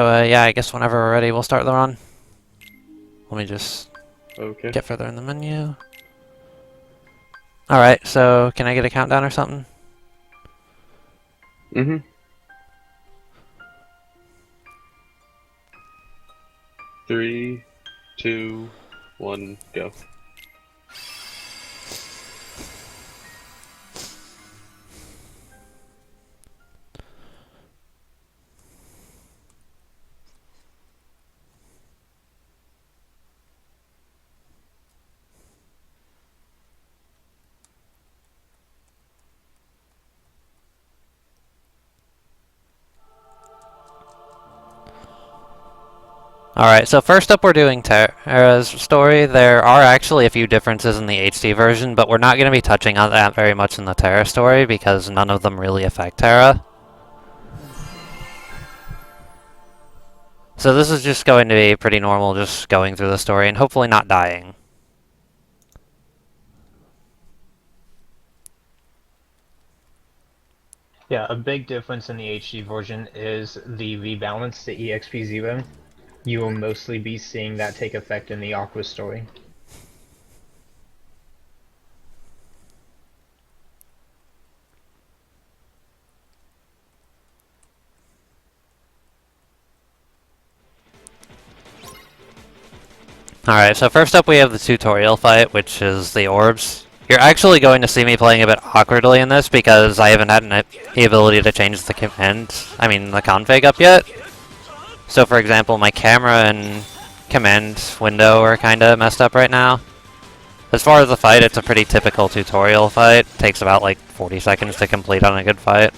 Yeah, I guess whenever we're ready, we'll start the run. Let me just get further in the menu. Alright, so can I get a countdown or something? Mm-hmm. 3, 2, 1, go. Alright, so first up we're doing Terra's story. There are actually a few differences in the HD version, but we're not going to be touching on that very much in the Terra story because none of them really affect Terra. So this is just going to be pretty normal, just going through the story and hopefully not dying. Yeah, a big difference in the HD version is the rebalance to EXP0. You will mostly be seeing that take effect in the Aqua story. Alright, so first up we have the tutorial fight, which is the orbs. You're actually going to see me playing a bit awkwardly in this because I haven't had the ability to change the the config up yet. So for example, my camera and command window are kinda messed up right now. As far as the fight, it's a pretty typical tutorial fight. It takes about like 40 seconds to complete on a good fight.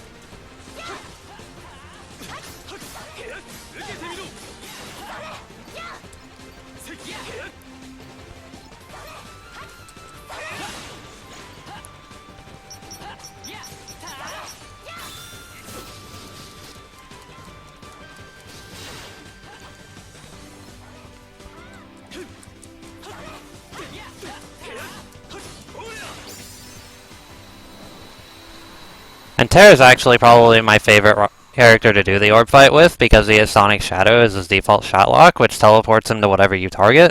And Terra's actually probably my favorite character to do the orb fight with because he has Sonic Shadow as his default shot lock, which teleports him to whatever you target,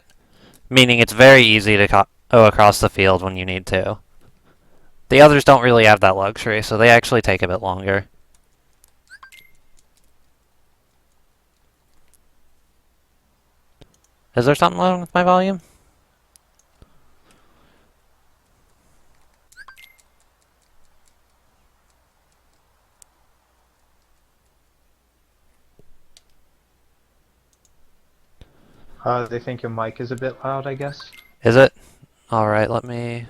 meaning it's very easy to go across the field when you need to. The others don't really have that luxury, so they actually take a bit longer. Is there something wrong with my volume? They think your mic is a bit loud, I guess. Is it? Alright, let me...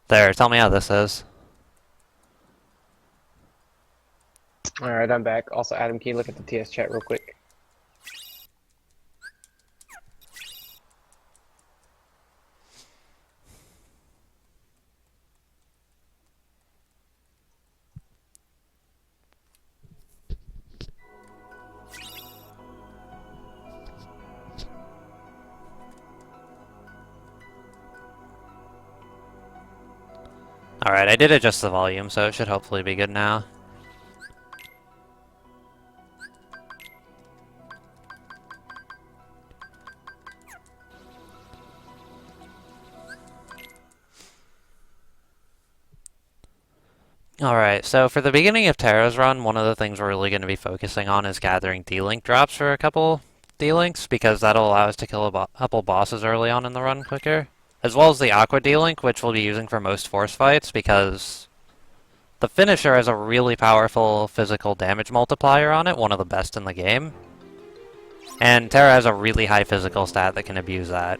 There, tell me how this is. Alright, I'm back. Also, Adam, can you look at the TS chat real quick? Alright, I did adjust the volume, so it should hopefully be good now. Alright, so for the beginning of Terra's run, one of the things we're really going to be focusing on is gathering D-Link drops for a couple D-Links, because that'll allow us to kill a couple bosses early on in the run quicker. As well as the Aqua D-Link, which we'll be using for most force fights, because the finisher has a really powerful physical damage multiplier on it, one of the best in the game. And Terra has a really high physical stat that can abuse that.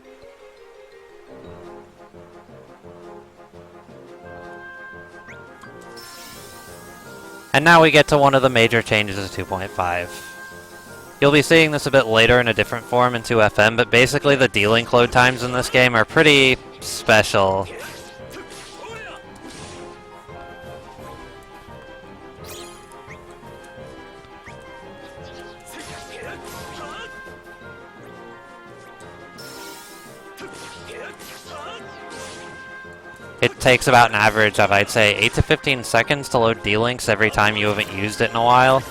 And now we get to one of the major changes to 2.5. You'll be seeing this a bit later in a different form in 2FM, but basically the D-Link load times in this game are pretty special. It takes about an average of, I'd say, 8 to 15 seconds to load D-Links every time you haven't used it in a while.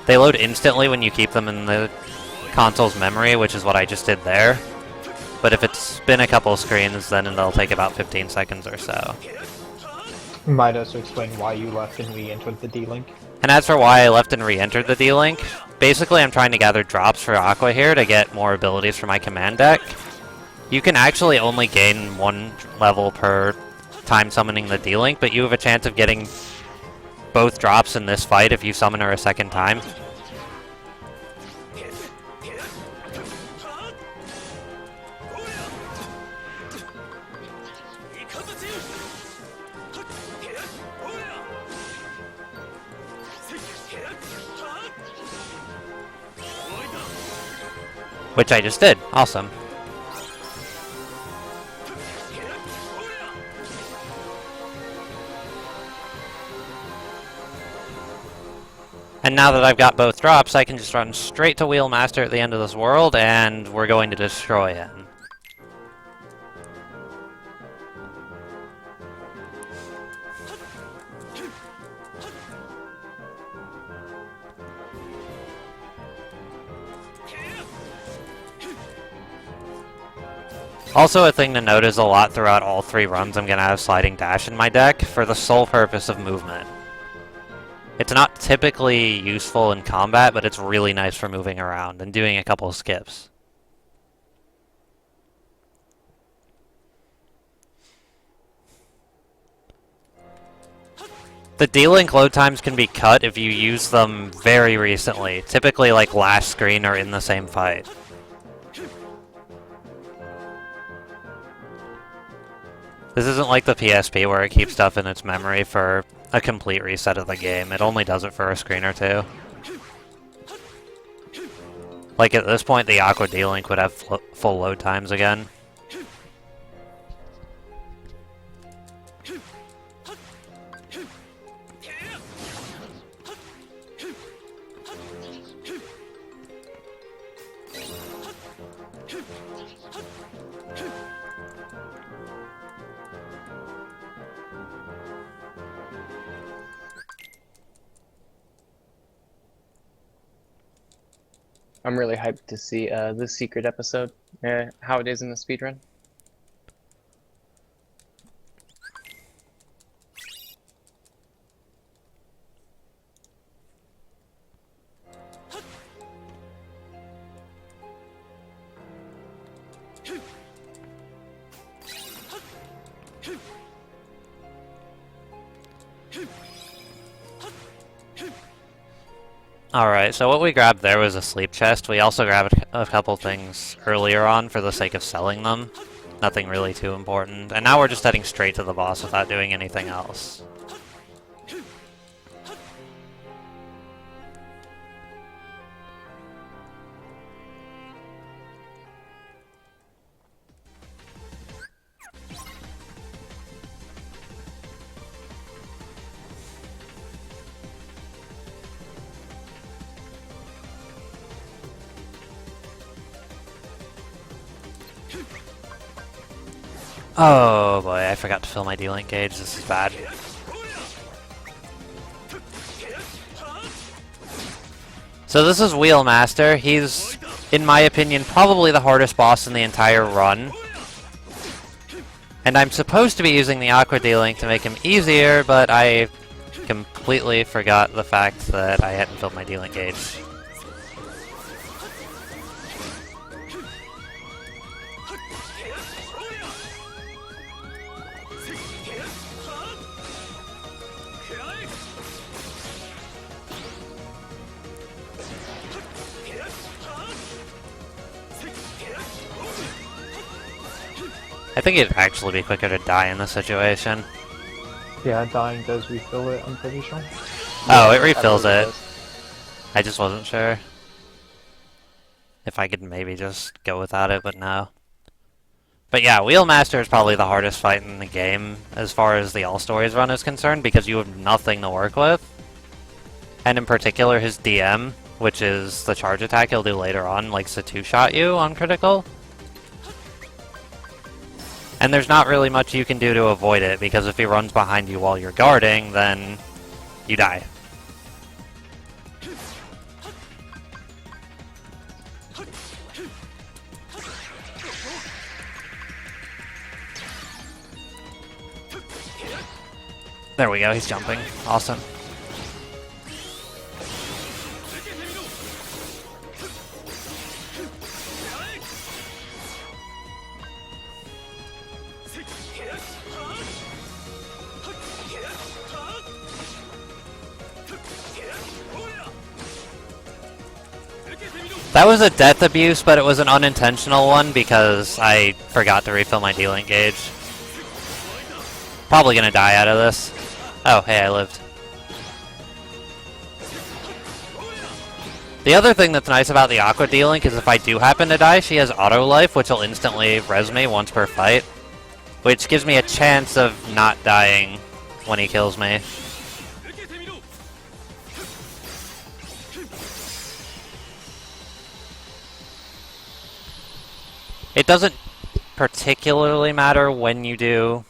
They load instantly when you keep them in the console's memory, which is what I just did there. But if it's been a couple screens, then it'll take about 15 seconds or so. Might also explain why you left and re-entered the D-Link. And as for why I left and re-entered the D-Link, basically I'm trying to gather drops for Aqua here to get more abilities for my command deck. You can actually only gain 1 level per time summoning the D-Link, but you have a chance of getting both drops in this fight if you summon her a second time. Which I just did. Awesome. And now that I've got both drops, I can just run straight to Wheelmaster at the end of this world, and we're going to destroy him. Also, a thing to note is a lot throughout all 3 runs I'm going to have Sliding Dash in my deck for the sole purpose of movement. It's not typically useful in combat, but it's really nice for moving around and doing a couple of skips. The D-Link load times can be cut if you use them very recently, typically like last screen or in the same fight. This isn't like the PSP where it keeps stuff in its memory for a complete reset of the game. It only does it for a screen or 2. Like at this point, the Aqua D-Link would have full load times again. I'm really hyped to see the secret episode, how it is in the speedrun. Alright, so what we grabbed there was a sleep chest. We also grabbed a couple things earlier on for the sake of selling them. Nothing really too important. And now we're just heading straight to the boss without doing anything else. Oh boy, I forgot to fill my D-Link gauge. This is bad. So this is Wheelmaster. He's, in my opinion, probably the hardest boss in the entire run. And I'm supposed to be using the Aqua D-Link to make him easier, but I completely forgot the fact that I hadn't filled my D-Link gauge. I think it'd actually be quicker to die in this situation. Yeah, dying does refill it, I'm pretty sure. Oh, it refills it. Does. I just wasn't sure if I could maybe just go without it, but no. But yeah, Wheelmaster is probably the hardest fight in the game as far as the All Stories run is concerned, because you have nothing to work with. And in particular, his DM, which is the charge attack he'll do later on, likes to two-shot you on critical. And there's not really much you can do to avoid it, because if he runs behind you while you're guarding, then you die. There we go, he's jumping. Awesome. That was a death abuse, but it was an unintentional one because I forgot to refill my D-Link gauge. Probably gonna die out of this. Oh, hey, I lived. The other thing that's nice about the Aqua D-Link is if I do happen to die, she has auto life, which will instantly res me once per fight. Which gives me a chance of not dying when he kills me. It doesn't particularly matter when you do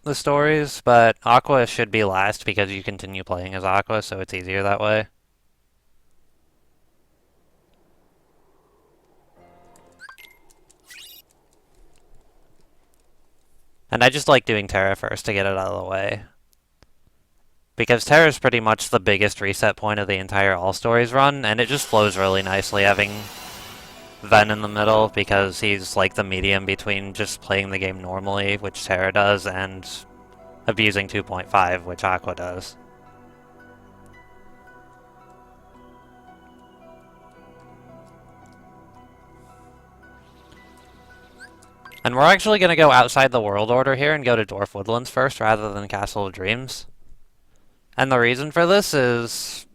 the stories, but Aqua should be last because you continue playing as Aqua, so it's easier that way. And I just like doing Terra first to get it out of the way. Because Terra is pretty much the biggest reset point of the entire All Stories run, and it just flows really nicely having Ven in the middle, because he's like the medium between just playing the game normally, which Terra does, and abusing 2.5, which Aqua does. And we're actually going to go outside the world order here and go to Dwarf Woodlands first rather than Castle of Dreams. And the reason for this is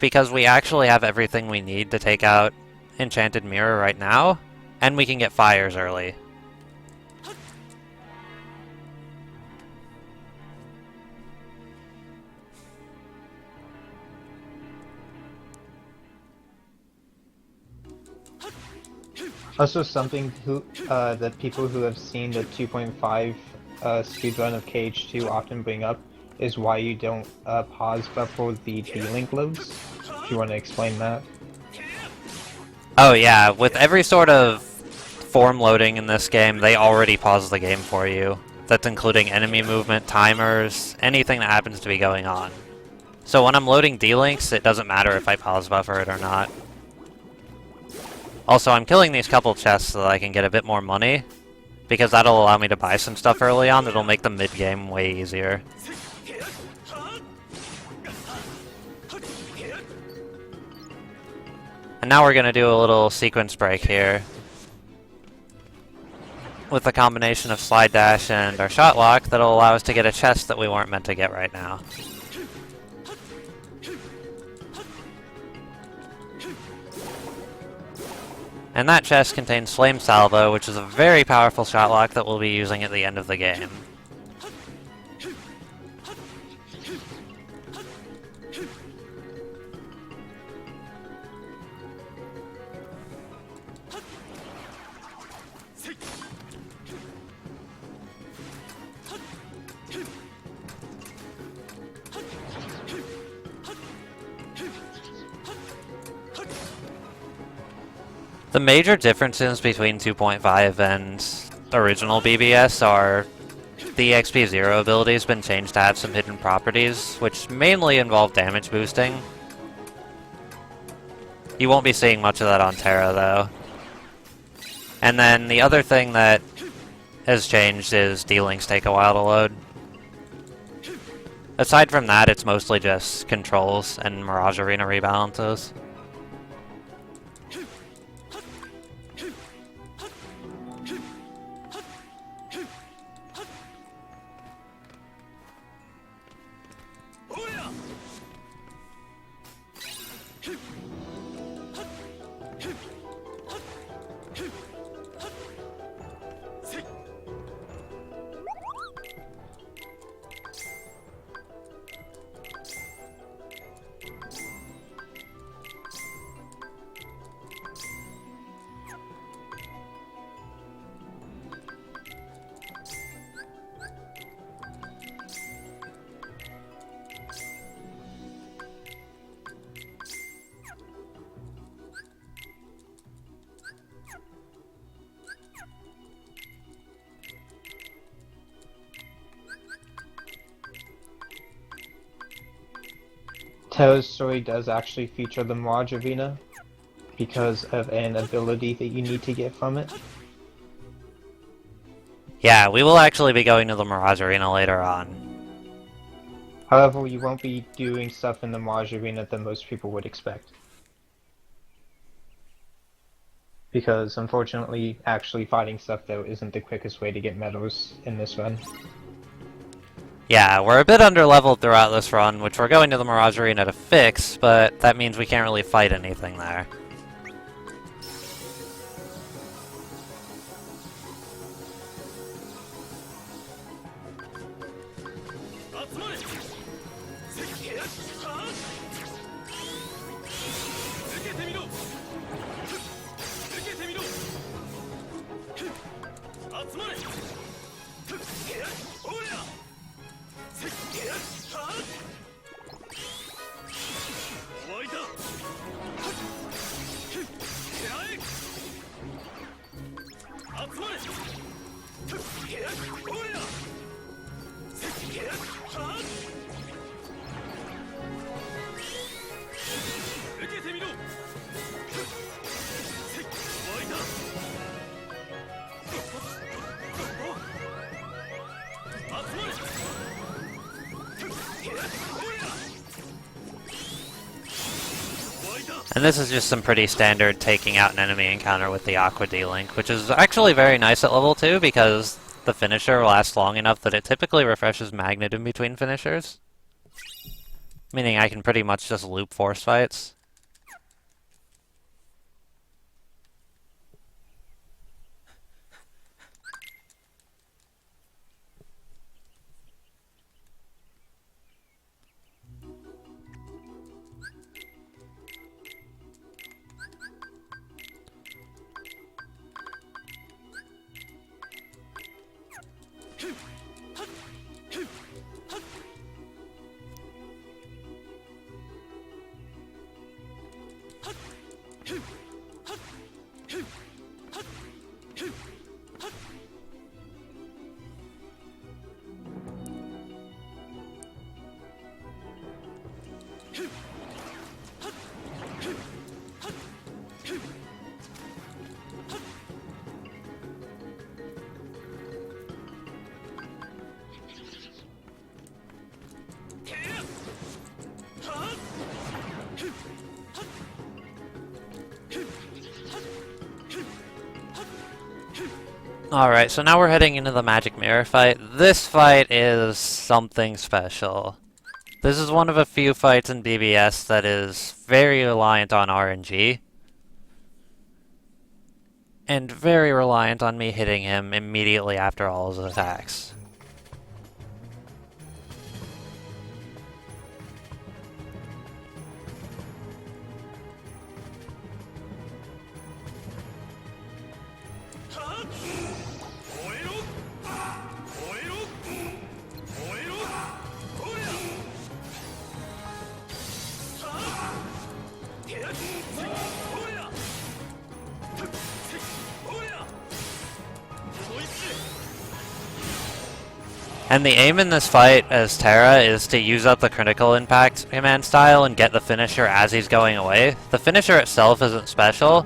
because we actually have everything we need to take out Enchanted Mirror right now, and we can get fires early. Also, something that people who have seen the 2.5 speedrun of KH2 often bring up is why you don't pause before the D-Link loads. If you want to explain that. Oh yeah, with every sort of form loading in this game, they already pause the game for you. That's including enemy movement, timers, anything that happens to be going on. So when I'm loading D-Links, it doesn't matter if I pause buffer it or not. Also, I'm killing these couple chests so that I can get a bit more money, because that'll allow me to buy some stuff early on that'll make the mid-game way easier. And now we're going to do a little sequence break here with a combination of slide dash and our shot lock that'll allow us to get a chest that we weren't meant to get right now. And that chest contains Flame Salvo, which is a very powerful shot lock that we'll be using at the end of the game. The major differences between 2.5 and original BBS are the XP0 ability has been changed to have some hidden properties, which mainly involve damage boosting. You won't be seeing much of that on Terra, though. And then the other thing that has changed is D-Links take a while to load. Aside from that, it's mostly just controls and Mirage Arena rebalances. Terra's story does actually feature the Mirage Arena because of an ability that you need to get from it. Yeah, we will actually be going to the Mirage Arena later on. However, you won't be doing stuff in the Mirage Arena that most people would expect. Because, unfortunately, actually fighting stuff, though, isn't the quickest way to get medals in this run. Yeah, we're a bit underleveled throughout this run, which we're going to the Mirage Arena to fix, but that means we can't really fight anything there. And this is just some pretty standard taking out an enemy encounter with the Aqua D-Link, which is actually very nice at level 2 because the finisher lasts long enough that it typically refreshes Magnet in between finishers. Meaning I can pretty much just loop force fights. Alright, so now we're heading into the Magic Mirror fight. This fight is something special. This is one of a few fights in BBS that is very reliant on RNG. And very reliant on me hitting him immediately after all his attacks. And the aim in this fight as Terra is to use up the critical impact command style and get the finisher as he's going away. The finisher itself isn't special,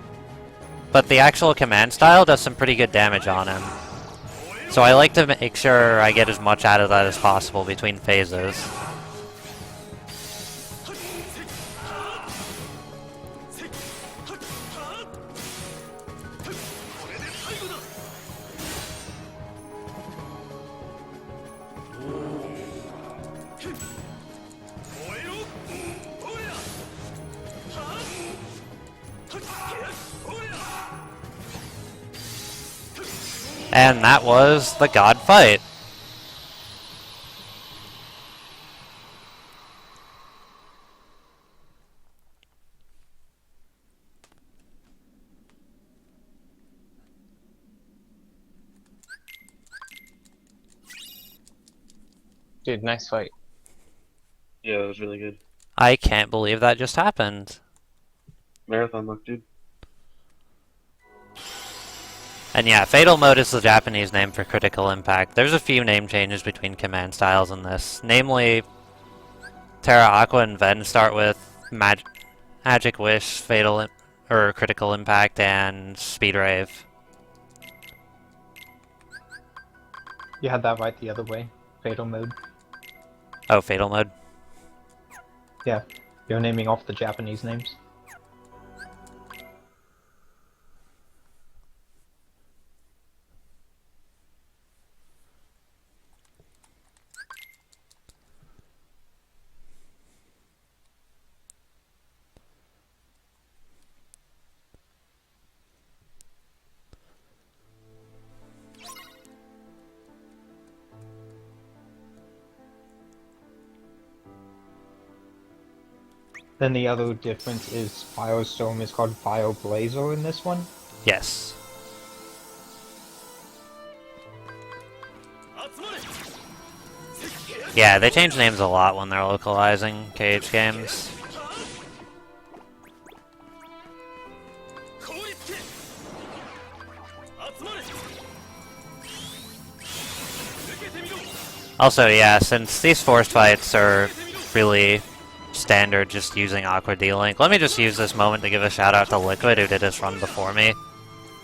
but the actual command style does some pretty good damage on him. So I like to make sure I get as much out of that as possible between phases. And that was the God fight. Dude, nice fight. Yeah, that was really good. I can't believe that just happened. Marathon luck, dude. And yeah, Fatal Mode is the Japanese name for critical impact. There's a few name changes between command styles in this. Namely, Terra, Aqua, and Ven start with Magic Wish, or Critical Impact, and Speed Rave. You had that right the other way. Fatal mode. Oh, Fatal Mode. Yeah, you're naming off the Japanese names. Then the other difference is Firestorm is called Fire Blazer in this one. Yes. Yeah, they change names a lot when they're localizing KH games. Also, yeah, since these forced fights are really standard just using Aqua D-Link, let me just use this moment to give a shout out to Liquid who did this run before me.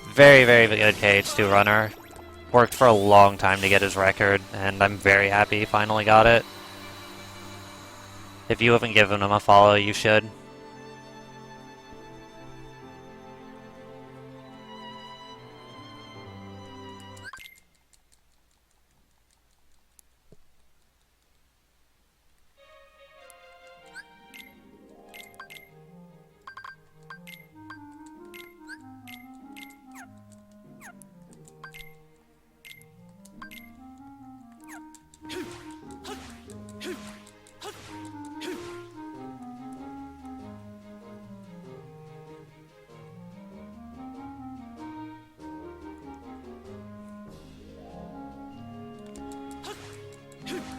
Very, very good KH2 runner. Worked for a long time to get his record, and I'm very happy he finally got it. If you haven't given him a follow, you should.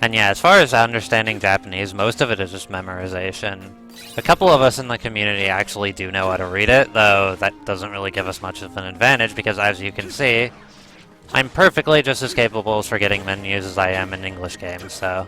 And yeah, as far as understanding Japanese, most of it is just memorization. A couple of us in the community actually do know how to read it, though that doesn't really give us much of an advantage because, as you can see, I'm perfectly just as capable of forgetting menus as I am in English games, so...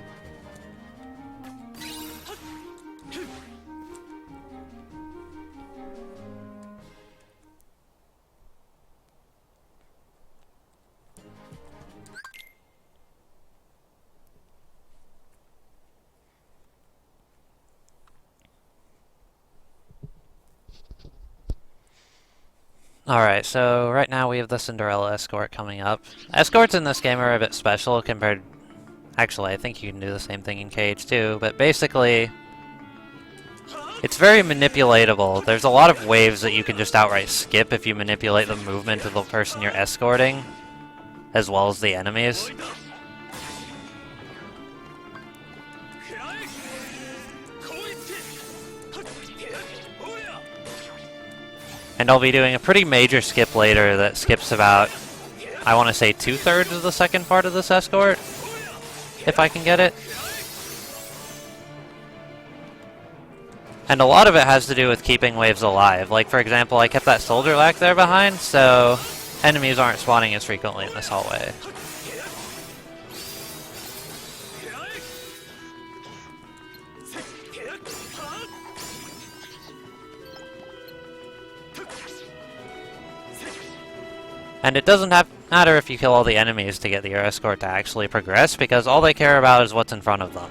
Alright, so right now we have the Cinderella escort coming up. Escorts in this game are a bit special compared... Actually, I think you can do the same thing in KH2, but basically... It's very manipulatable. There's a lot of waves that you can just outright skip if you manipulate the movement of the person you're escorting, as well as the enemies. And I'll be doing a pretty major skip later that skips about, I want to say 2/3 of the second part of this escort, if I can get it. And a lot of it has to do with keeping waves alive. Like, for example, I kept that soldier lack there behind, so enemies aren't spawning as frequently in this hallway. And it doesn't matter if you kill all the enemies to get your escort to actually progress, because all they care about is what's in front of them.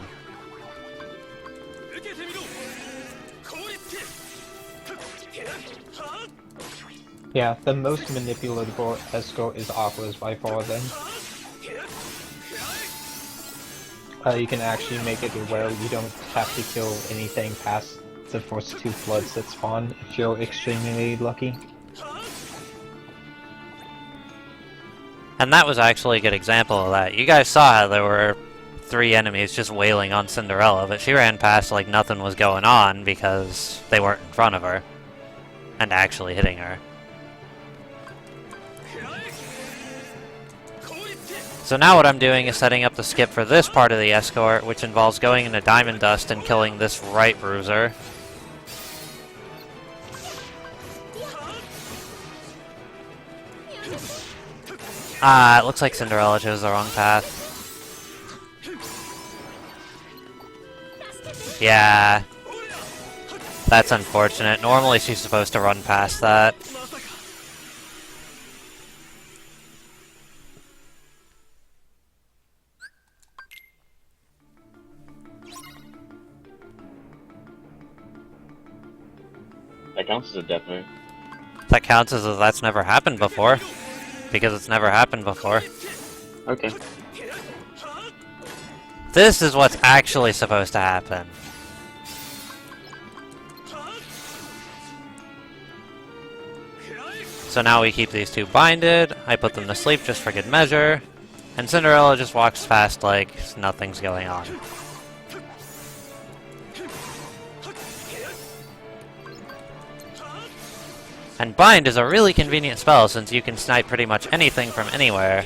Yeah, the most manipulatable escort is Aqua's by far then. You can actually make it where you don't have to kill anything past the first 2 floods that spawn if you're extremely lucky. And that was actually a good example of that. You guys saw how there were 3 enemies just wailing on Cinderella, but she ran past like nothing was going on because they weren't in front of her and actually hitting her. So now what I'm doing is setting up the skip for this part of the escort, which involves going into Diamond Dust and killing this right bruiser. It looks like Cinderella chose the wrong path. Yeah. That's unfortunate. Normally she's supposed to run past that. That counts as a death, right? That counts as that's never happened before. Because it's never happened before. Okay. This is what's actually supposed to happen. So now we keep these two binded, I put them to sleep just for good measure, and Cinderella just walks past like nothing's going on. And bind is a really convenient spell since you can snipe pretty much anything from anywhere.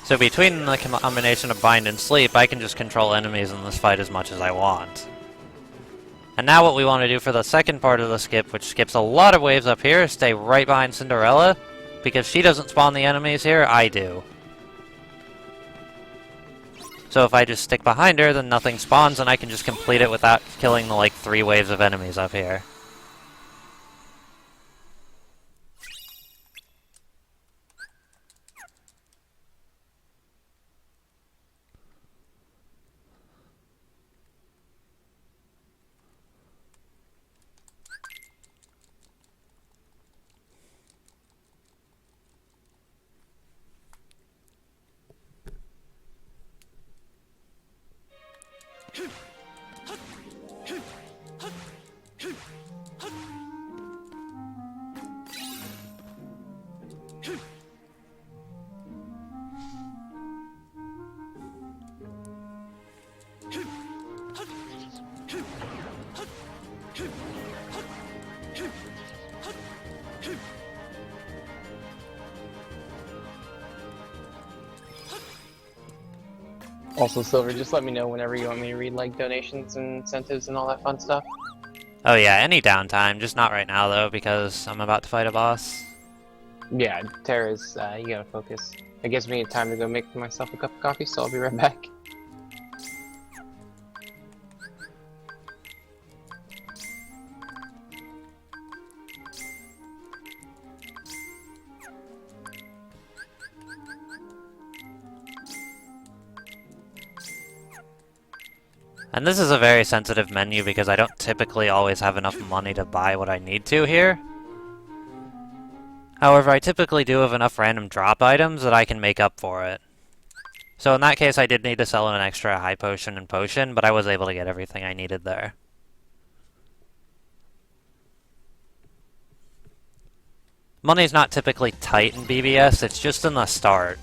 So between the combination of bind and sleep, I can just control enemies in this fight as much as I want. And now what we want to do for the second part of the skip, which skips a lot of waves up here, is stay right behind Cinderella, because she doesn't spawn the enemies here, I do. So if I just stick behind her, then nothing spawns and I can just complete it without killing the like 3 waves of enemies up here. Also, Silver, just let me know whenever you want me to read like donations and incentives and all that fun stuff. Oh yeah, any downtime, just not right now though, because I'm about to fight a boss. Yeah, Tara's, you gotta focus. It gives me time to go make myself a cup of coffee, so I'll be right back. And this is a very sensitive menu because I don't typically always have enough money to buy what I need to here. However, I typically do have enough random drop items that I can make up for it. So in that case, I did need to sell an extra high potion and potion, but I was able to get everything I needed there. Money's not typically tight in BBS, it's just in the start.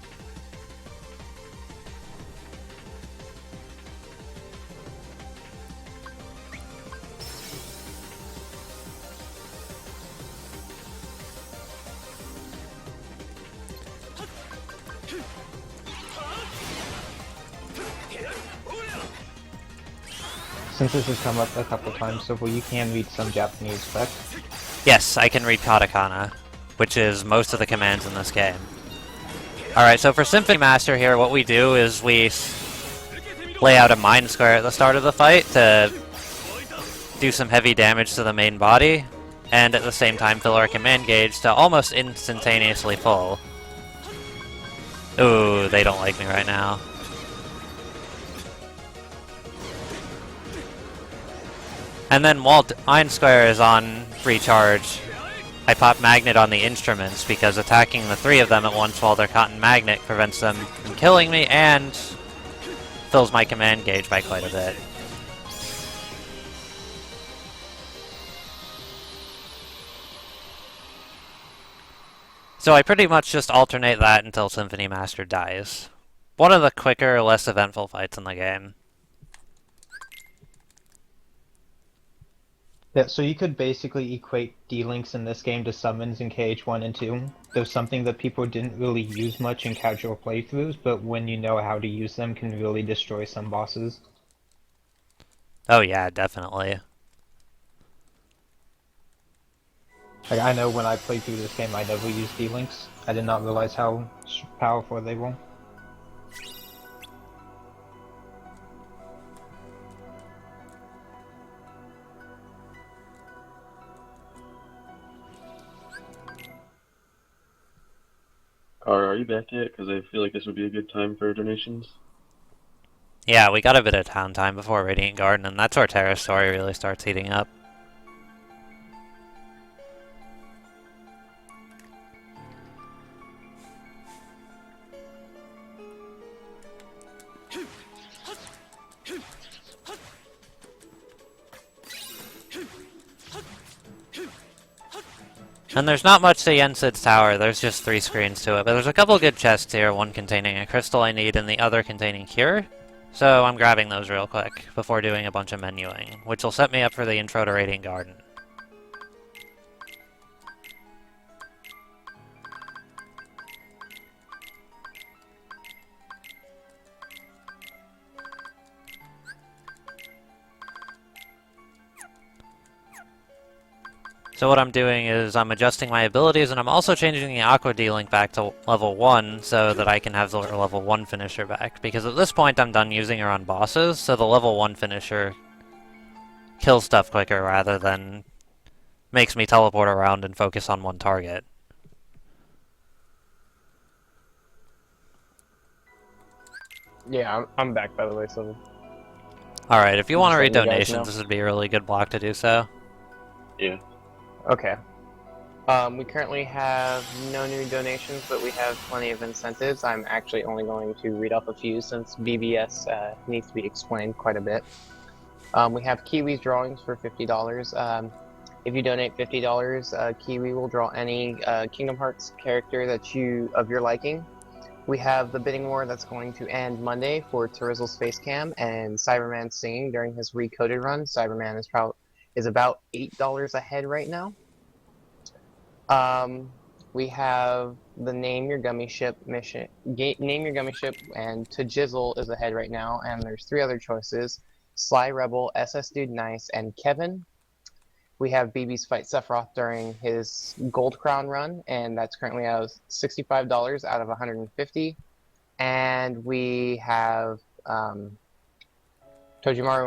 Since this has come up a couple times, so you can read some Japanese, correct? Yes, I can read katakana, which is most of the commands in this game. Alright, so for Symphony Master here, what we do is we lay out a mind square at the start of the fight to do some heavy damage to the main body, and at the same time fill our command gauge to almost instantaneously full. Ooh, they don't like me right now. And then while Mind Square is on recharge, I pop Magnet on the instruments because attacking the 3 of them at once while they're caught in Magnet prevents them from killing me and fills my command gauge by quite a bit. So I pretty much just alternate that until Symphony Master dies. One of the quicker, less eventful fights in the game. Yeah, so you could basically equate D-Links in this game to summons in KH1 and 2. They're something that people didn't really use much in casual playthroughs, but when you know how to use them can really destroy some bosses. Oh yeah, definitely. Like, I know when I played through this game, I never used D-Links. I did not realize how powerful they were. Are you back yet? Because I feel like this would be a good time for donations. Yeah, we got a bit of town time before Radiant Garden, and that's where Terra's story really starts heating up. And there's not much to Yensid's tower, there's just 3 screens to it, but there's a couple good chests here, one containing a crystal I need and the other containing cure. So I'm grabbing those real quick, before doing a bunch of menuing, which will set me up for the intro to Radiant Garden. So what I'm doing is I'm adjusting my abilities, and I'm also changing the Aqua D-Link back to level 1 so that I can have the level 1 finisher back. Because at this point I'm done using her on bosses, so the level 1 finisher kills stuff quicker rather than makes me teleport around and focus on one target. Yeah, I'm back by the way, Silver. Alright, if you want to Just read letting you guys know. donations, this would be a really good block to do so. Yeah. Okay. We currently have no new donations, but we have plenty of incentives. I'm actually only going to read off a few since BBS needs to be explained quite a bit. We have Kiwi's drawings for $50. If you donate $50, Kiwi will draw any Kingdom Hearts character that of your liking. We have the bidding war that's going to end Monday for TehRizzle's face cam and Cyberman singing during his recoded run. Cyberman is about $8 ahead right now. We have the Name Your Gummy Ship mission. Name Your Gummy Ship, and TehRizzle is ahead right now, and there's 3 other choices: Sly Rebel, SS Dude Nice, and Kevin. We have BB's Fight Sephiroth during his Gold Crown run, and that's currently at $65 out of $150. And we have Tojimaru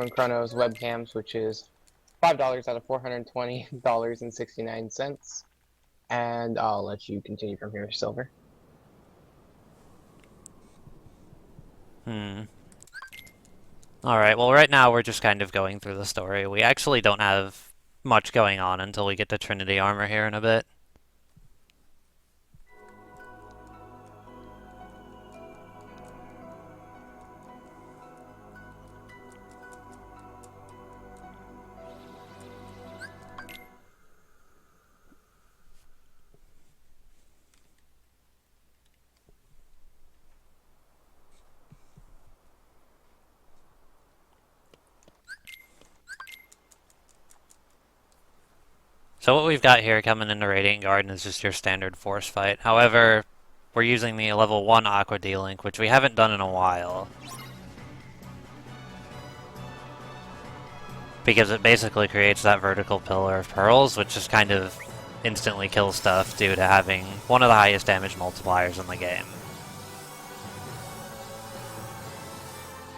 and Chrono's webcams, which is $5 out of $420.69. And I'll let you continue from here, Silver. Alright, well right now we're just kind of going through the story. We actually don't have much going on until we get to Trinity Armor here in a bit. So what we've got here coming into Radiant Garden is just your standard force fight. However, we're using the level 1 Aqua D-Link, which we haven't done in a while. Because it basically creates that vertical pillar of pearls, which just kind of instantly kills stuff due to having one of the highest damage multipliers in the game.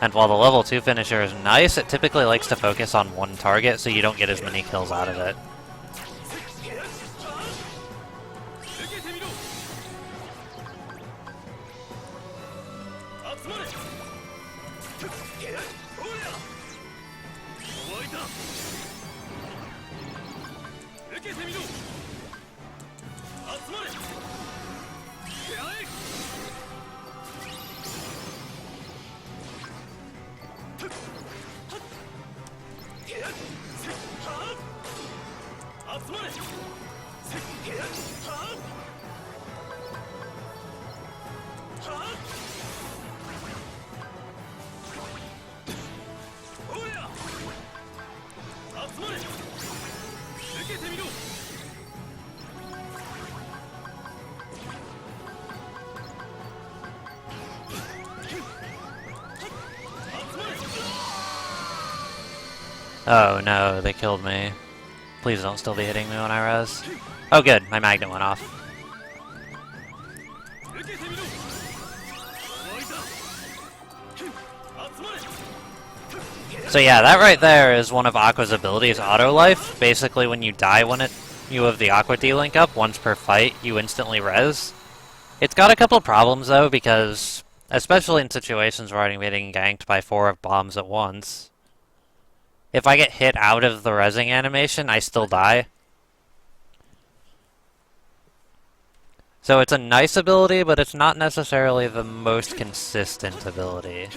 And while the level 2 finisher is nice, it typically likes to focus on one target, so you don't get as many kills out of it. Oh no, they killed me. Please don't still be hitting me when I res. Oh good, my magnet went off. So yeah, that right there is one of Aqua's abilities, Auto Life. Basically when you die when you have the Aqua D-Link up, once per fight, you instantly res. It's got a couple problems though, because especially in situations where I'm getting ganked by 4 bombs at once, if I get hit out of the rezzing animation, I still die. So it's a nice ability, but it's not necessarily the most consistent ability.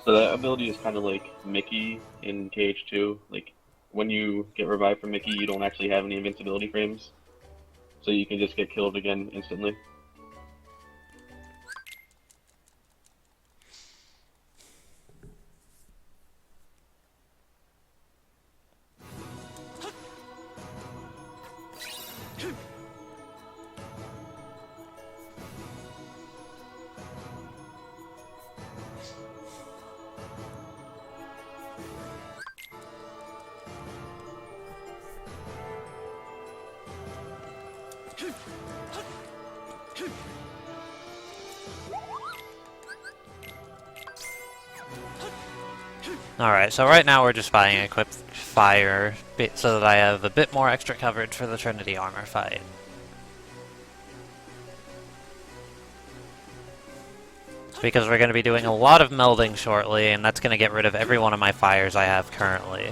So that ability is kind of like Mickey in KH2. Like, when you get revived from Mickey, you don't actually have any invincibility frames. So you can just get killed again instantly. Alright, so right now we're just buying equipped fire so that I have a bit more extra coverage for the Trinity armor fight. Because we're going to be doing a lot of melding shortly, and that's going to get rid of every one of my fires I have currently.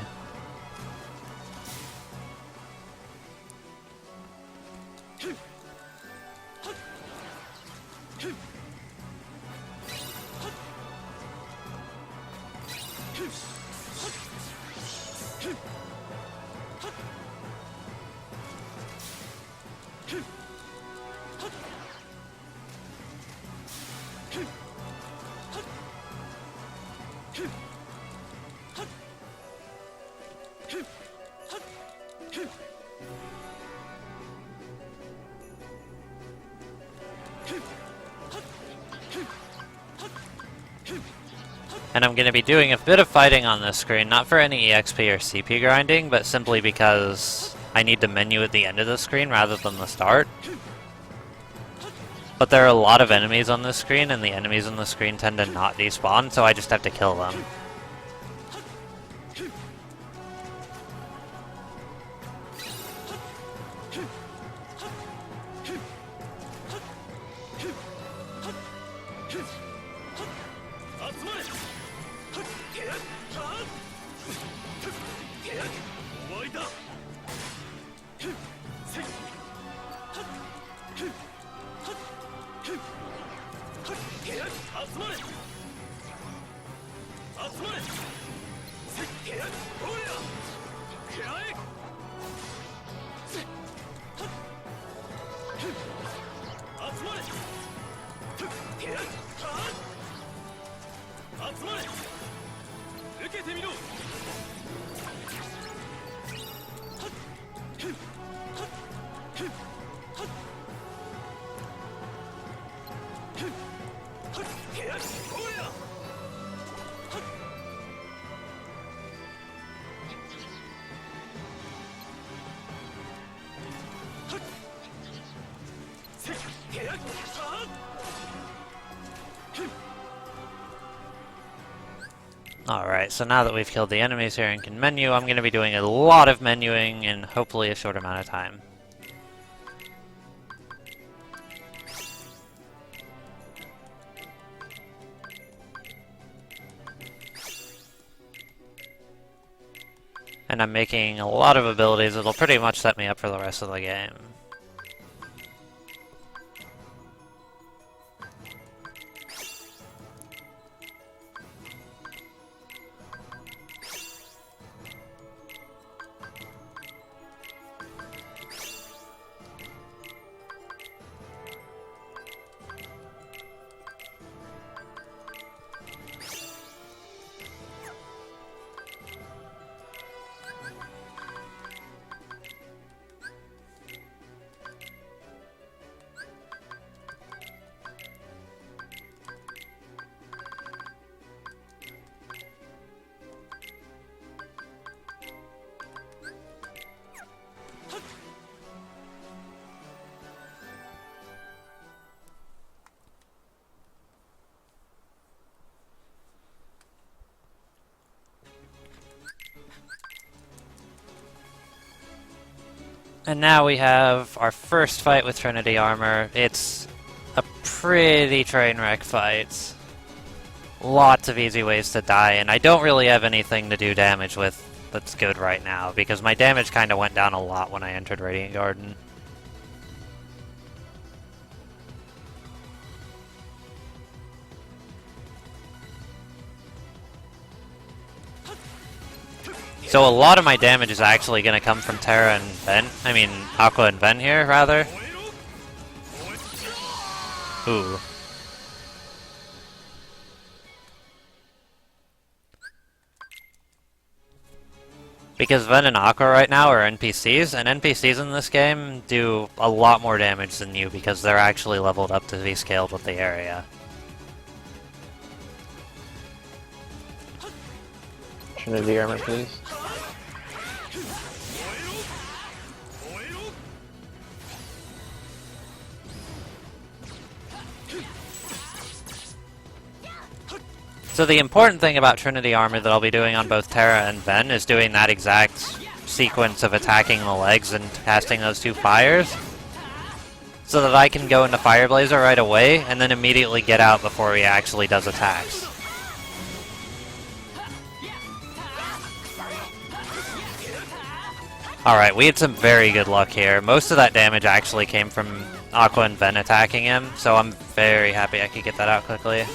And I'm going to be doing a bit of fighting on this screen, not for any EXP or CP grinding, but simply because I need the menu at the end of the screen rather than the start. But there are a lot of enemies on this screen, and the enemies on the screen tend to not despawn, so I just have to kill them. Alright, so now that we've killed the enemies here and can menu, I'm going to be doing a lot of menuing in hopefully a short amount of time. And I'm making a lot of abilities that'll pretty much set me up for the rest of the game. And now we have our first fight with Trinity Armor. It's a pretty train wreck fight. Lots of easy ways to die, and I don't really have anything to do damage with that's good right now, because my damage kind of went down a lot when I entered Radiant Garden. So a lot of my damage is actually going to come from Terra and Vent. I mean, Aqua and Vent here, rather. Ooh. Because Vent and Aqua right now are NPCs, and NPCs in this game do a lot more damage than you because they're actually leveled up to be scaled with the area. Trinity armor, please. So the important thing about Trinity Armor that I'll be doing on both Terra and Ven is doing that exact sequence of attacking the legs and casting those two fires, so that I can go into Fire Blazer right away and then immediately get out before he actually does attacks. Alright, we had some very good luck here. Most of that damage actually came from Aqua and Ven attacking him, so I'm very happy I could get that out quickly.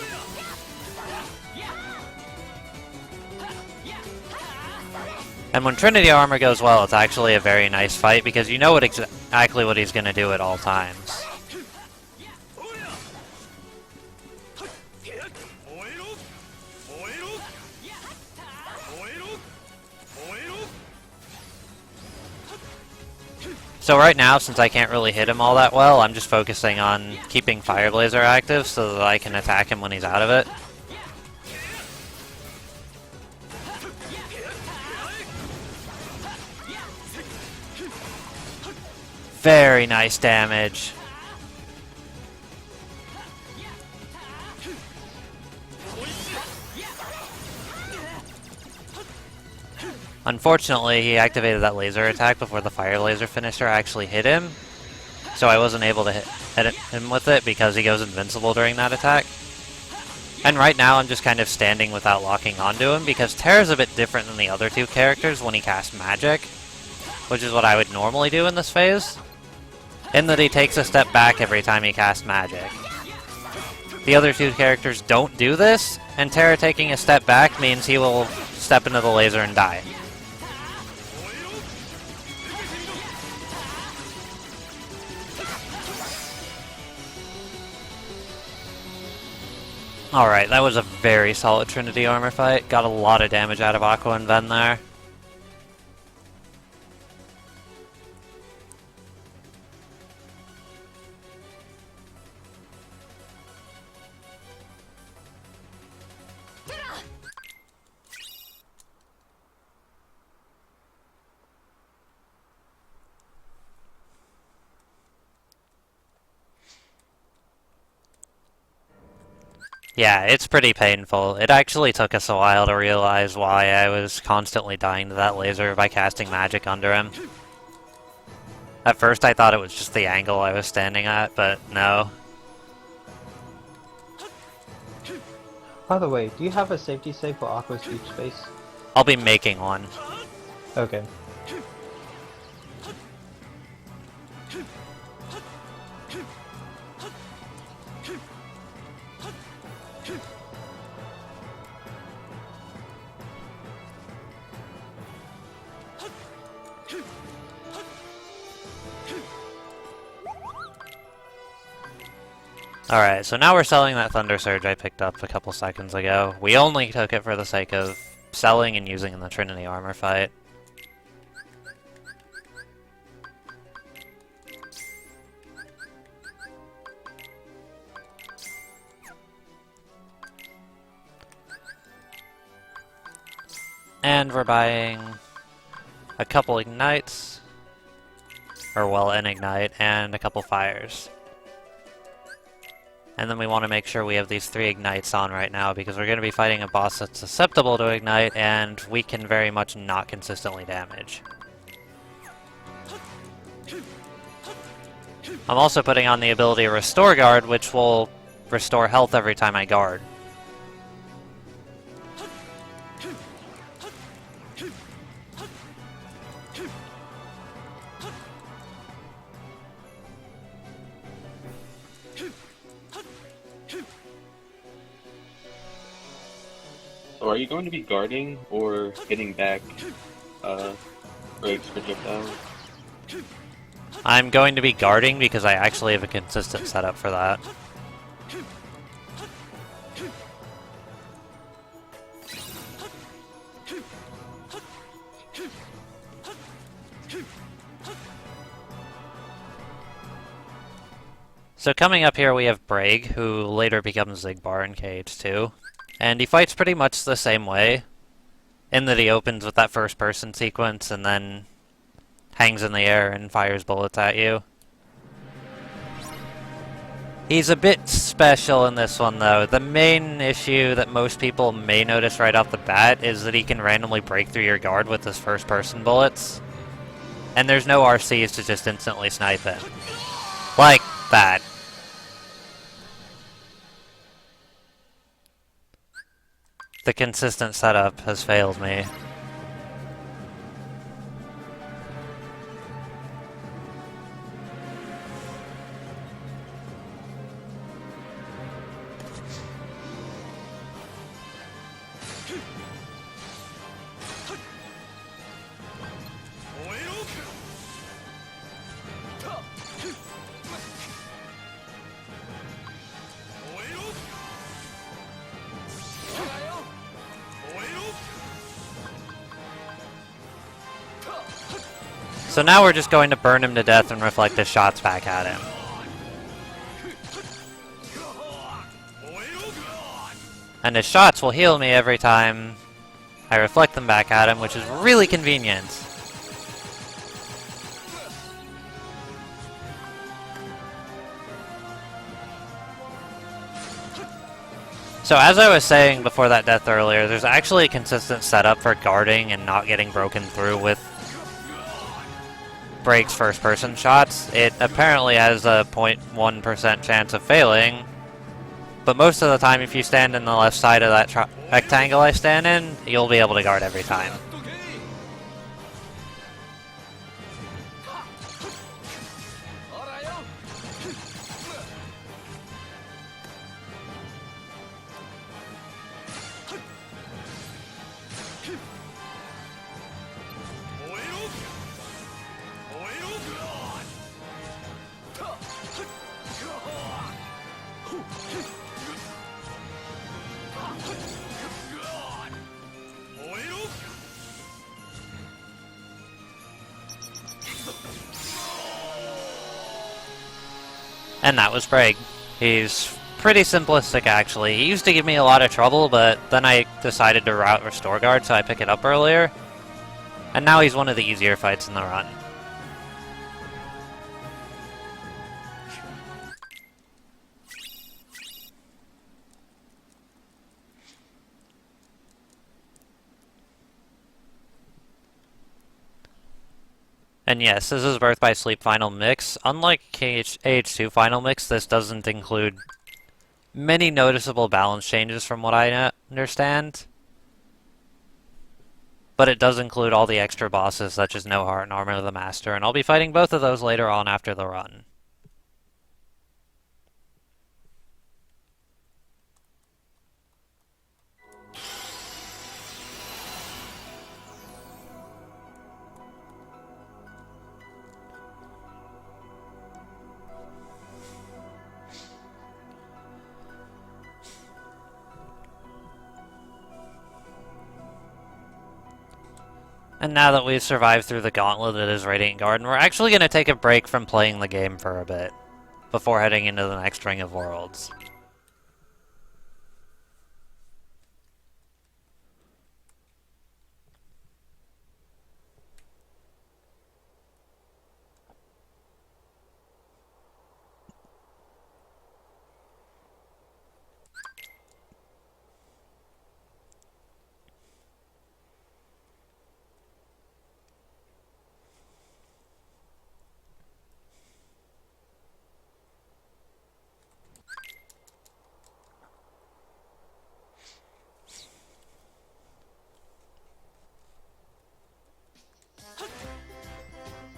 And when Trinity Armor goes well, it's actually a very nice fight because you know exactly what he's going to do at all times. So right now, since I can't really hit him all that well, I'm just focusing on keeping Fire Blazer active so that I can attack him when he's out of it. Very nice damage. Unfortunately, he activated that laser attack before the fire laser finisher actually hit him, so I wasn't able to hit him with it because he goes invincible during that attack. And right now I'm just kind of standing without locking onto him because Terra's a bit different than the other two characters when he casts magic, which is what I would normally do in this phase, in that he takes a step back every time he casts magic. The other two characters don't do this, and Terra taking a step back means he will step into the laser and die. Alright, that was a very solid Trinity Armor fight. Got a lot of damage out of Aqua and Ven there. Yeah, it's pretty painful. It actually took us a while to realize why I was constantly dying to that laser by casting magic under him. At first I thought it was just the angle I was standing at, but no. By the way, do you have a safety save for Aqua's deep space? I'll be making one. Okay. Alright, so now we're selling that Thunder Surge I picked up a couple seconds ago. We only took it for the sake of selling and using in the Trinity Armor fight. And we're buying a couple Ignites, or well, an Ignite, and a couple Fires. And then we want to make sure we have these 3 Ignites on right now, because we're going to be fighting a boss that's susceptible to Ignite, and we can very much not consistently damage. I'm also putting on the ability Restore Guard, which will restore health every time I guard. So are you going to be guarding or hitting back breaks projectiles? I'm going to be guarding because I actually have a consistent setup for that. So coming up here we have Braig, who later becomes Zigbar in KH2. And he fights pretty much the same way, in that he opens with that first person sequence and then hangs in the air and fires bullets at you. He's a bit special in this one though. The main issue that most people may notice right off the bat is that he can randomly break through your guard with his first person bullets. And there's no RCs to just instantly snipe him. Like that. The consistent setup has failed me. So now we're just going to burn him to death and reflect his shots back at him. And his shots will heal me every time I reflect them back at him, which is really convenient. So as I was saying before that death earlier, there's actually a consistent setup for guarding and not getting broken through with Braig's first-person shots. It apparently has a 0.1% chance of failing, but most of the time if you stand in the left side of that rectangle I stand in, you'll be able to guard every time. And that was Braig. He's pretty simplistic, actually. He used to give me a lot of trouble, but then I decided to route Restore Guard, so I pick it up earlier. And now he's one of the easier fights in the run. And yes, this is Birth by Sleep Final Mix. Unlike KH2 Final Mix, this doesn't include many noticeable balance changes from what I understand. But it does include all the extra bosses such as No Heart and Armor of the Master, and I'll be fighting both of those later on after the run. And now that we've survived through the gauntlet that is Radiant Garden, we're actually going to take a break from playing the game for a bit, before heading into the next Ring of Worlds.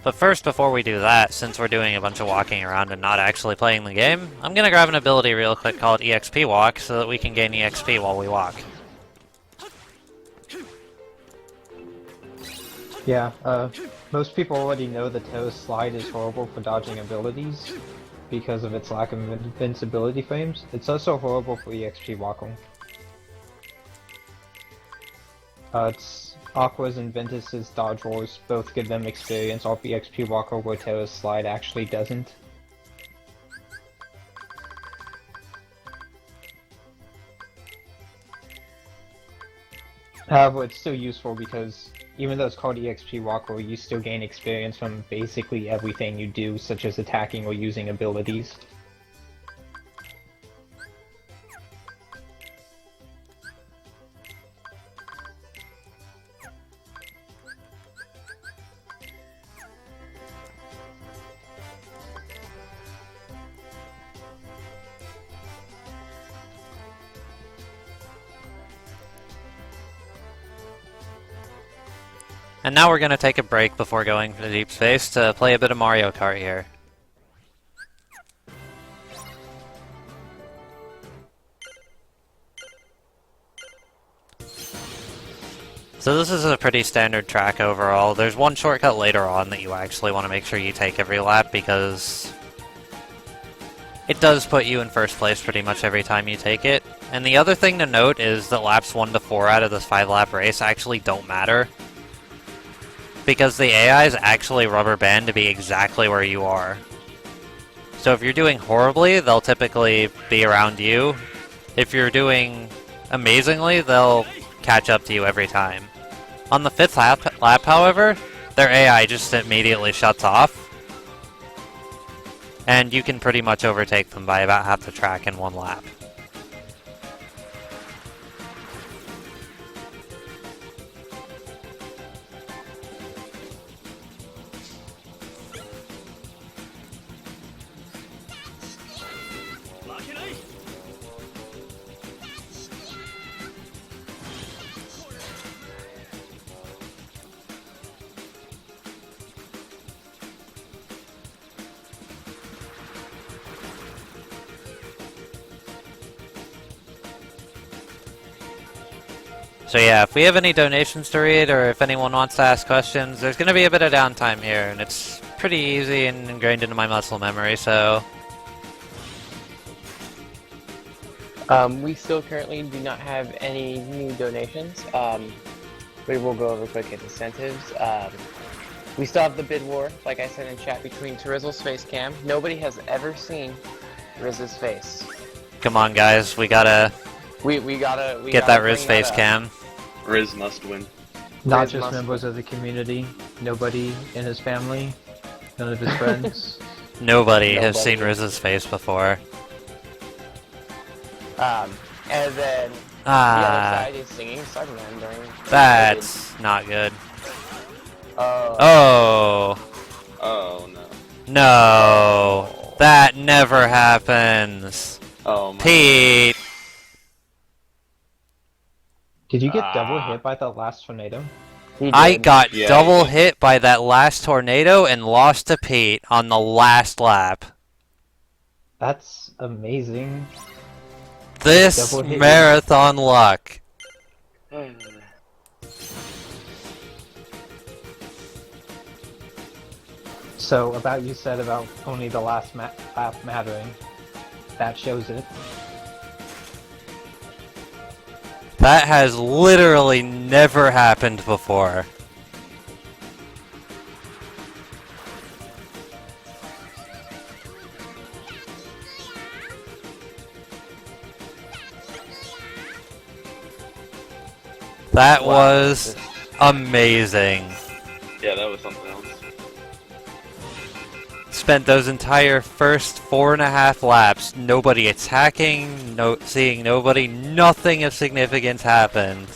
But first, before we do that, since we're doing a bunch of walking around and not actually playing the game, I'm gonna grab an ability real quick called EXP Walk so that we can gain EXP while we walk. Yeah, most people already know the Terra Slide is horrible for dodging abilities because of its lack of invincibility frames. It's also horrible for EXP walking. It's Aqua's and Ventus's dodge rolls both give them experience off EXP Walker where Terra's Slide actually doesn't. However, it's still useful because even though it's called EXP Walker, you still gain experience from basically everything you do, such as attacking or using abilities. And now we're gonna take a break before going to deep space to play a bit of Mario Kart here. So this is a pretty standard track overall. There's one shortcut later on that you actually want to make sure you take every lap because it does put you in first place pretty much every time you take it. And the other thing to note is that laps 1 to 4 out of this 5-lap race actually don't matter, because the AIs actually rubber band to be exactly where you are. So if you're doing horribly, they'll typically be around you. If you're doing amazingly, they'll catch up to you every time. On the 5th lap, however, their AI just immediately shuts off, and you can pretty much overtake them by about half the track in 1 lap. So yeah, if we have any donations to read, or if anyone wants to ask questions, there's going to be a bit of downtime here, and it's pretty easy and ingrained into my muscle memory, so... We still currently do not have any new donations. We will go over quick incentives. We still have the bid war, like I said in chat, between TehRizzle's face cam. Nobody has ever seen Rizz's face. Come on, guys, we gotta We get gotta that Riz bring face up. cam. Riz must win. Not Riz just must members of the community, nobody in his family, none of his friends. Nobody has Nobody. seen Riz's face before. And then the Ah, other side is singing Sutherland during. that's not good. Oh. Oh, Oh no. no, that never happens. Oh my. Pete, Did you get double hit by the last tornado? He I did. got Yeah, double he hit by that last tornado and lost to Pete on the last lap. That's amazing. This Double hit. marathon luck. So, about you said about only the last lap mattering. That shows it. That has literally never happened before. That was amazing. Yeah, that was something else. Spent those entire first 4.5 laps, nobody attacking, seeing nobody, nothing of significance happened.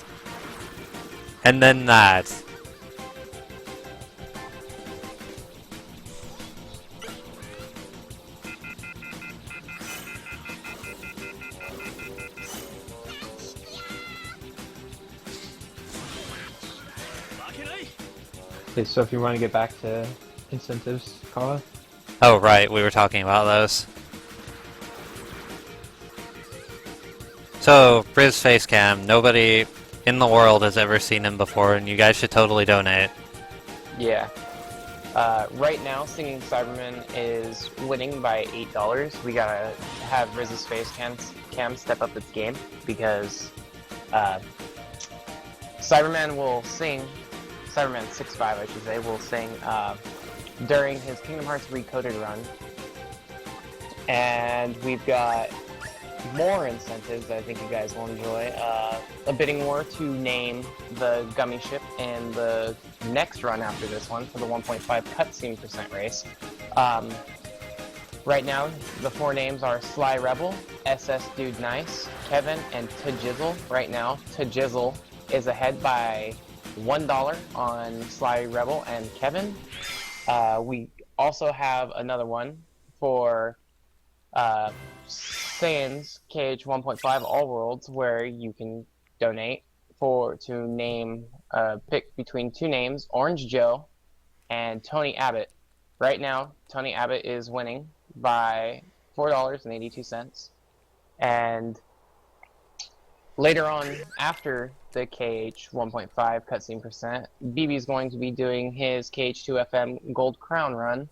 And then that. Okay, so if you want to get back to incentives, Kala. Oh, right, we were talking about those. So, Briz Facecam, nobody in the world has ever seen him before, and you guys should totally donate. Yeah. Right now, Singing Cyberman is winning by $8. We gotta have Riz's face cam step up its game because Cyberman will sing, Cyberman 6.5 I should say, will sing during his Kingdom Hearts Recoded run. And we've got more incentives that I think you guys will enjoy. A bidding war to name the gummy ship in the next run after this one for the 1.5 cutscene percent race. Right now, the 4 names are Sly Rebel, SS Dude Nice, Kevin, and TehRizzle. Right now, TehRizzle is ahead by $1 on Sly Rebel and Kevin. We also have another one for Saiyanz KH 1.5 All Worlds, where you can donate to name pick between 2 names, Orange Joe and Tony Abbott. Right now, Tony Abbott is winning by $4.82, and later on, after the KH 1.5 cutscene percent, BB is going to be doing his KH2 FM Gold Crown run,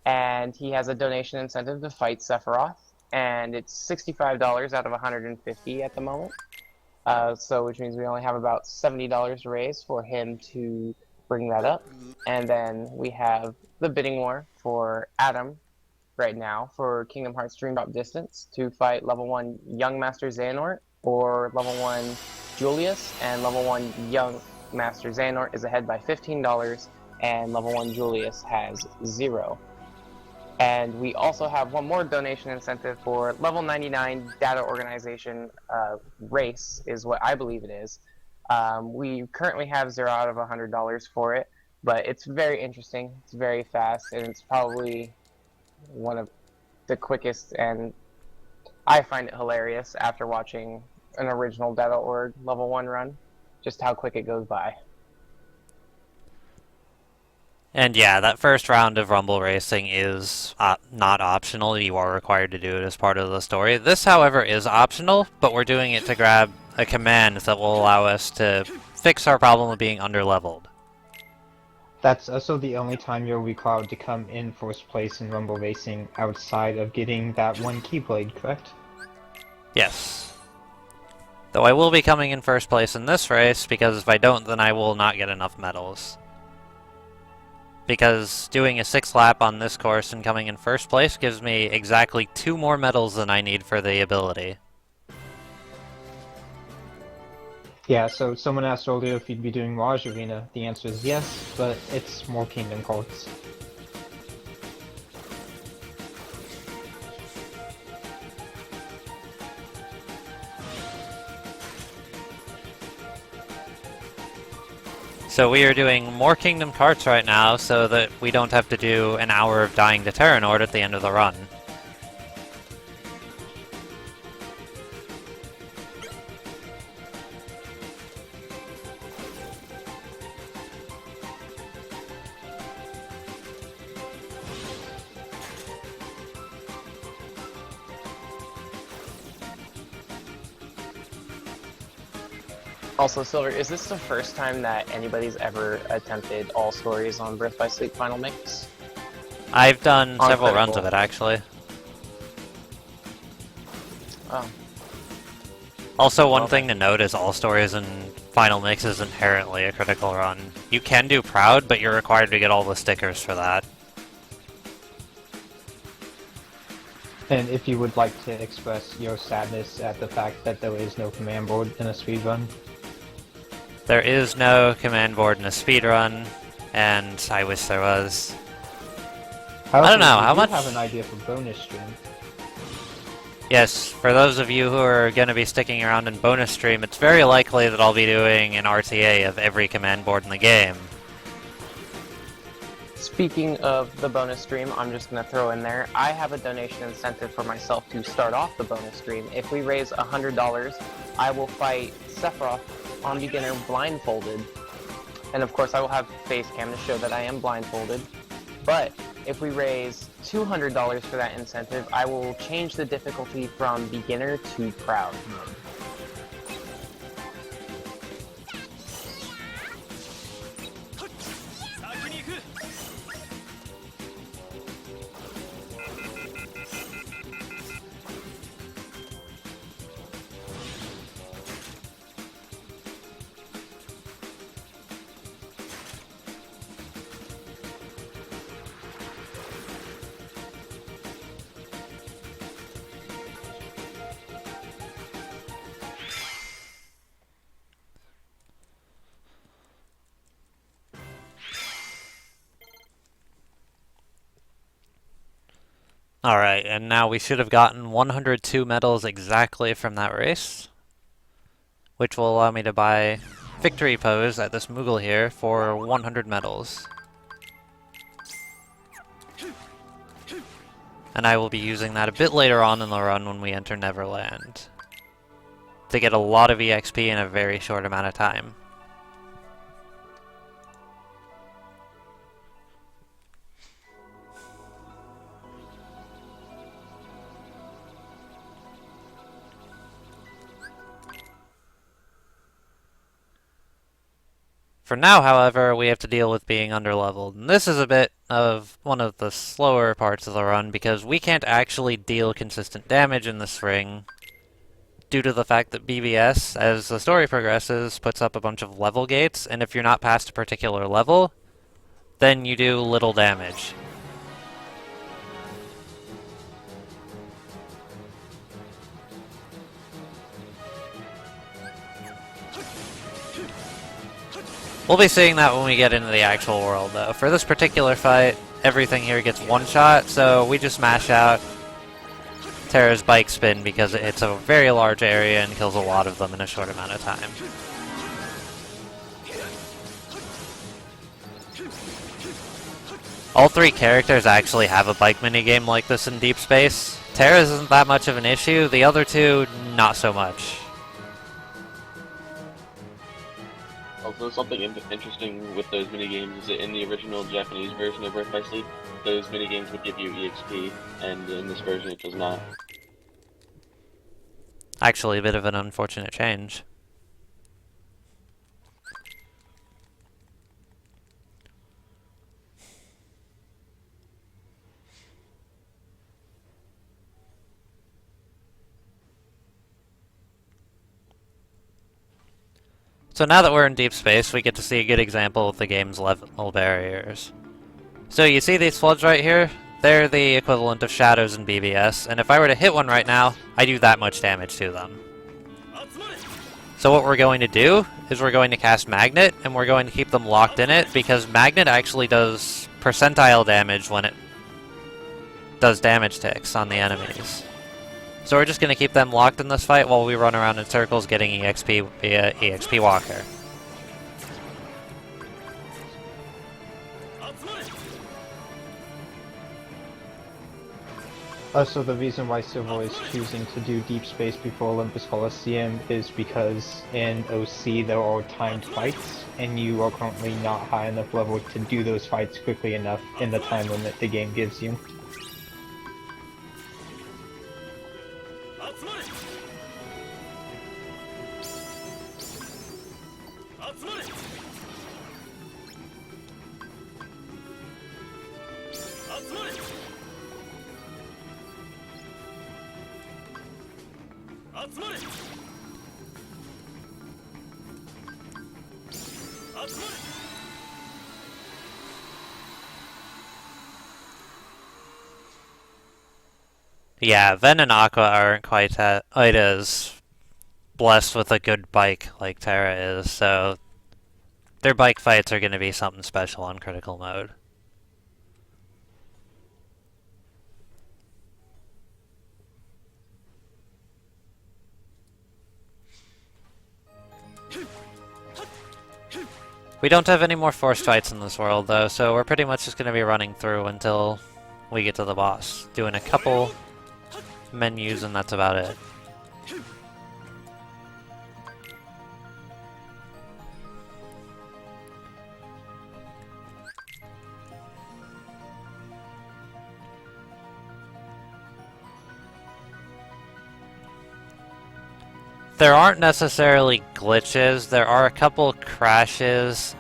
and he has a donation incentive to fight Sephiroth, and it's $65 out of $150 at the moment. So which means we only have about $70 to raise for him to bring that up. And then we have the bidding war for Adam right now for Kingdom Hearts Dream Drop Distance to fight level 1 Young Master Xehanort or level 1 Julius, and level 1 Young Master Xehanort is ahead by $15 and level 1 Julius has 0. And we also have one more donation incentive for level 99 data organization race, is what I believe it is. We currently have 0 out of $100 for it, but it's very interesting, it's very fast, and it's probably one of the quickest, and I find it hilarious after watching an original data.org level 1 run, just how quick it goes by. And yeah, that first round of Rumble Racing is not optional. You are required to do it as part of the story. This, however, is optional, but we're doing it to grab a command that will allow us to fix our problem of being underleveled. That's also the only time you're required to come in first place in Rumble Racing outside of getting that one Keyblade, correct? Yes. Though I will be coming in first place in this race, because if I don't, then I will not get enough medals. Because doing a 6th lap on this course and coming in first place gives me exactly 2 more medals than I need for the ability. Yeah, so someone asked earlier if you'd be doing Raj Arena. The answer is yes, but it's more Kingdom Hearts. So we are doing more Kingdom Hearts right now so that we don't have to do an hour of dying to Terranord at the end of the run. Also, Silver, is this the first time that anybody's ever attempted all stories on Birth by Sleep Final Mix? I've done On several runs Critical. of it, actually. Oh. Also, one Okay. thing to note is all stories in Final Mix is inherently a critical run. You can do Proud, but you're required to get all the stickers for that. And if you would like to express your sadness at the fact that there is no command board in a speedrun. There is no command board in a speedrun, and I wish there was. However, don't know, we how do much- have an idea for bonus stream. Yes, for those of you who are going to be sticking around in bonus stream, it's very likely that I'll be doing an RTA of every command board in the game. Speaking of the bonus stream, I'm just going to throw in there, I have a donation incentive for myself to start off the bonus stream. If we raise $100, I will fight Sephiroth on beginner blindfolded. And of course I will have face cam to show that I am blindfolded. But if we raise $200 for that incentive, I will change the difficulty from beginner to proud mode. Alright, and now we should have gotten 102 medals exactly from that race, which will allow me to buy Victory Pose at this Moogle here for 100 medals. And I will be using that a bit later on in the run when we enter Neverland, to get a lot of EXP in a very short amount of time. For now, however, we have to deal with being underleveled, and this is a bit of one of the slower parts of the run because we can't actually deal consistent damage in this ring due to the fact that BBS, as the story progresses, puts up a bunch of level gates, and if you're not past a particular level, then you do little damage. We'll be seeing that when we get into the actual world, though. For this particular fight, everything here gets one shot, so we just mash out Terra's bike spin because it hits a very large area and kills a lot of them in a short amount of time. All three characters actually have a bike minigame like this in Deep Space. Terra's isn't that much of an issue, the other two, not so much. Also, something interesting with those minigames is that in the original Japanese version of Birth by Sleep, those minigames would give you EXP, and in this version it does not. Actually, a bit of an unfortunate change. So now that we're in Deep Space, we get to see a good example of the game's level barriers. So you see these floods right here? They're the equivalent of shadows in BBS, and if I were to hit one right now, I do that much damage to them. So what we're going to do is we're going to cast Magnet, and we're going to keep them locked in it, because Magnet actually does percentile damage when it does damage ticks on the enemies. So we're just going to keep them locked in this fight while we run around in circles getting EXP via EXP Walker. So the reason why Silver is choosing to do Deep Space before Olympus Coliseum is because in OC there are timed fights, and you are currently not high enough level to do those fights quickly enough in the time limit the game gives you. Yeah, Ven and Aqua aren't quite as blessed with a good bike like Terra is, so their bike fights are going to be something special on critical mode. We don't have any more forced fights in this world, though, so we're pretty much just going to be running through until we get to the boss, doing a couple menus, and that's about it. there aren't necessarily glitches. There are a couple crashes.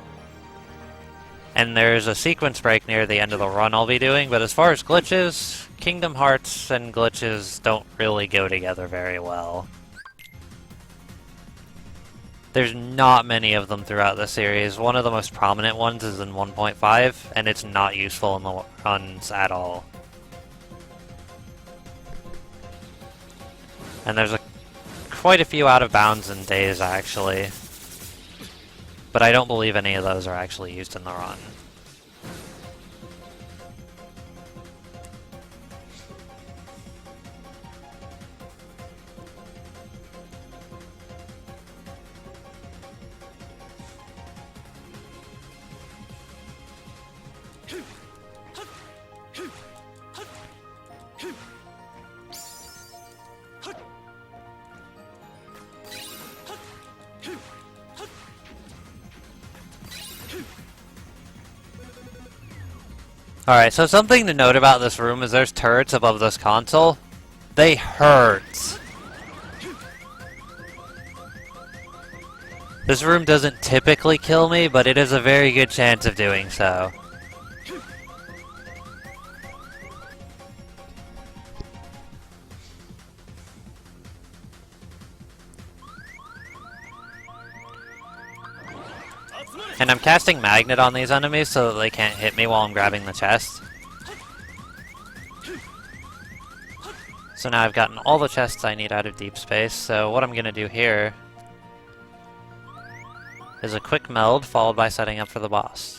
And there's a sequence break near the end of the run I'll be doing, but as far as glitches, Kingdom Hearts and glitches don't really go together very well. There's not many of them throughout the series. One of the most prominent ones is in 1.5, and it's not useful in the runs at all. And there's quite a few out of bounds in Days, actually. But I don't believe any of those are actually used in the run. Alright, so something to note about this room is there's turrets above this console. They hurt. This room doesn't typically kill me, but it is a very good chance of doing so. And I'm casting Magnet on these enemies so that they can't hit me while I'm grabbing the chest. So now I've gotten all the chests I need out of deep space, so what I'm gonna do here is a quick meld followed by setting up for the boss.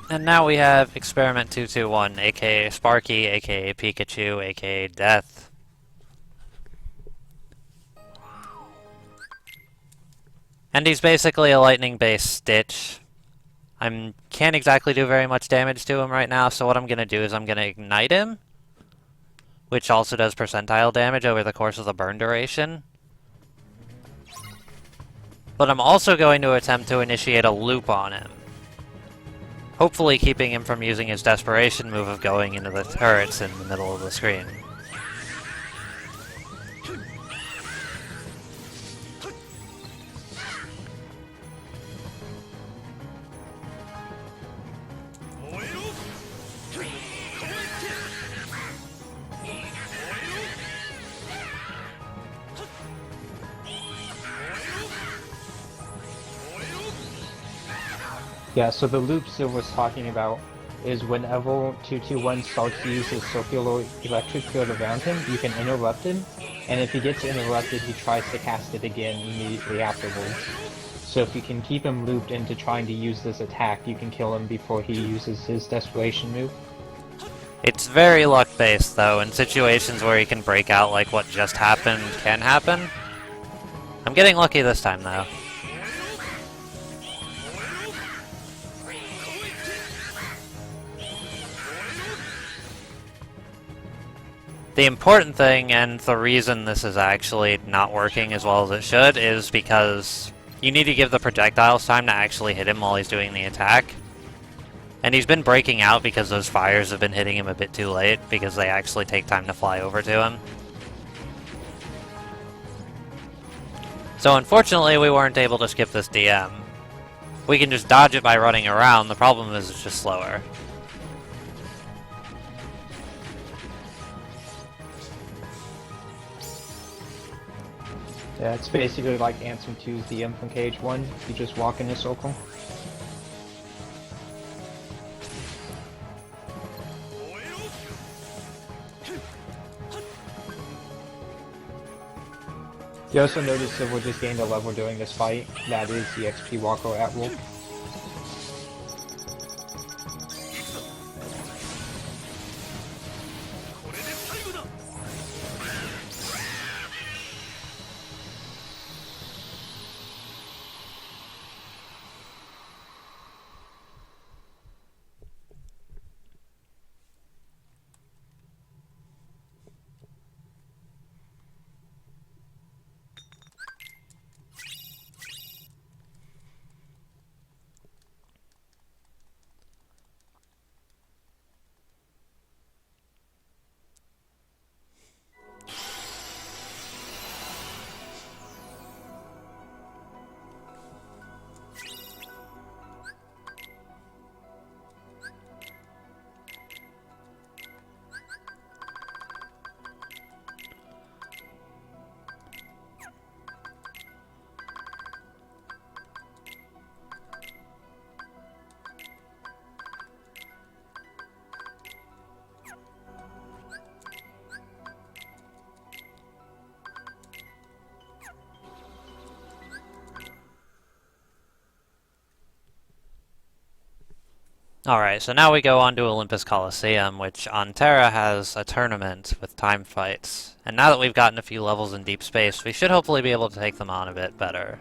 And now we have Experiment 221, aka Sparky, aka Pikachu, aka Death. And he's basically a lightning-based Stitch. I can't exactly do very much damage to him right now, so what I'm going to do is I'm going to ignite him, which also does percentile damage over the course of the burn duration. But I'm also going to attempt to initiate a loop on him, hopefully keeping him from using his desperation move of going into the turrets in the middle of the screen. Yeah, so the loop Sil was talking about is whenever 221 starts to use his circular electric field around him, you can interrupt him, and if he gets interrupted, he tries to cast it again immediately afterwards. So if you can keep him looped into trying to use this attack, you can kill him before he uses his desperation move. It's very luck-based, though, in situations where he can break out like what just happened can happen. I'm getting lucky this time, though. The important thing, and the reason this is actually not working as well as it should, is because you need to give the projectiles time to actually hit him while he's doing the attack. And he's been breaking out because those fires have been hitting him a bit too late, because they actually take time to fly over to him. So unfortunately, we weren't able to skip this DM. We can just dodge it by running around, the problem is it's just slower. Yeah, it's basically like answering to DM from KH1. You just walk in a circle. You also notice that we just gained a level during this fight. That is the XP Walker at will. Alright, so now we go on to Olympus Coliseum, which on Terra has a tournament with time fights. And now that we've gotten a few levels in deep space, we should hopefully be able to take them on a bit better.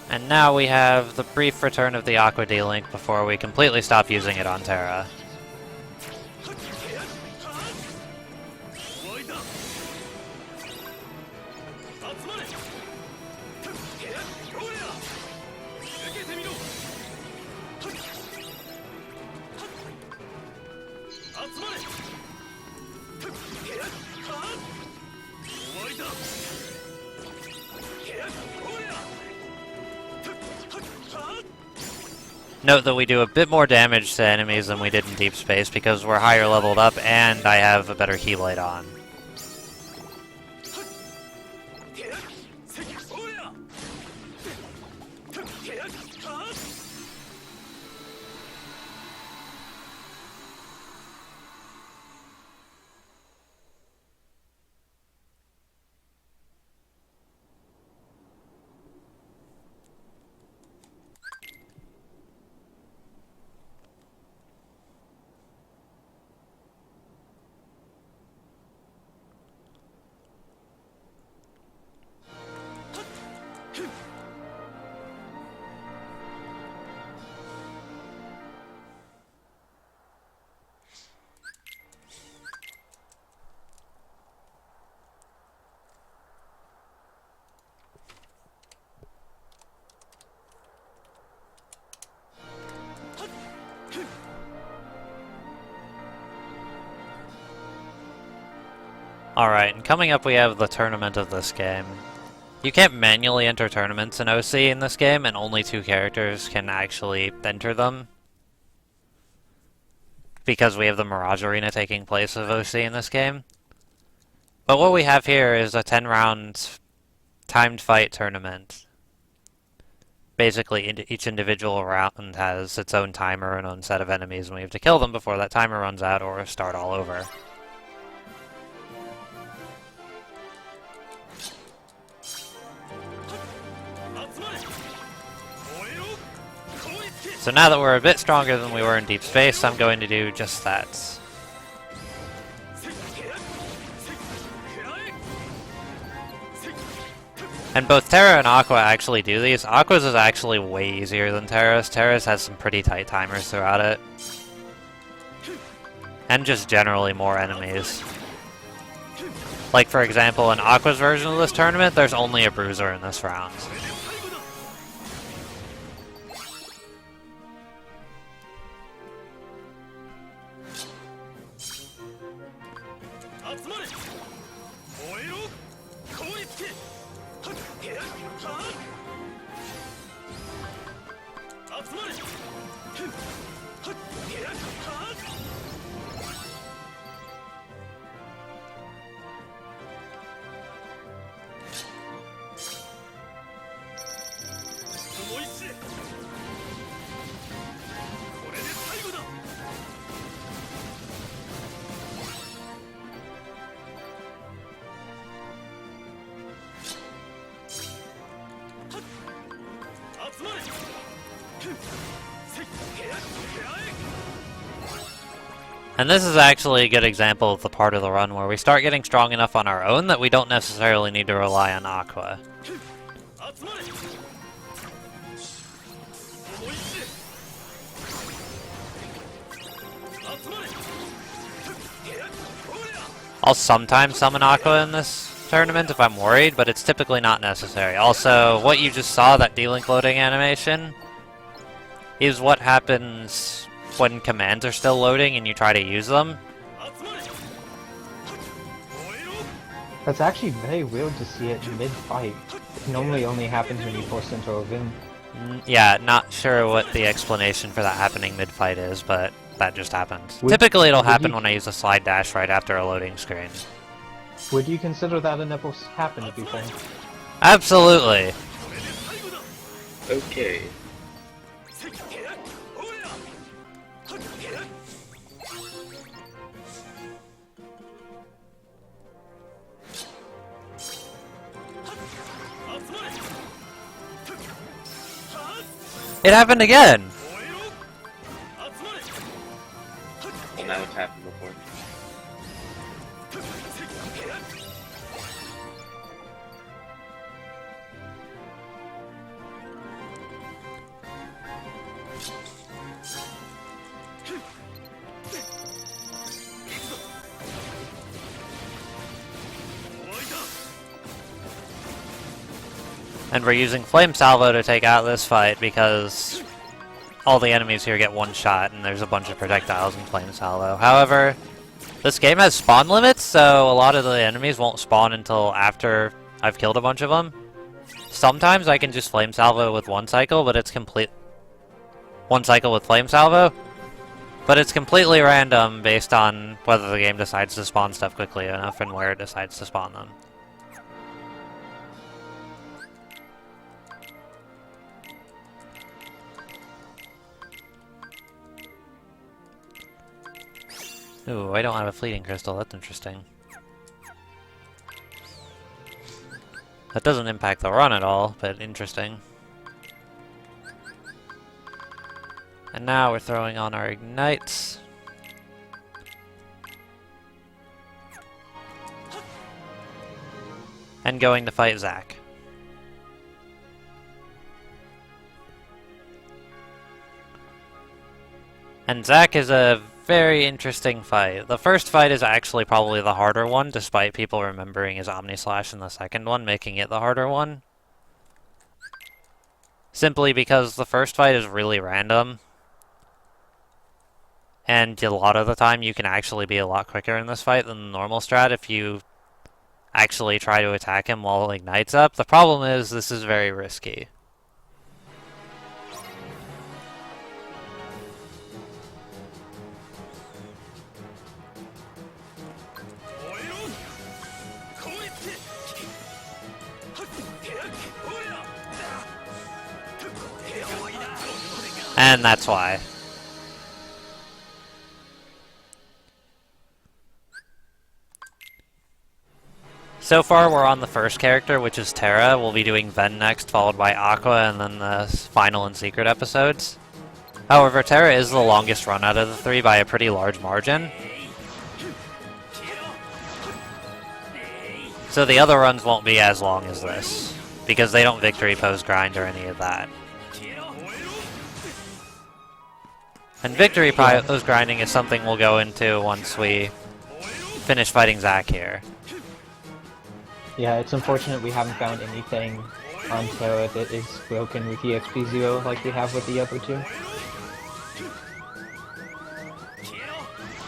And now we have the brief return of the Aqua D-Link before we completely stop using it on Terra. Note that we do a bit more damage to enemies than we did in deep space because we're higher leveled up and I have a better Keyblade on. Alright, and coming up we have the tournament of this game. You can't manually enter tournaments in OC in this game, and only 2 characters can actually enter them. Because we have the Mirage Arena taking place of OC in this game. But what we have here is a 10-round timed fight tournament. Basically, each individual round has its own timer and own set of enemies, and we have to kill them before that timer runs out or start all over. So now that we're a bit stronger than we were in deep space, I'm going to do just that. And both Terra and Aqua actually do these. Aqua's is actually way easier than Terra's. Terra's has some pretty tight timers throughout it. And just generally more enemies. Like, for example, in Aqua's version of this tournament, there's only a bruiser in this round. And this is actually a good example of the part of the run where we start getting strong enough on our own that we don't necessarily need to rely on Aqua. I'll sometimes summon Aqua in this tournament if I'm worried, but it's typically not necessary. Also, what you just saw, that D-Link loading animation, is what happens when commands are still loading and you try to use them. That's actually very weird to see it mid-fight. It normally only happens when you force into a Vim. Yeah, not sure what the explanation for that happening mid-fight is, but that just happened. Typically it'll happen when I use a slide dash right after a loading screen. Would you consider that a never happened before? Absolutely. Okay. It happened again! Well, now it's happened before. And we're using Flame Salvo to take out this fight because all the enemies here get one shot and there's a bunch of projectiles in Flame Salvo. However, this game has spawn limits, so a lot of the enemies won't spawn until after I've killed a bunch of them. Sometimes I can just Flame Salvo with one cycle, but it's complete... One cycle with Flame Salvo, but it's completely random based on whether the game decides to spawn stuff quickly enough and where it decides to spawn them. Ooh, I don't have a fleeting crystal, that's interesting. That doesn't impact the run at all, but interesting. And now we're throwing on our ignites. And going to fight Zack. And Zack is a very interesting fight. The first fight is actually probably the harder one, despite people remembering his Omnislash in the second one, making it the harder one. Simply because the first fight is really random. And a lot of the time you can actually be a lot quicker in this fight than the normal strat if you actually try to attack him while Ignite's up. The problem is this is very risky. And that's why. So far we're on the first character, which is Terra. We'll be doing Ven next, followed by Aqua, and then the final and secret episodes. However, Terra is the longest run out of the three by a pretty large margin. So the other runs won't be as long as this, because they don't victory pose grind or any of that. And victory pose grinding is something we'll go into once we finish fighting Zack here. Yeah, it's unfortunate we haven't found anything on Terra that is broken with EXP 0 like we have with the other two.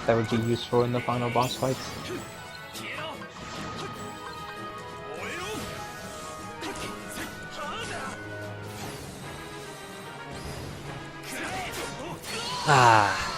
That would be useful in the final boss fights. Ah.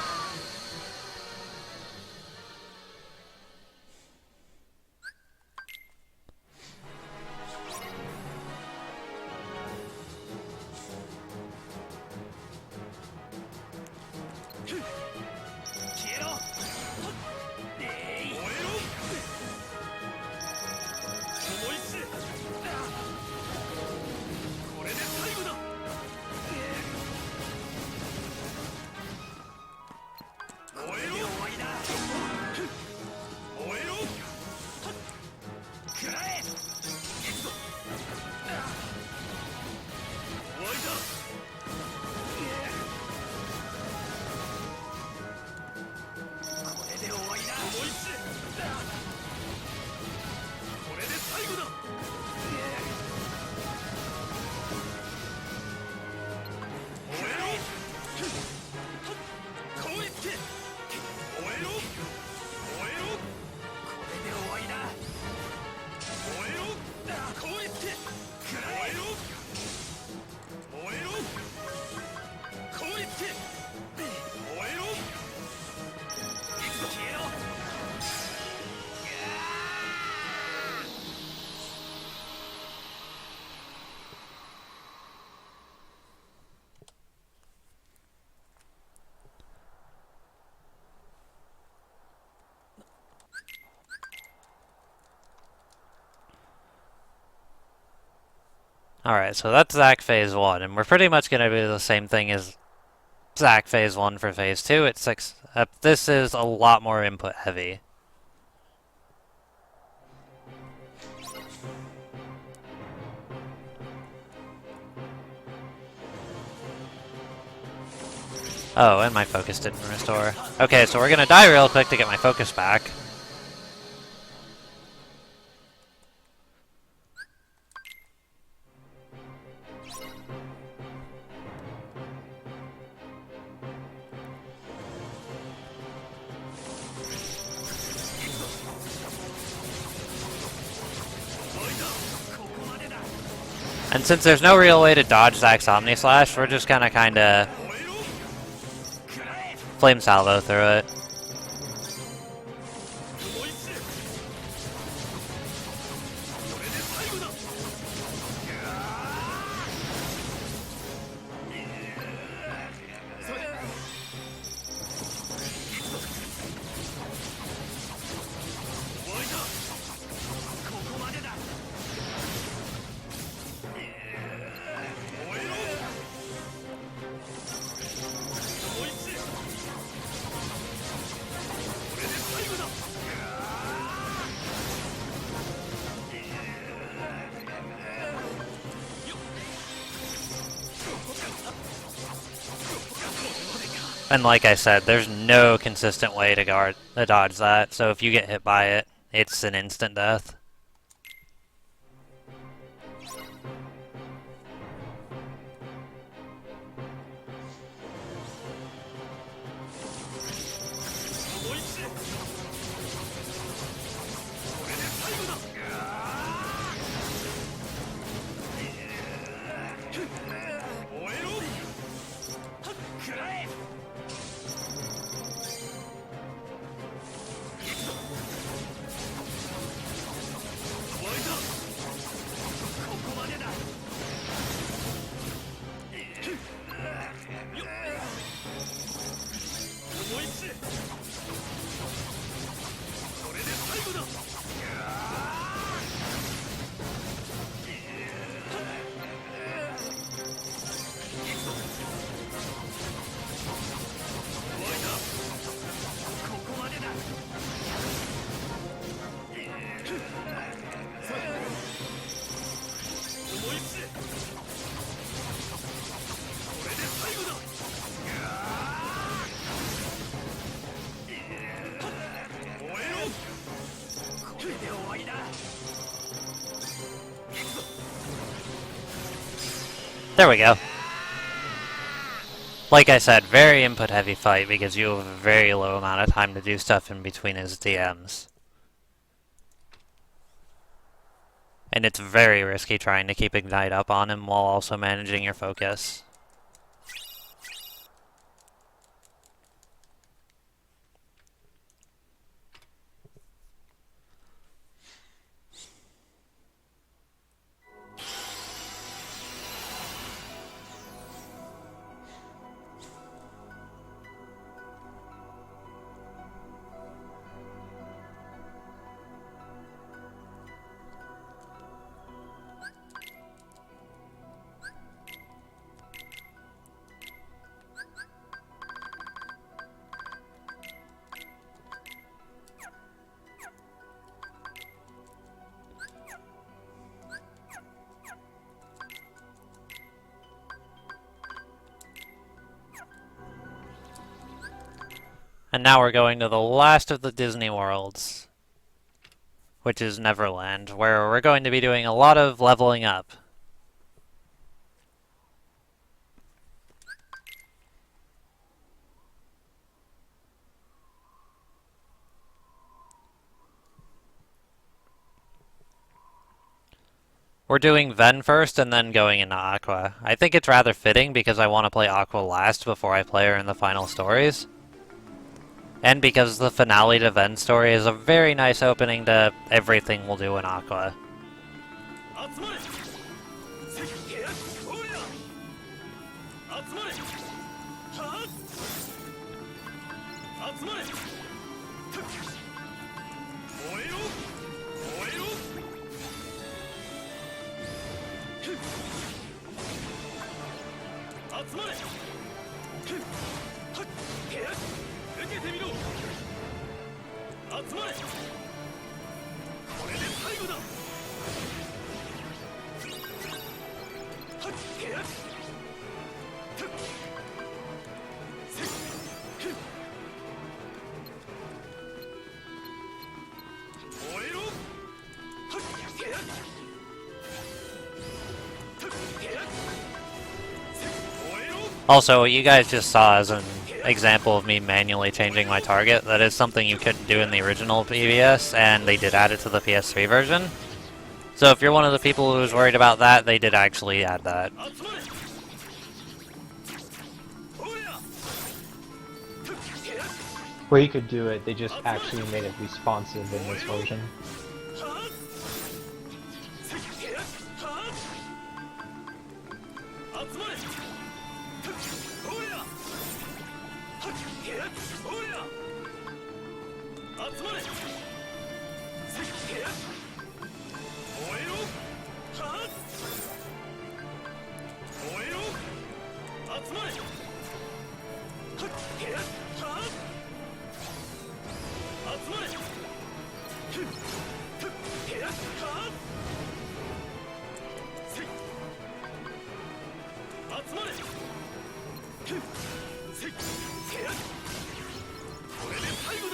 Alright, so that's Zac Phase 1, and we're pretty much going to do the same thing as Zac Phase 1 for Phase 2. It's this is a lot more input heavy. Oh, and my focus didn't restore. Okay, so we're going to die real quick to get my focus back. And since there's no real way to dodge Zac's Omni Slash, we're just gonna kinda Flame Salvo through it. And like I said, there's no consistent way to dodge that, so if you get hit by it, it's an instant death. There we go. Like I said, very input heavy fight because you have a very low amount of time to do stuff in between his DMs. And it's very risky trying to keep Ignite up on him while also managing your focus. And now we're going to the last of the Disney worlds, which is Neverland, where we're going to be doing a lot of leveling up. We're doing Ven first and then going into Aqua. I think it's rather fitting because I want to play Aqua last before I play her in the final stories. And because the finale to Ven's story is a very nice opening to everything we'll do in Aqua. Also, what you guys just saw as an example of me manually changing my target, that is something you couldn't do in the original BBS, and they did add it to the PS3 version. So if you're one of the people who was worried about that, they did actually add that. Where you could do it, they just actually made it responsive in this version.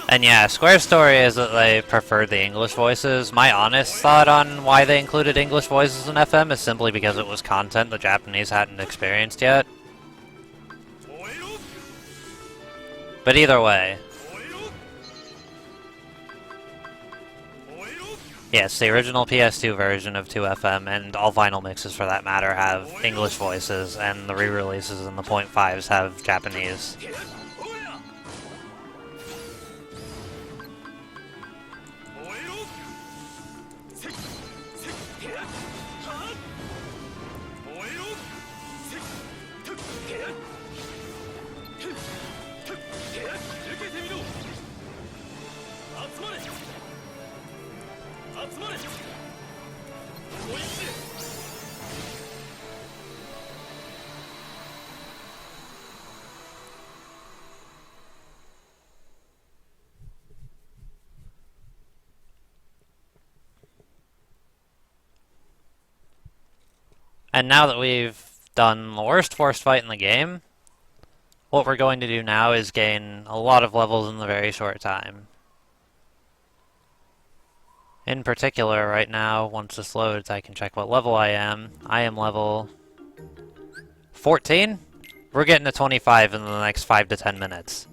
And yeah, Square's story is that they preferred the English voices. My honest thought on why they included English voices in FM is simply because it was content the Japanese hadn't experienced yet. But either way. Yes, the original PS2 version of 2FM, and all vinyl mixes for that matter, have English voices, and the re-releases in the .5s have Japanese. And now that we've done the worst forced fight in the game, what we're going to do now is gain a lot of levels in a very short time. In particular, right now, once this loads, I can check what level I am. I am level 14? We're getting to 25 in the next 5 to 10 minutes.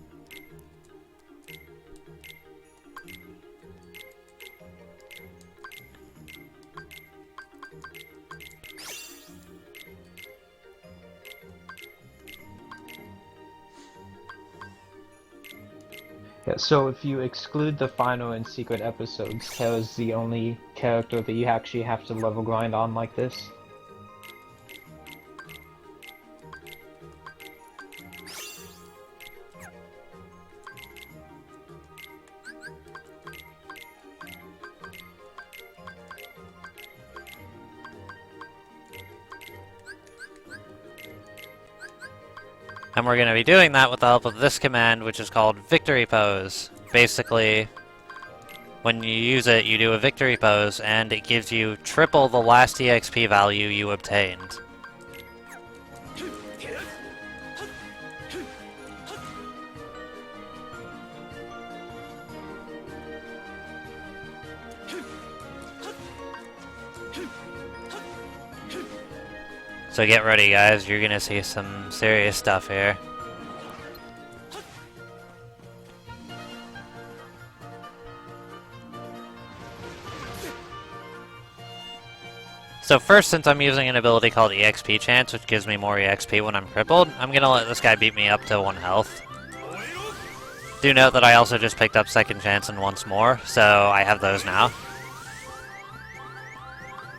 Yeah, so if you exclude the final and secret episodes, Tail is the only character that you actually have to level grind on like this. And we're going to be doing that with the help of this command, which is called Victory Pose. Basically, when you use it, you do a victory pose, and it gives you triple the last EXP value you obtained. So get ready, guys, you're gonna see some serious stuff here. So first, since I'm using an ability called EXP Chance, which gives me more EXP when I'm crippled, I'm gonna let this guy beat me up to 1 health. Do note that I also just picked up Second Chance and once more, so I have those now.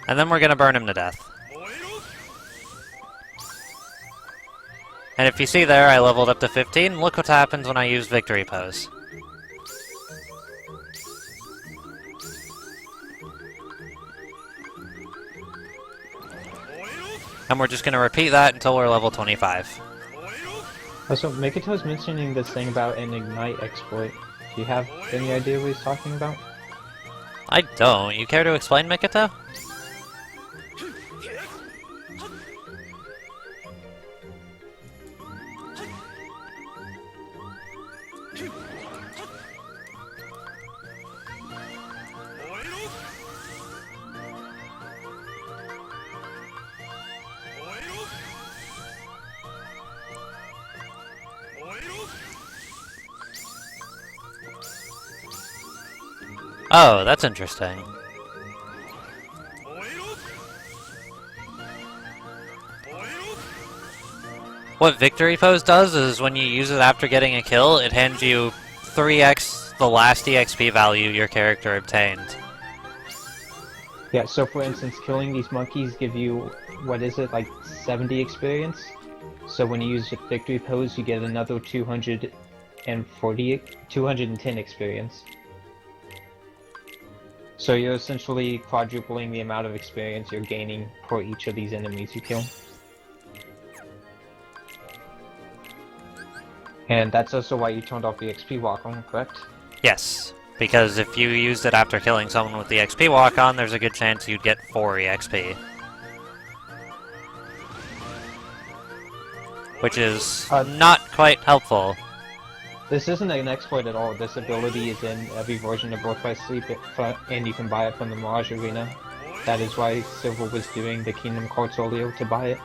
And then we're gonna burn him to death. And if you see there, I leveled up to 15. Look what happens when I use Victory Pose. And we're just going to repeat that until we're level 25. Also, Mikito's mentioning this thing about an Ignite exploit. Do you have any idea what he's talking about? I don't. You care to explain, Mikito? Oh, that's interesting. What Victory Pose does is when you use it after getting a kill, it hands you 3x the last EXP value your character obtained. Yeah, so for instance, killing these monkeys give you, what is it, like 70 experience? So when you use the Victory Pose, you get another 210 experience. So you're essentially quadrupling the amount of experience you're gaining for each of these enemies you kill. And that's also why you turned off the XP walk-on, correct? Yes, because if you used it after killing someone with the XP walk-on, there's a good chance you'd get 4 EXP. Which is not quite helpful. This isn't an exploit at all. This ability is in every version of Birth by Sleep, and you can buy it from the Mirage Arena. That is why Silver was doing the Kingdom Cards earlier to buy it.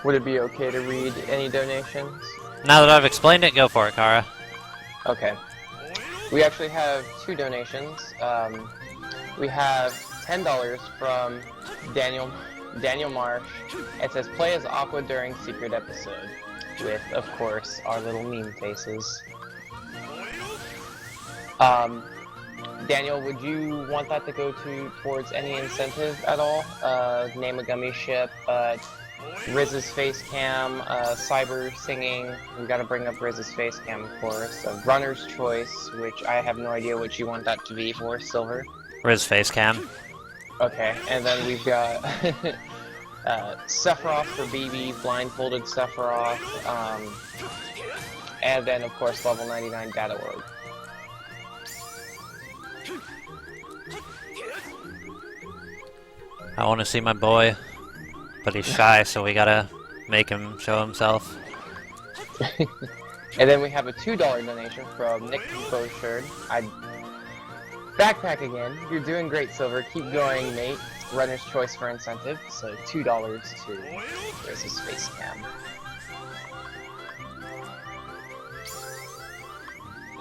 Would it be okay to read any donations? Now that I've explained it, go for it, Kara. Okay. We actually have 2 donations. We have $10 from Daniel Marsh. It says, play as Aqua during secret episode. With, of course, our little meme faces. Daniel, would you want that to go towards any incentive at all? Name a gummy ship, Riz's face cam, Cyber singing. We gotta bring up Riz's face cam, of course. Runner's choice, which I have no idea what you want that to be for, Silver. Riz face cam. Okay, and then we've got Sephiroth for BB, blindfolded Sephiroth, and then of course level 99 Data Org. I want to see my boy, but he's shy, so we gotta make him show himself. And then we have a $2 donation from Nick Bouchard. Backpack again. You're doing great, Silver. Keep going, mate. Runner's choice for incentive. So $2 to Riz's face cam.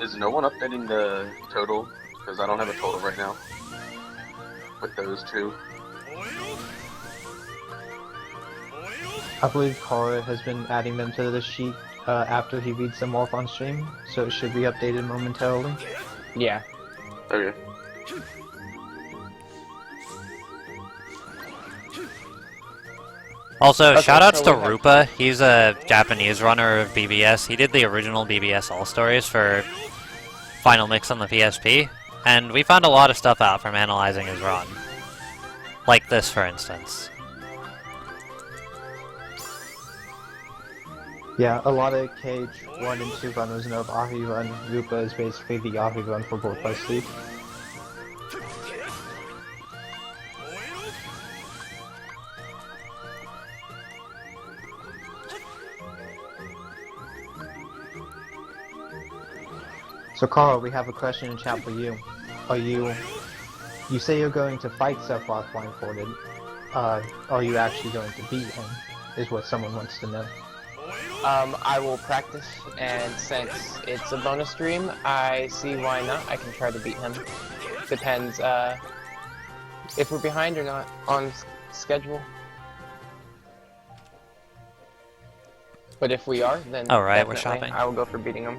Is no one updating the total? Because I don't have a total right now. With those 2. I believe Kara has been adding them to the sheet after he reads them off on stream, so it should be updated momentarily. Yeah. Okay. Also, Okay, shoutouts so to we have- Rupa. He's a Japanese runner of BBS. He did the original BBS All Stories for Final Mix on the PSP, and we found a lot of stuff out from analyzing his run. Like this, for instance. Yeah, a lot of KH1 and 2 runners know of Ahi Run. Rupa is basically the Ahi Run for Birth by Sleep. So Carl, we have a question in chat for you. You say you're going to fight Sephiroth blindfolded. Are you actually going to beat him? Is what someone wants to know. I will practice, and since it's a bonus stream, I see why not. I can try to beat him. Depends, if we're behind or not on schedule. But if we are, then Alright, we're definitely shopping. I will go for beating him.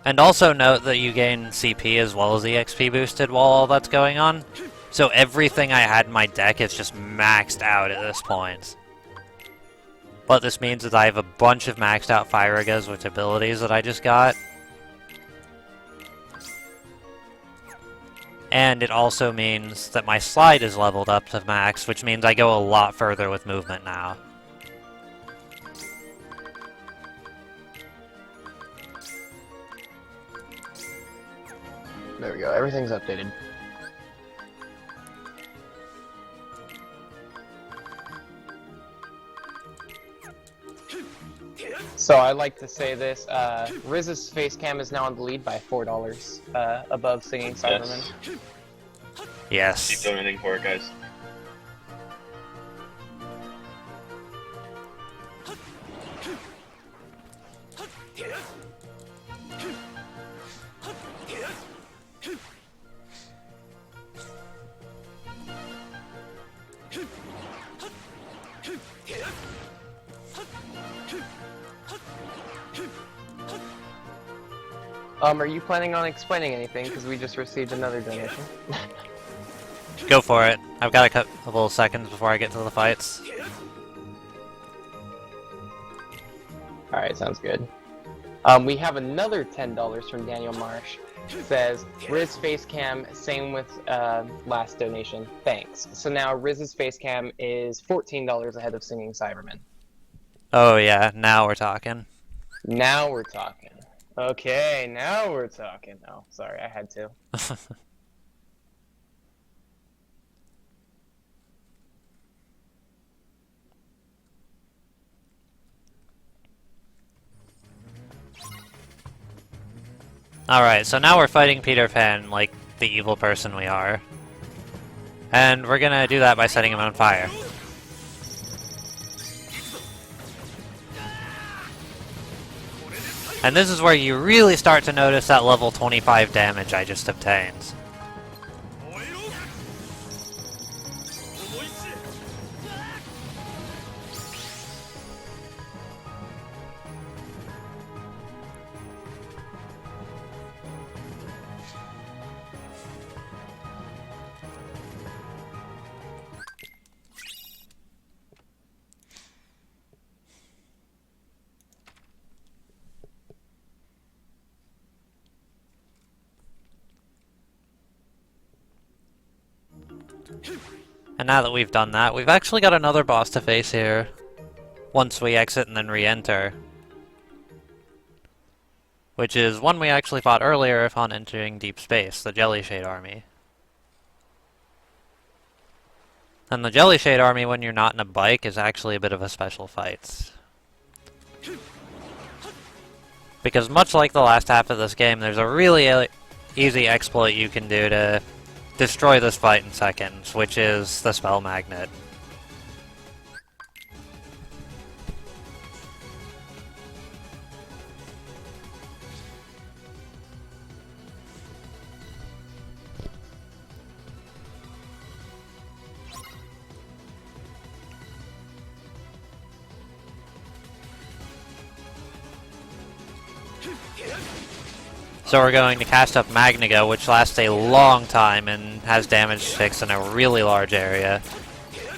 And also note that you gain CP as well as the XP boosted while all that's going on. So everything I had in my deck is just maxed out at this point. What this means is I have a bunch of maxed out Firagas with abilities that I just got, And it also means that my slide is leveled up to max, which means I go a lot further with movement now. There we go, everything's updated. So I like to say this, Riz's face cam is now on the lead by $4, above Singing Cyberman. Yes. Keep donating for it, guys. Are you planning on explaining anything? Because we just received another donation. Go for it. I've got a couple of seconds before I get to the fights. Alright, sounds good. We have another $10 from Daniel Marsh. It says, Riz face cam, same with last donation. Thanks. So now Riz's face cam is $14 ahead of Singing Cyberman. Oh yeah, now we're talking. Now we're talking. Okay, now we're talking. Oh, sorry, I had to. Alright, so now we're fighting Peter Pan like the evil person we are. And we're gonna do that by setting him on fire. And this is where you really start to notice that level 25 damage I just obtained. And now that we've done that, we've actually got another boss to face here. Once we exit and then re-enter. Which is one we actually fought earlier upon entering deep space, the Jellyshade army. And the Jellyshade army, when you're not in a bike, is actually a bit of a special fight. Because much like the last half of this game, there's a really easy exploit you can do to destroy this fight in seconds, which is the Spell Magnet. So we're going to cast up Magniga, which lasts a long time and has damage sticks in a really large area.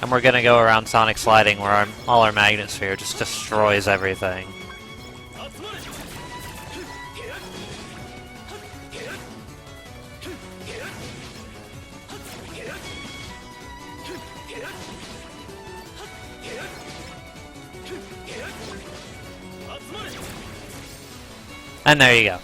And we're going to go around Sonic Sliding, where all our Magnet Sphere just destroys everything. And there you go.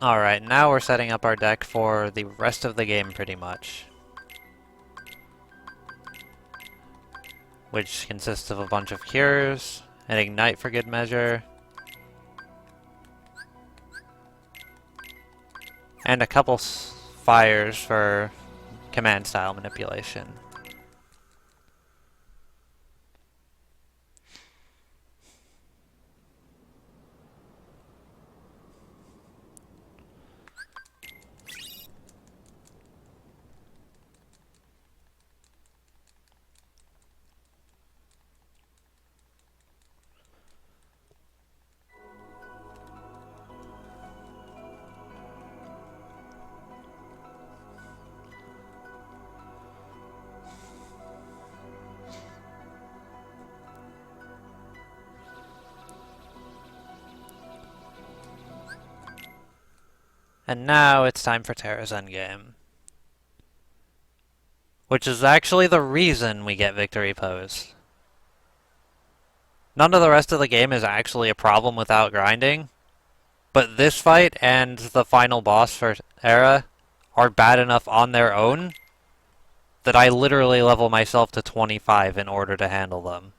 Alright, now we're setting up our deck for the rest of the game pretty much. Which consists of a bunch of cures, an ignite for good measure, and a couple fires for command style manipulation. And now it's time for Terra's endgame. Which is actually the reason we get victory pose. None of the rest of the game is actually a problem without grinding, but this fight and the final boss for Terra are bad enough on their own that I literally level myself to 25 in order to handle them.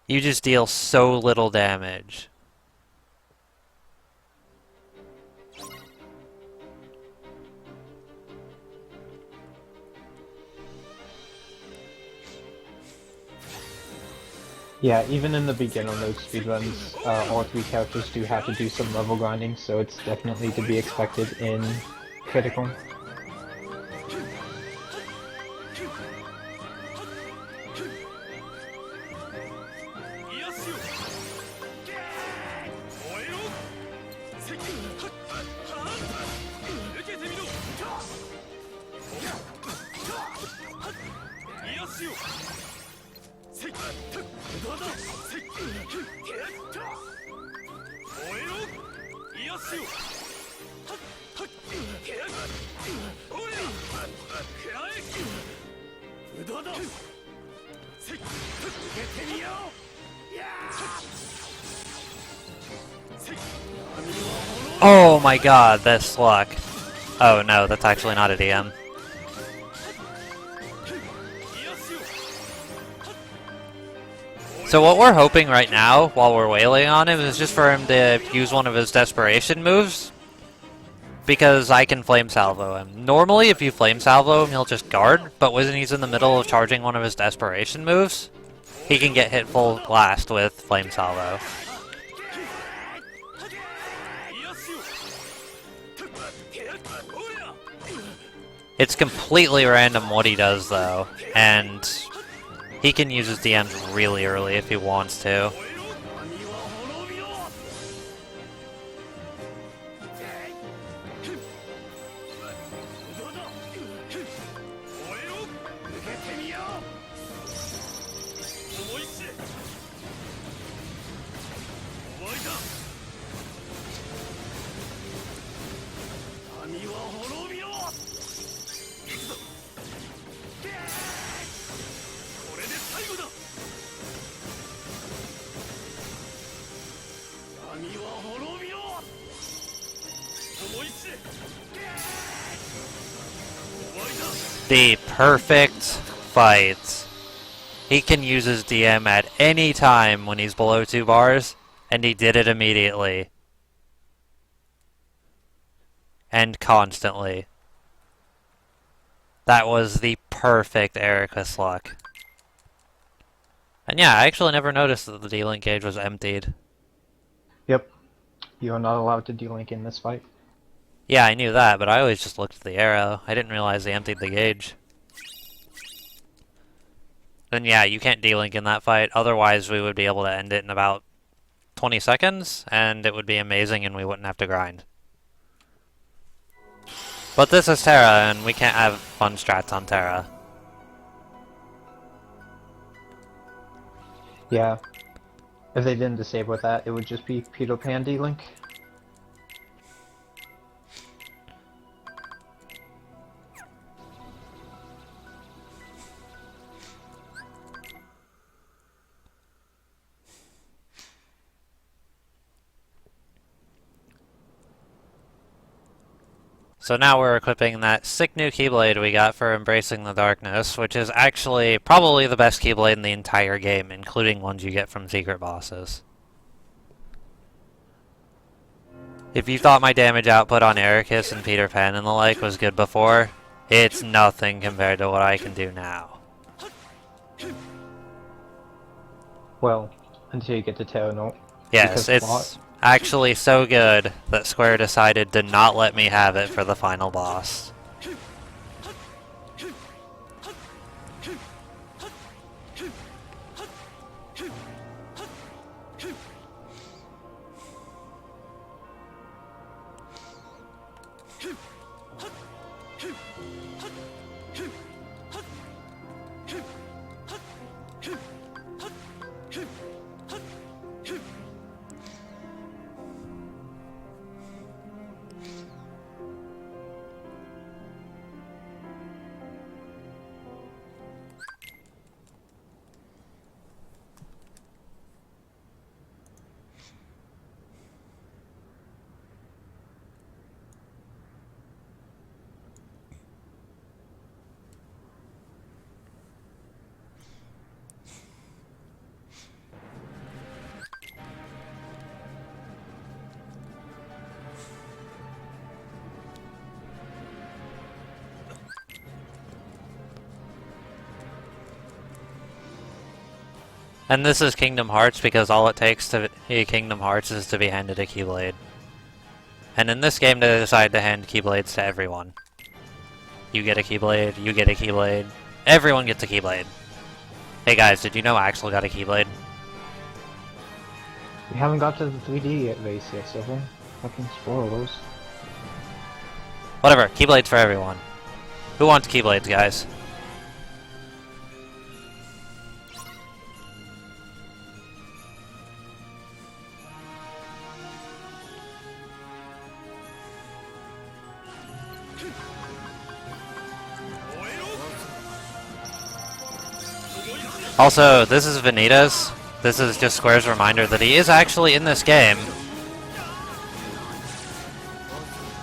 You just deal so little damage. Yeah, even in the beginner mode speedruns, all 3 characters do have to do some level grinding, so it's definitely to be expected in critical. Oh my god, this luck. Oh no, that's actually not a DM. So what we're hoping right now, while we're wailing on him, is just for him to use one of his desperation moves. Because I can flame salvo him. Normally, if you flame salvo him, he'll just guard, but when he's in the middle of charging one of his desperation moves, he can get hit full blast with flame salvo. It's completely random what he does, though, and he can use his DMs really early if he wants to. The perfect fight. He can use his DM at any time when he's below 2 bars, and he did it immediately. And constantly. That was the perfect Ericus luck. And yeah, I actually never noticed that the D-Link gauge was emptied. Yep. You are not allowed to D-Link in this fight. Yeah, I knew that, but I always just looked at the arrow. I didn't realize they emptied the gauge. Then yeah, you can't D-Link in that fight, otherwise we would be able to end it in about 20 seconds, and it would be amazing and we wouldn't have to grind. But this is Terra, and we can't have fun strats on Terra. Yeah. If they didn't disable that, it would just be Peter Pan D-Link. So now we're equipping that sick new Keyblade we got for Embracing the Darkness, which is actually probably the best Keyblade in the entire game, including ones you get from secret bosses. If you thought my damage output on Ericus and Peter Pan and the like was good before, it's nothing compared to what I can do now. Well, until you get to TehRizzle. Yes, it's actually so good that Square decided to not let me have it for the final boss. And this is Kingdom Hearts because all it takes to be Kingdom Hearts is to be handed a Keyblade. And in this game they decide to hand Keyblades to everyone. You get a Keyblade, you get a Keyblade, everyone gets a Keyblade. Hey guys, did you know Axel got a Keyblade? We haven't got to the 3D race yet, so don't fucking spoil those. Whatever, Keyblades for everyone. Who wants Keyblades, guys? Also, this is Vanitas. This is just Square's reminder that he is actually in this game.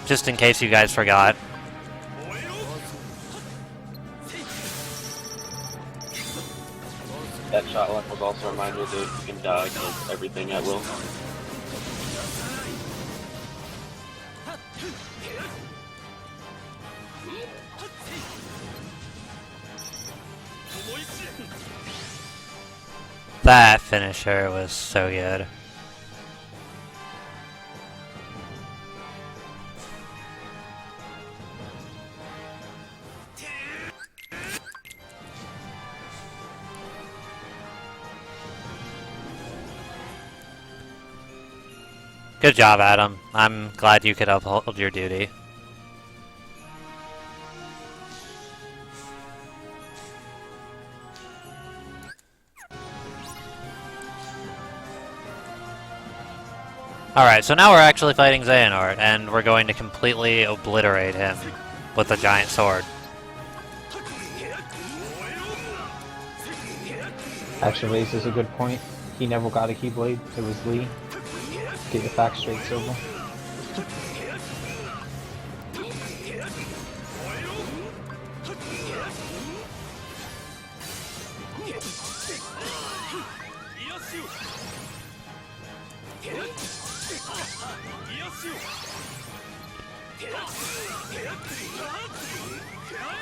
Just in case you guys forgot. That shot luck was also a reminder that you can dodge like, everything at will. That finisher was so good. Good job, Adam. I'm glad you could uphold your duty. Alright, so now we're actually fighting Xehanort, and we're going to completely obliterate him with a giant sword. Actually raises a good point. He never got a Keyblade, it was Lee. Get your facts straight, Silver.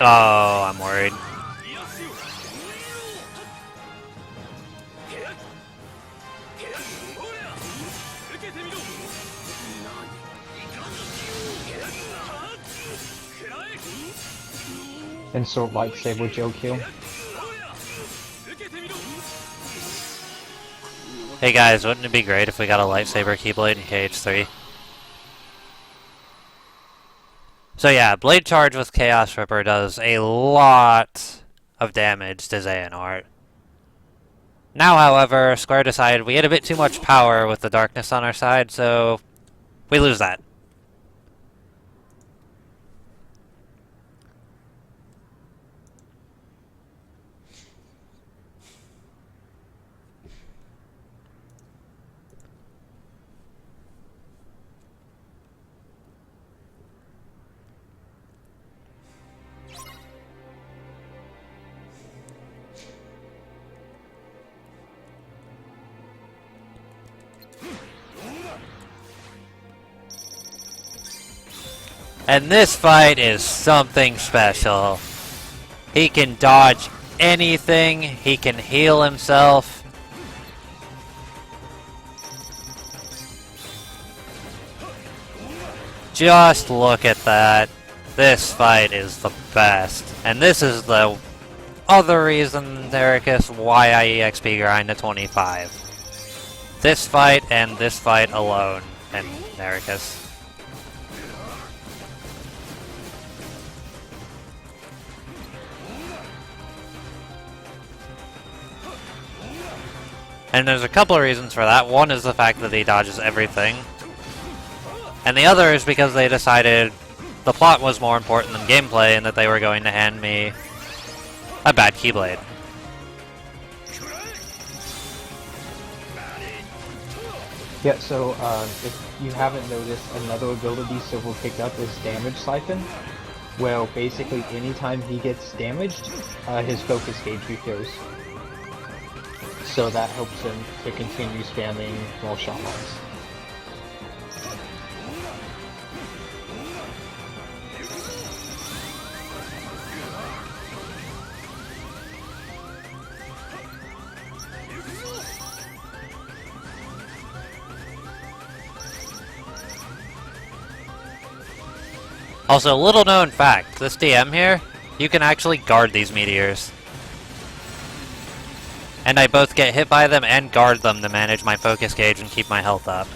Oh, I'm worried. Insult lightsaber Joe kill. Hey guys, wouldn't it be great if we got a lightsaber Keyblade in KH3? So yeah, Blade Charge with Chaos Ripper does a lot of damage to Xehanort. Now, however, Square decided we had a bit too much power with the darkness on our side, so we lose that. And this fight is something special. He can dodge anything, he can heal himself. Just look at that. This fight is the best. And this is the other reason, Ericus, why I EXP grind to 25. This fight and this fight alone, and Ericus. And there's a couple of reasons for that. One is the fact that he dodges everything. And the other is because they decided the plot was more important than gameplay and that they were going to hand me a bad Keyblade. Yeah, so if you haven't noticed, another ability Silver picked up is Damage Siphon. Well, basically anytime he gets damaged, his focus gauge refills. So that helps him to continue spamming more shamans. Also, little known fact, this DM here, you can actually guard these meteors. And I both get hit by them and guard them to manage my focus gauge and keep my health up.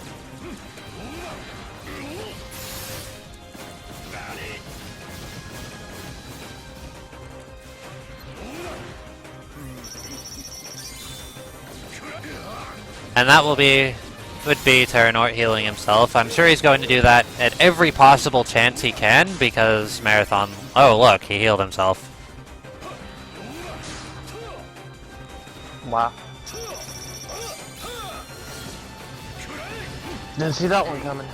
And that would be Terranort healing himself. I'm sure he's going to do that at every possible chance he can, because Marathon... Oh, look, he healed himself. Wow. Didn't see that one coming.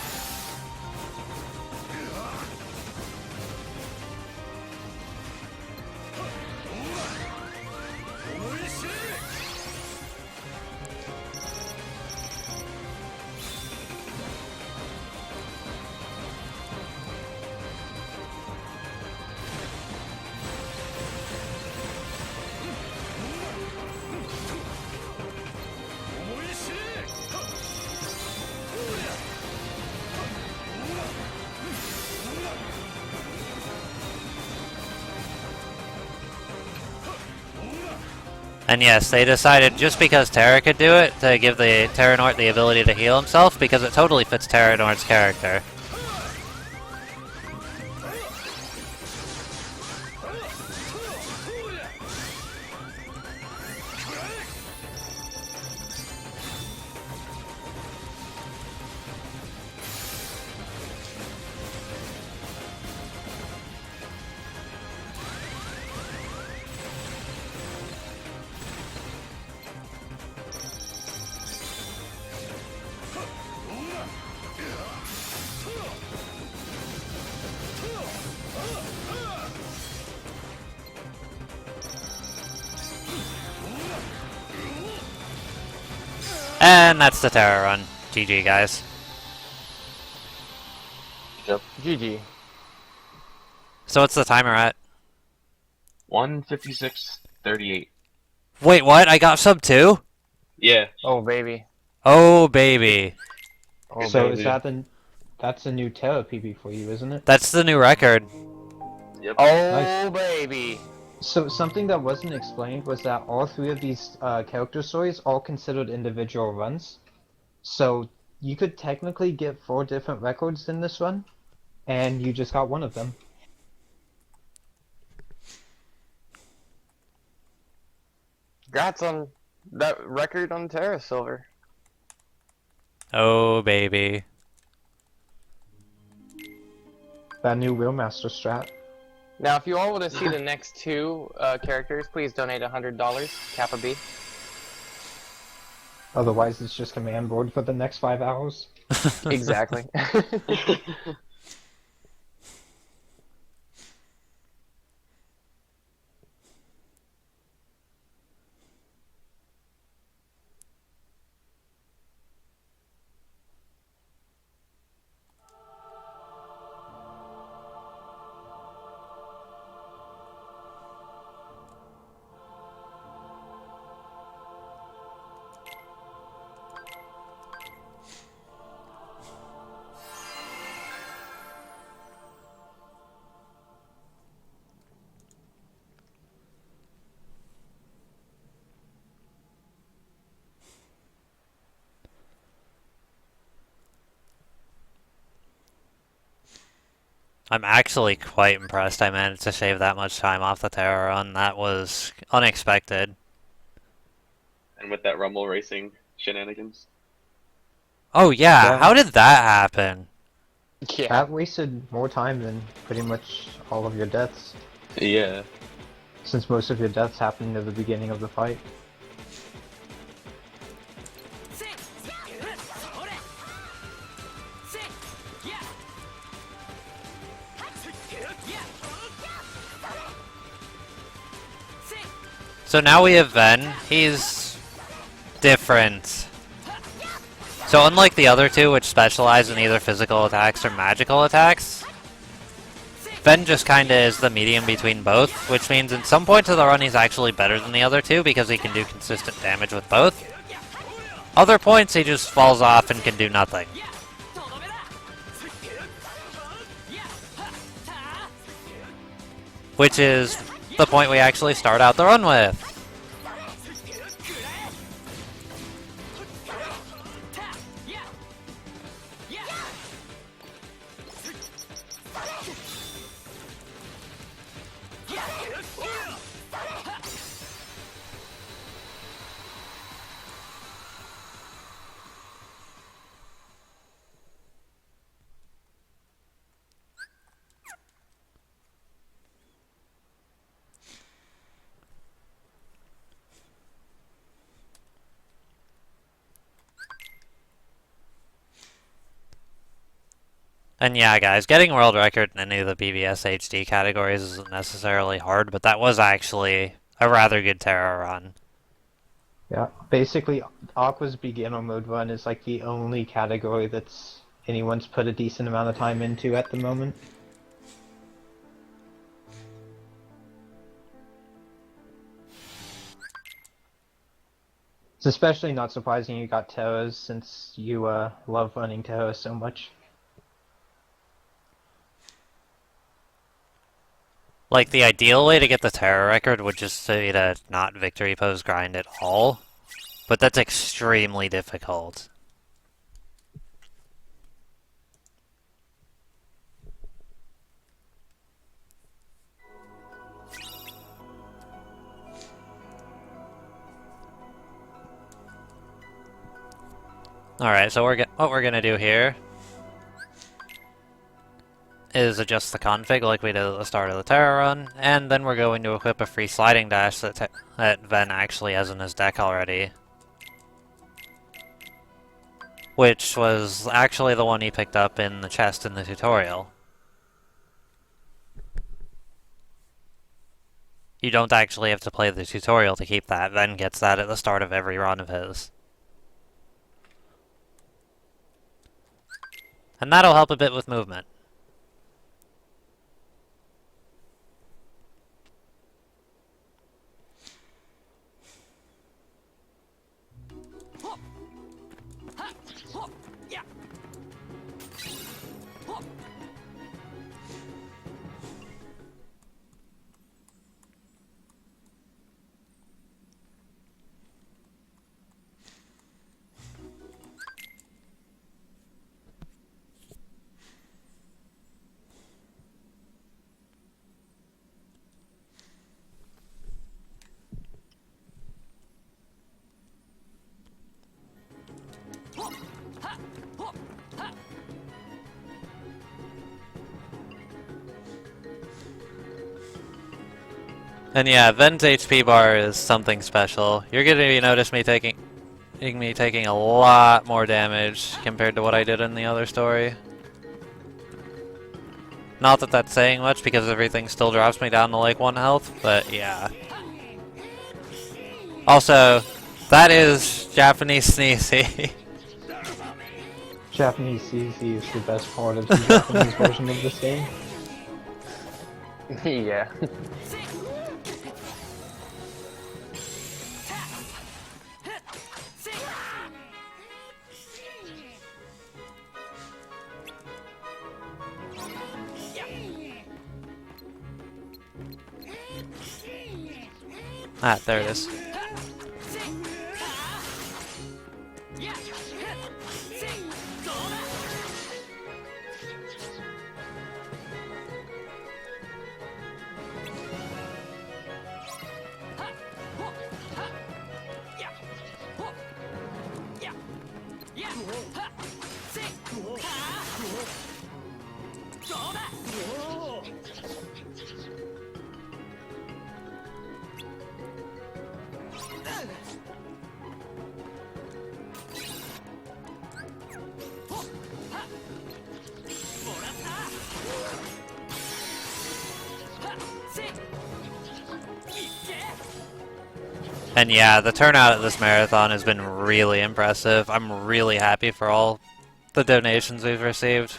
And yes, they decided just because Terra could do it, to give the Terranort the ability to heal himself, because it totally fits Terranort's character. And that's the Terra run. GG, guys. Yep. GG. So what's the timer at? 1:56:38. Wait, what? I got sub 2? Yeah. Oh, baby. Oh, baby. Oh, So baby. is that's a new Terra PB for you, isn't it? That's the new record. Yep. Oh, Nice. baby. So something that wasn't explained was that all three of these character stories all considered individual runs. So you could technically get 4 different records in this run, and you just got one of them. Congrats on that record on Terra Silver. Oh, baby. That new Wheelmaster strat. Now, if you all want to see the next 2 characters, please donate $100. Kappa B. Otherwise, it's just command board for the next 5 hours. Exactly. I'm actually quite impressed I managed to shave that much time off the Terra run. That was unexpected. And with that Rumble Racing shenanigans. Oh yeah, Yeah. how did that happen? Yeah. That wasted more time than pretty much all of your deaths, Yeah. since most of your deaths happened at the beginning of the fight. So now we have Ven. He's different. So unlike the other two, which specialize in either physical attacks or magical attacks, Ven just kinda is the medium between both, which means in some points of the run he's actually better than the other two because he can do consistent damage with both. Other points he just falls off and can do nothing. Which is the point we actually start out the run with. And yeah, guys, getting world record in any of the BBSHD categories isn't necessarily hard, but that was actually a rather good Terra run. Yeah, basically, Aqua's beginner mode run is like the only category that's anyone's put a decent amount of time into at the moment. It's especially not surprising you got Terras since you love running Terra so much. Like, the ideal way to get the Terra record would just be to not victory pose grind at all, but that's extremely difficult. Alright, so what we're gonna do here is adjust the config like we did at the start of the Terra run, and then we're going to equip a free sliding dash that Ven actually has in his deck already. Which was actually the one he picked up in the chest in the tutorial. You don't actually have to play the tutorial to keep that. Ven gets that at the start of every run of his. And that'll help a bit with movement. And yeah, Ven's HP bar is something special. You're gonna notice me taking a lot more damage compared to what I did in the other story. Not that that's saying much because everything still drops me down to like 1 health, but yeah. Also, that is Japanese sneezy. Japanese CZ is the best part of the Japanese version of this game. Yeah. Ah, there it is. And yeah, the turnout at this marathon has been really impressive. I'm really happy for all the donations we've received.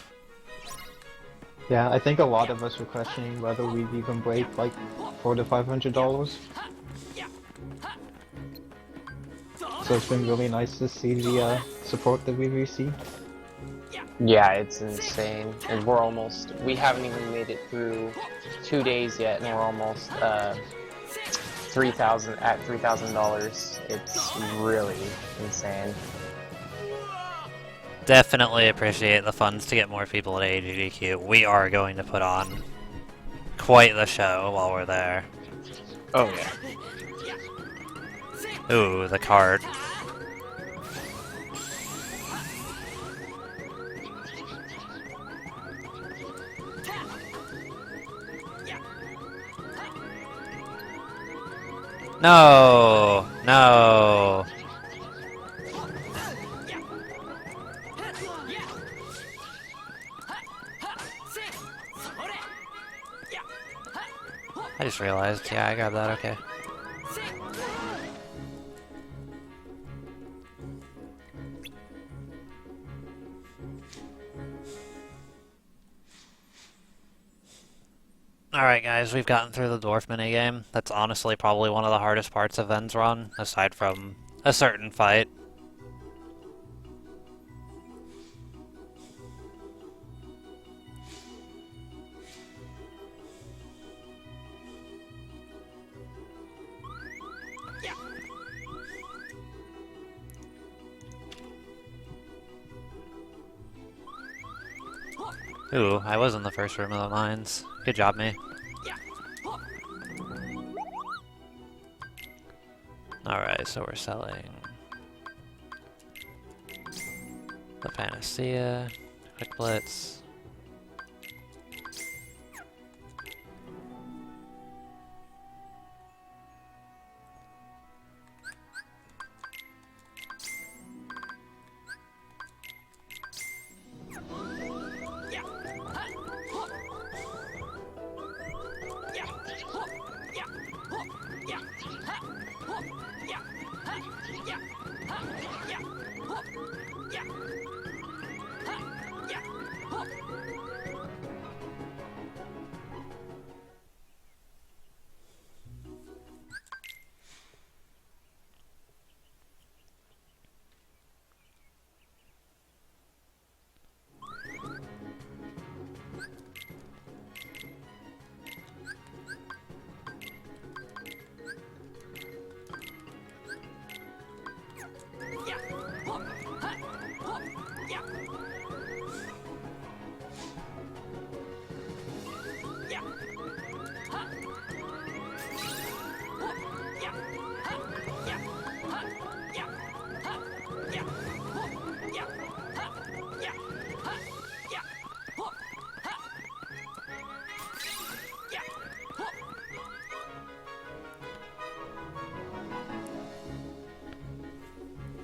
Yeah, I think a lot of us were questioning whether we'd even break like $400 to $500. So it's been really nice to see the support that we've received. Yeah, it's insane. And we haven't even made it through 2 days yet, and we're almost $3,000. It's really insane. Definitely appreciate the funds to get more people at AGDQ. We are going to put on quite the show while we're there. Oh yeah. Ooh, the card. No! No! I just realized, yeah, I grabbed that, okay. Alright guys, we've gotten through the dwarf minigame. That's honestly probably one of the hardest parts of Ven's run, aside from a certain fight. Ooh, I was in the first room of the mines. Good job, me. Alright, so we're selling the Panacea, Quick Blitz.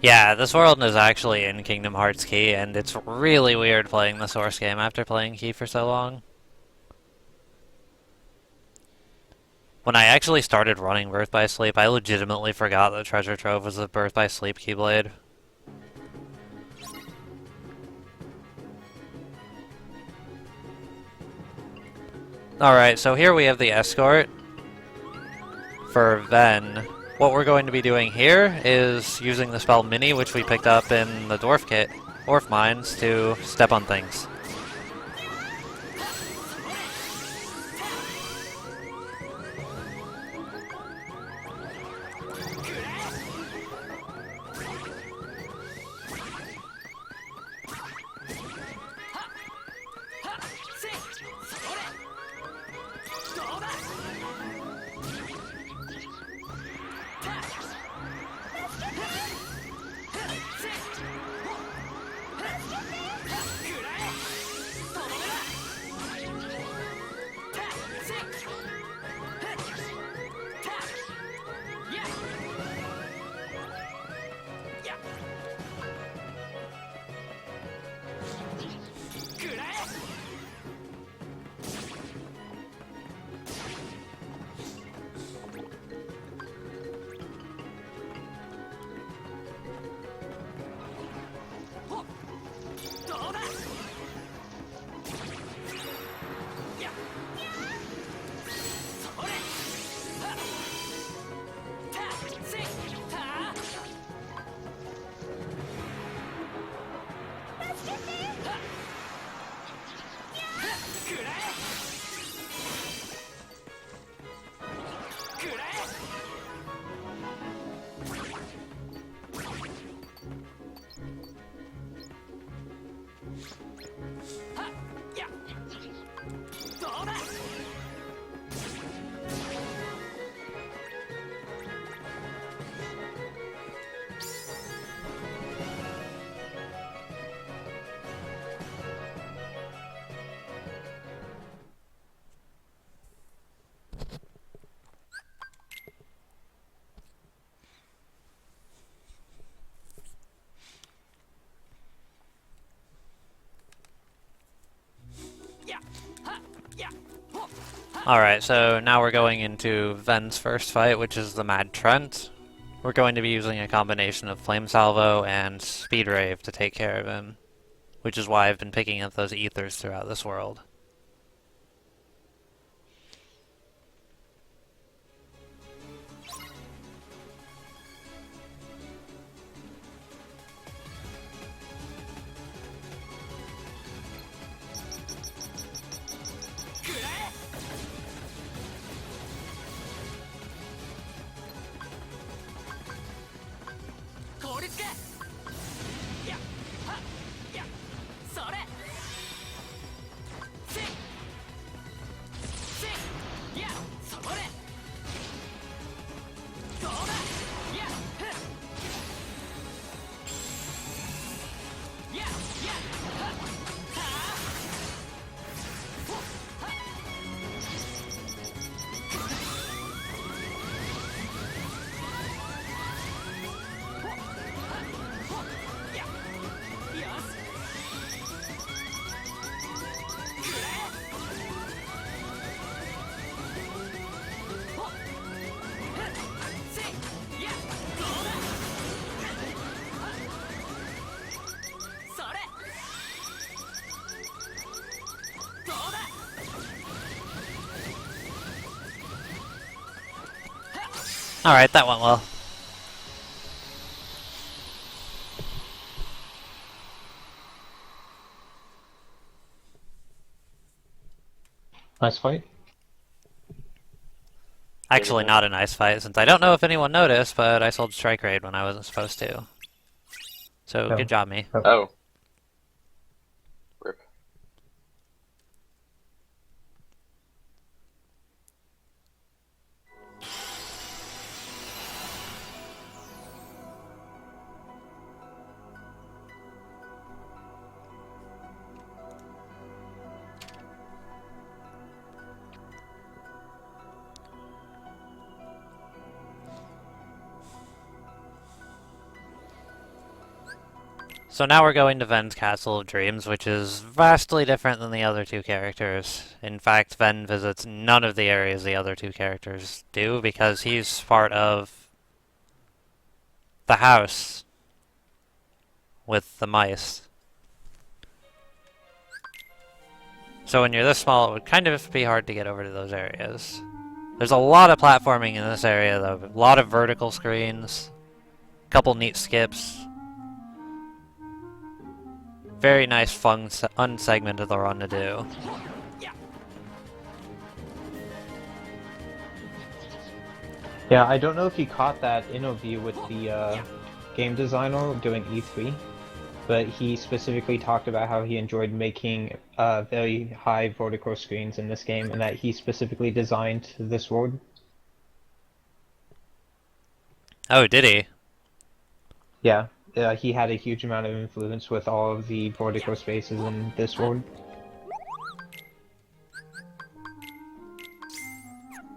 Yeah, this world is actually in Kingdom Hearts Key, and it's really weird playing the source game after playing Key for so long. When I actually started running Birth by Sleep, I legitimately forgot that Treasure Trove was a Birth by Sleep Keyblade. Alright, so here we have the escort for Ven. What we're going to be doing here is using the spell Mini, which we picked up in the Dwarf Mines, to step on things. Alright, so now we're going into Ven's first fight, which is the Mad Trent. We're going to be using a combination of Flame Salvo and Speed Rave to take care of him, which is why I've been picking up those ethers throughout this world. Alright, that went well. Nice fight. Actually, not a nice fight, since I don't know if anyone noticed, but I sold Strike Raid when I wasn't supposed to. So, Oh. good job, me. Oh. Rip. So now we're going to Ven's Castle of Dreams, which is vastly different than the other two characters. In fact, Ven visits none of the areas the other two characters do, because he's part of the house with the mice. So when you're this small, it would kind of be hard to get over to those areas. There's a lot of platforming in this area, though. A lot of vertical screens, a couple neat skips. Very nice, fun segment of the run to do. Yeah, I don't know if you caught that interview with the game designer doing E3, but he specifically talked about how he enjoyed making very high vertical screens in this game, and that he specifically designed this world. Oh, did he? Yeah, he had a huge amount of influence with all of the vertical spaces in this world.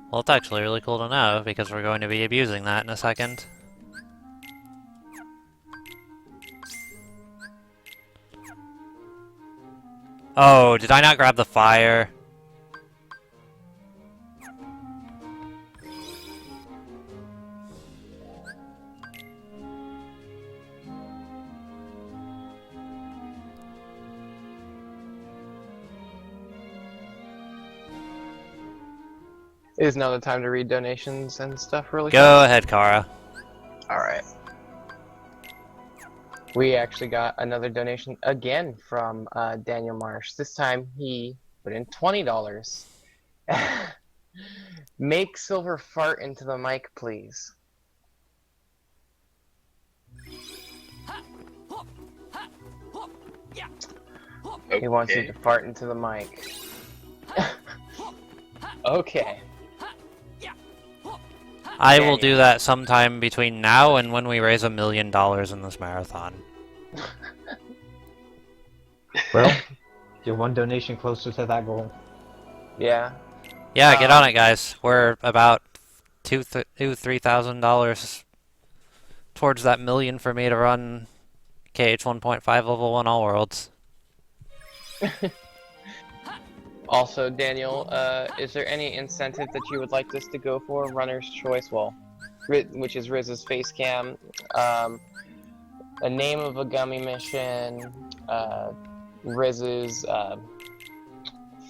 Well, it's actually really cool to know, because we're going to be abusing that in a second. Oh, did I not grab the fire? Is now the time to read donations and stuff really Go ahead, Kara. Alright. We actually got another donation again from Daniel Marsh. This time he put in $20. Make Silver fart into the mic, please. Okay. He wants you to fart into the mic. Okay. I will do that sometime between now and when we raise $1 million in this marathon. Well, you're one donation closer to that goal. Yeah. Yeah, get on it, guys. We're about $3,000 towards that million for me to run KH 1.5 level 1 all worlds. Also, Daniel, is there any incentive that you would like this to go for? Runner's Choice, well, which is Riz's face cam, a name of a gummy mission, Riz's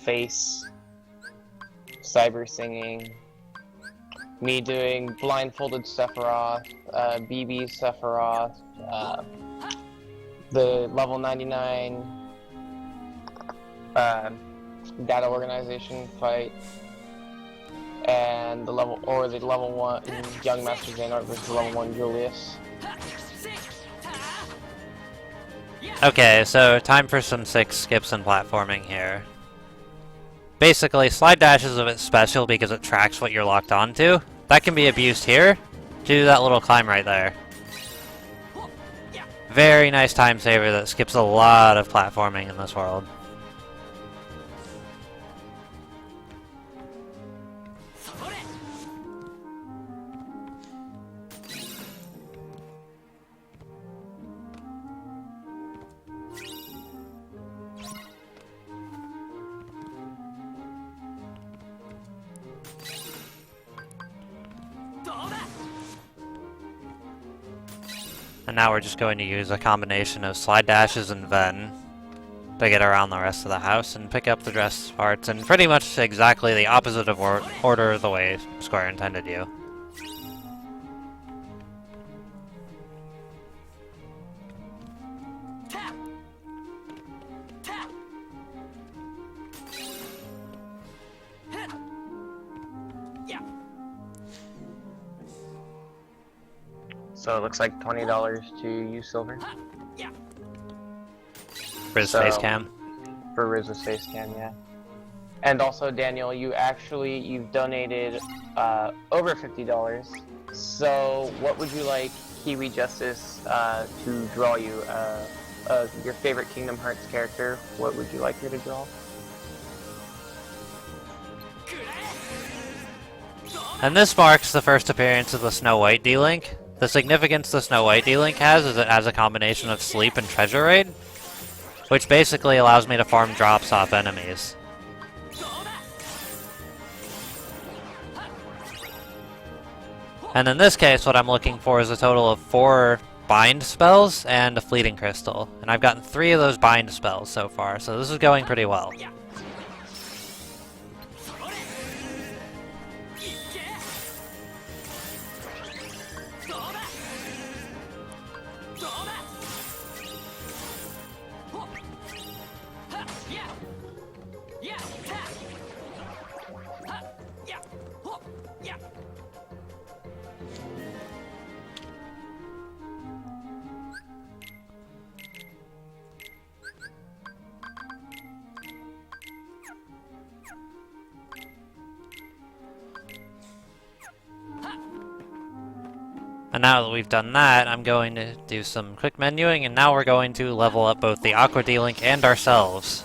face, cyber singing, me doing blindfolded Sephiroth, BB Sephiroth, the level 99 data organization fight, and the level 1 Young Master Xehanort versus level 1 Julius. Okay, so time for some 6 skips and platforming here. Basically, slide dash is a bit special because it tracks what you're locked onto. That can be abused here to do that little climb right there. Very nice time saver that skips a lot of platforming in this world. And now we're just going to use a combination of slide dashes and Ven to get around the rest of the house and pick up the dress parts in pretty much exactly the opposite of order the way Square intended you. So it looks like $20 to you, Silver. Riz face cam. For Riz's face cam, yeah. And also, Daniel, you've donated over $50. So what would you like Kiwi Justice to draw you? Your favorite Kingdom Hearts character, what would you like her to draw? And this marks the first appearance of the Snow White D-Link. The significance the Snow White D-Link has is it has a combination of sleep and treasure raid, which basically allows me to farm drops off enemies. And in this case, what I'm looking for is a total of 4 bind spells and a fleeting crystal. And I've gotten 3 of those bind spells so far, so this is going pretty well. And now that we've done that, I'm going to do some quick menuing, and now we're going to level up both the Aqua D-Link and ourselves.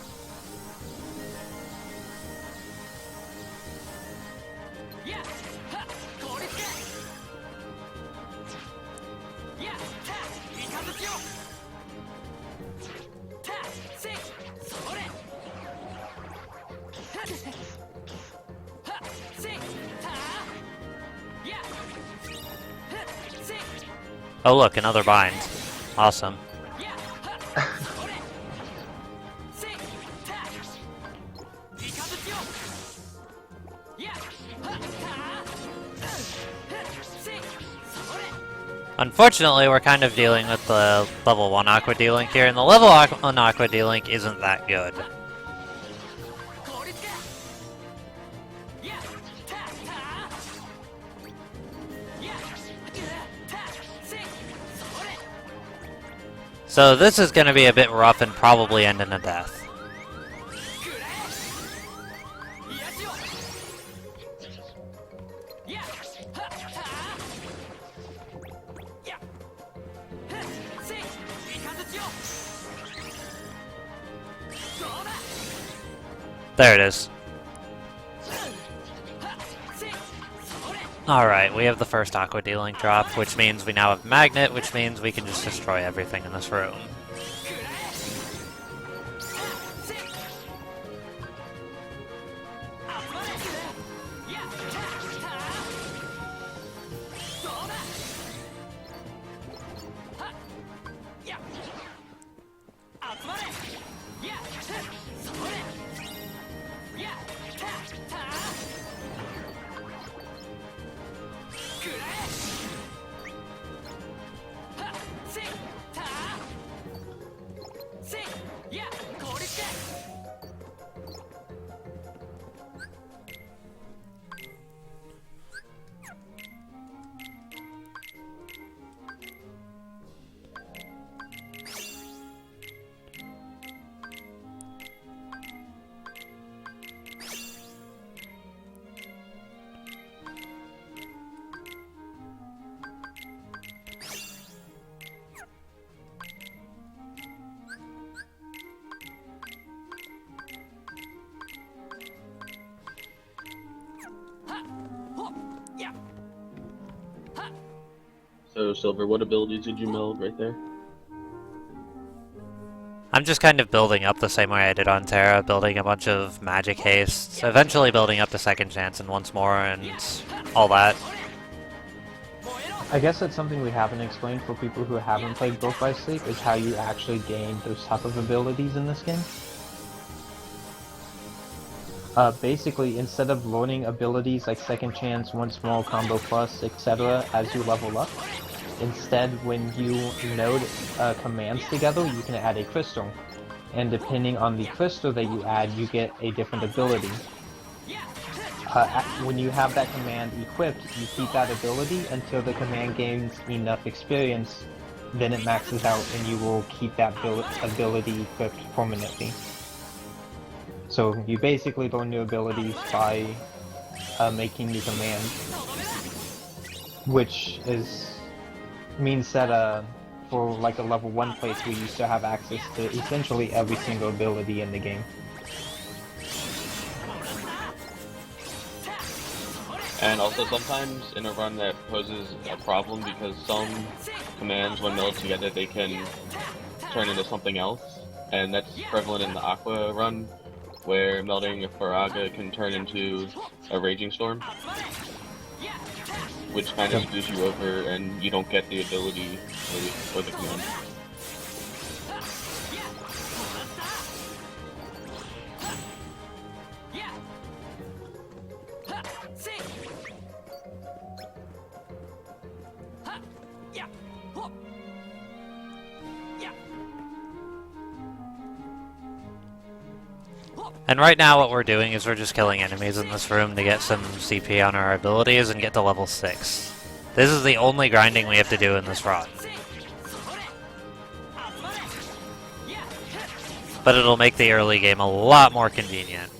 Oh look, another bind. Awesome. Unfortunately, we're kind of dealing with the level 1 Aqua D-Link here, and the level 1 Aqua D-Link isn't that good. So this is going to be a bit rough and probably end in a death. There it is. Alright, we have the first Aqua D-Link drop, which means we now have Magnet, which means we can just destroy everything in this room. So, Silver, what abilities did you meld right there? I'm just kind of building up the same way I did on Terra, building a bunch of magic hastes, eventually building up to second chance and once more and all that. I guess that's something we haven't explained for people who haven't played Broke by Sleep, is how you actually gain those type of abilities in this game. Basically, instead of learning abilities like Second Chance, Once More, Combo Plus, etc. as you level up, instead when you node commands together, you can add a crystal. And depending on the crystal that you add, you get a different ability. When you have that command equipped, you keep that ability until the command gains enough experience, then it maxes out and you will keep that ability equipped permanently. So you basically learn new abilities by making new commands, which means that for like a level 1 playthrough you still have access to essentially every single ability in the game. And also sometimes in a run that poses a problem because some commands, when melded together, they can turn into something else. And that's prevalent in the Aqua run, where melding a Faraga can turn into a Raging Storm, which kind of screws you over and you don't get the ability or the command. And right now what we're doing is we're just killing enemies in this room to get some CP on our abilities and get to level 6. This is the only grinding we have to do in this run. But it'll make the early game a lot more convenient.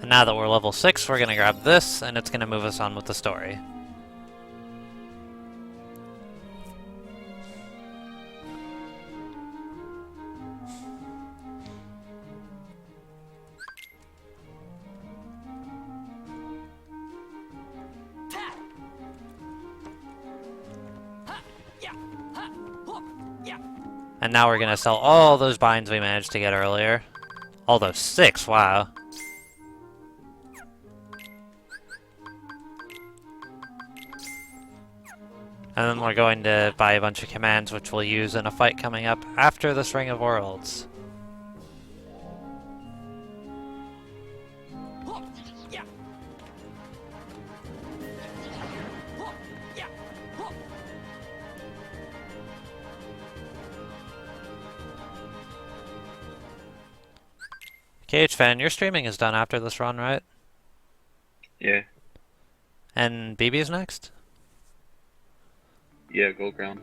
And now that we're level 6, we're gonna grab this, and it's gonna move us on with the story. And now we're gonna sell all those binds we managed to get earlier. All those 6, wow. And then we're going to buy a bunch of commands which we'll use in a fight coming up after this Ring of Worlds. KH Fan, your streaming is done after this run, right? Yeah. And BB's next? Yeah, Gold Ground.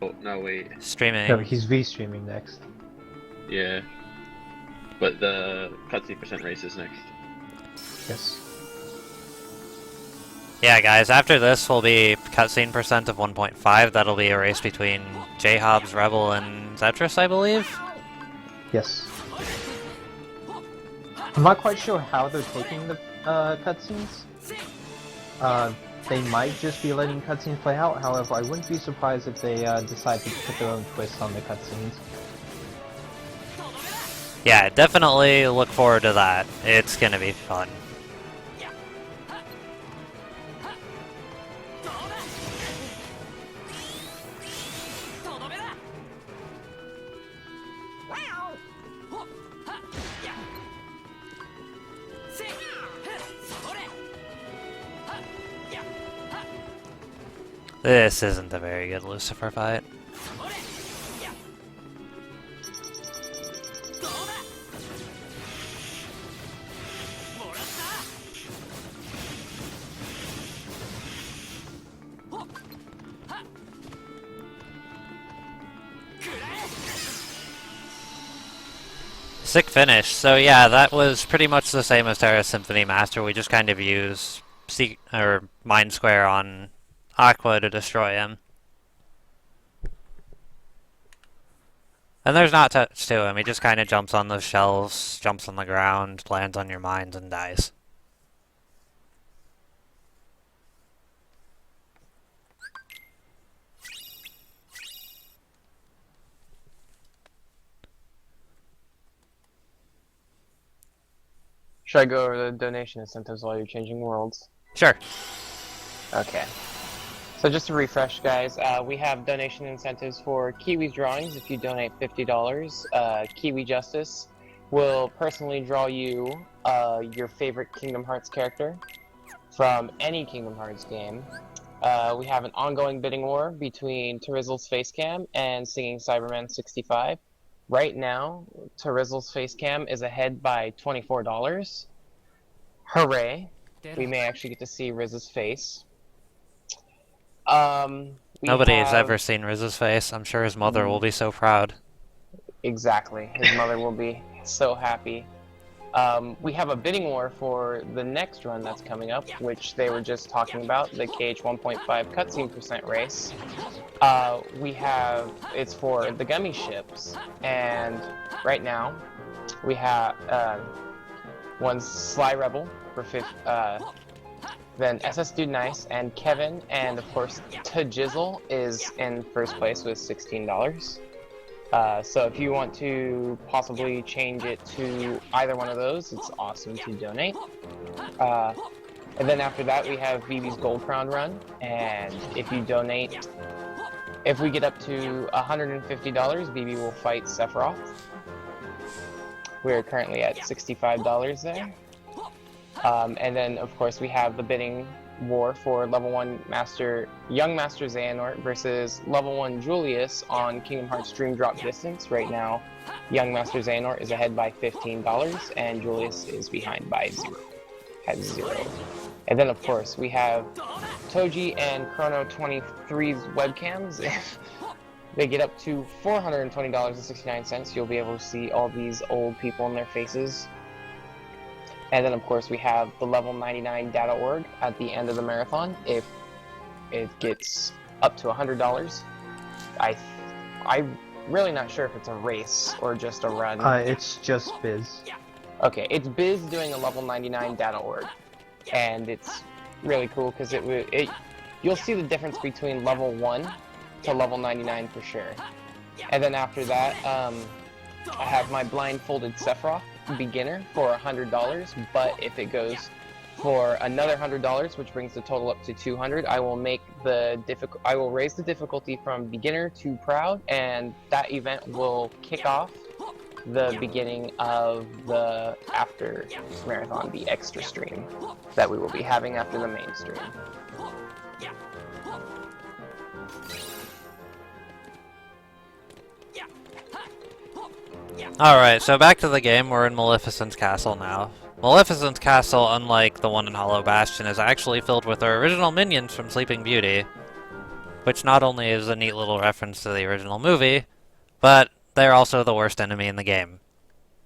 Oh, no, wait. Streaming. No, he's V-streaming next. Yeah. But the cutscene % race is next. Yes. Yeah, guys, after this will be cutscene percent of 1.5. That'll be a race between J-Hobbs, Rebel, and Zetris, I believe. Yes. I'm not quite sure how they're taking the cutscenes. They might just be letting cutscenes play out. However, I wouldn't be surprised if they decide to put their own twist on the cutscenes. Yeah, definitely look forward to that. It's gonna be fun. This isn't a very good Lucifer fight. Sick finish. So yeah, that was pretty much the same as Terra Symphony Master. We just kind of use Mind Square on Aqua to destroy him. And there's not touch to him. He just kind of jumps on those shelves, jumps on the ground, lands on your mines, and dies. Should I go over the donation incentives while you're changing worlds? Sure. Okay. So just to refresh, guys, we have donation incentives for Kiwi's drawings. If you donate $50, Kiwi Justice will personally draw you your favorite Kingdom Hearts character from any Kingdom Hearts game. We have an ongoing bidding war between TehRizzle's Facecam and Singing Cyberman 65. Right now, TehRizzle's Facecam is ahead by $24. Hooray! We may actually get to see Riz's face. Nobody has ever seen Riz's face. I'm sure his mother will be so proud. Exactly. His mother will be so happy. We have a bidding war for the next run that's coming up, which they were just talking about, the KH 1.5 cutscene percent race. It's for the gummy ships, and right now we have one Sly Rebel for then SS Dude Nice and Kevin, and of course TehRizzle is in first place with $16. So if you want to possibly change it to either one of those, it's awesome to donate. And then after that, we have BB's Gold Crown Run, and if you donate, if we get up to $150, BB will fight Sephiroth. We're currently at $65 there. And then, of course, we have the bidding war for level 1 Young Master Xehanort versus level 1 Julius on Kingdom Hearts Dream Drop Distance. Right now, Young Master Xehanort is ahead by $15, and Julius is behind by 0. And then, of course, we have Toji and Chrono 23's webcams. If they get up to $420.69, you'll be able to see all these old people in their faces. And then, of course, we have the level 99 data.org at the end of the marathon. If it gets up to $100, I'm really not sure if it's a race or just a run. It's just Biz. Okay, it's Biz doing a level 99 data.org, and it's really cool because you'll see the difference between level 1 to level 99 for sure. And then after that, I have my blindfolded Sephiroth beginner for $100, but if it goes for another $100, which brings the total up to $200, I will raise the difficulty from beginner to proud, and that event will kick off the beginning of the after marathon, the extra stream that we will be having after the main stream. Alright, so back to the game. We're in Maleficent's castle now. Maleficent's castle, unlike the one in Hollow Bastion, is actually filled with her original minions from Sleeping Beauty, which not only is a neat little reference to the original movie, but they're also the worst enemy in the game.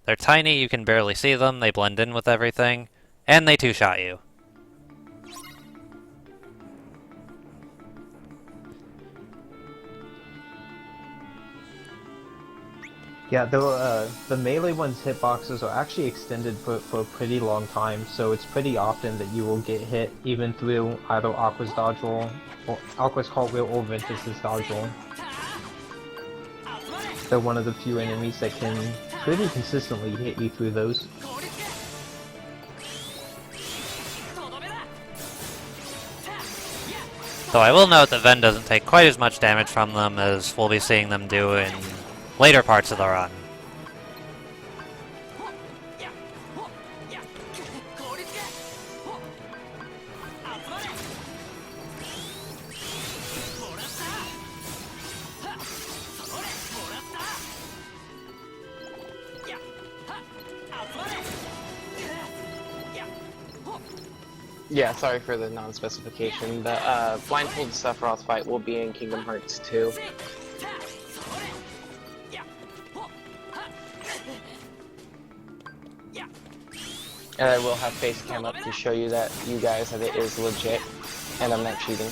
They're tiny, you can barely see them, they blend in with everything, and they two-shot you. Yeah, the melee one's hitboxes are actually extended for a pretty long time, so it's pretty often that you will get hit even through either Aqua's dodge roll, or Aqua's cartwheel, or Ventus's dodge roll. They're one of the few enemies that can pretty consistently hit you through those. Though I will note that Ven doesn't take quite as much damage from them as we'll be seeing them do in later parts of the run. Yeah, sorry for the non-specification. The blindfolded Sephiroth fight will be in Kingdom Hearts 2. And I will have face cam up to show you that you guys that it is legit, and I'm not cheating.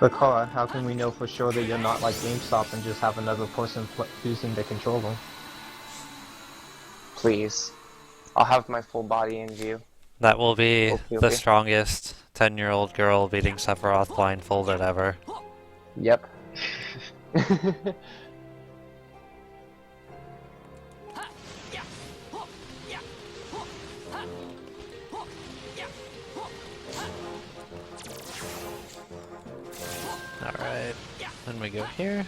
But Kara, how can we know for sure that you're not like GameStop and just have another person using the controller? Please. I'll have my full body in view. That will be Okay. the strongest 10-year-old girl beating Sephiroth blindfolded ever. Yep. Alright, then we go here.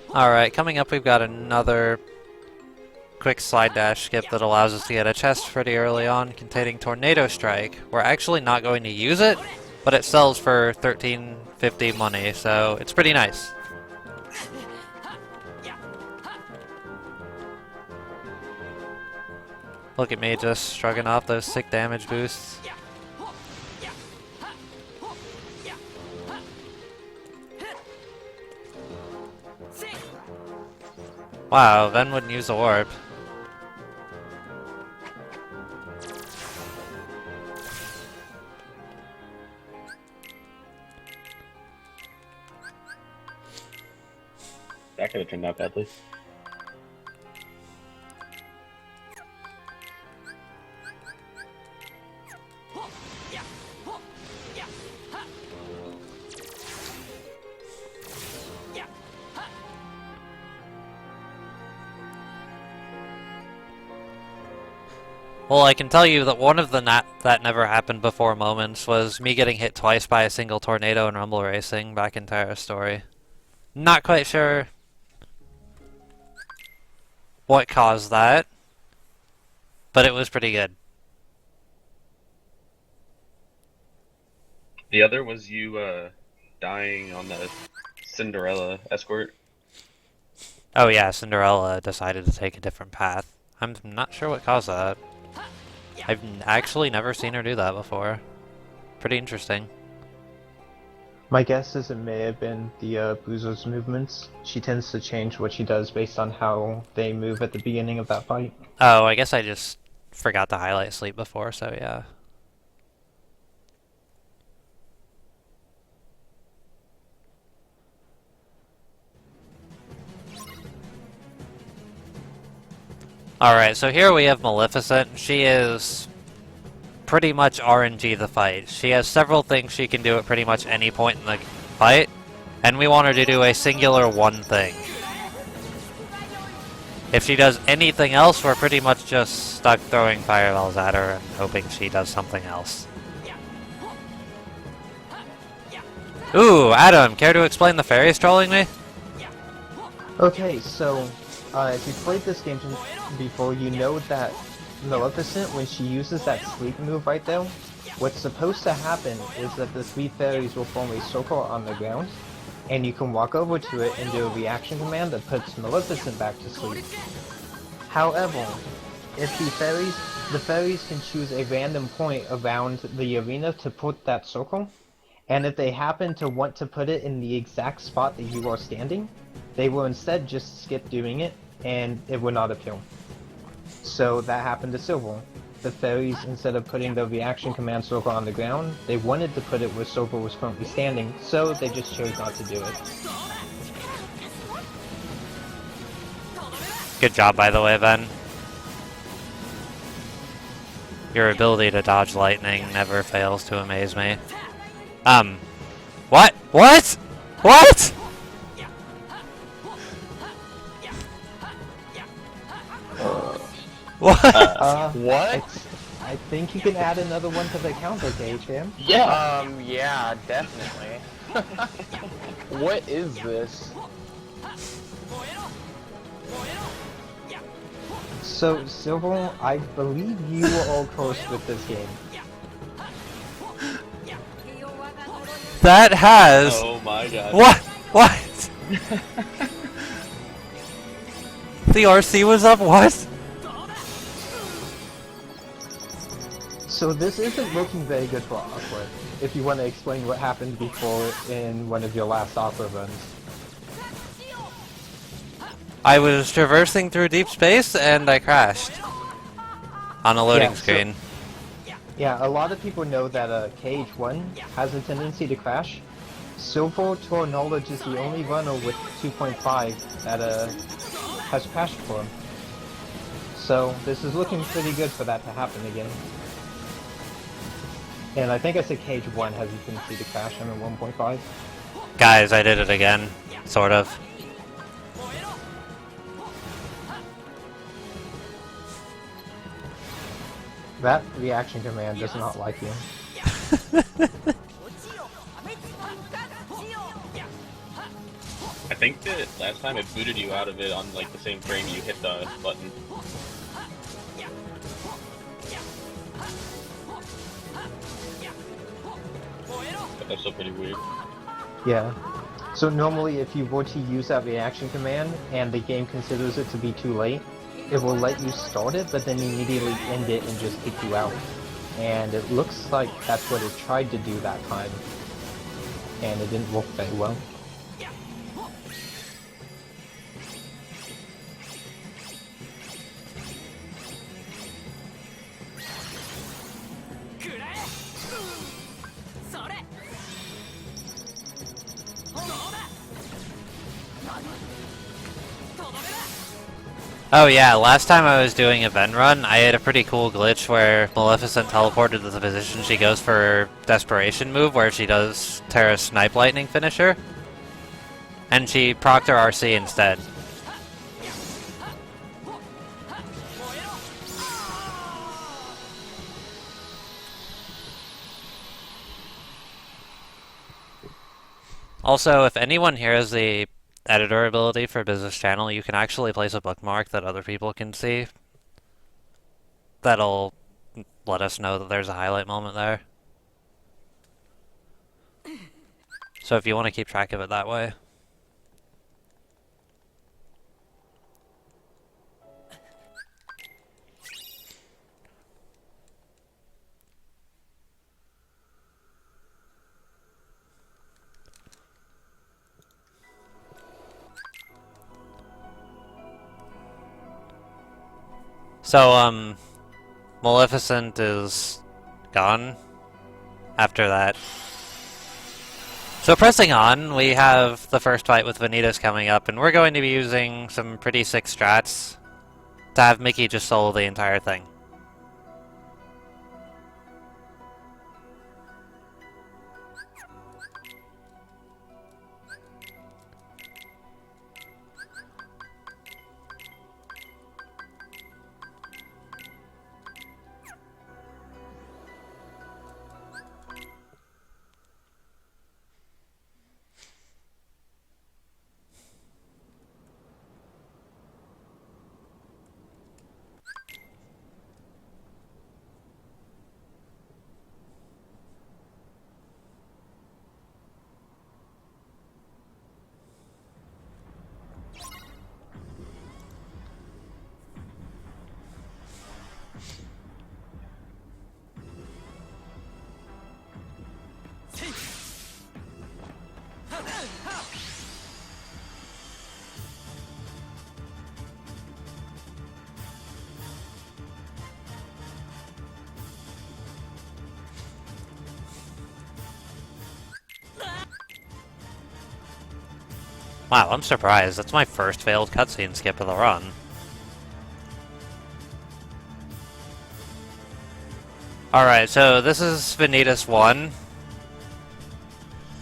Alright, coming up we've got another quick slide dash skip that allows us to get a chest pretty early on containing Tornado Strike. We're actually not going to use it, but it sells for $13.50 money, so it's pretty nice. Look at me just shrugging off those sick damage boosts. Wow, Ven wouldn't use the warp. That could have turned out badly. Well, I can tell you that one of the that never happened before moments was me getting hit twice by a single tornado in Rumble Racing back in Terra's story. Not quite sure what caused that, but it was pretty good. The other was you dying on the Cinderella escort. Oh yeah, Cinderella decided to take a different path. I'm not sure what caused that. I've actually never seen her do that before. Pretty interesting. My guess is it may have been the Boozer's movements. She tends to change what she does based on how they move at the beginning of that fight. Oh, I guess I just forgot to highlight sleep before, so yeah. Alright, so here we have Maleficent. She is pretty much RNG the fight. She has several things she can do at pretty much any point in the fight, and we want her to do a singular one thing. If she does anything else, we're pretty much just stuck throwing fireballs at her and hoping she does something else. Ooh, Adam, care to explain the fairies trolling me? Okay, so if you've played this game before, you know that Maleficent, when she uses that sleep move right there, what's supposed to happen is that the three fairies will form a circle on the ground, and you can walk over to it and do a reaction command that puts Maleficent back to sleep. However, if the fairies can choose a random point around the arena to put that circle, and if they happen to want to put it in the exact spot that you are standing, they will instead just skip doing it, and it would not appeal. So that happened to Silver. The fairies, instead of putting the reaction command circle on the ground, they wanted to put it where Silver was currently standing, so they just chose not to do it. Good job, by the way, Ben. Your ability to dodge lightning never fails to amaze me. What? What? What? What? What? I think you can add another one to the counter, KHM. Yeah. Yeah, definitely. What is this? So, Silver, I believe you were all cursed with this game. That has... Oh my god. What? What? The RC was up? What? So this isn't looking very good for Aqua, if you want to explain what happened before in one of your last Aqua runs. I was traversing through deep space and I crashed. On a loading Yeah, so- screen. Yeah, a lot of people know that KH1 has a tendency to crash. Silver, to our knowledge, is the only runner with 2.5 that has crashed for him. So this is looking pretty good for that to happen again. And I think I said KH1 has a tendency to crash. I'm at 1.5. Guys, I did it again. Sort of. That reaction command does not like you. I think that last time it booted you out of it on like the same frame you hit the button. But that's still pretty weird. Yeah. So normally if you were to use that reaction command and the game considers it to be too late, it will let you start it but then immediately end it and just kick you out. And it looks like that's what it tried to do that time. And it didn't work very well. Oh yeah, last time I was doing a Ven run, I had a pretty cool glitch where Maleficent teleported to the position she goes for her Desperation move, where she does Terra's Snipe Lightning finisher. And she procced her RC instead. Also, if anyone here has the editor ability for Business Channel, you can actually place a bookmark that other people can see. That'll let us know that there's a highlight moment there. So if you want to keep track of it that way. So, Maleficent is gone after that. So pressing on, we have the first fight with Vanitas coming up, and we're going to be using some pretty sick strats to have Mickey just solo the entire thing. Wow, I'm surprised. That's my first failed cutscene skip of the run. Alright, so this is Vanitas 1.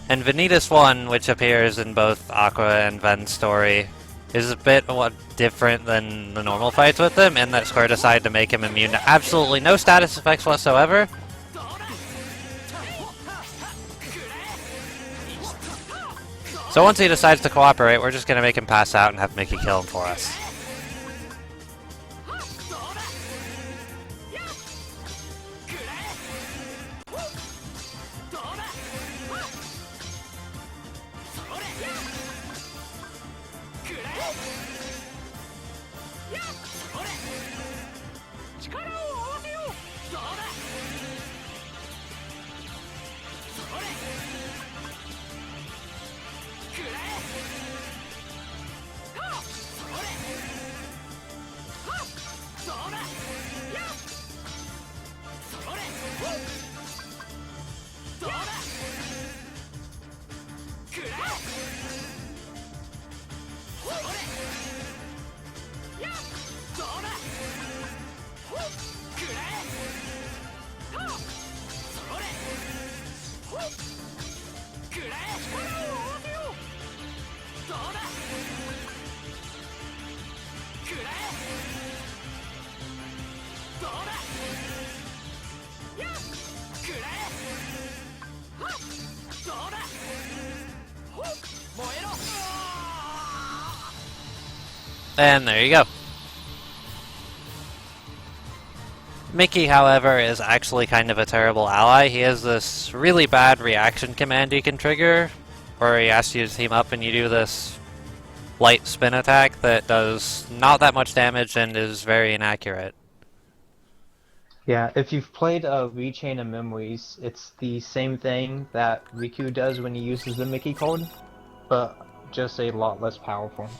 And Vanitas 1, which appears in both Aqua and Ven's story, is a bit different than the normal fights with him, in that Square decided to make him immune to absolutely no status effects whatsoever. So once he decides to cooperate, we're just gonna make him pass out and have Mickey kill him for us. And there you go. Mickey, however, is actually kind of a terrible ally. He has this really bad reaction command you can trigger, where he asks you to team up and you do this light spin attack that does not that much damage and is very inaccurate. Yeah, if you've played Rechain of Memories, it's the same thing that Riku does when he uses the Mickey code, but just a lot less powerful.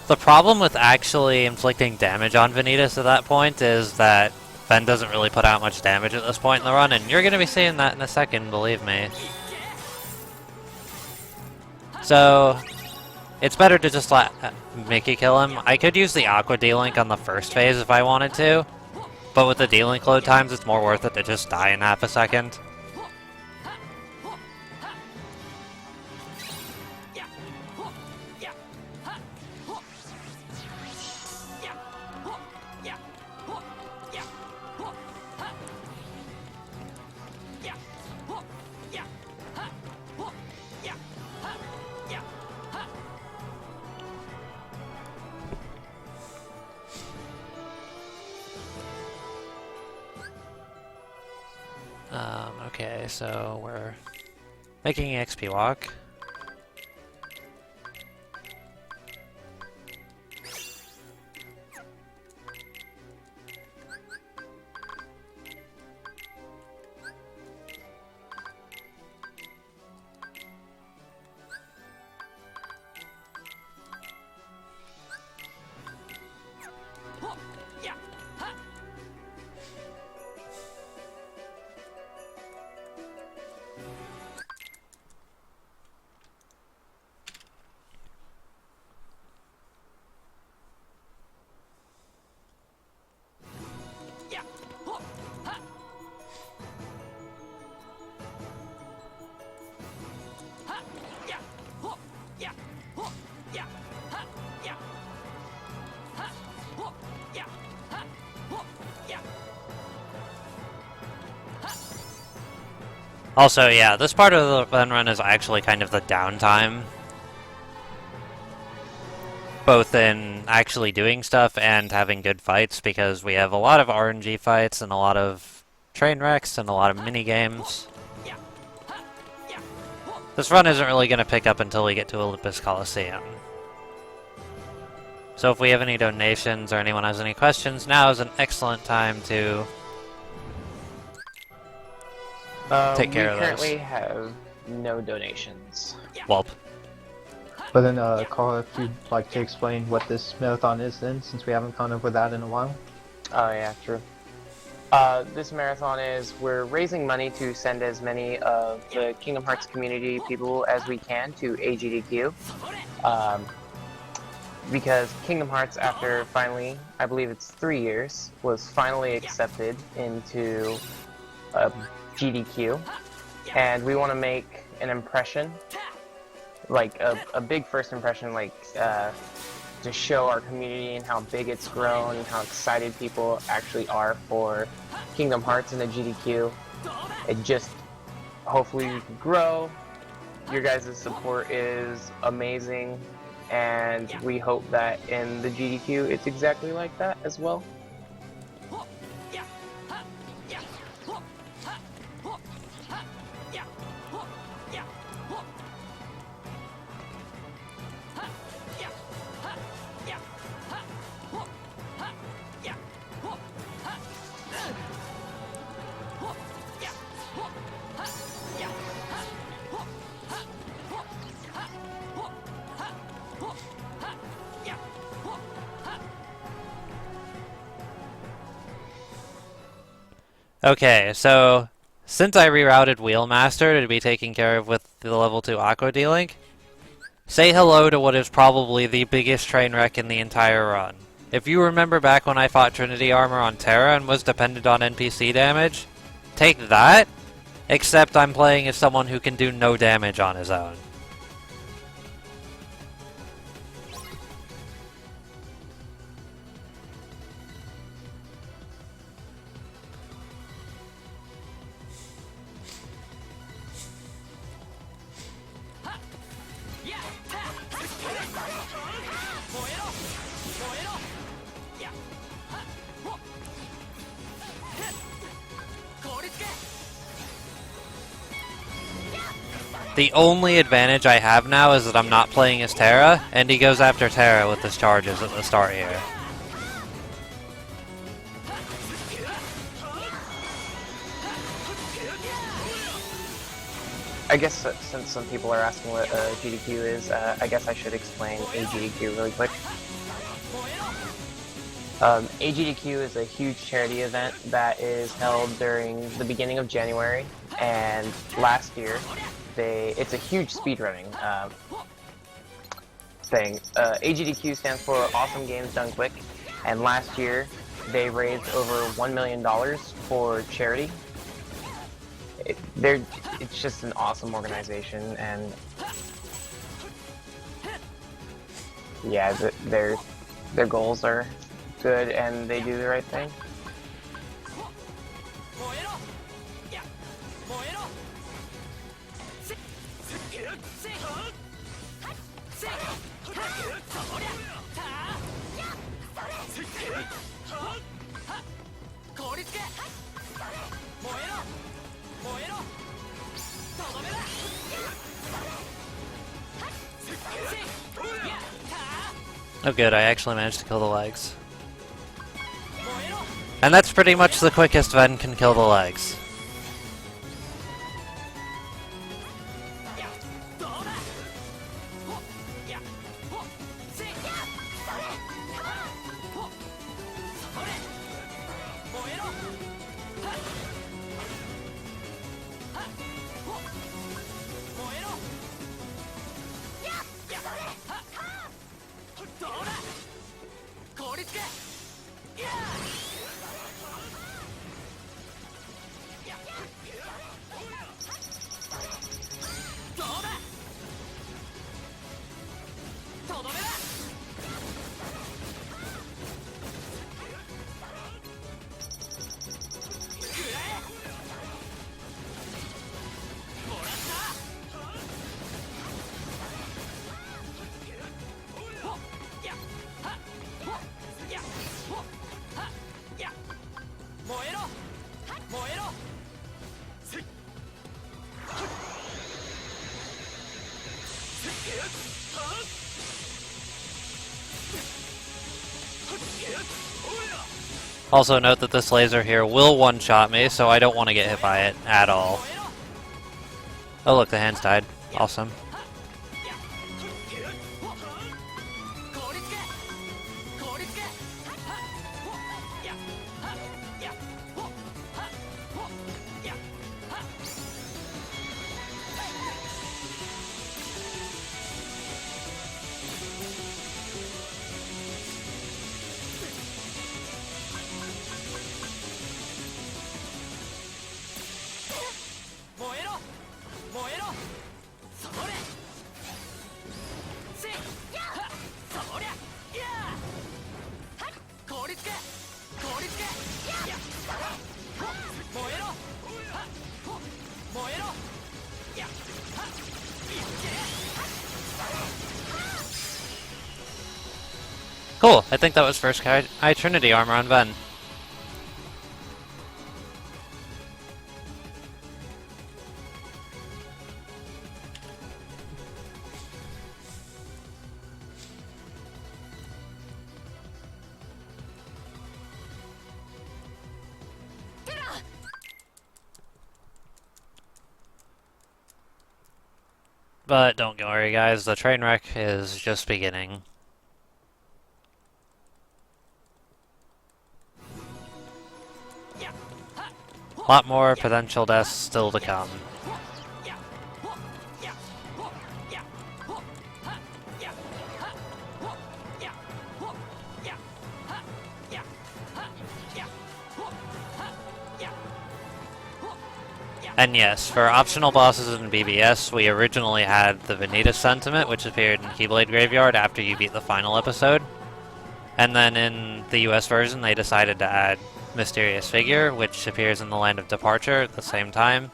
The problem with actually inflicting damage on Vanitas at that point is that Ven doesn't really put out much damage at this point in the run, and you're going to be seeing that in a second, believe me. So, it's better to just let Mickey kill him. I could use the Aqua D-Link on the first phase if I wanted to, but with the D-Link load times, it's more worth it to just die in half a second. Okay, so we're making an XP walk. Also, yeah, this part of the fun run is actually kind of the downtime. Both in actually doing stuff and having good fights, because we have a lot of RNG fights and a lot of train wrecks and a lot of mini games. This run isn't really going to pick up until we get to Olympus Coliseum. So if we have any donations or anyone has any questions, now is an excellent time to take care of those. We currently have no donations. Welp. But then, Carl, if you'd like to explain what this marathon is then, since we haven't gone over that in a while. Oh yeah, true. This marathon is, we're raising money to send as many of the Kingdom Hearts community people as we can to AGDQ. Because Kingdom Hearts, after finally, I believe it's 3 years, was finally accepted into GDQ. And we want to make an impression, like a big first impression, like to show our community and how big it's grown and how excited people actually are for Kingdom Hearts in the GDQ. It just, hopefully we can grow. Your guys' support is amazing, and we hope that in the GDQ it's exactly like that as well. Okay, so since I rerouted Wheelmaster to be taken care of with the level 2 Aqua D-Link, say hello to what is probably the biggest train wreck in the entire run. If you remember back when I fought Trinity Armor on Terra and was dependent on NPC damage, take that, except I'm playing as someone who can do no damage on his own. The only advantage I have now is that I'm not playing as Terra, and he goes after Terra with his charges at the start here. I guess since some people are asking what GDQ is, I guess I should explain AGDQ really quick. AGDQ is a huge charity event that is held during the beginning of January, and last year it's a huge speedrunning thing. AGDQ stands for Awesome Games Done Quick, and last year they raised over $1 million for charity. It's just an awesome organization, and yeah, their goals are good and they do the right thing. Oh good, I actually managed to kill the legs. And that's pretty much the quickest Ven can kill the legs. Also note that this laser here will one-shot me, so I don't want to get hit by it at all. Oh look, the hands died. Awesome. Cool, I think that was first High Trinity armor on Ven. But don't worry guys, the train wreck is just beginning. A lot more potential deaths still to come. And yes, for optional bosses in BBS, we originally had the Vanitas Sentiment, which appeared in Keyblade Graveyard after you beat the final episode. And then in the US version, they decided to add Mysterious Figure, which appears in the Land of Departure at the same time.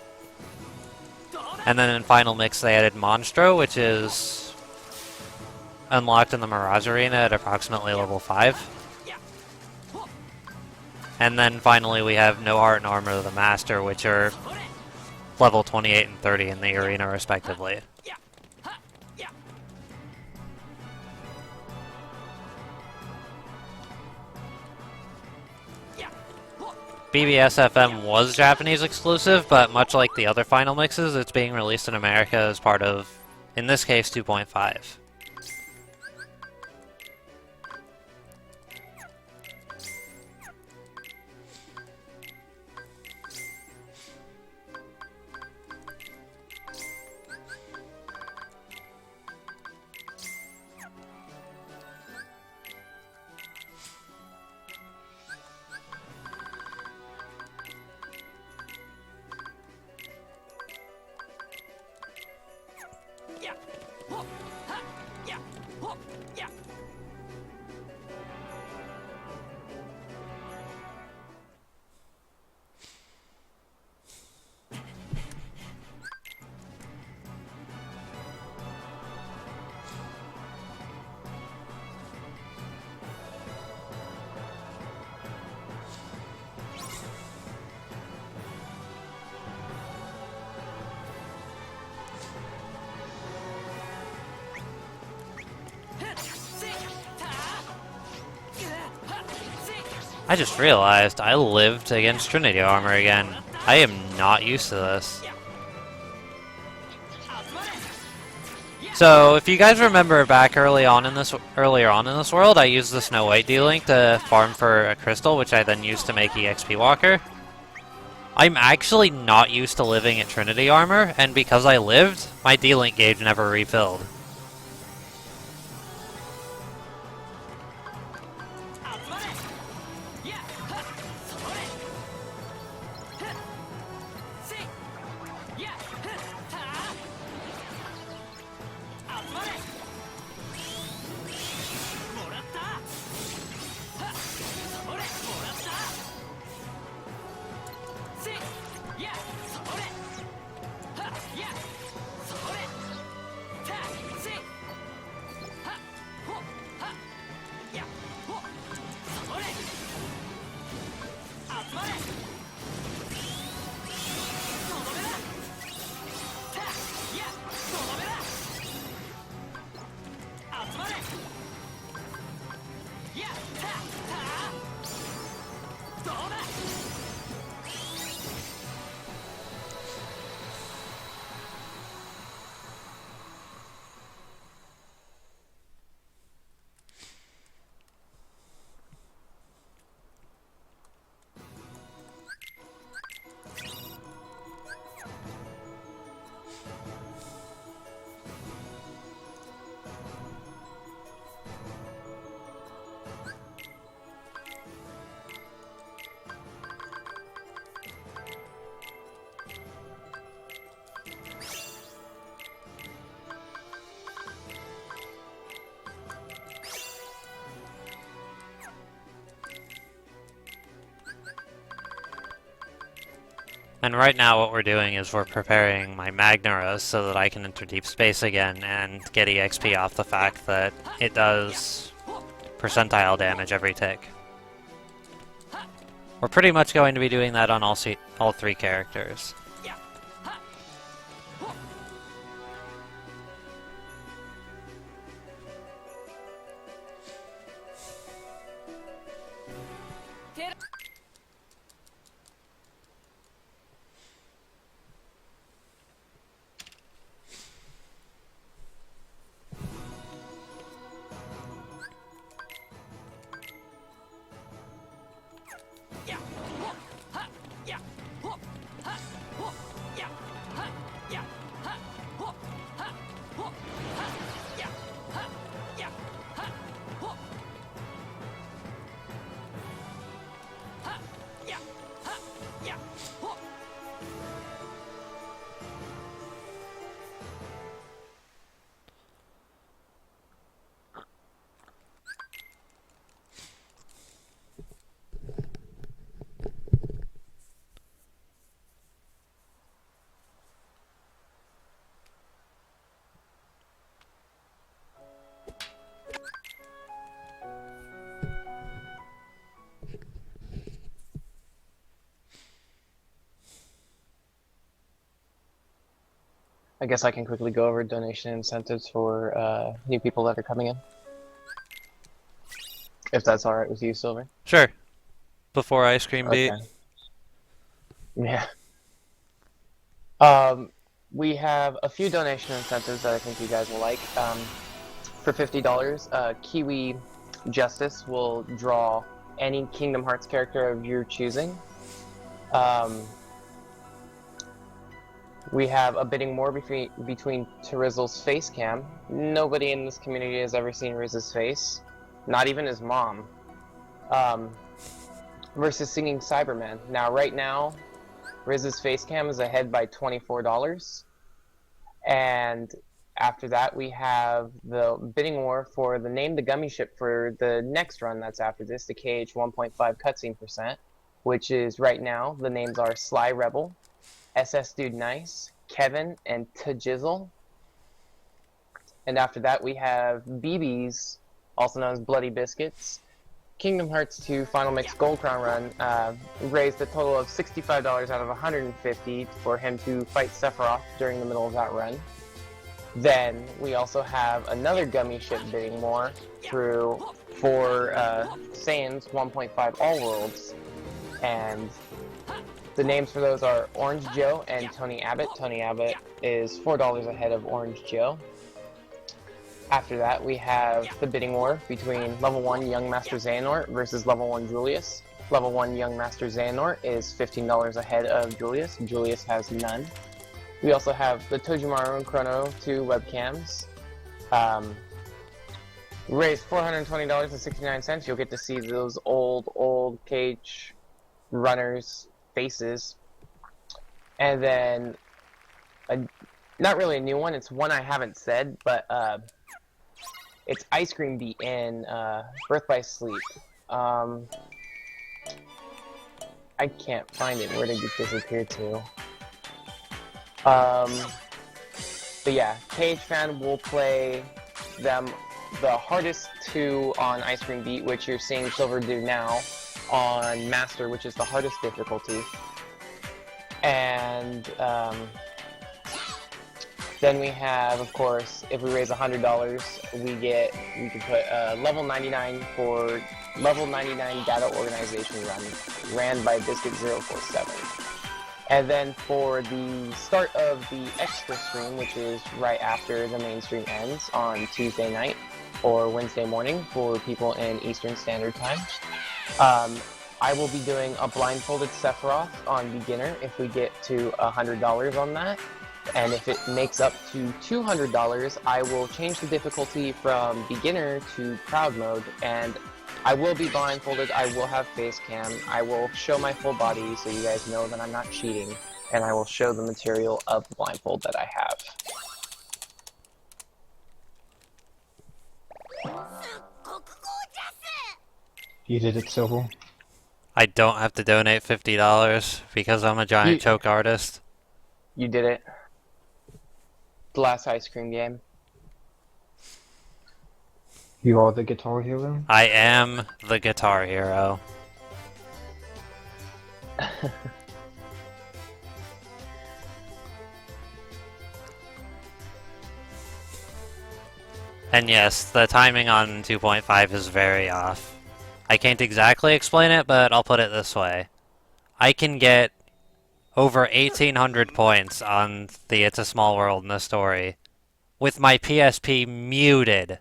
And then in Final Mix they added Monstro, which is unlocked in the Mirage Arena at approximately level 5. And then finally we have No Heart and Armor of the Master, which are level 28 and 30 in the arena respectively. BBS FM was Japanese exclusive, but much like the other final mixes, it's being released in America as part of, in this case, 2.5. I just realized I lived against Trinity armor again. I am not used to this. So, if you guys remember back earlier on in this world, I used the Snow White D-Link to farm for a crystal, which I then used to make EXP Walker. I'm actually not used to living at Trinity armor, and because I lived, my D-Link gauge never refilled. And right now what we're doing is we're preparing my Magnaros so that I can enter deep space again and get EXP off the fact that it does percentile damage every tick. We're pretty much going to be doing that on all three characters. I guess I can quickly go over donation incentives for new people that are coming in. If that's alright with you, Silver. Sure. Before Ice Cream Beat. Okay. Yeah. We have a few donation incentives that I think you guys will like. For $50, Kiwi Justice will draw any Kingdom Hearts character of your choosing. We have a bidding war between TehRizzle's face cam. Nobody in this community has ever seen Riz's face, not even his mom. Versus Singing Cyberman. Now, right now, Riz's face cam is ahead by $24. And after that, we have the bidding war for the Name the Gummy ship for the next run that's after this, the KH 1.5 cutscene percent, which is right now, the names are Sly Rebel, SS Dude Nice, Kevin, and TehRizzle. And after that, we have BB's, also known as Bloody Biscuits. Kingdom Hearts 2 Final Mix Gold Crown run raised a total of $65 out of $150 for him to fight Sephiroth during the middle of that run. Then we also have another gummy ship bidding war for Saiyanz 1.5 All Worlds, and the names for those are Orange Joe and Tony Abbott. Tony Abbott is $4 ahead of Orange Joe. After that, we have the bidding war between Level 1 Young Master Xehanort versus Level 1 Julius. Level 1 Young Master Xehanort is $15 ahead of Julius. Julius has none. We also have the Tojimaru and Chrono 2 webcams. Raised $420.69. You'll get to see those old cage runners' faces. And then, not really a new one, it's one I haven't said, but it's Ice Cream Beat in Birth by Sleep. I can't find it. Where did it disappear to? But yeah, KH Fan will play them the hardest two on Ice Cream Beat, which you're seeing Silver do now, on Master, which is the hardest difficulty. And Then we have, of course, if we raise $100, we can put level 99 for level 99 data organization run, ran by Biscuit047. And then for the start of the extra stream, which is right after the main stream ends on Tuesday night or Wednesday morning for people in Eastern Standard Time, I will be doing a blindfolded Sephiroth on beginner if we get to $100 on that. And if it makes up to $200, I will change the difficulty from beginner to proud mode, and I will be blindfolded, I will have face cam, I will show my full body so you guys know that I'm not cheating, and I will show the material of the blindfold that I have. You did it, Silver. I don't have to donate $50 because I'm a giant choke artist. You did it. The last ice cream game. You are the Guitar Hero? I am the Guitar Hero. And yes, the timing on 2.5 is very off. I can't exactly explain it, but I'll put it this way. I can get over 1,800 points on the It's a Small World in the story with my PSP muted.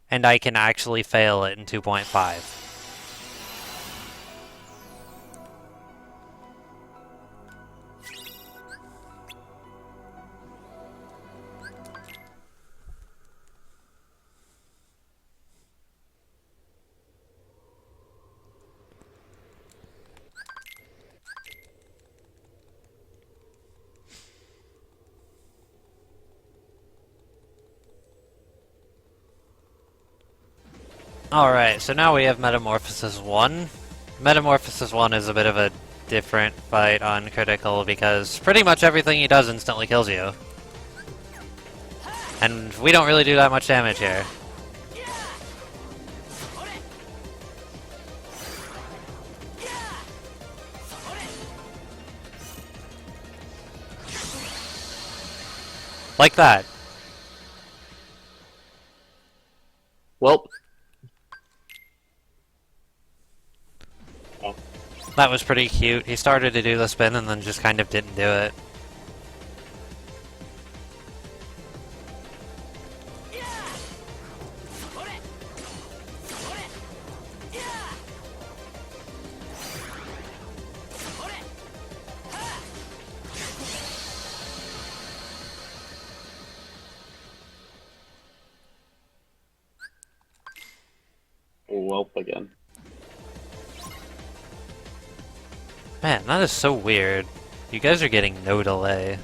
And I can actually fail it in 2.5. Alright, so now we have Metamorphosis 1. Metamorphosis 1 is a bit of a different fight on critical because pretty much everything he does instantly kills you. And we don't really do that much damage here. Like that. Well. That was pretty cute. He started to do the spin and then just kind of didn't do it. Welp again. Man, that is so weird. You guys are getting no delay.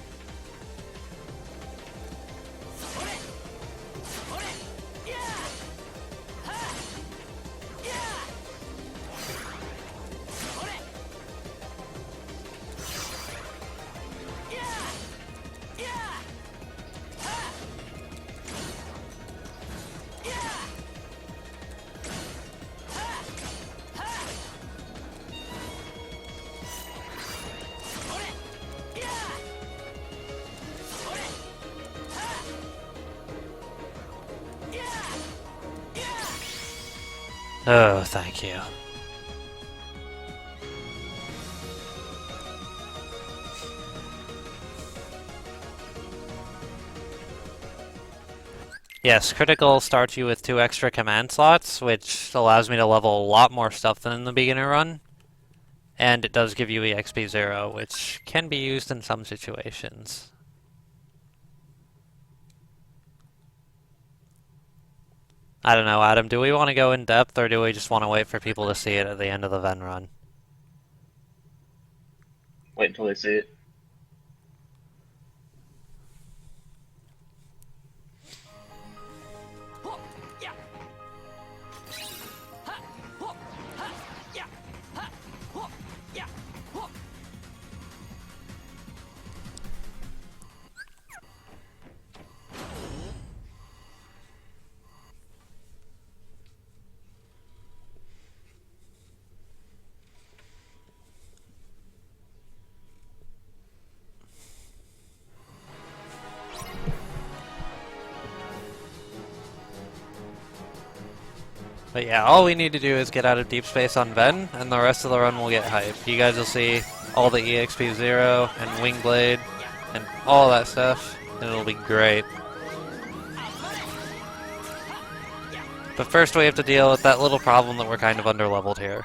Oh, thank you. Yes, critical starts you with 2 extra command slots, which allows me to level a lot more stuff than in the beginner run. And it does give you EXP 0, which can be used in some situations. I don't know, Adam, do we want to go in depth, or do we just want to wait for people to see it at the end of the Ven run? Wait until they see it. But yeah, all we need to do is get out of deep space on Ven, and the rest of the run will get hype. You guys will see all the EXP 0 and Wingblade and all that stuff, and it'll be great. But first we have to deal with that little problem that we're kind of underleveled here.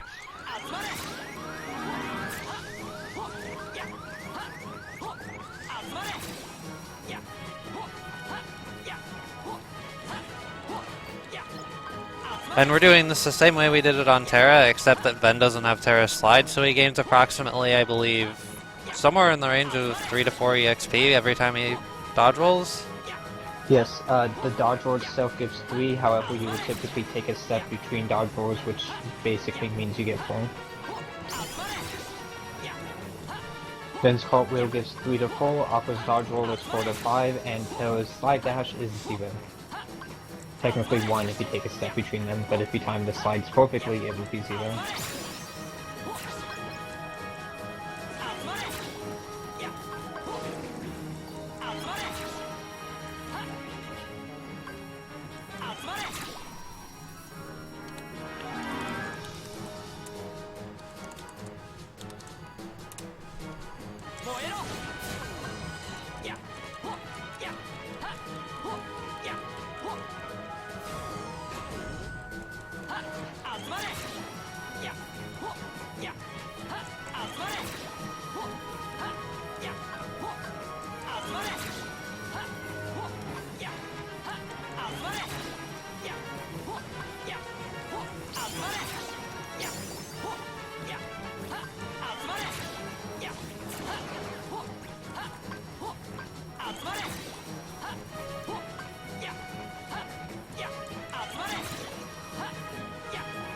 And we're doing this the same way we did it on Terra, except that Ven doesn't have Terra's slide, so he gains approximately, I believe, somewhere in the range of 3 to 4 EXP every time he dodge rolls. Yes, the dodge roll itself gives 3, however you would typically take a step between dodge rolls, which basically means you get full. Ven's cartwheel gives 3 to full, Aqua's dodge roll is 4 to 5, and Terra's slide dash is 0. Technically 1 if you take a step between them, but if you time the slides perfectly, it would be 0.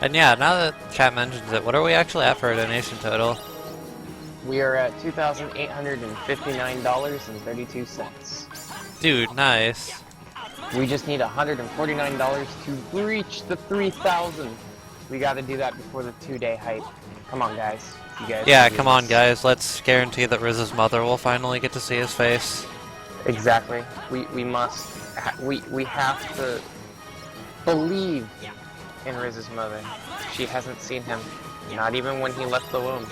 And yeah, now that chat mentions it, what are we actually at for a donation total? We are at $2,859.32. Dude, nice. We just need $149 to reach the 3,000. We gotta do that before the 2-day hype. Come on, guys. You guys Yeah, can do come on this. guys, let's guarantee that Riz's mother will finally get to see his face. Exactly. We must. We have to believe in Riz's mother. She hasn't seen him, not even when he left the womb.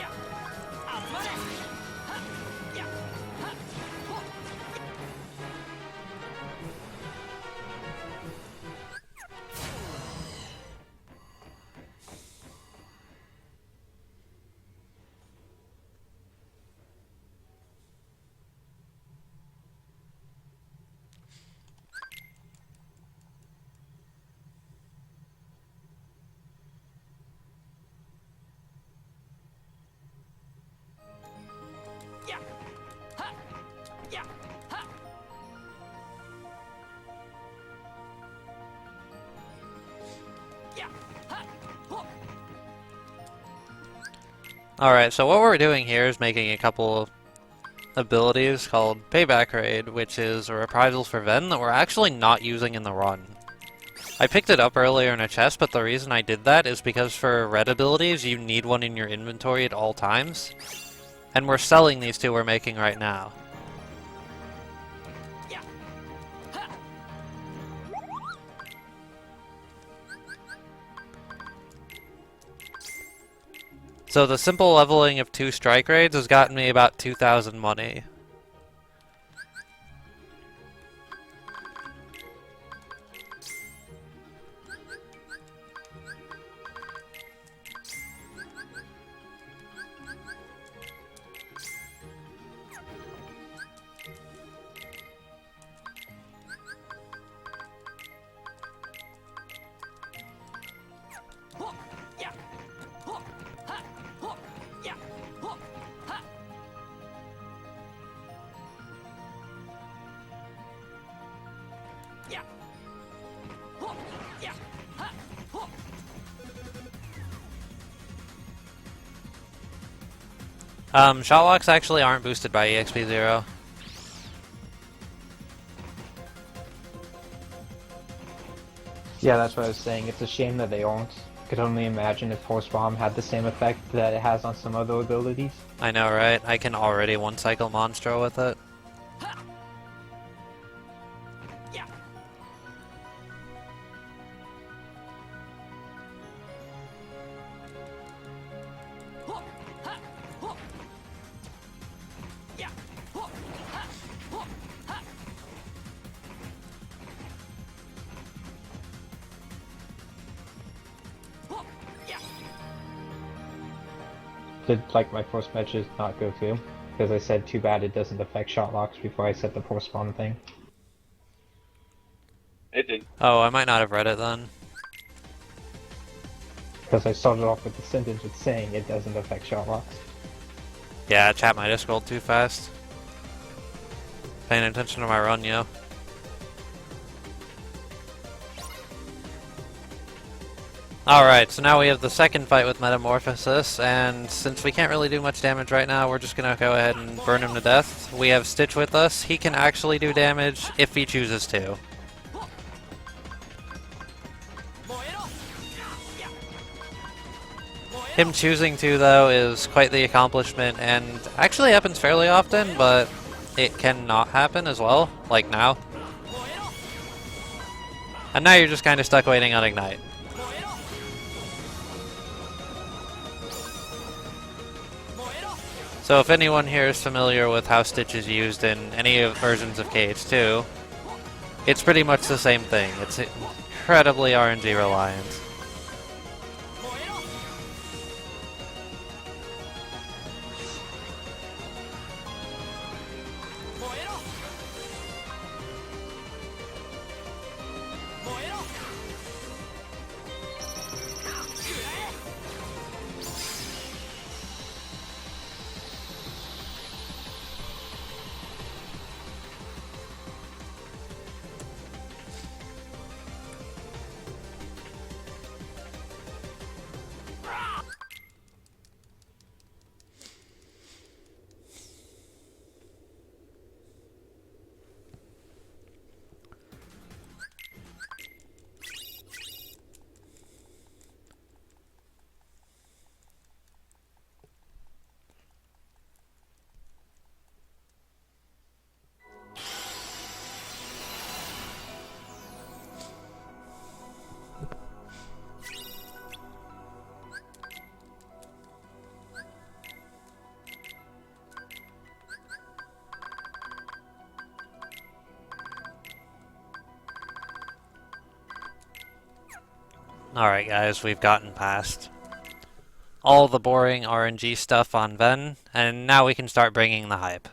Alright, so what we're doing here is making a couple abilities called Payback Raid, which is a reprisal for Ven that we're actually not using in the run. I picked it up earlier in a chest, but the reason I did that is because for red abilities, you need one in your inventory at all times. And we're selling these two we're making right now. So the simple leveling of 2 strike raids has gotten me about 2,000 money. Shot locks actually aren't boosted by EXP 0. Yeah, that's what I was saying. It's a shame that they aren't. Could only imagine if Force Bomb had the same effect that it has on some other abilities. I know, right? I can already one-cycle Monstro with it. Did like my force matches not go through? Because I said too bad it doesn't affect shot locks before I set the force spawn thing. It did. Oh, I might not have read it then. Because I started off with the sentence with saying it doesn't affect shot locks. Yeah, chat might have scrolled too fast. Paying attention to my run, yo. Alright, so now we have the second fight with Metamorphosis, and since we can't really do much damage right now, we're just gonna go ahead and burn him to death. We have Stitch with us. He can actually do damage if he chooses to. Him choosing to, though, is quite the accomplishment, and actually happens fairly often, but it can not happen as well, like now. And now you're just kind of stuck waiting on Ignite. So if anyone here is familiar with how Stitch is used in any of versions of KH2, it's pretty much the same thing. It's incredibly RNG reliant. Alright guys, we've gotten past all the boring RNG stuff on Ven, and now we can start bringing the hype.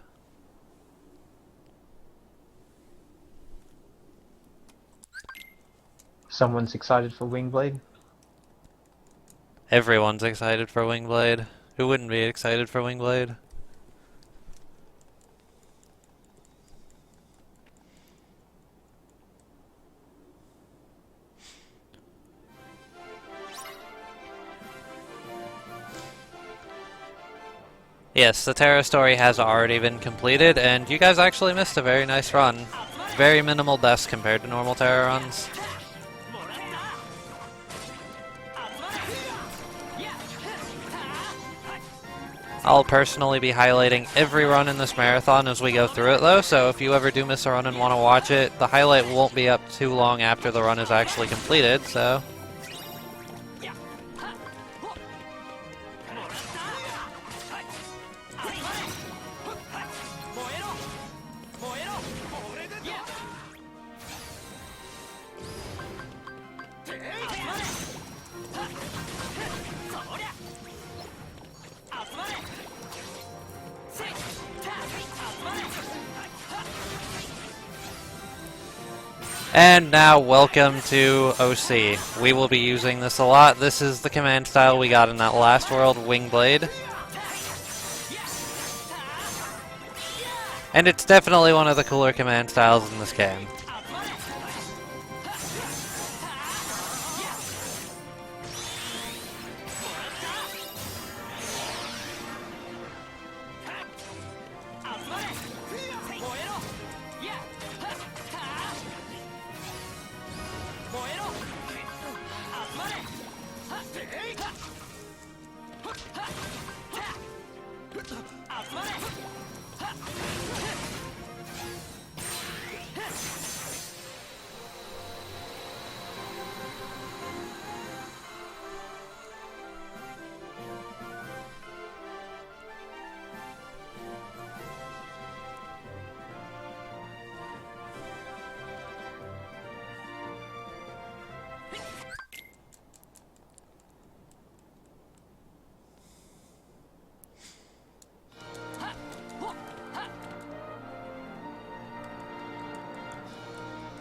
Someone's excited for Wingblade? Everyone's excited for Wingblade. Who wouldn't be excited for Wingblade? Yes, the Terra story has already been completed, and you guys actually missed a very nice run. Very minimal deaths compared to normal Terra runs. I'll personally be highlighting every run in this marathon as we go through it though, so if you ever do miss a run and want to watch it, the highlight won't be up too long after the run is actually completed, so... And now, welcome to OC. We will be using this a lot. This is the command style we got in that last world, Wingblade. And it's definitely one of the cooler command styles in this game.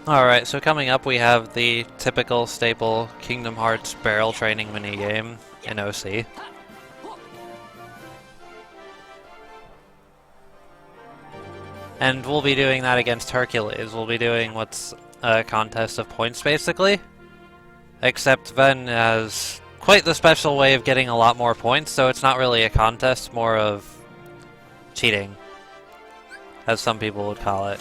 Alright, so coming up we have the typical staple Kingdom Hearts barrel training minigame in OC. And we'll be doing that against Hercules. We'll be doing what's a contest of points, basically. Except Ven has quite the special way of getting a lot more points, so it's not really a contest, more of cheating, as some people would call it.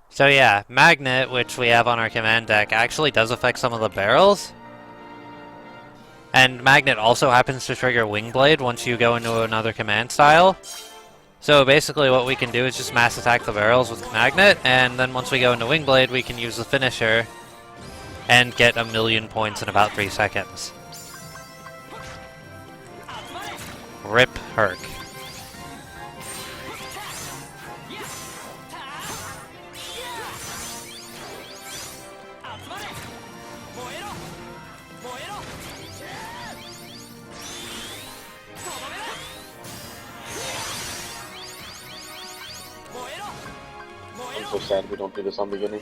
So yeah, Magnet, which we have on our command deck, actually does affect some of the barrels. And Magnet also happens to trigger Wingblade once you go into another command style. So basically what we can do is just mass attack the barrels with Magnet, and then once we go into Wingblade, we can use the finisher and get 1,000,000 points in about 3 seconds. Rip Herc. I'm so sad we don't do this on beginning.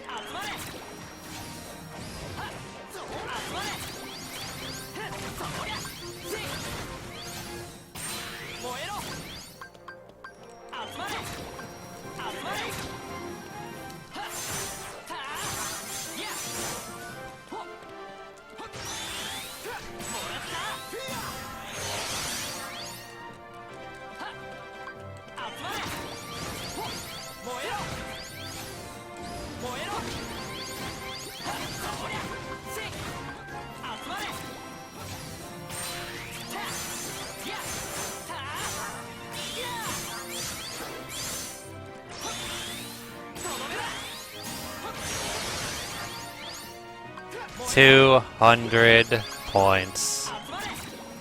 $200 points.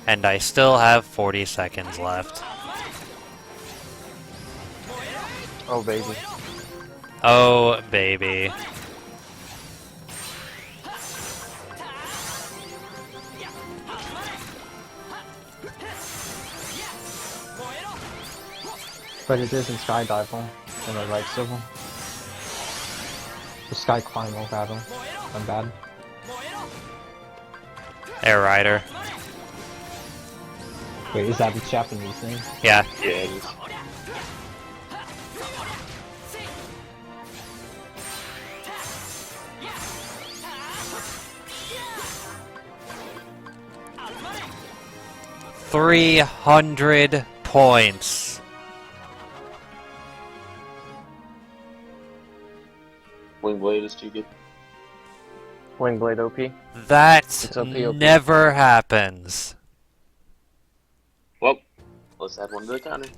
And I still have 40 seconds left. Oh, baby. Oh, baby. But it isn't Skydive, am I right, Civil? The Sky Climb will battle. I'm bad. Air Rider. Wait, is that the Japanese name? Yeah. Yeah, it is. $300 points. Wingblade is too good. Wingblade OP. That It's OP. never happens. Well, let's add one to the counter.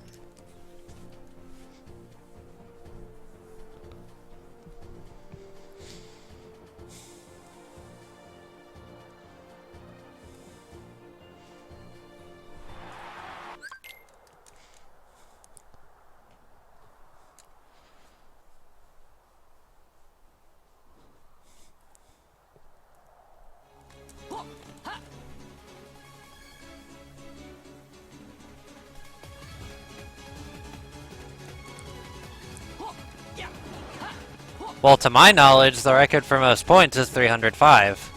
Well, to my knowledge, the record for most points is 305.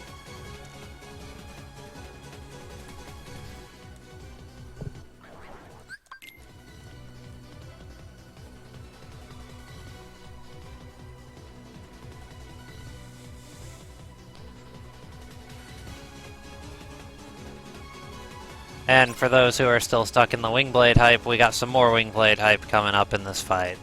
And for those who are still stuck in the Wingblade hype, we got some more Wingblade hype coming up in this fight.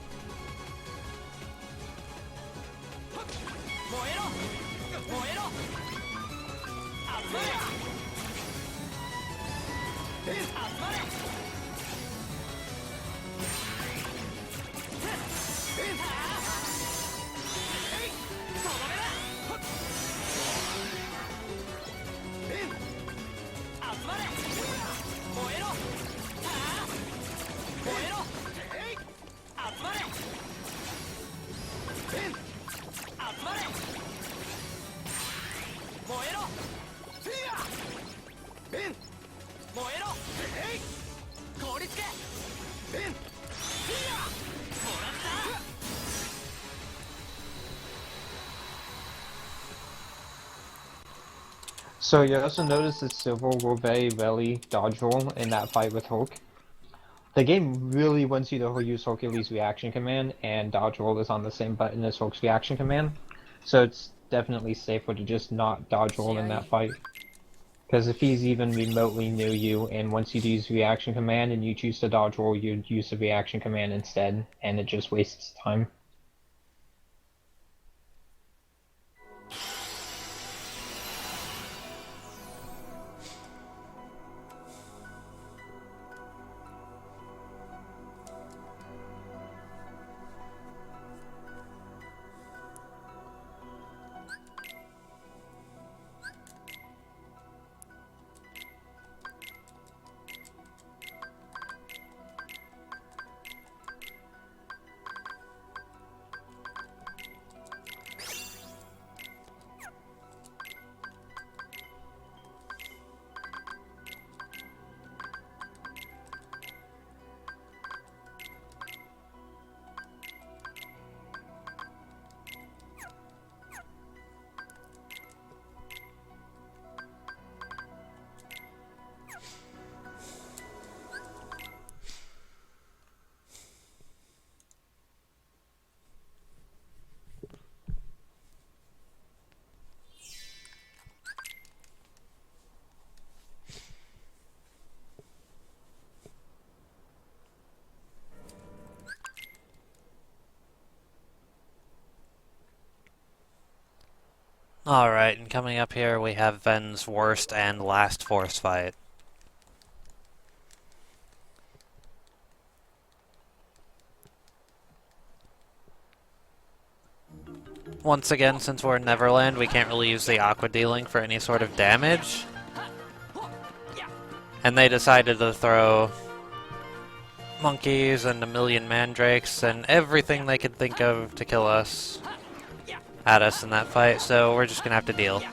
So you also notice that Silver will very rarely dodge roll in that fight with Hulk. The game really wants you to use Hercules' reaction command, and dodge roll is on the same button as Hulk's reaction command. So it's definitely safer to just not dodge roll in that fight. Because if he's even remotely near you and wants you to use reaction command and you choose to dodge roll, you'd use the reaction command instead, and it just wastes time. Alright, and coming up here we have Ven's worst and last force fight. Once again, since we're in Neverland, we can't really use the Aqua D-Link for any sort of damage. And they decided to throw monkeys and a million mandrakes and everything they could think of to kill us at us in that fight, so we're just gonna have to deal.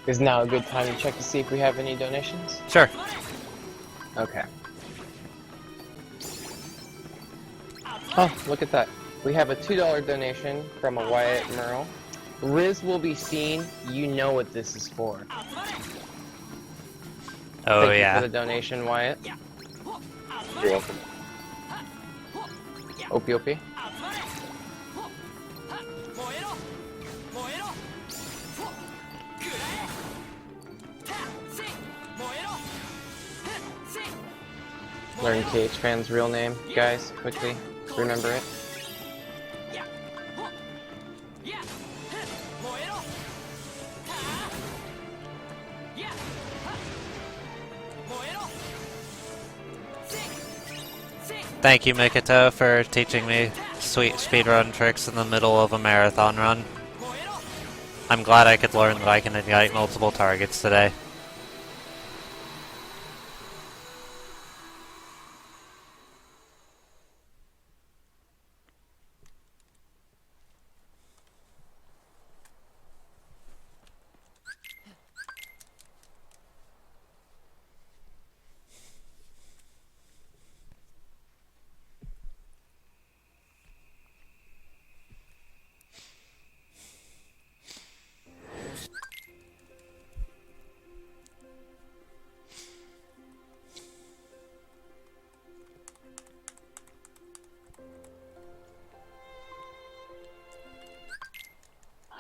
Is now a good time to check to see if we have any donations? Sure. Okay. Oh, look at that. We have a $2 donation from a Wyatt Merle. Riz will be seen. You know what this is for. Oh Thank you yeah. for the donation, Wyatt. You're welcome. Opie Opie. Learn KH Fan's real name, guys, quickly. Remember it. Thank you, Mikoto, for teaching me sweet speedrun tricks in the middle of a marathon run. I'm glad I could learn that I can ignite multiple targets today.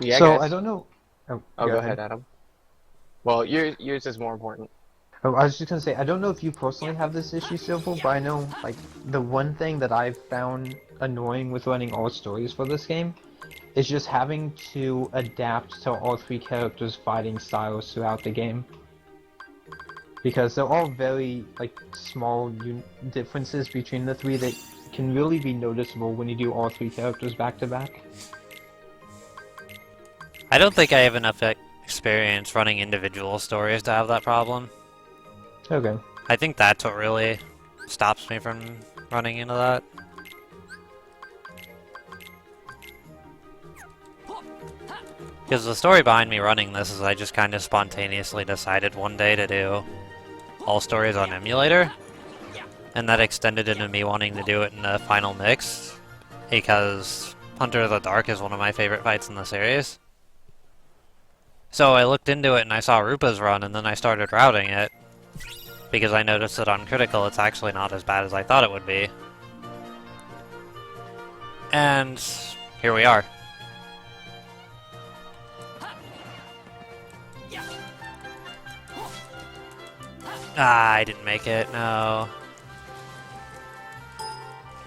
Yeah, So guys. I don't know. Oh, Go ahead, Adam. Well, yours is more important. Oh, I was just gonna say, I don't know if you personally have this issue, Silver, but I know, like, the one thing that I've found annoying with running all stories for this game is just having to adapt to all three characters' fighting styles throughout the game. Because they're all very, like, small differences between the three that can really be noticeable when you do all three characters back to back. I don't think I have enough experience running individual stories to have that problem. Okay. I think that's what really stops me from running into that. Because the story behind me running this is I just kind of spontaneously decided one day to do all stories on emulator, and that extended into me wanting to do it in the final mix, because Hunter of the Dark is one of my favorite fights in the series. So I looked into it and I saw Rupa's run, and then I started routing it, because I noticed that on critical it's actually not as bad as I thought it would be. And here we are. Ah, I didn't make it, no.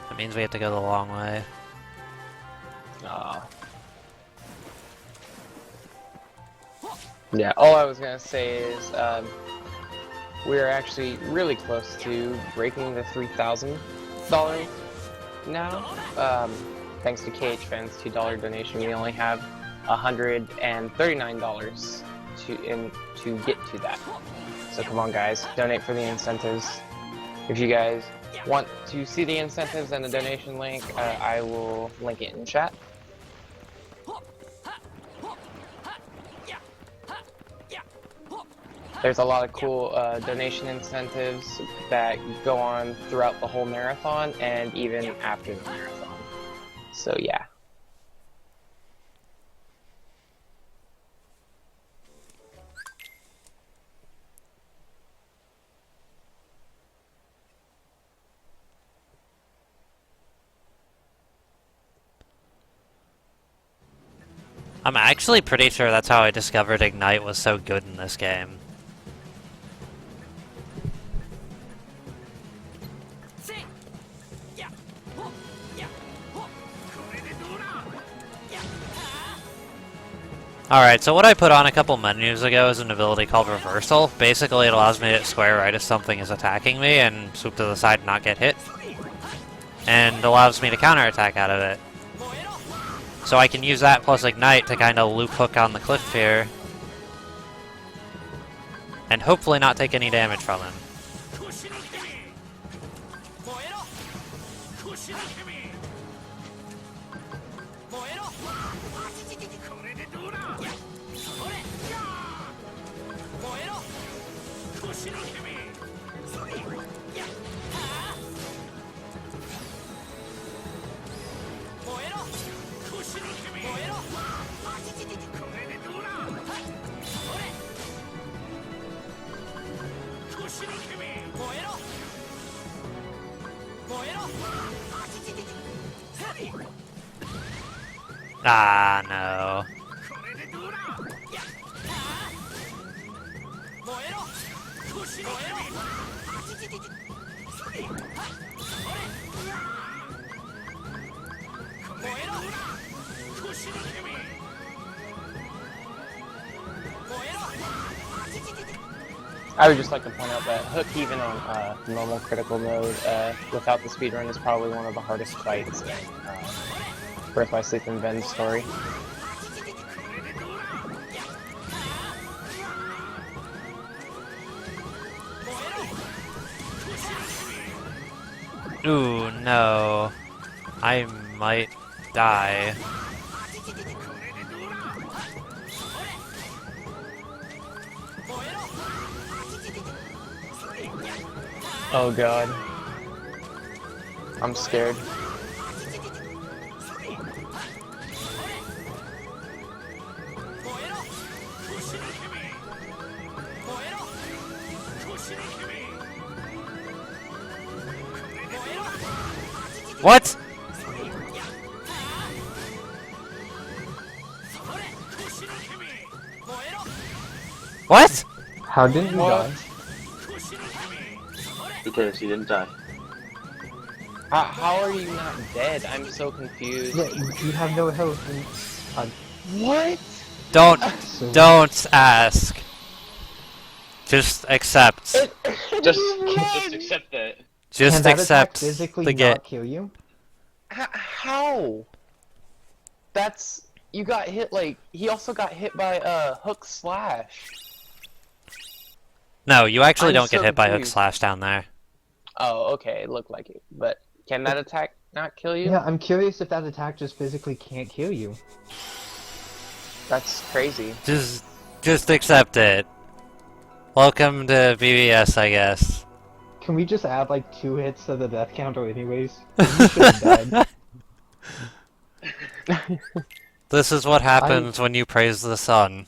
That means we have to go the long way. Yeah, all I was gonna say is we're actually really close to breaking the $3,000 now. Thanks to KH Fans' $2 donation, we only have $139 to get to that. So come on, guys, donate for the incentives. If you guys want to see the incentives and the donation link, I will link it in chat. There's a lot of cool donation incentives that go on throughout the whole marathon and even after the marathon. So yeah. I'm actually pretty sure that's how I discovered Ignite was so good in this game. Alright, so what I put on a couple menus ago is an ability called Reversal. Basically, it allows me to square right if something is attacking me and swoop to the side and not get hit. And allows me to counterattack out of it. So I can use that plus Ignite to kind of loop hook on the cliff here. And hopefully not take any damage from him. Ah, no. I would just like to point out that Hook, even on normal critical mode, without the speedrun, is probably one of the hardest fights in Birth by Sleep and Ven's story. Ooh, no. I might die. Oh god. I'm scared. What? What? How didn't you What? die? Because he didn't die. How are you not dead? I'm so confused. Yeah, you have no health and... What? so... Don't ask. Just accept. Just accept that. Just Can that attack accept physically the not get. kill you? How? That's... You got hit like... He also got hit by Hook Slash. No, you actually I'm don't get so hit by Hook confused. Slash down there. Oh, okay, it looked like it. But can that attack not kill you? Yeah, I'm curious if that attack just physically can't kill you. That's crazy. Just accept it. Welcome to BBS, I guess. Can we just add like 2 hits to the death counter anyways? You should have died. This is what happens when you praise the sun.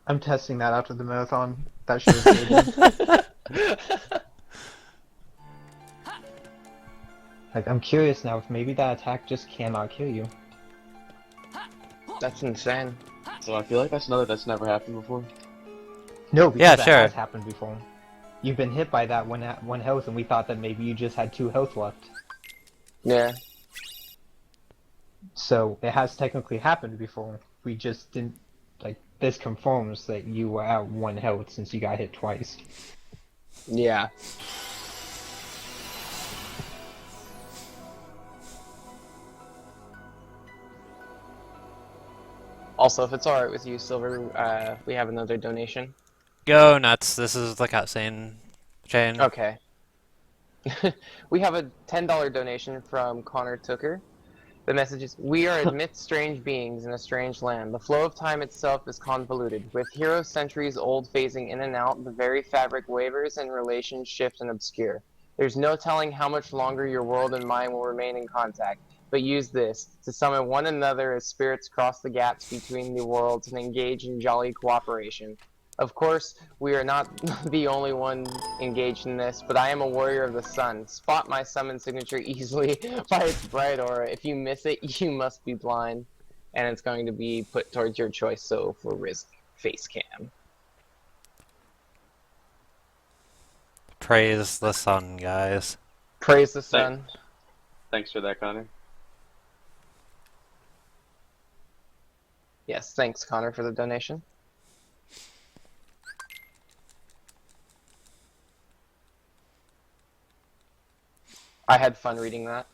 I'm testing that after the marathon. That should have saved me. Like, I'm curious now if maybe that attack just cannot kill you. That's insane. So I feel like that's never happened before. No, because Yeah, that sure. has happened before. You've been hit by that one health, and we thought that maybe you just had 2 health left. Yeah. So it has technically happened before. We just didn't like. This confirms that you were at 1 health since you got hit twice. Yeah. Also, if it's alright with you, Silver, we have another donation. Go nuts. This is the cutscene chain. Okay. We have a $10 donation from Connor Tooker. The message is, we are amidst strange beings in a strange land. The flow of time itself is convoluted. With heroes centuries old phasing in and out, the very fabric wavers and relations shift and obscure. There's no telling how much longer your world and mine will remain in contact. But use this, to summon one another as spirits cross the gaps between the worlds and engage in jolly cooperation. Of course, we are not the only one engaged in this, but I am a warrior of the sun. Spot my summon signature easily by its bright aura. If you miss it, you must be blind. And it's going to be put towards your choice, so for Risk Facecam. Praise the sun, guys. Praise the sun. Thanks for that, Connor. Yes, thanks, Connor, for the donation. I had fun reading that.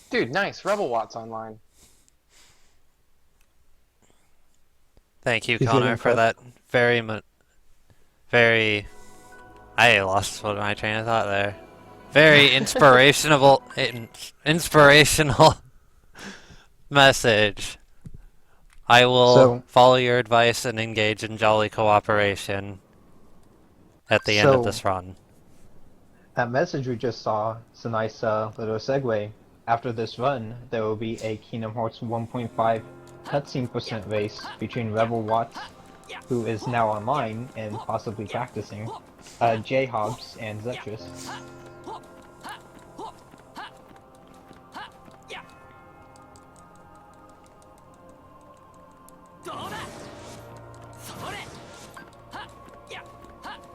Dude, nice. RebelWatt's online. Thank you, He's Connor, getting for cut. that very. I lost what my train of thought there. Very inspirational message. I will So- follow your advice and engage in jolly cooperation at the end of So- this run. That message we just saw is a nice little segue. After this run, there will be a Kingdom Hearts 1.5 cutscene percent race between RebelWatt, who is now online and possibly practicing, J-Hobbs, and Zetris.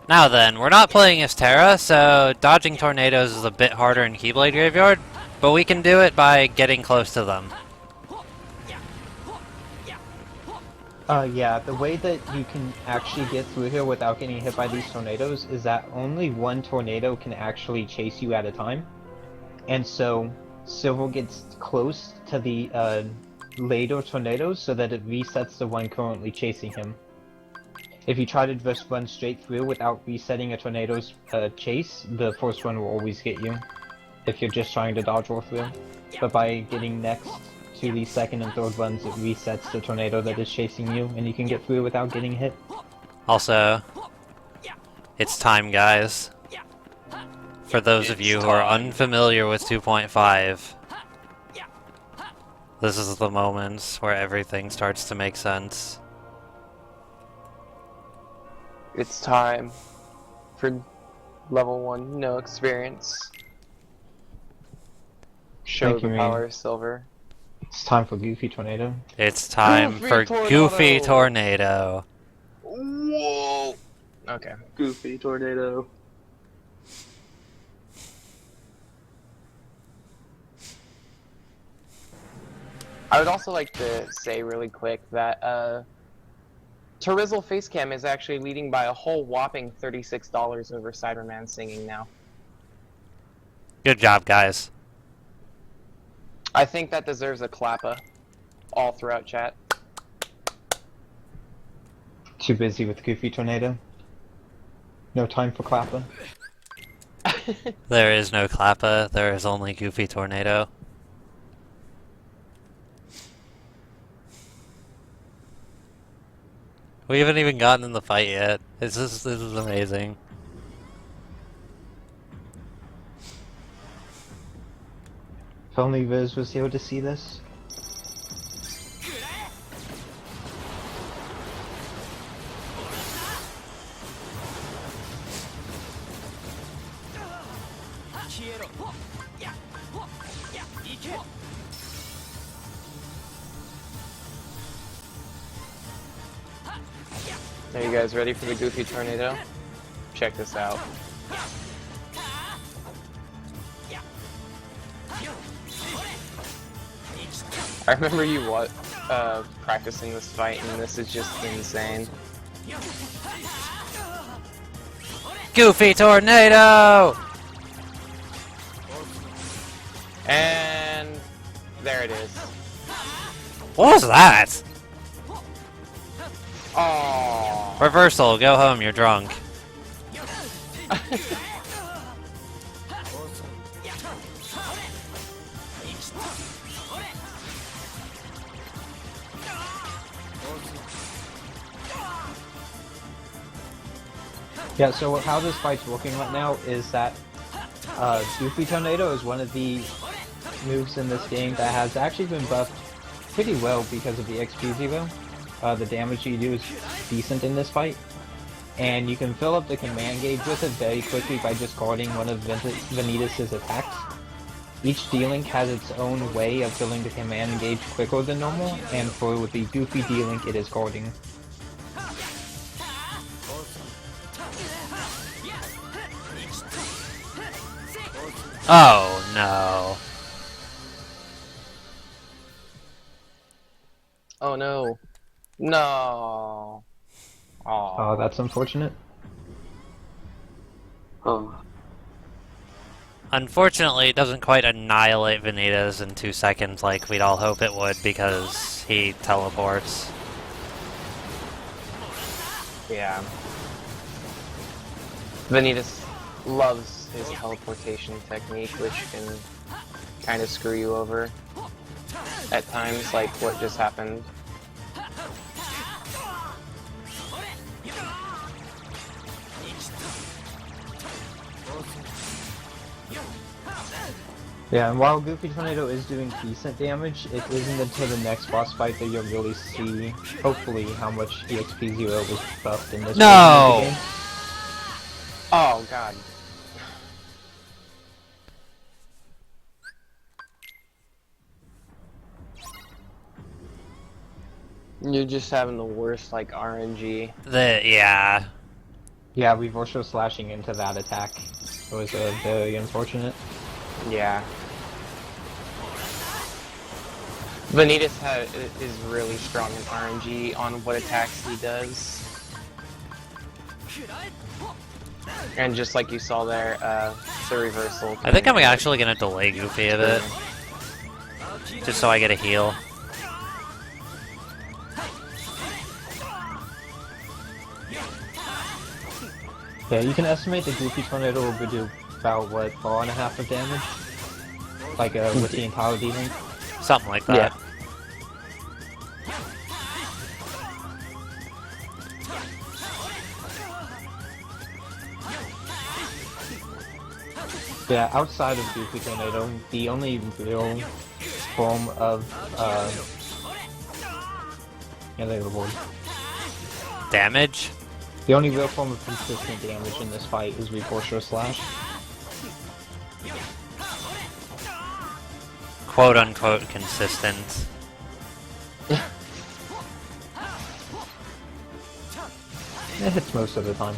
Now then, we're not playing as Terra, so dodging tornadoes is a bit harder in Keyblade Graveyard, but we can do it by getting close to them. Yeah, the way that you can actually get through here without getting hit by these tornadoes is that only one tornado can actually chase you at a time. And so, Silver gets close to the later tornadoes so that it resets the one currently chasing him. If you try to just run straight through without resetting a tornado's chase, the first one will always get you, if you're just trying to dodge or through. But by getting next to the second and third runs, it resets the tornado that is chasing you, and you can get through without getting hit. Also, it's time, guys. For those of you who are unfamiliar with 2.5, this is the moment where everything starts to make sense. It's time for level 1 no experience. Show Thank you, the Reed. power of Silver. It's time for Goofy Tornado. It's time Goofy for Tornado! Goofy Tornado. Whoa! Okay. Goofy tornado. I would also like to say really quick that TehRizzle Facecam is actually leading by a whole whopping $36 over Cyberman singing now. Good job, guys. I think that deserves a clappa all throughout chat. Too busy with Goofy Tornado. No time for clapping. There is no Klappa, there is only Goofy Tornado. We haven't even gotten in the fight yet. This is amazing. If only Riz was here to see this. Are you guys ready for the Goofy Tornado? Check this out. I remember you practicing this fight, and this is just insane. Goofy Tornado! And there it is. What was that? Oh. Reversal, go home, you're drunk. Yeah, so how this fight's working right now is that Goofy Tornado is one of the moves in this game that has actually been buffed pretty well because of the XP zero. The damage you do is decent in this fight. And you can fill up the command gauge with it very quickly by just guarding one of Vanitas' attacks. Each D-Link has its own way of filling the command gauge quicker than normal, and for the Goofy D-Link it is guarding. Oh no. Oh no. No. Oh, that's unfortunate. Oh. Unfortunately, it doesn't quite annihilate Vanitas in 2 seconds like we'd all hope it would because he teleports. Yeah. Vanitas loves his teleportation technique, which can kind of screw you over at times, like what just happened. Yeah, and while Goofy Tornado is doing decent damage, it isn't until the next boss fight that you'll really see, hopefully, how much EXP Zero was buffed in this version of the game. Oh god. You're just having the worst, like, RNG. Yeah. Yeah, reversal slashing into that attack was very unfortunate. Yeah. Vanitas is really strong in RNG on what attacks he does. And just like you saw there, it's a reversal. I think I'm actually gonna delay Goofy a bit. Just so I get a heal. Yeah, you can estimate the Goofy Tornado will do about, what, 4.5 of damage? Like, with the entire D-Link? Something like that. Yeah, outside of Goofy Tornado, the only real form of, yeah, they reward. Damage? The only real form of consistent damage in this fight is Reversal Slash. Quote unquote consistent. It hits most of the time.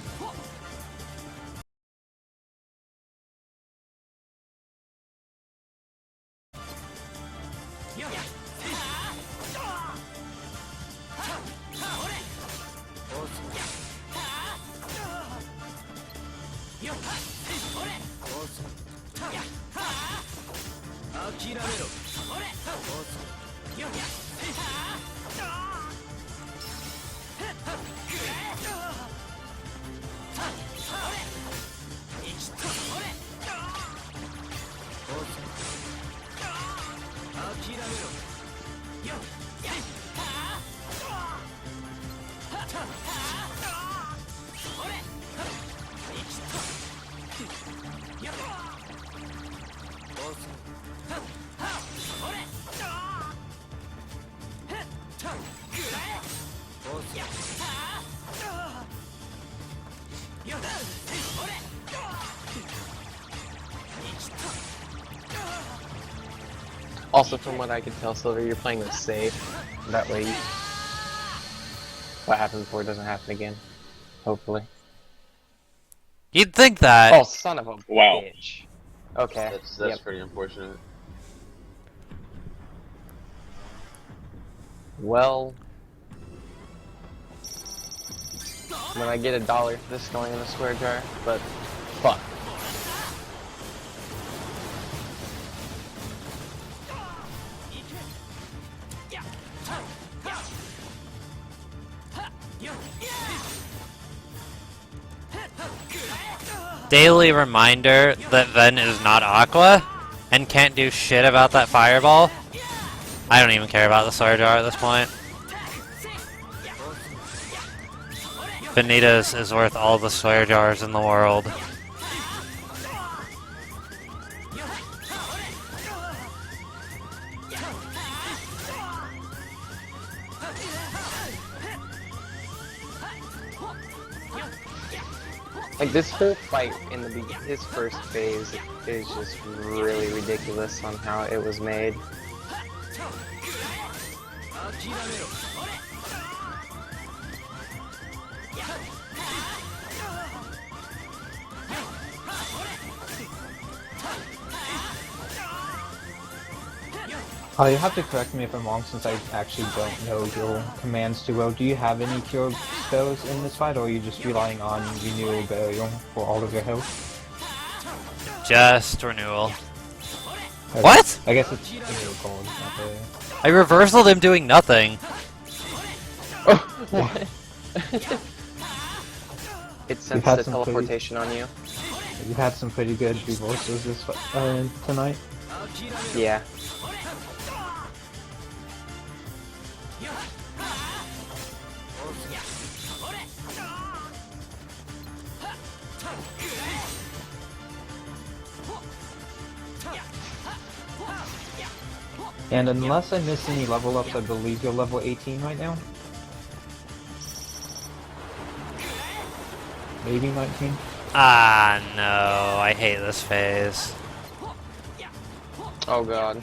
Also, from what I can tell, Silver, you're playing this safe. That way, what happened before doesn't happen again. Hopefully. You'd think that. Oh, son of a Wow. bitch. Okay. That's pretty unfortunate. Well, when I get $1 for this going in the swear jar, but fuck. Daily reminder that Ven is not Aqua and can't do shit about that fireball. I don't even care about the Swear Jar at this point. Vanitas is worth all the Swear Jars in the world. Like, this whole fight in his first phase is just really ridiculous on how it was made. You have to correct me if I'm wrong, since I actually don't know your commands too well. Do you have any cure spells in this fight, or are you just relying on Renewal Burial for all of your health? Just renewal. Okay. What? I guess it's Renewal called, not Burial. I reversaled him doing nothing. It sends had the some teleportation on you. You've had some pretty good reversals tonight. Yeah. And unless I miss any level ups, I believe you're level 18 right now. Maybe 19. Ah, no. I hate this phase. Oh god.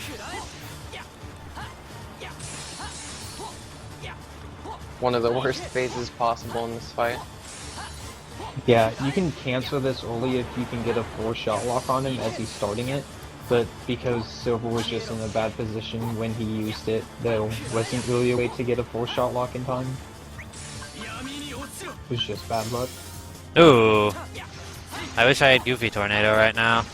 One of the worst phases possible in this fight. Yeah, you can cancel this early if you can get a 4-shot lock on him as he's starting it, but because Silver was just in a bad position when he used it, there wasn't really a way to get a 4-shot lock in time. It was just bad luck. Ooh. I wish I had Goofy Tornado right now.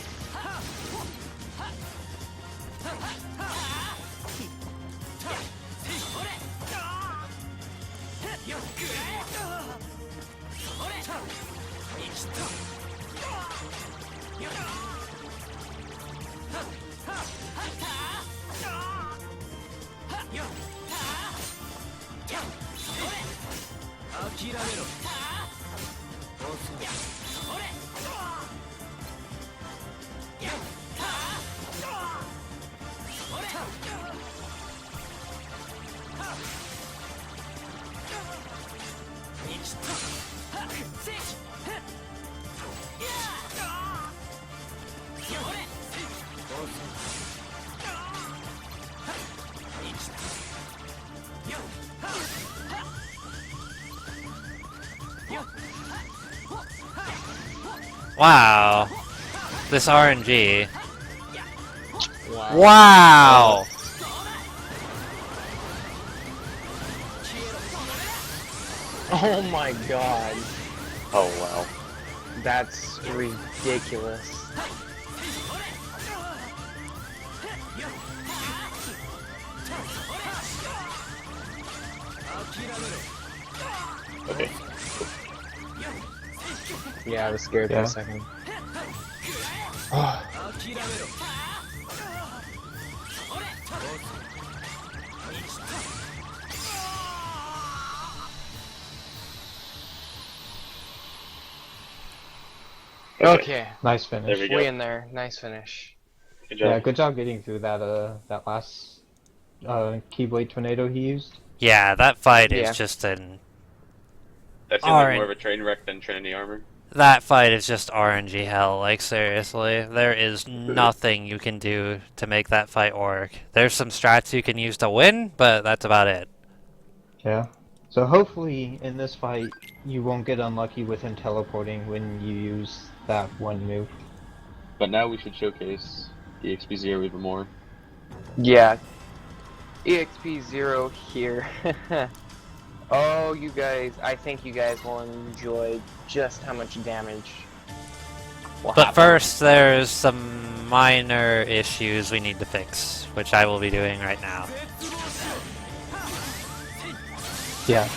Wow. This RNG. Wow. Wow! Oh my god. Oh wow. That's ridiculous. Okay. Yeah, I was scared for Yeah. a second. Okay, Nice There finish. we go. way in there. Nice finish. Good Yeah, job. good job getting through that that last Keyblade Tornado he used. Yeah, that fight Yeah. is just an... That seemed like more of a train wreck than Trinity Armor. That fight is just RNG hell, like seriously. There is nothing you can do to make that fight work. There's some strats you can use to win, but that's about it. Yeah. So hopefully in this fight you won't get unlucky with him teleporting when you use that one move. But now we should showcase the XP0 even more. Yeah. EXP0 here. Oh, you guys, I think you guys will enjoy just how much damage will But happen. first, there's some minor issues we need to fix, which I will be doing right now. Yeah,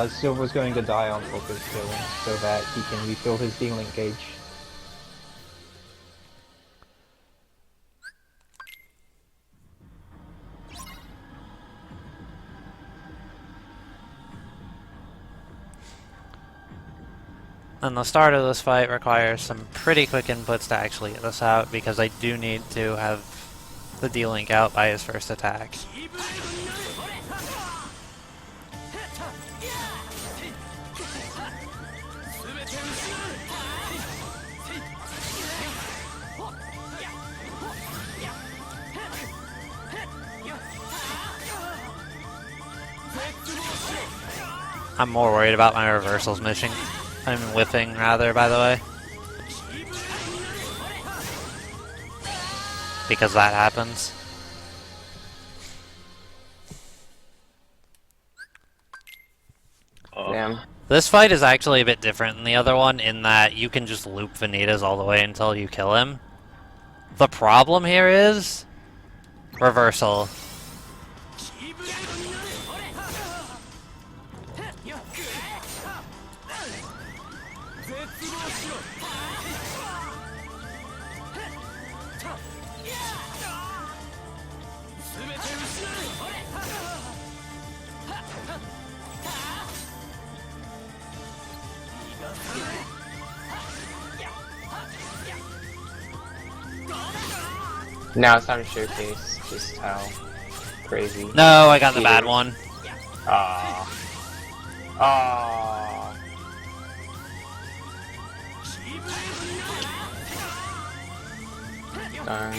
Silver's going to die on purpose so that he can refill his D-Link gauge. And the start of this fight requires some pretty quick inputs to actually get this out, because I do need to have the D-Link out by his first attack. I'm more worried about my reversals missing. I'm whiffing, rather, by the way. Because that happens. Damn. This fight is actually a bit different than the other one in that you can just loop Vanitas all the way until you kill him. The problem here is... reversal. Now it's time to showcase just how crazy. No, I got the bad Cheaters. one. Ah. Ah. Darn.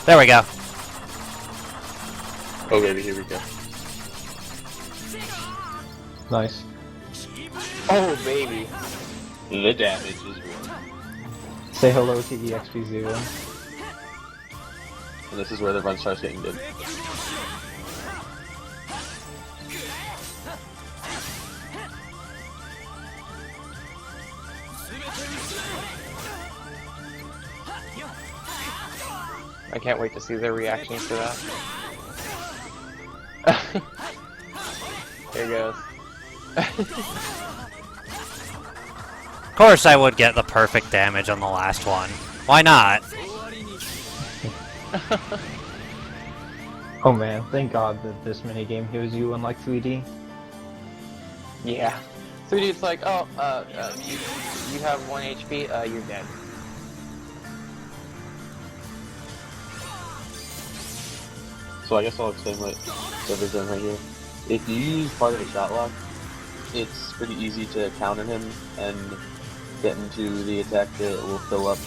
There we go. Oh baby, here we go. Nice. Oh baby. The damage is real. Say hello to EXP0. And this is where the run starts getting good. I can't wait to see their reactions to that. There it goes. Of course I would get the perfect damage on the last one. Why not? Oh man, thank God that this minigame heals you unlike 3D. Yeah. 3D, it's like, oh, you have 1 HP, you're dead. So I guess I'll explain what Silver's doing right here. If you use part of the shot lock, it's pretty easy to counter him and get into the attack that will fill up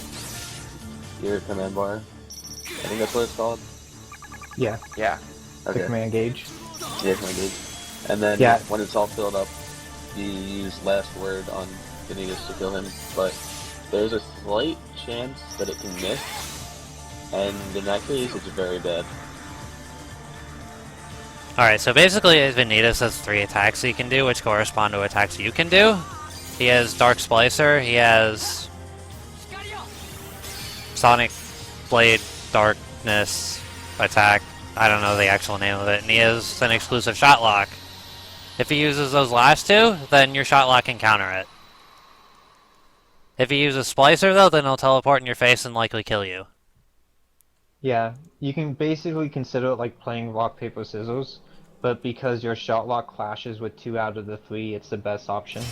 your command bar. I think that's what it's called. Yeah, Yeah. the Okay. command gauge. Yeah, command gauge. And then Yeah. when it's all filled up, you use last word on Vanitas to kill him. But there's a slight chance that it can miss, and in that case, it's very bad. Alright, so basically Vanitas has 3 attacks he can do, which correspond to attacks you can do. He has Dark Splicer, he has Sonic Blade Darkness attack, I don't know the actual name of it, and he has an exclusive Shot Lock. If he uses those last 2, then your Shot Lock can counter it. If he uses Splicer though, then he'll teleport in your face and likely kill you. Yeah, you can basically consider it like playing rock, paper, scissors, but because your shot lock clashes with 2 out of the 3, it's the best option.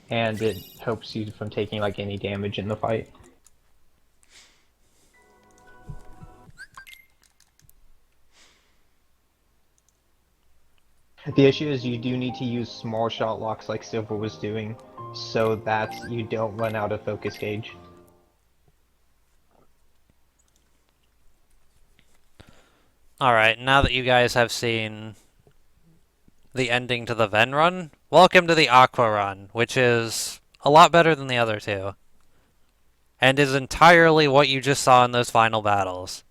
And it helps you from taking like any damage in the fight. The issue is you do need to use small shot locks like Silver was doing, so that you don't run out of focus gauge. Alright, now that you guys have seen the ending to the Ven run, welcome to the Aqua run, which is a lot better than the other 2. And is entirely what you just saw in those final battles.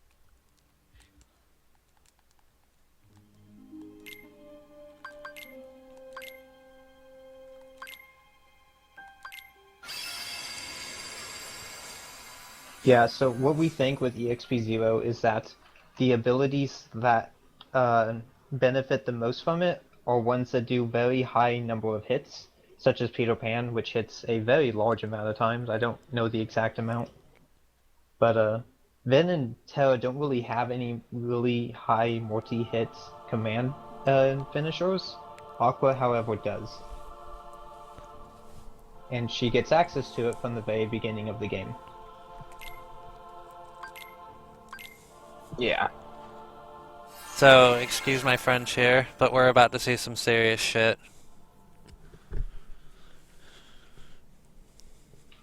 Yeah, so what we think with EXP0 is that the abilities that benefit the most from it are ones that do very high number of hits, such as Peter Pan, which hits a very large amount of times. I don't know the exact amount. But Ven and Terra don't really have any really high multi-hit command finishers. Aqua, however, does. And she gets access to it from the very beginning of the game. Yeah. So, excuse my French here, but we're about to see some serious shit.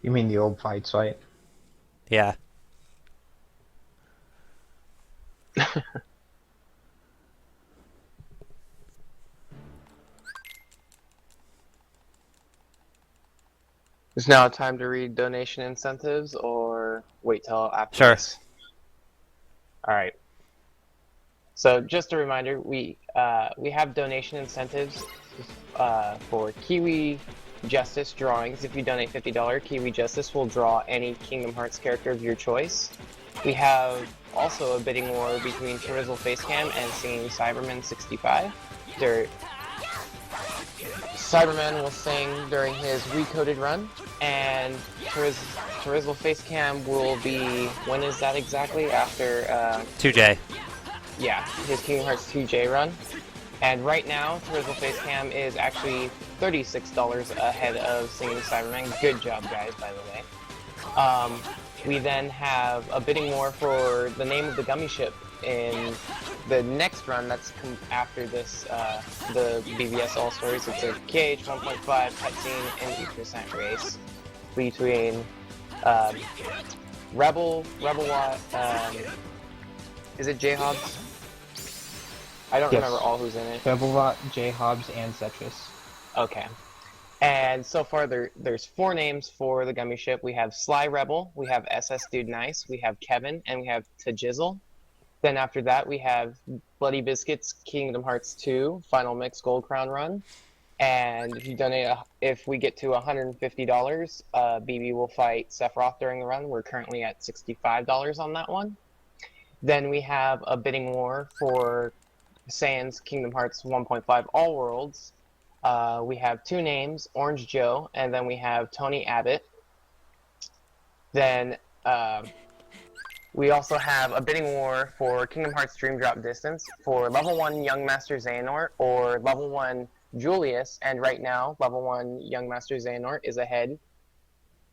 You mean the old fights, right? Yeah. Is now time to read donation incentives, or wait till after Sure. this? Alright. So just a reminder, we have donation incentives for Kiwi Justice drawings. If you donate $50, Kiwi Justice will draw any Kingdom Hearts character of your choice. We have also a bidding war between TehRizzle Facecam and Singing Cyberman65. Cyberman will sing during his recoded run, and TehRizzle face cam will be, when is that exactly? After 2J. yeah, his Kingdom Hearts 2J run. And right now, TehRizzle face cam is actually $36 ahead of Singing Cyberman. Good job, guys, by the way. We then have a bidding war for the name of the gummy ship in the next run that's after this, the BBS All Stories. It's a KH 1.5 cutscene and 8% race between RebelWatt, is it J-Hobbs? I don't Yes. remember all who's in it. RebelWatt, J-Hobbs, and Zetrus. Okay. And so far there's 4 names for the gummy ship. We have Sly Rebel, we have SS Dude Nice, we have Kevin, and we have TehRizzle. Then after that we have Bloody Biscuits Kingdom Hearts 2 Final Mix Gold Crown run. And if you donate, if we get to $150, BB will fight Sephiroth during the run. We're currently at $65 on that one. Then we have a bidding war for Saiyanz Kingdom Hearts 1.5 All Worlds. We have 2 names, Orange Joe, and then we have Tony Abbott. Then we also have a bidding war for Kingdom Hearts Dream Drop Distance for level 1 Young Master Xehanort or level 1 Julius, and right now level 1 Young Master Xehanort is ahead.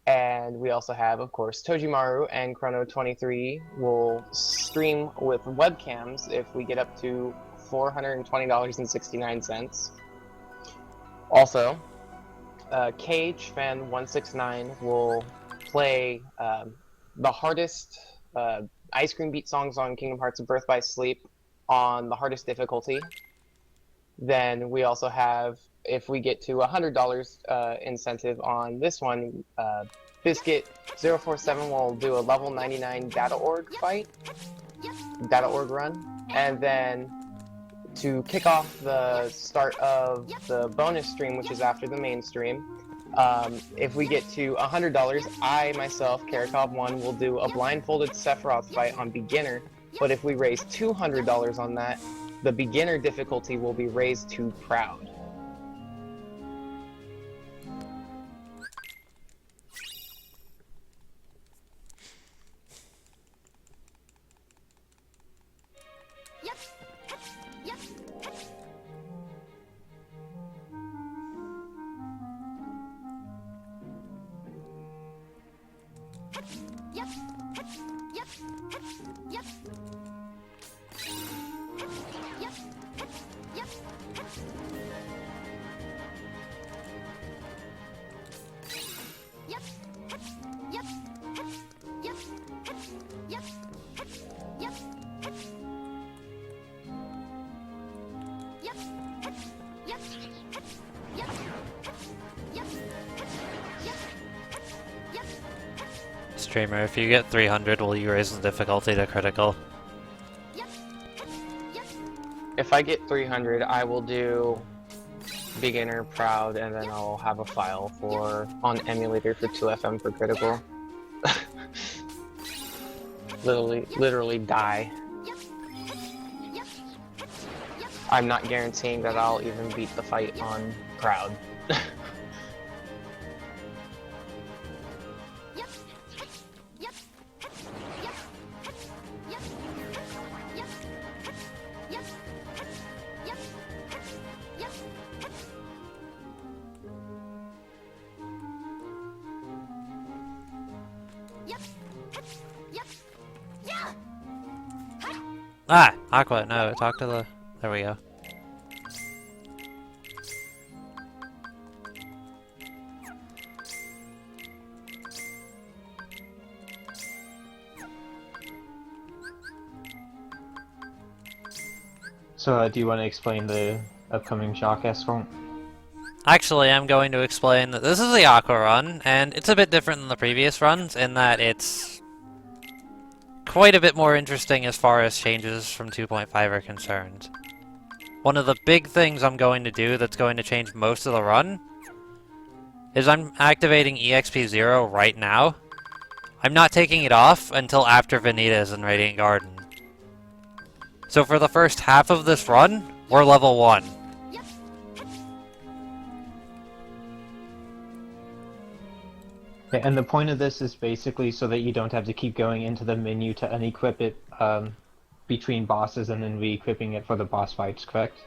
And we also have, of course, Tojimaru and Chrono23 will stream with webcams if we get up to $420.69. Also, KHFan169 will play the hardest Ice Cream Beat songs on Kingdom Hearts Birth by Sleep on the hardest difficulty. Then we also have, if we get to $100 incentive on this one, Biscuit047 will do a level 99 data.org fight, data.org run, and then to kick off the start of the bonus stream, which is after the main stream, if we get to $100, I myself, Karakov1, will do a blindfolded Sephiroth fight on beginner, but if we raise $200 on that, the beginner difficulty will be raised to proud. Streamer, if you get 300, will you raise the difficulty to critical? If I get 300, I will do beginner, proud, and then I'll have a file for on emulator for 2FM for critical. literally die. I'm not guaranteeing that I'll even beat the fight on proud. Ah! Aqua, no, talk to the... There we go. So, do you want to explain the upcoming Shock Escort? Actually, I'm going to explain that this is the Aqua run, and it's a bit different than the previous runs in that it's quite a bit more interesting as far as changes from 2.5 are concerned. One of the big things I'm going to do that's going to change most of the run is I'm activating EXP0 right now. I'm not taking it off until after Vanitas and Radiant Garden. So for the first half of this run, we're level 1. Yeah, and the point of this is basically so that you don't have to keep going into the menu to unequip it between bosses and then re-equipping it for the boss fights, correct?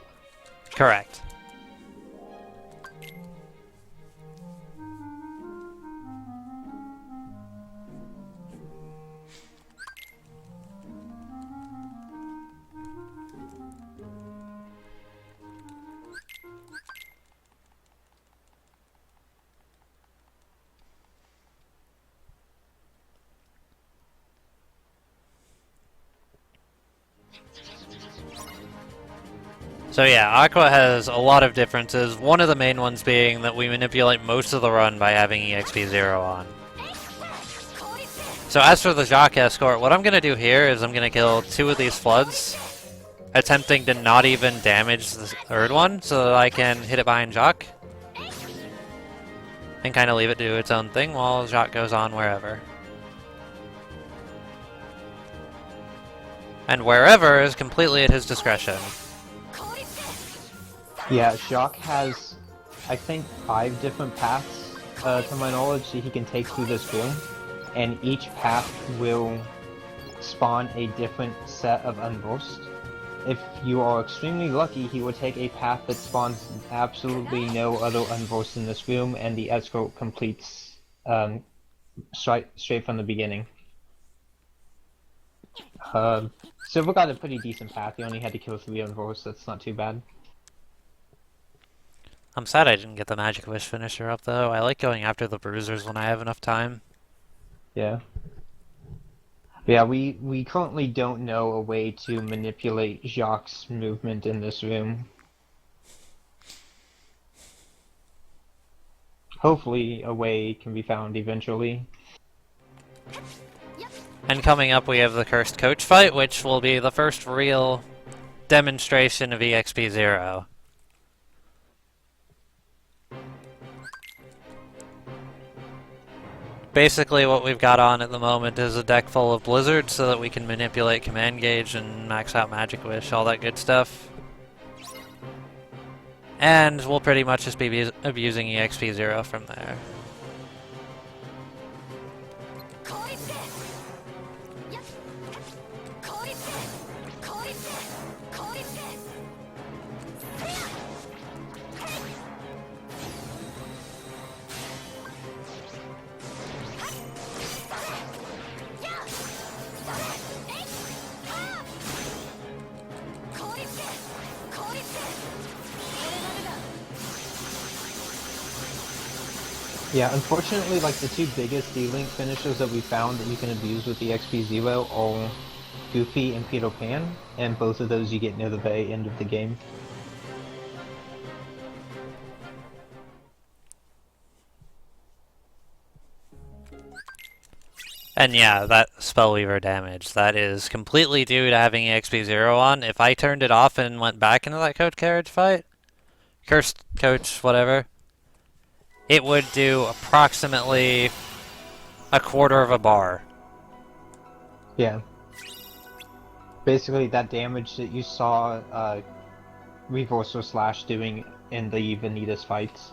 Correct. So yeah, Aqua has a lot of differences, one of the main ones being that we manipulate most of the run by having EXP0 on. So as for the Jacques escort, what I'm going to do here is I'm going to kill 2 of these floods, attempting to not even damage the third one, so that I can hit it behind Jacques, and kind of leave it do its own thing while Jacques goes on wherever. And wherever is completely at his discretion. Yeah, Jacques has, I think, 5 different paths, to my knowledge, that he can take through this room, and each path will spawn a different set of unversed. If you are extremely lucky, he will take a path that spawns absolutely no other unversed in this room, and the escort completes straight from the beginning. Silver got a pretty decent path, he only had to kill 3 unversed, that's not too bad. I'm sad I didn't get the Magic Wish finisher up though. I like going after the bruisers when I have enough time. Yeah. Yeah, we currently don't know a way to manipulate Jacques' movement in this room. Hopefully a way can be found eventually. And coming up we have the Cursed Coach fight, which will be the first real demonstration of EXP0. Basically what we've got on at the moment is a deck full of blizzards so that we can manipulate command gauge and max out Magic Wish, all that good stuff. And we'll pretty much just be abusing EXP0 from there. Yeah, unfortunately, like, the 2 biggest D-Link finishers that we found that you can abuse with the XP0 are Goofy and Peter Pan, and both of those you get near the very end of the game. And yeah, that Spellweaver damage, that is completely due to having EXP0 on. If I turned it off and went back into that Coach Carriage fight, Cursed Coach, whatever, it would do approximately a quarter of a bar. Yeah. Basically, that damage that you saw Reverser Slash doing in the Vanitas fights.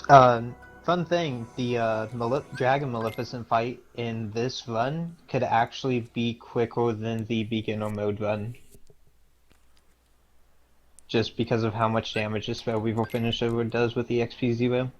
Fun thing, the Dragon Maleficent fight in this run could actually be quicker than the beginner mode run. Just because of how much damage this Spellweaver finisher does with the XP0.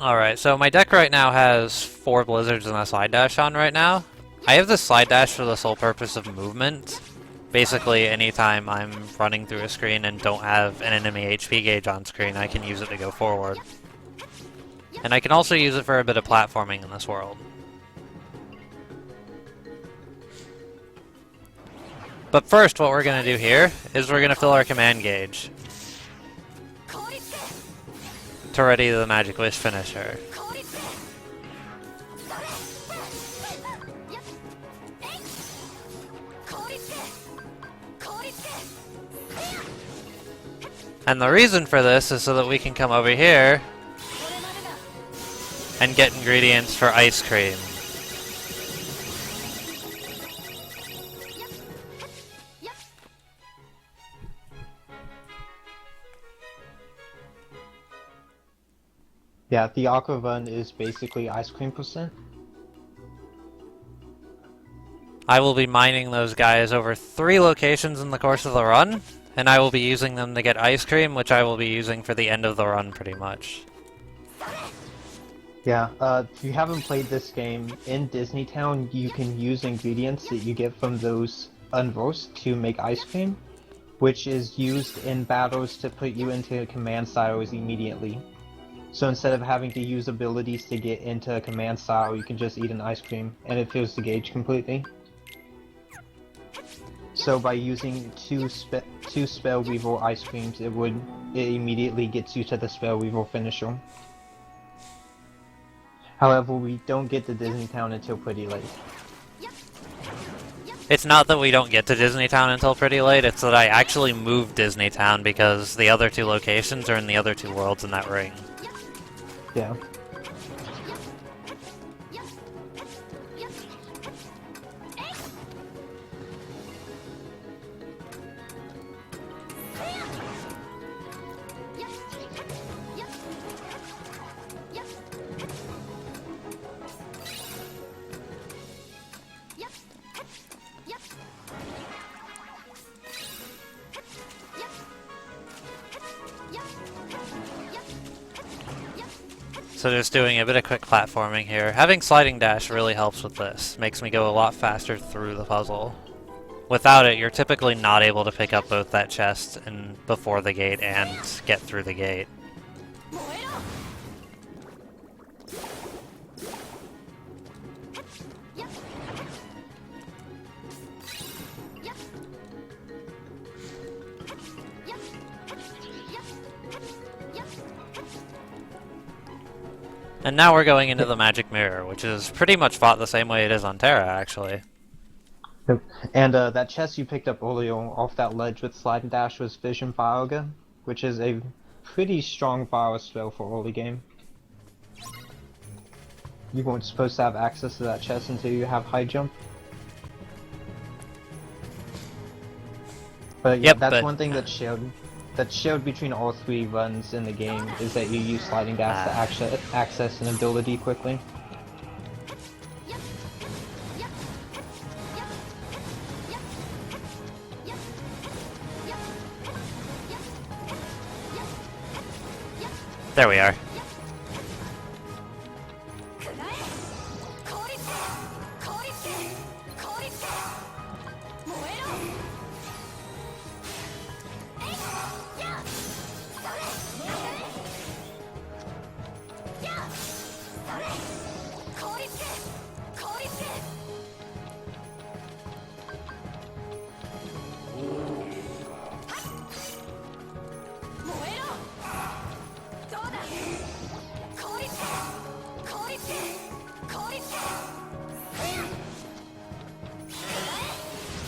Alright, so my deck right now has 4 blizzards and a slide dash on right now. I have the slide dash for the sole purpose of movement. Basically, anytime I'm running through a screen and don't have an enemy HP gauge on screen, I can use it to go forward. And I can also use it for a bit of platforming in this world. But first, what we're going to do here is we're going to fill our command gauge to ready the Magic Wish finisher. And the reason for this is so that we can come over here and get ingredients for ice cream. Yeah, the Aqua Run is basically ice cream percent. I will be mining those guys over 3 locations in the course of the run, and I will be using them to get ice cream, which I will be using for the end of the run pretty much. Yeah, if you haven't played this game, in Disney Town you can use ingredients that you get from those unroast to make ice cream, which is used in battles to put you into command styles immediately. So instead of having to use abilities to get into a command style, you can just eat an ice cream, and it fills the gauge completely. So by using two Spell Weevil ice creams, it immediately gets you to the Spell Weevil finisher. However, we don't get to Disney Town until pretty late. It's not that we don't get to Disney Town until pretty late, it's that I actually moved Disney Town because the other 2 locations are in the other 2 worlds in that ring. Yeah. So just doing a bit of quick platforming here. Having sliding dash really helps with this. Makes me go a lot faster through the puzzle. Without it, you're typically not able to pick up both that chest and before the gate and get through the gate. And now we're going into the Magic Mirror, which is pretty much fought the same way it is on Terra, actually. Yep. And that chest you picked up earlier off that ledge with Slide and Dash was Vision Bioga, which is a pretty strong bio spell for early game. You weren't supposed to have access to that chest until you have high jump. But yeah, Yep, that's but one thing that's shared between all 3 runs in the game, is that you use Sliding Dash to access an ability quickly. There we are.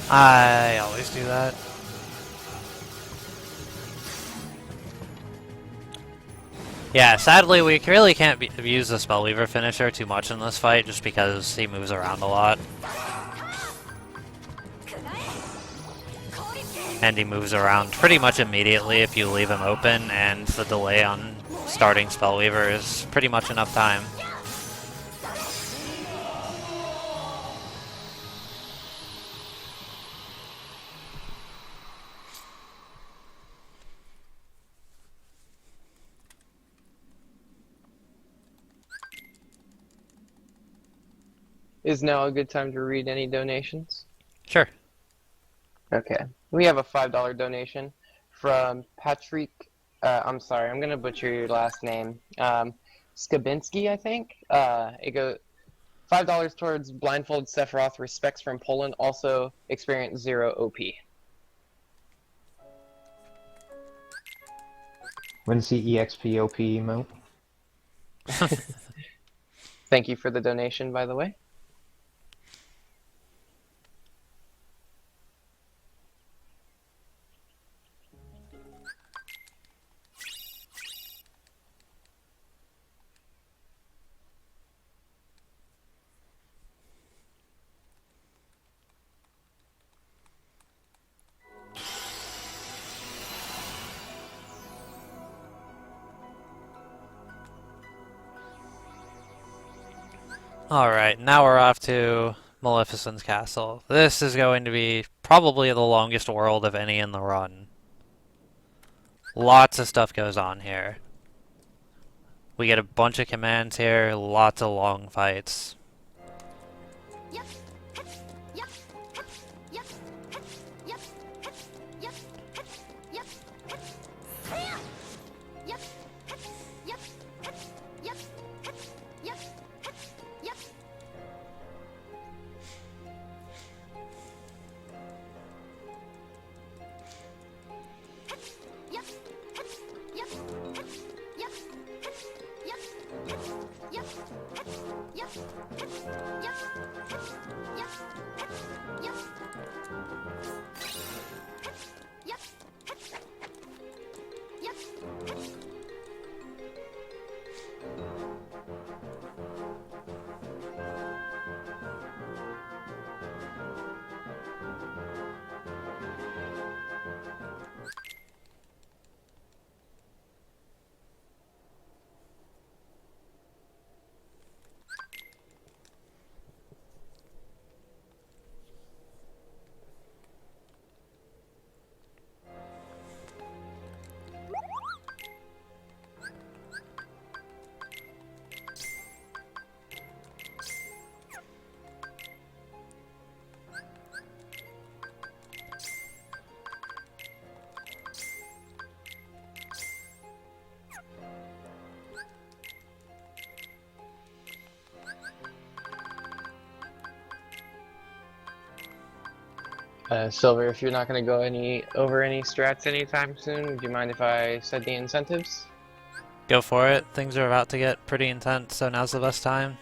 I always do that. Yeah, sadly we really can't use the Spellweaver finisher too much in this fight just because he moves around a lot. And he moves around pretty much immediately if you leave him open, and the delay on starting Spellweaver is pretty much enough time. Is now a good time to read any donations? Sure. Okay. We have a $5 donation from Patrick. I'm sorry, I'm gonna butcher your last name. Skabinski, I think. $5 towards blindfolded Sephiroth. Respects from Poland. Also experience 0 OP. When's the EXP-OP emote? Thank you for the donation, by the way. Alright, now we're off to Maleficent's castle. This is going to be probably the longest world of any in the run. Lots of stuff goes on here. We get a bunch of commands here, lots of long fights. Silver, if you're not going to go over any strats anytime soon, would you mind if I said the incentives? Go for it. Things are about to get pretty intense, so now's the best time.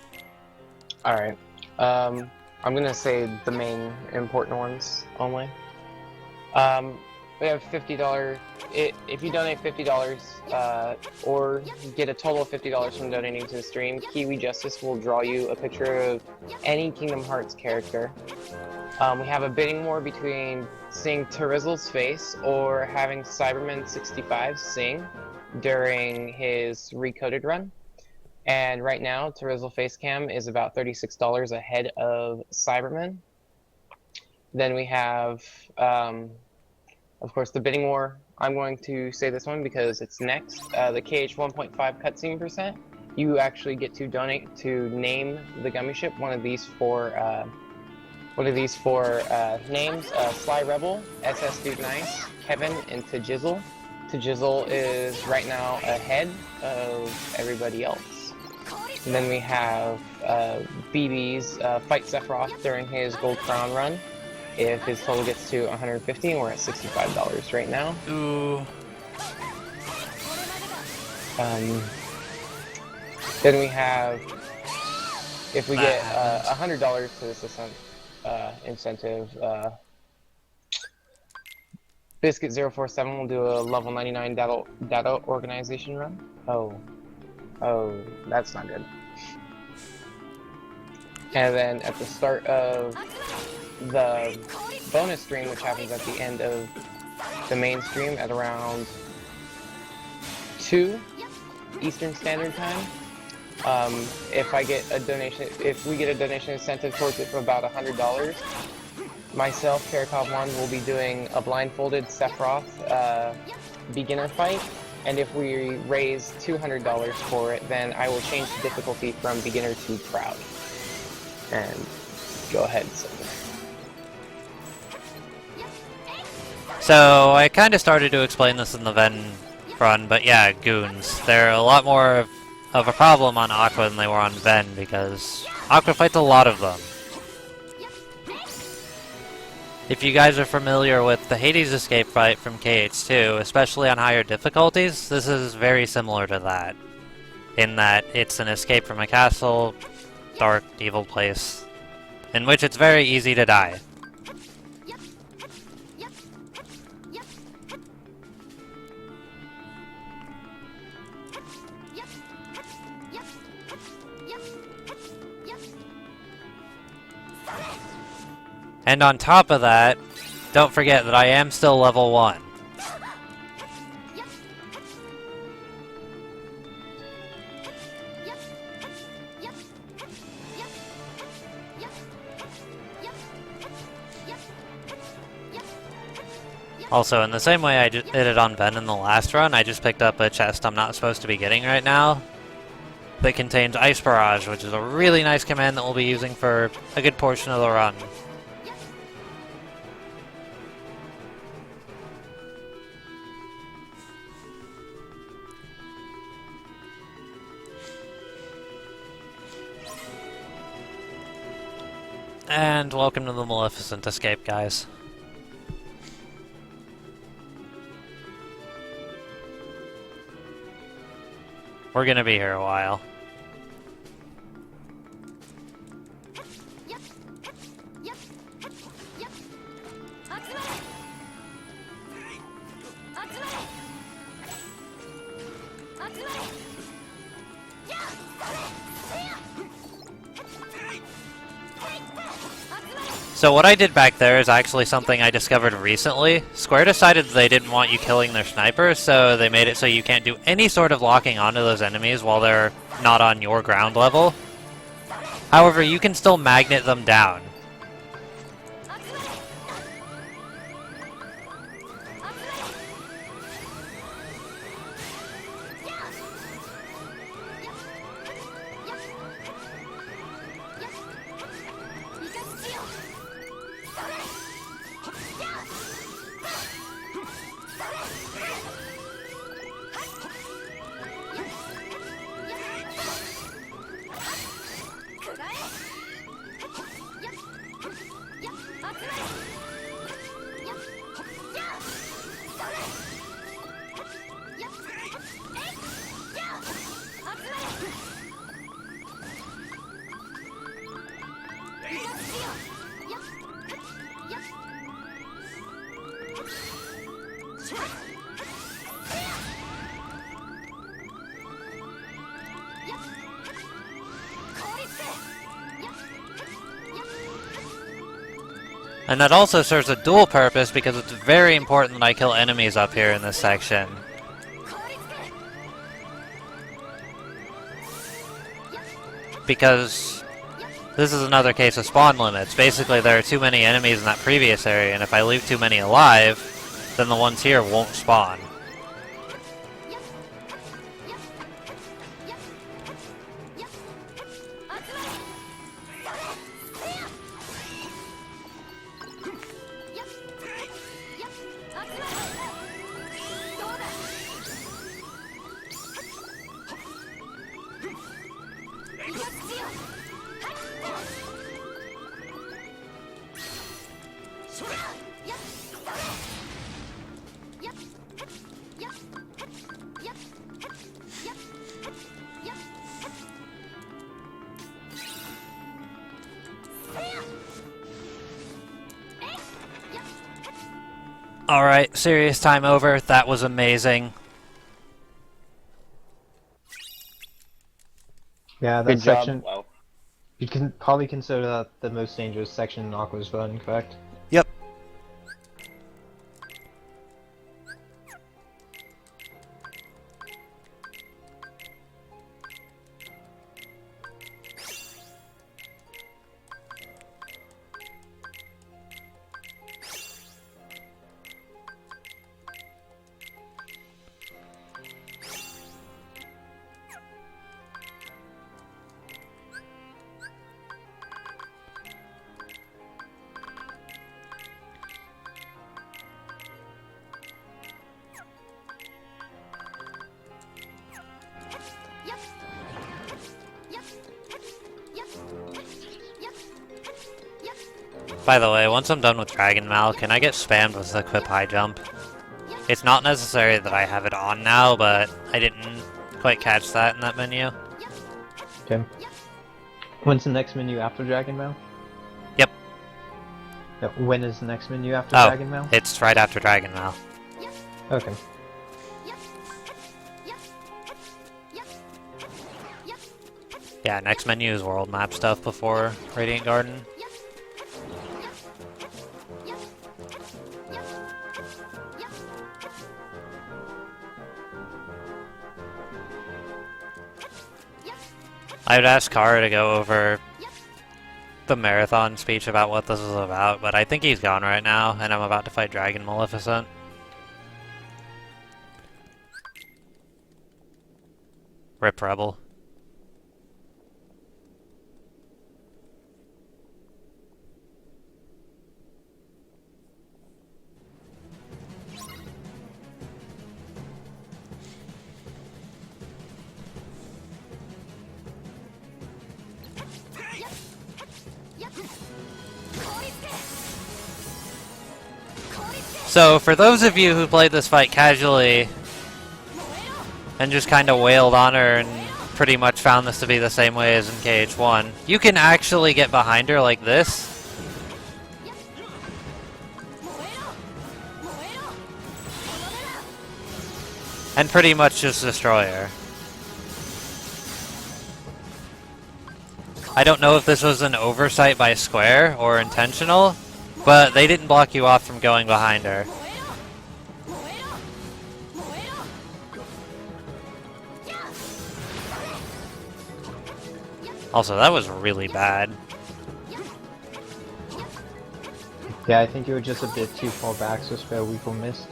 Alright. I'm going to say the main important ones only. We have $50. If you donate $50, or get a total of $50 from donating to the stream, Kiwi Justice will draw you a picture of any Kingdom Hearts character. We have a bidding war between seeing TehRizzle's face or having Cyberman65 sing during his recoded run. And right now, TehRizzle Facecam is about $36 ahead of Cyberman. Then we have, of course, the bidding war. I'm going to say this one because it's next. The KH1.5 cutscene percent. You actually get to donate to name the gummy ship. One of these four names: Sly Rebel, SS Dude Nice, Kevin, and TehRizzle. TehRizzle is right now ahead of everybody else. And then we have BB's fight Sephiroth during his Gold Crown run. If his total gets to 150, and we're at $65 right now. Ooh. Then we have, if we get $100 to this incentive, Biscuit047 will do a level 99 data organization run. Oh, that's not good. And then at the start of the bonus stream, which happens at the end of the main stream at around 2 Eastern Standard Time, if we get a donation incentive towards it for about $100, myself, Karakov1, will be doing a blindfolded Sephiroth beginner fight, and if we raise $200 for it, then I will change the difficulty from beginner to proud. And go ahead, Silver. So, I kind of started to explain this in the Ven run, but yeah, goons. They're a lot more of a problem on Aqua than they were on Ven, because Aqua fights a lot of them. If you guys are familiar with the Hades escape fight from KH2, especially on higher difficulties, this is very similar to that. In that it's an escape from a castle, dark, evil place, in which it's very easy to die. And on top of that, don't forget that I am still level 1. Also, in the same way I did it on Ben in the last run, I just picked up a chest I'm not supposed to be getting right now that contains Ice Barrage, which is a really nice command that we'll be using for a good portion of the run. And welcome to the Maleficent escape, guys. We're gonna be here a while. So what I did back there is actually something I discovered recently. Square decided they didn't want you killing their snipers, so they made it so you can't do any sort of locking onto those enemies while they're not on your ground level. However, you can still magnet them down. And that also serves a dual purpose because it's very important that I kill enemies up here in this section. Because this is another case of spawn limits. Basically, there are too many enemies in that previous area, and if I leave too many alive, then the ones here won't spawn. Alright, serious time over. That was amazing. Yeah, that Good job. section. Wow. You can probably consider that the most dangerous section in Aqua's run, correct? Yep. By the way, once I'm done with Dragon Mal, can I get spammed with Equip High Jump? It's not necessary that I have it on now, but I didn't quite catch that in that menu. Okay. When's the next menu after Dragon Mail? Yep. When is the next menu after Oh, Dragon Mail? it's right after Dragon Mal. Okay. Yeah, next menu is world map stuff before Radiant Garden. I would ask Kara to go over the marathon speech about what this is about, but I think he's gone right now, and I'm about to fight Dragon Maleficent. Rip Rebel. So, for those of you who played this fight casually and just kind of wailed on her and pretty much found this to be the same way as in KH1, you can actually get behind her like this. And pretty much just destroy her. I don't know if this was an oversight by Square or intentional, but they didn't block you off from going behind her. Also, that was really bad. Yeah, I think you were just a bit too far back, so Spare Weeple missed.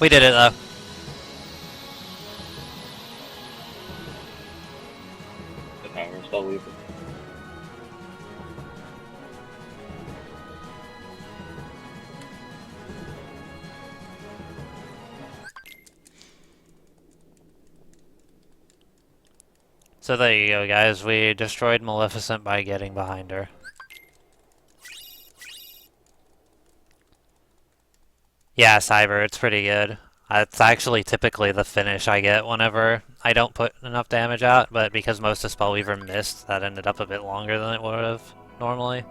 We did it though. The power spell weaver. So there you go, guys. We destroyed Maleficent by getting behind her. Yeah, Cyber, it's pretty good. It's actually typically the finish I get whenever I don't put enough damage out, but because most of Spellweaver missed, that ended up a bit longer than it would have normally.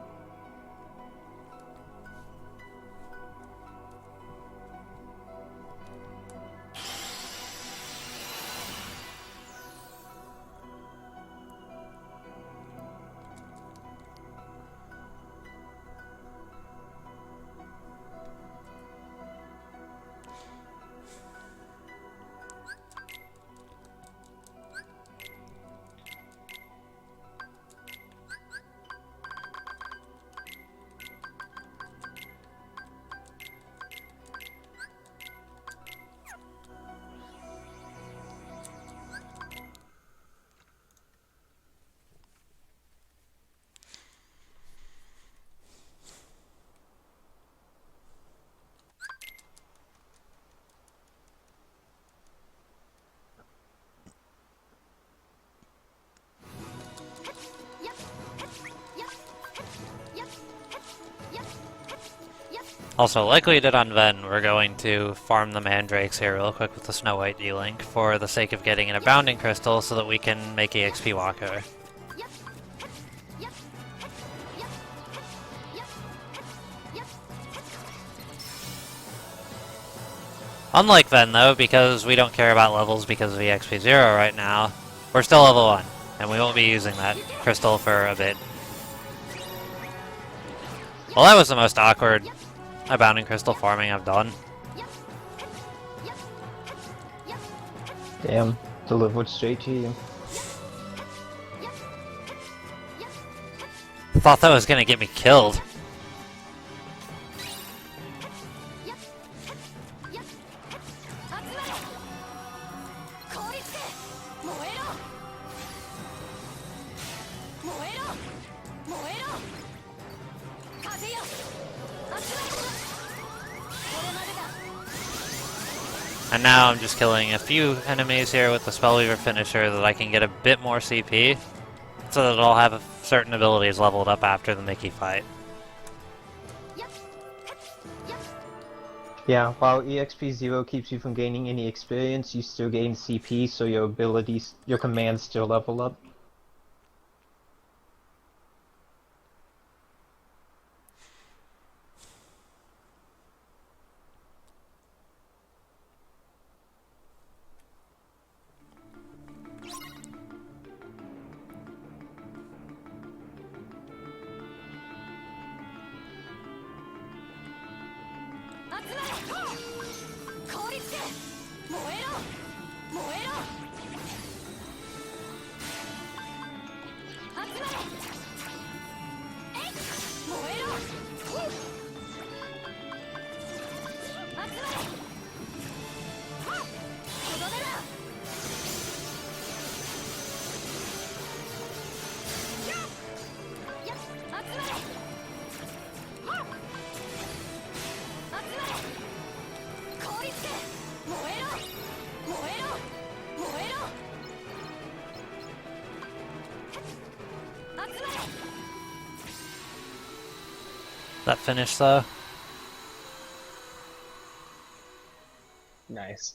Also, like we did on Ven, we're going to farm the Mandrakes here real quick with the Snow White D-Link for the sake of getting an Abounding Crystal so that we can make EXP Walker. Unlike Ven though, because we don't care about levels because of EXP 0 right now, we're still level 1, and we won't be using that crystal for a bit. Well, that was the most awkward Abounding Crystal farming I've done. Damn, delivered straight to you. Thought that was gonna get me killed. And now I'm just killing a few enemies here with the Spellweaver finisher that I can get a bit more CP, so that I'll have certain abilities leveled up after the Mickey fight. Yeah, while EXP 0 keeps you from gaining any experience, you still gain CP, so your abilities, your commands still level up. That finish though? Nice.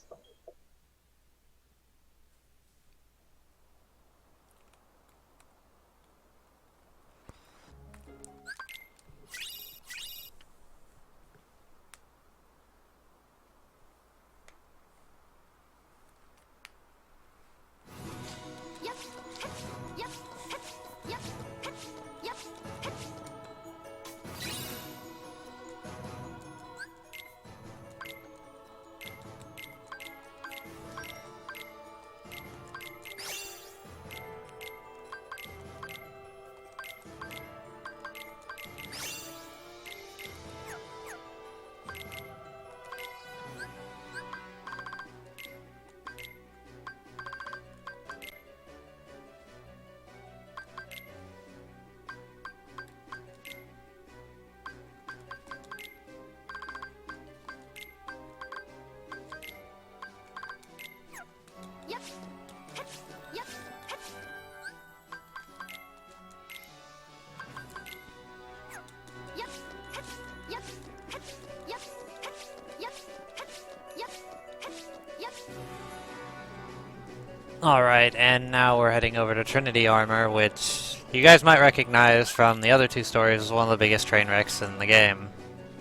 Alright, and now we're heading over to Trinity Armor, which you guys might recognize from the other two stories as one of the biggest train wrecks in the game.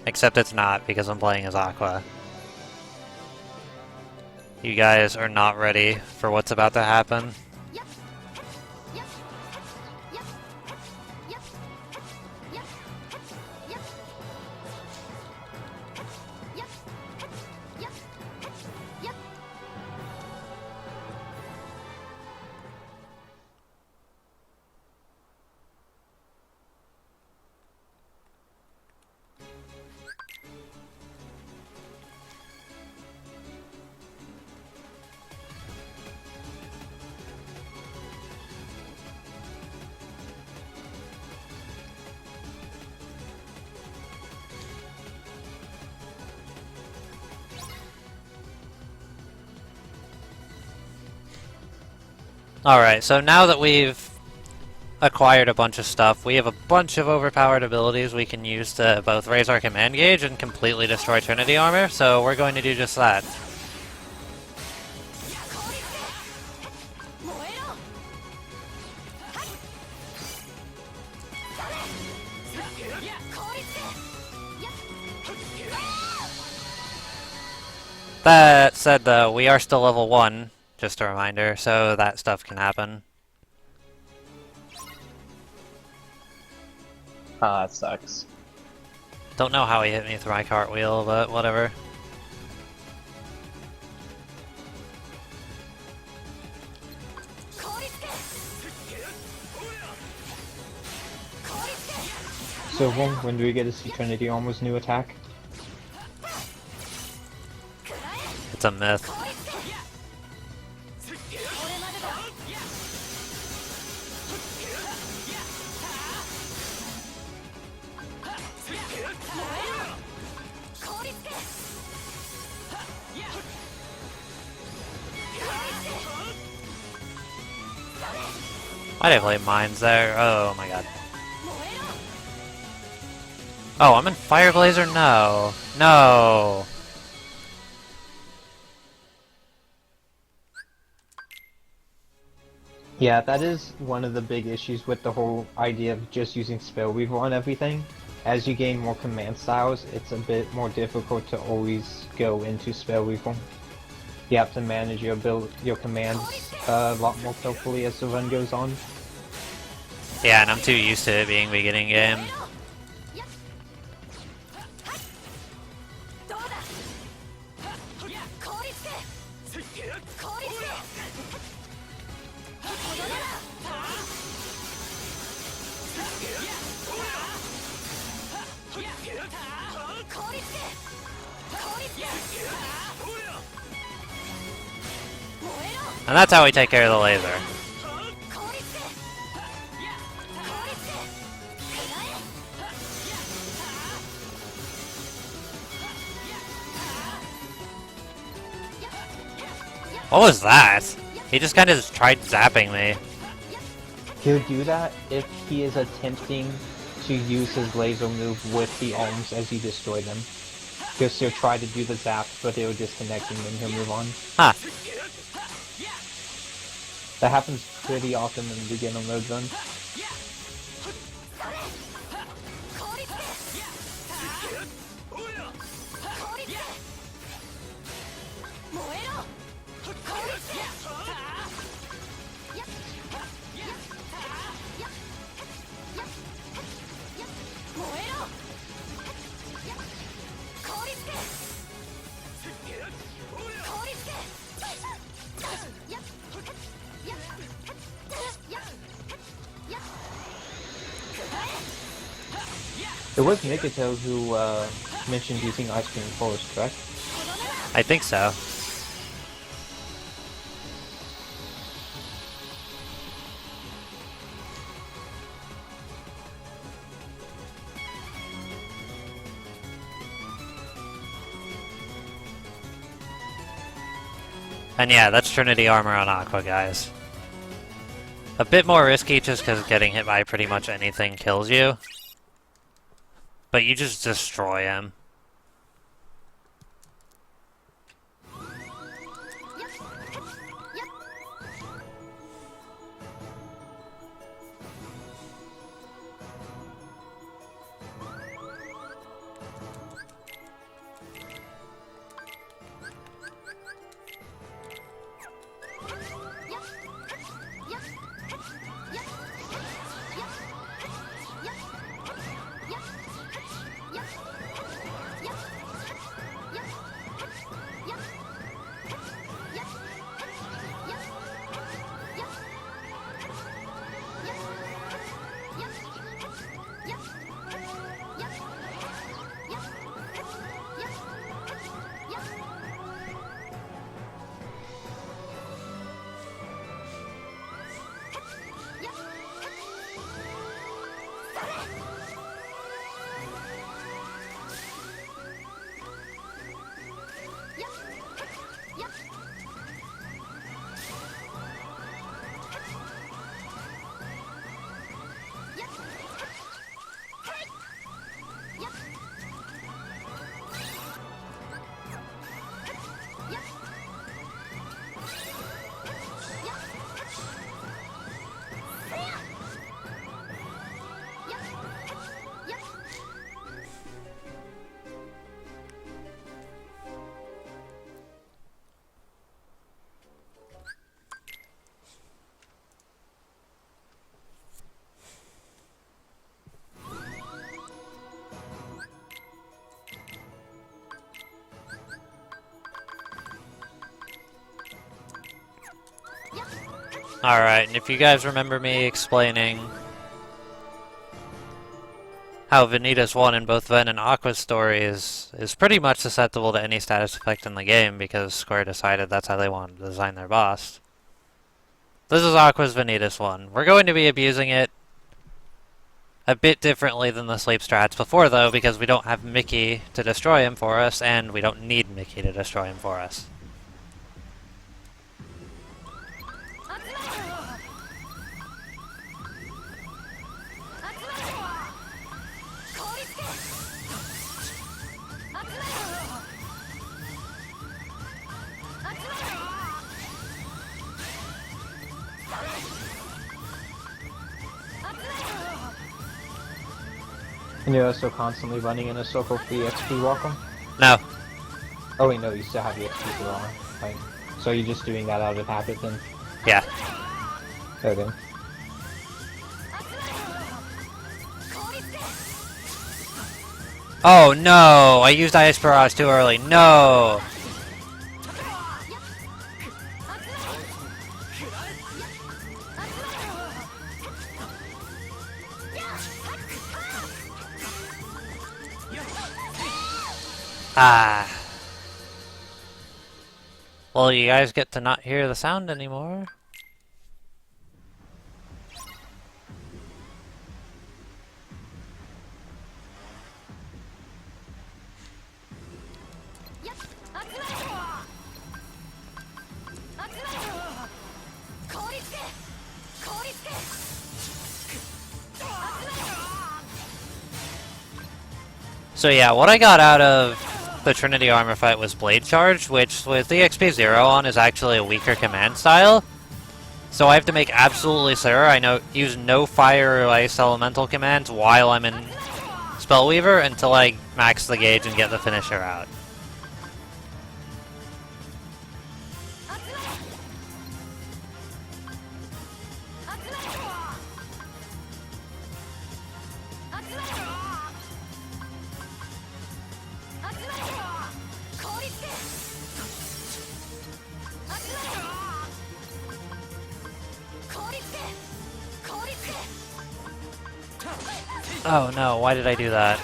Except it's not, because I'm playing as Aqua. You guys are not ready for what's about to happen. Alright, so now that we've acquired a bunch of stuff, we have a bunch of overpowered abilities we can use to both raise our command gauge and completely destroy Trinity Armor, so we're going to do just that. That said though, we are still level 1. Just a reminder, so that stuff can happen. Ah, it sucks. Don't know how he hit me through my cartwheel, but whatever. So when do we get to see Trinity Armor's new attack? It's a myth. I didn't play mines there. Oh my god. Oh, I'm in Fire Blazer? No. No. Yeah, that is one of the big issues with the whole idea of just using Spell Weaver on everything. As you gain more command styles, it's a bit more difficult to always go into Spell Weaver. You have to manage your commands a lot more carefully as the run goes on. Yeah, and I'm too used to it being beginning game. And that's how we take care of the laser. What was that? He just kind of tried zapping me. He'll do that if he is attempting to use his laser move with the arms as you destroy them. Because he'll try to do the zap, but it'll disconnect and then he'll move on. Huh. That happens pretty often in the beginner mode run. It was Mikoto who mentioned using Ice Cream Forest, correct? I think so. And yeah, that's Trinity armor on Aqua, guys. A bit more risky just because getting hit by pretty much anything kills you. But you just destroy him. Alright, and if you guys remember me explaining how Vanitas won in both Ven and Aqua's stories is pretty much susceptible to any status effect in the game because Square decided that's how they wanted to design their boss. This is Aqua's Vanitas one. We're going to be abusing it a bit differently than the sleep strats before though because we don't have Mickey to destroy him for us and we don't need Mickey to destroy him for us. And you're also constantly running in a circle for the XP welcome? No. Oh wait, no, you still have the XP for armor. Right. So you're just doing that out of habit then? Yeah. Okay. Oh no! I used Ice Barrage too early. No! Ah. Well, you guys get to not hear the sound anymore. So yeah, what I got out of the Trinity armor fight was Blade Charge, which with the XP0 on is actually a weaker command style. So I have to make absolutely sure I use no fire or ice elemental commands while I'm in Spellweaver until I max the gauge and get the finisher out. Oh no, why did I do that?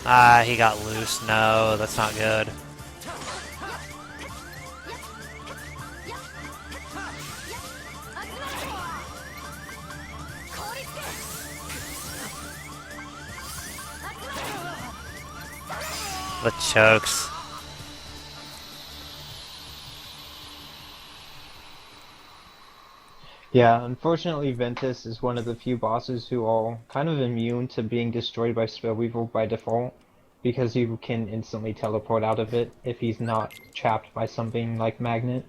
Ah, he got loose. No, that's not good. The chokes. Yeah, unfortunately Ventus is one of the few bosses who are kind of immune to being destroyed by Spellweaver by default, because you can instantly teleport out of it if he's not trapped by something like Magnet.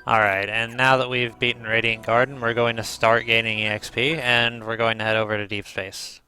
Alright, and now that we've beaten Radiant Garden, we're going to start gaining EXP, and we're going to head over to Deep Space.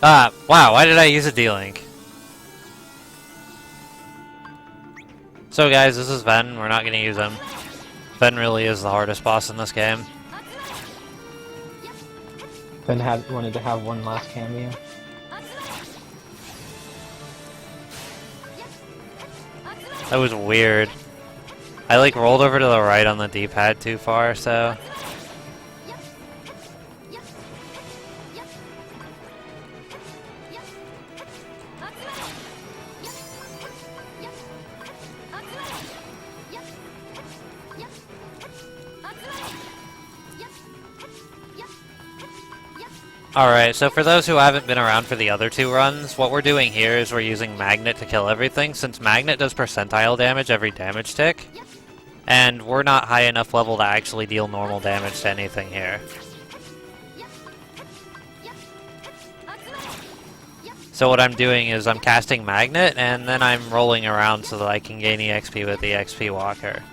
Ah, wow, why did I use a D-Link? So guys, this is Ven, we're not gonna use him. Ven really is the hardest boss in this game. Ven wanted to have one last cameo. That was weird. I like rolled over to the right on the D-pad too far, so... Alright, so for those who haven't been around for the other two runs, what we're doing here is we're using Magnet to kill everything, since Magnet does percentile damage every damage tick, and we're not high enough level to actually deal normal damage to anything here. So what I'm doing is I'm casting Magnet, and then I'm rolling around so that I can gain EXP with the EXP Walker.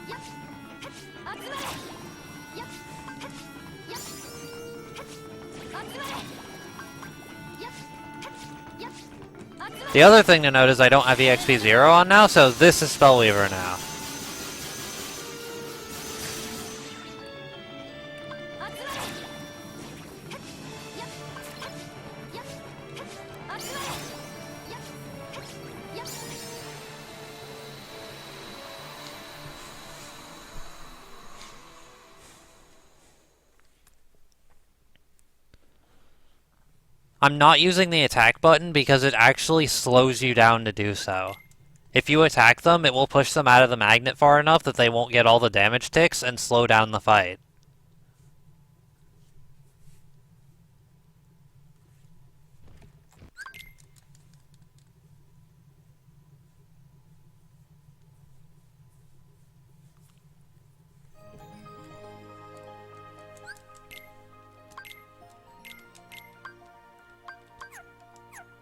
The other thing to note is I don't have EXP 0 on now, so this is Spellweaver now. I'm not using the attack button because it actually slows you down to do so. If you attack them, it will push them out of the magnet far enough that they won't get all the damage ticks and slow down the fight.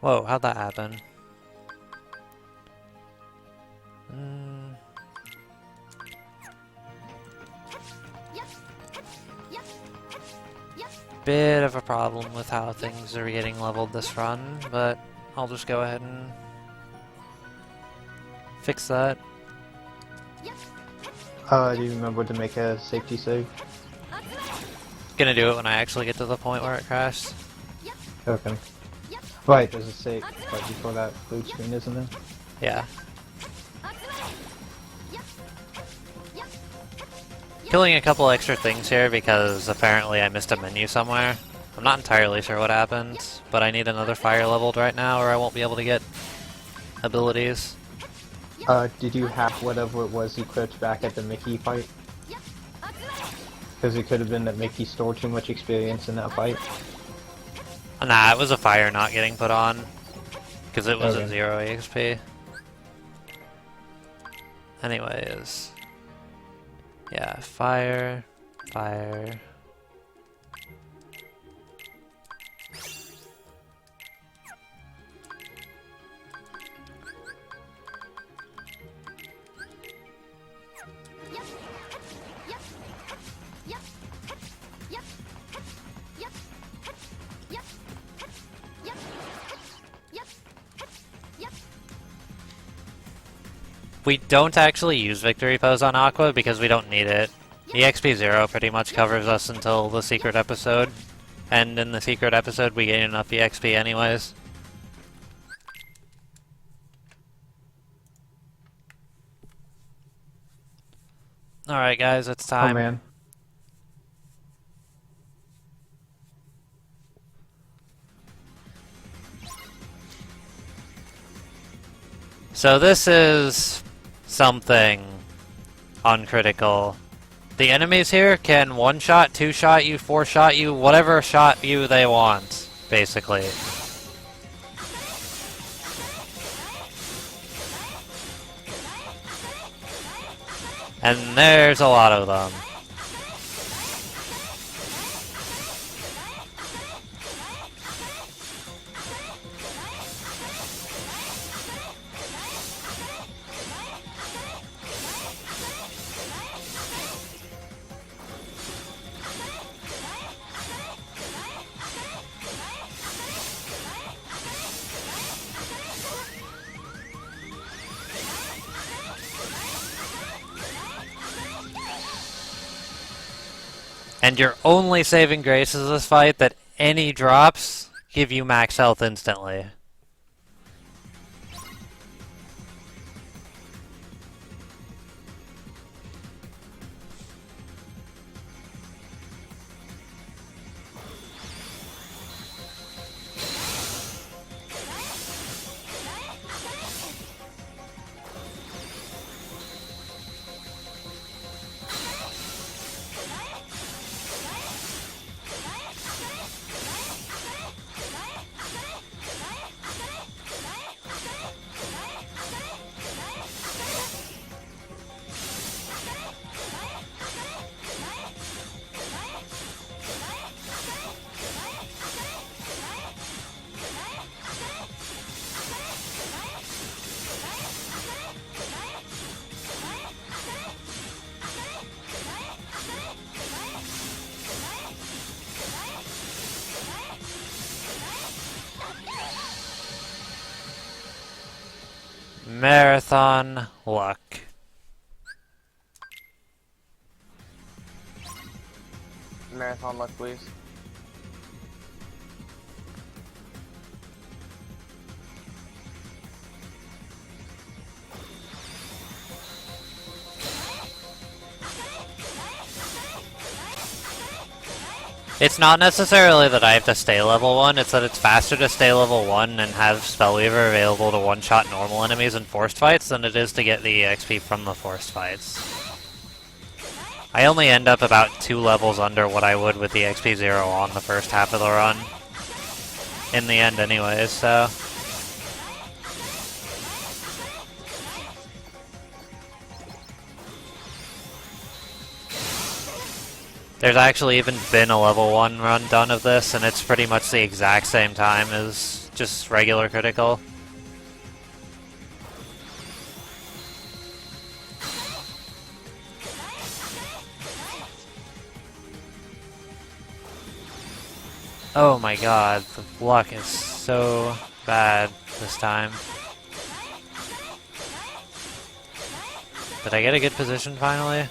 Whoa, how'd that happen? Bit of a problem with how things are getting leveled this run, but I'll just go ahead and fix that. Do you remember to make a safety save? Gonna do it when I actually get to the point where it crashed. Okay. Right, there's a save right before that blue screen, isn't there? Yeah. Killing a couple extra things here because apparently I missed a menu somewhere. I'm not entirely sure what happened, but I need another fire leveled right now or I won't be able to get abilities. Did you have whatever it was equipped back at the Mickey fight? Because it could have been that Mickey stored too much experience in that fight. Nah, it was a fire not getting put on. Because it was at 0 EXP. Anyways. Yeah, fire. Fire. We don't actually use Victory Pose on Aqua because we don't need it. EXP 0 pretty much covers us until the secret episode. And in the secret episode we gain enough EXP anyways. Alright guys, it's time. Oh man. So this is something uncritical. The enemies here can one-shot, two-shot you, four-shot you, whatever shot you they want, basically. And there's a lot of them. And your only saving grace is this fight that any drops give you max health instantly. Marathon luck. Marathon luck, please. It's not necessarily that I have to stay level 1, it's that it's faster to stay level 1 and have Spellweaver available to one-shot normal enemies in forced fights than it is to get the XP from the forced fights. I only end up about 2 levels under what I would with the XP 0 on the first half of the run. In the end anyways, so... There's actually even been a level 1 run done of this, and it's pretty much the exact same time as just regular critical. Oh my god, the luck is so bad this time. Did I get a good position finally?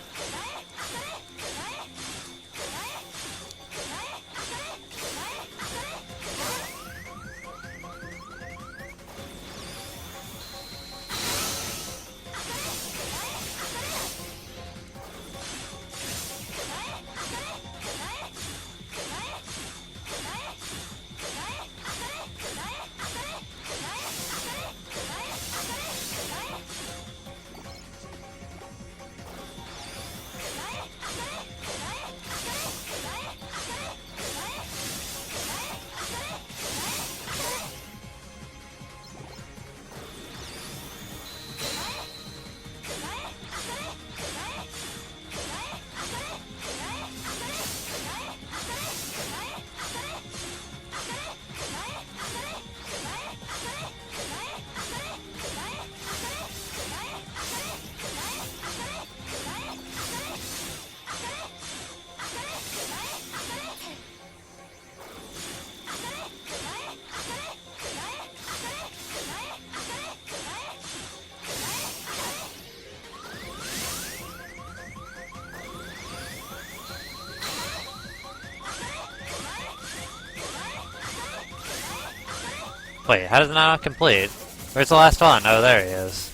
Wait, how did that not complete? Where's the last one? Oh, there he is.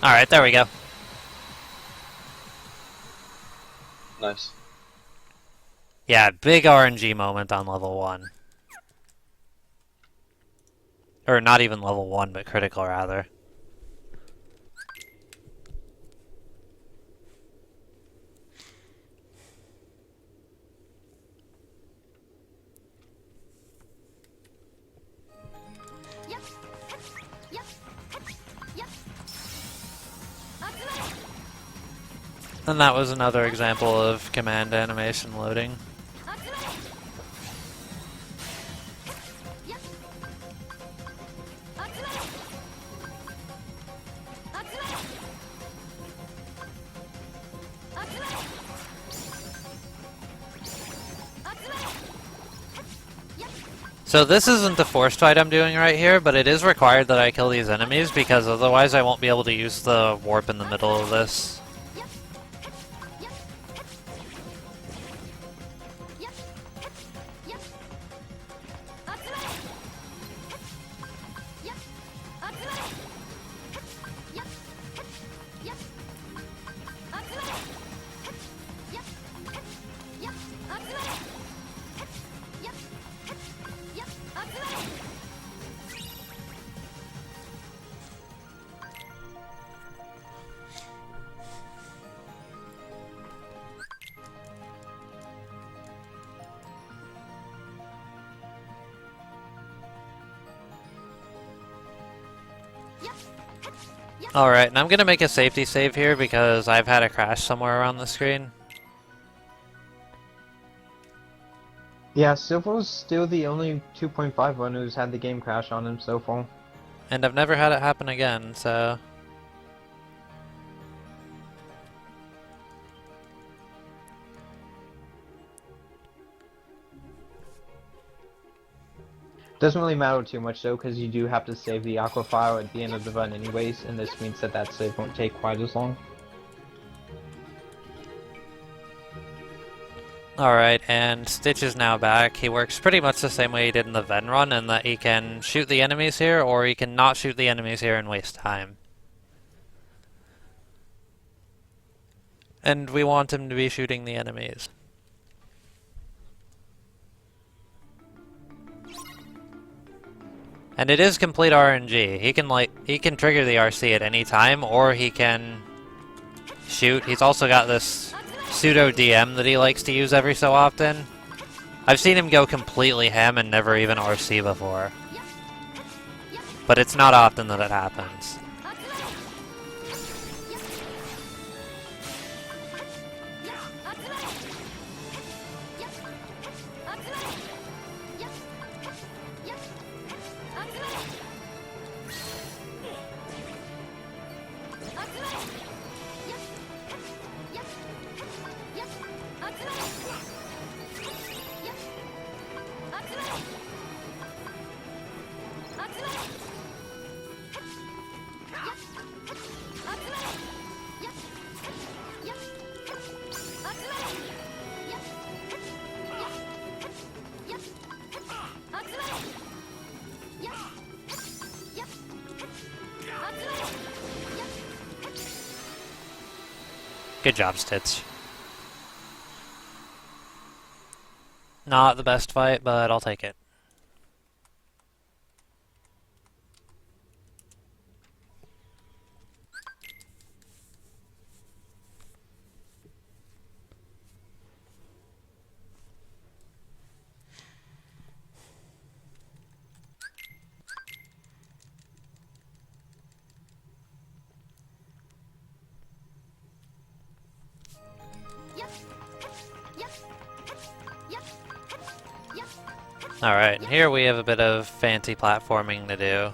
Alright, there we go. Nice. Yeah, big RNG moment on level 1. Or not even level 1, but critical rather. And that was another example of command animation loading. So this isn't the forced fight I'm doing right here, but it is required that I kill these enemies because otherwise I won't be able to use the warp in the middle of this. Alright, and I'm gonna make a safety save here because I've had a crash somewhere around the screen. Yeah, Silver's still the only 2.5 one who's had the game crash on him so far. And I've never had it happen again, so... Doesn't really matter too much though, because you do have to save the aqua file at the end of the run anyways, and this means that that save won't take quite as long. Alright, and Stitch is now back. He works pretty much the same way he did in the Ven run, in that he can shoot the enemies here, or he can not shoot the enemies here and waste time. And we want him to be shooting the enemies. And it is complete RNG. He can trigger the RC at any time, or he can shoot. He's also got this pseudo DM that he likes to use every so often. I've seen him go completely ham and never even RC before. But it's not often that it happens. Good job, Stitch. Not the best fight, but I'll take it. Alright, here we have a bit of fancy platforming to do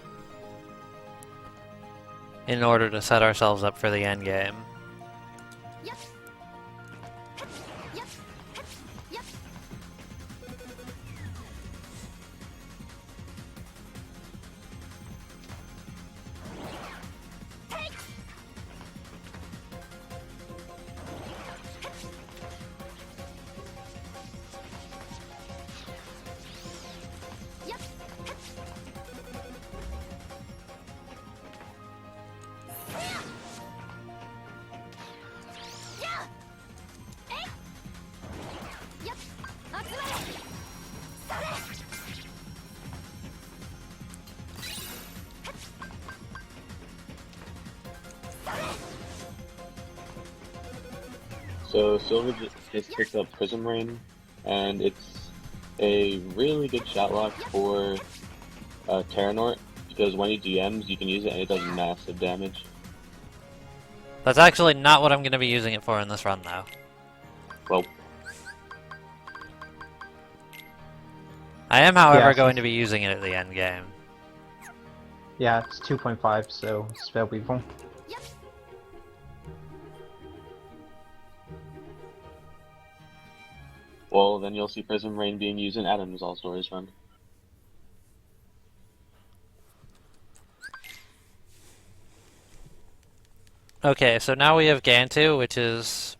in order to set ourselves up for the end game. So Silver just picked up Prism Rain, and it's a really good shot lock for Terranort, because when he DMs, you can use it and it does massive damage. That's actually not what I'm going to be using it for in this run, though. Well, I am, however, Yeah, going to be using it at the end game. Yeah, it's 2.5, so spell people. well, then you'll see Prism Rain being used in Adam's All Stories run. Okay, so now we have Gantu, which is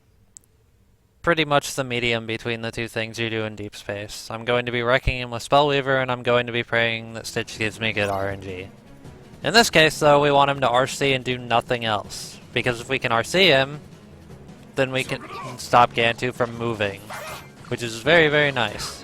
pretty much the medium between the two things you do in Deep Space. I'm going to be wrecking him with Spellweaver, and I'm going to be praying that Stitch gives me good RNG. In this case, though, we want him to RC and do nothing else, because if we can RC him, then we can stop Gantu from moving, which is very, very nice.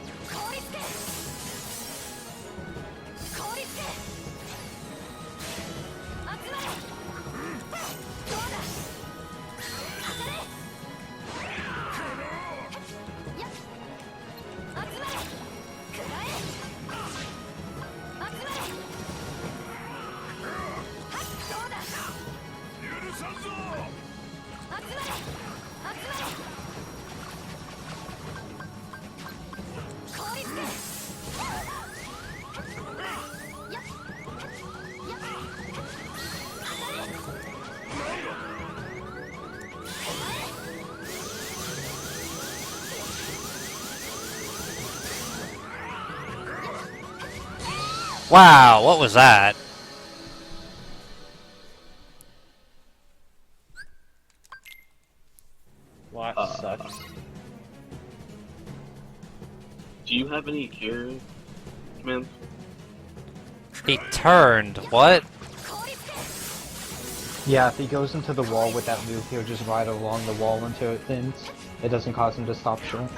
Wow, what was that? Well, that sucks. Do you have any cure commands? He turned. What? Yeah, if he goes into the wall with that move, he'll just ride along the wall until it ends. It doesn't cause him to stop short.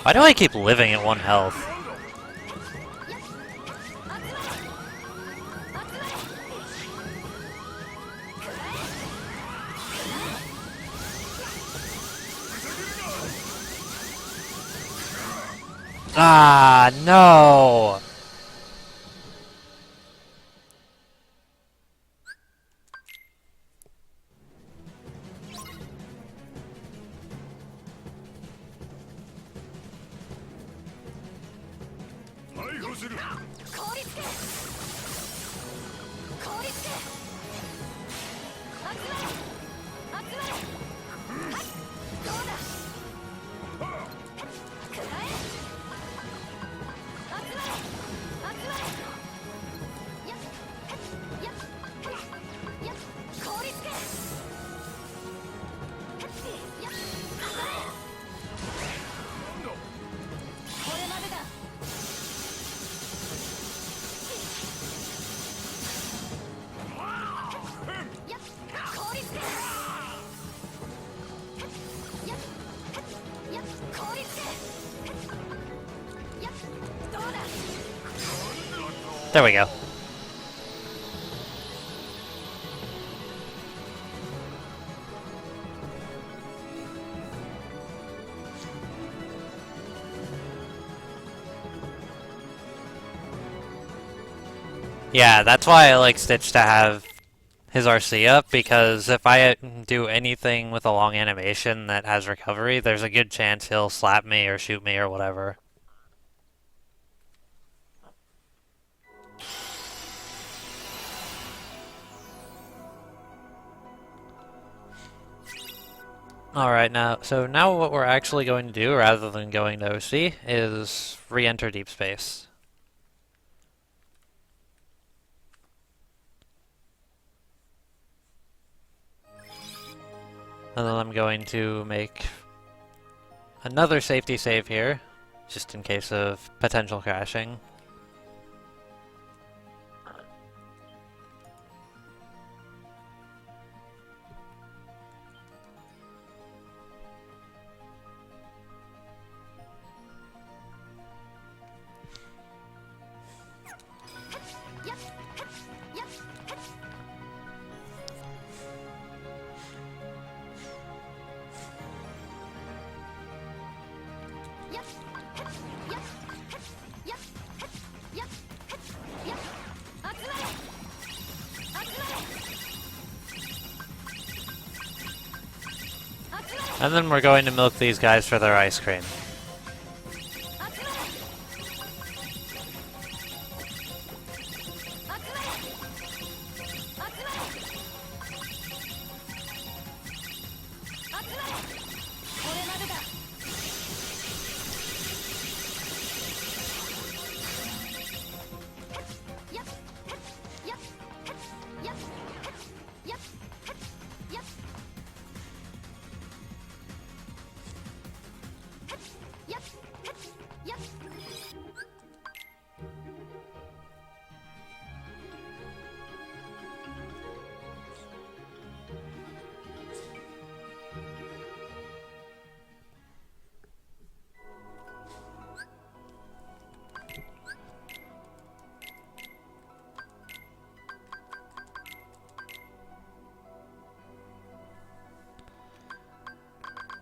Why do I keep living at 1 health? Ah, no! There we go. Yeah, that's why I like Stitch to have his RC up, because if I do anything with a long animation that has recovery, there's a good chance he'll slap me or shoot me or whatever. Alright, now what we're actually going to do, rather than going to OC, is re-enter deep space. And then I'm going to make another safety save here, just in case of potential crashing. And then we're going to milk these guys for their ice cream.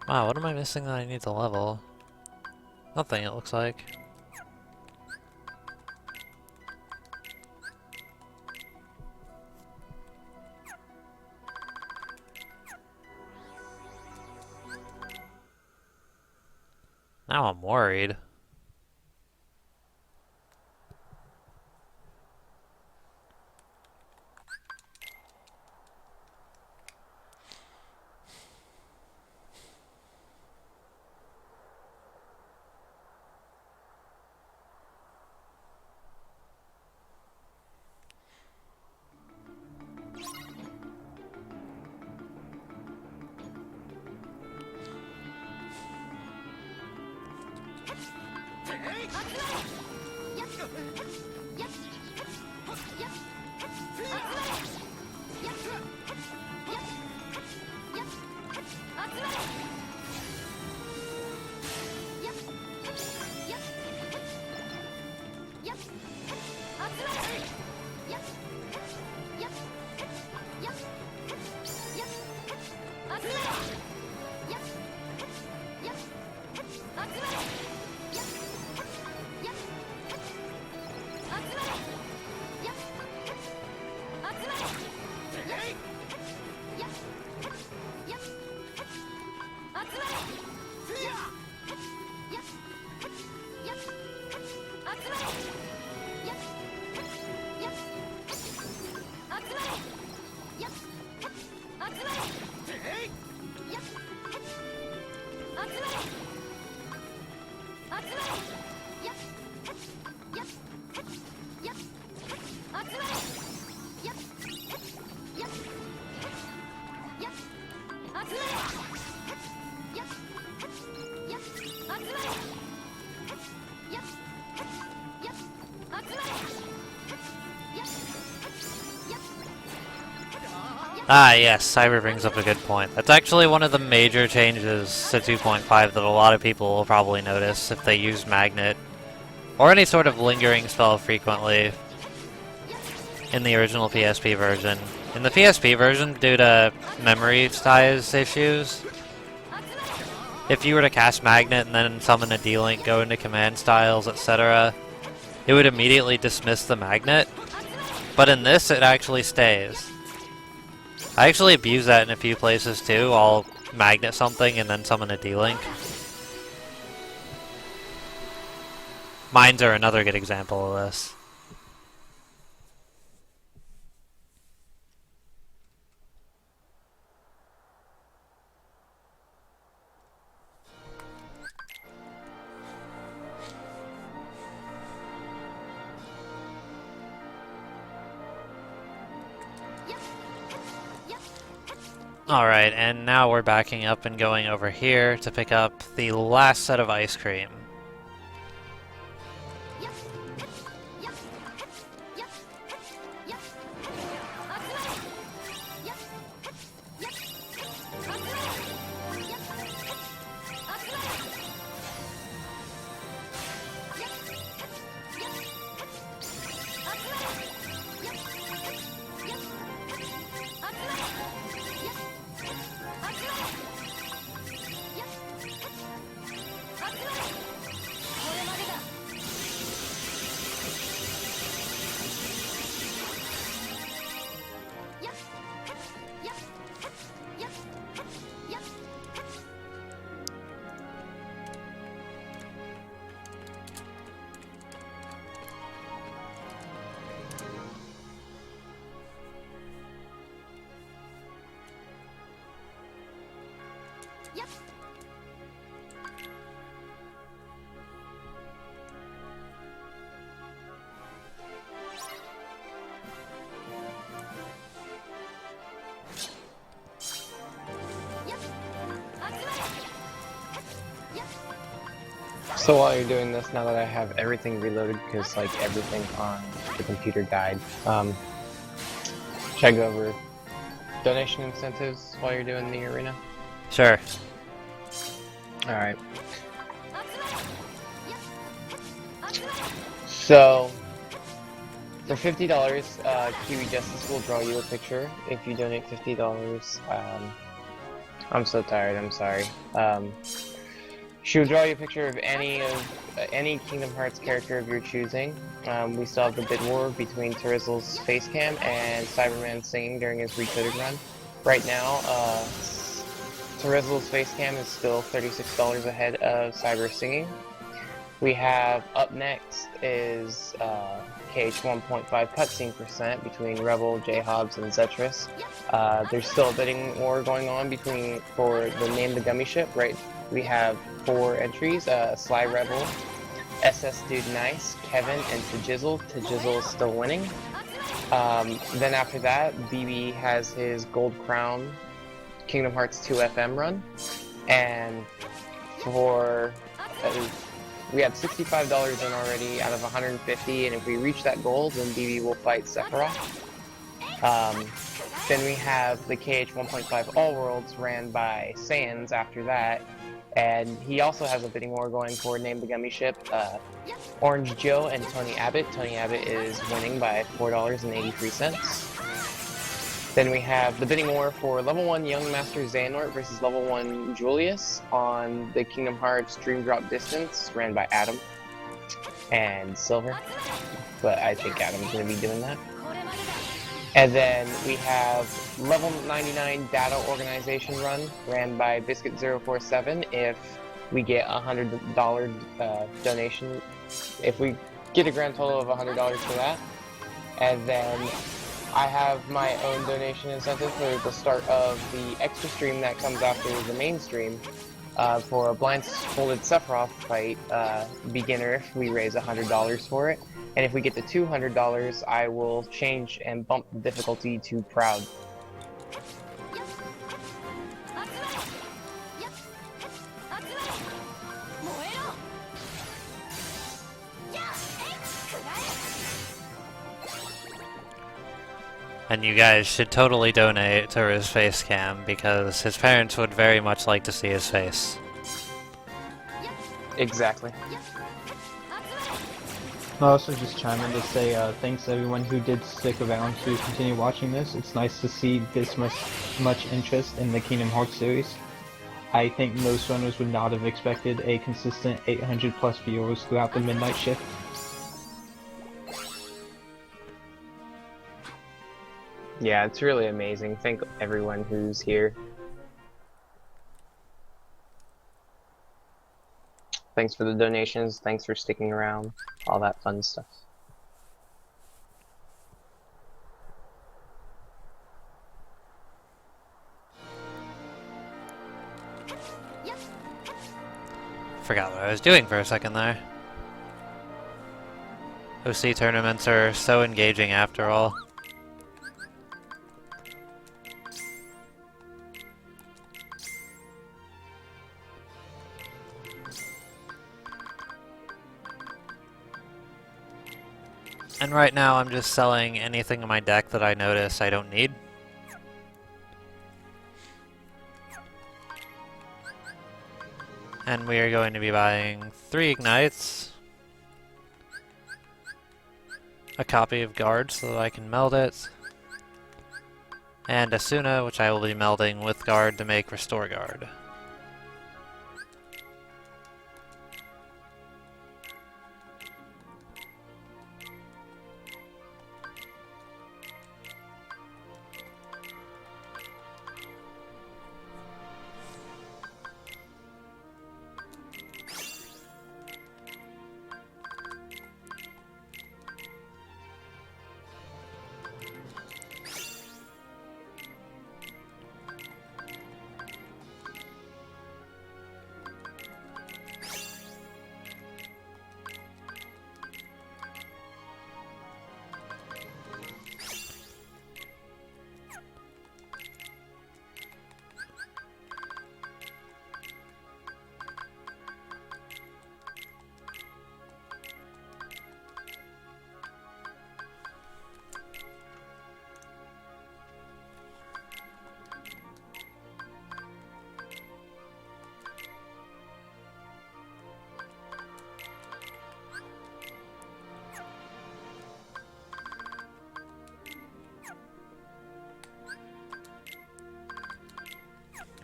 Wow, what am I missing that I need to level? Nothing, it looks like. Now I'm worried. Ah, yes, Cyber brings up a good point. That's actually one of the major changes to 2.5 that a lot of people will probably notice if they use Magnet or any sort of lingering spell frequently in the original PSP version. In the PSP version, due to memory size issues, if you were to cast Magnet and then summon a D-Link, go into command styles, etc., it would immediately dismiss the Magnet, but in this it actually stays. I actually abuse that in a few places too. I'll Magnet something and then summon a D-Link. Mines are another good example of this. Alright, and now we're backing up and going over here to pick up the last set of ice cream. So while you're doing this, now that I have everything reloaded, because like everything on the computer died, should I go over donation incentives while you're doing the arena? Sure. Alright. So, for $50, Kiwi Justice will draw you a picture. If you donate $50, I'm so tired, I'm sorry. She will draw you a picture of any Kingdom Hearts character of your choosing. We still have the bid war between TehRizzle's Facecam and Cyberman singing during his recoded run. Right now, TehRizzle's Facecam is still $36 ahead of Cyber singing. We have up next is KH1.5 cutscene percent between Rebel, J-Hobbs, and Zetris. There's still a bidding war going on for the Name the Gummy ship, right? We have 4 entries, Sly Rebel, SS Dude Nice, Kevin, and TehRizzle. TehRizzle is still winning. Then after that, BB has his Gold Crown Kingdom Hearts 2 FM run. And for we have $65 in already out of 150, and if we reach that goal, then BB will fight Sephiroth. Then we have the KH 1.5 All Worlds ran by Saiyanz after that, and he also has a bidding war going for Name the Gummy Ship. Orange Joe and Tony Abbott. Tony Abbott is winning by $4.83. Then we have the bidding war for level 1 Young Master Xehanort versus level 1 Julius on the Kingdom Hearts Dream Drop Distance, ran by Adam and Silver. But I think Adam's going to be doing that. And then we have level 99 Data Organization run, ran by Biscuit047 if we get a $100 donation. If we get a grand total of $100 for that. And then I have my own donation incentive for the start of the extra stream that comes after the main stream for a blindfolded Sephiroth fight beginner if we raise $100 for it. And if we get to $200, I will change and bump the difficulty to Proud. And you guys should totally donate to his face cam because his parents would very much like to see his face. Exactly. I'll also just chime in to say thanks to everyone who did stick around to continue watching this. It's nice to see this much interest in the Kingdom Hearts series. I think most runners would not have expected a consistent 800 plus viewers throughout the midnight shift. Yeah, it's really amazing. Thank everyone who's here. Thanks for the donations, thanks for sticking around, all that fun stuff. Forgot what I was doing for a second there. OC tournaments are so engaging after all. And right now I'm just selling anything in my deck that I notice I don't need. And we are going to be buying 3 Ignites, a copy of Guard so that I can meld it, and Asuna, which I will be melding with Guard to make Restore Guard.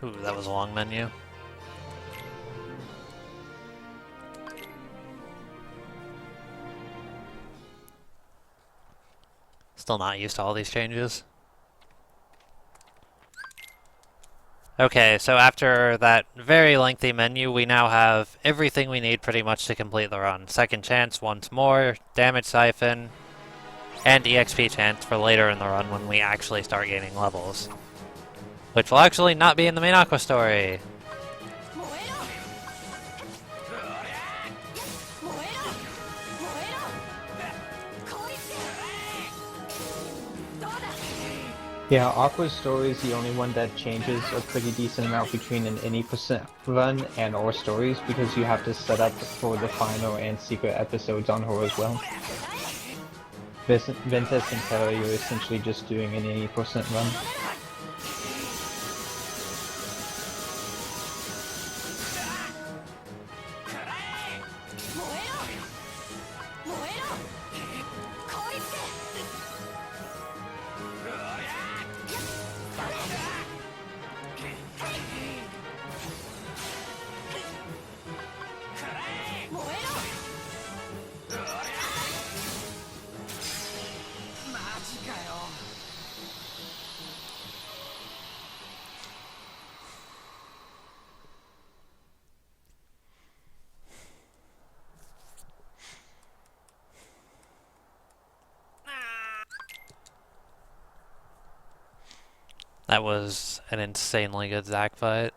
Ooh, that was a long menu. Still not used to all these changes. Okay, so after that very lengthy menu, we now have everything we need pretty much to complete the run. Second chance once more, damage siphon, and EXP chance for later in the run when we actually start gaining levels. Which will actually not be in the main Aqua story. Yeah, Aqua's story is the only one that changes a pretty decent amount between an any percent run and all stories because you have to set up for the final and secret episodes on her as well. Ventus and Terra, you're essentially just doing an any percent run. That was an insanely good Zack fight.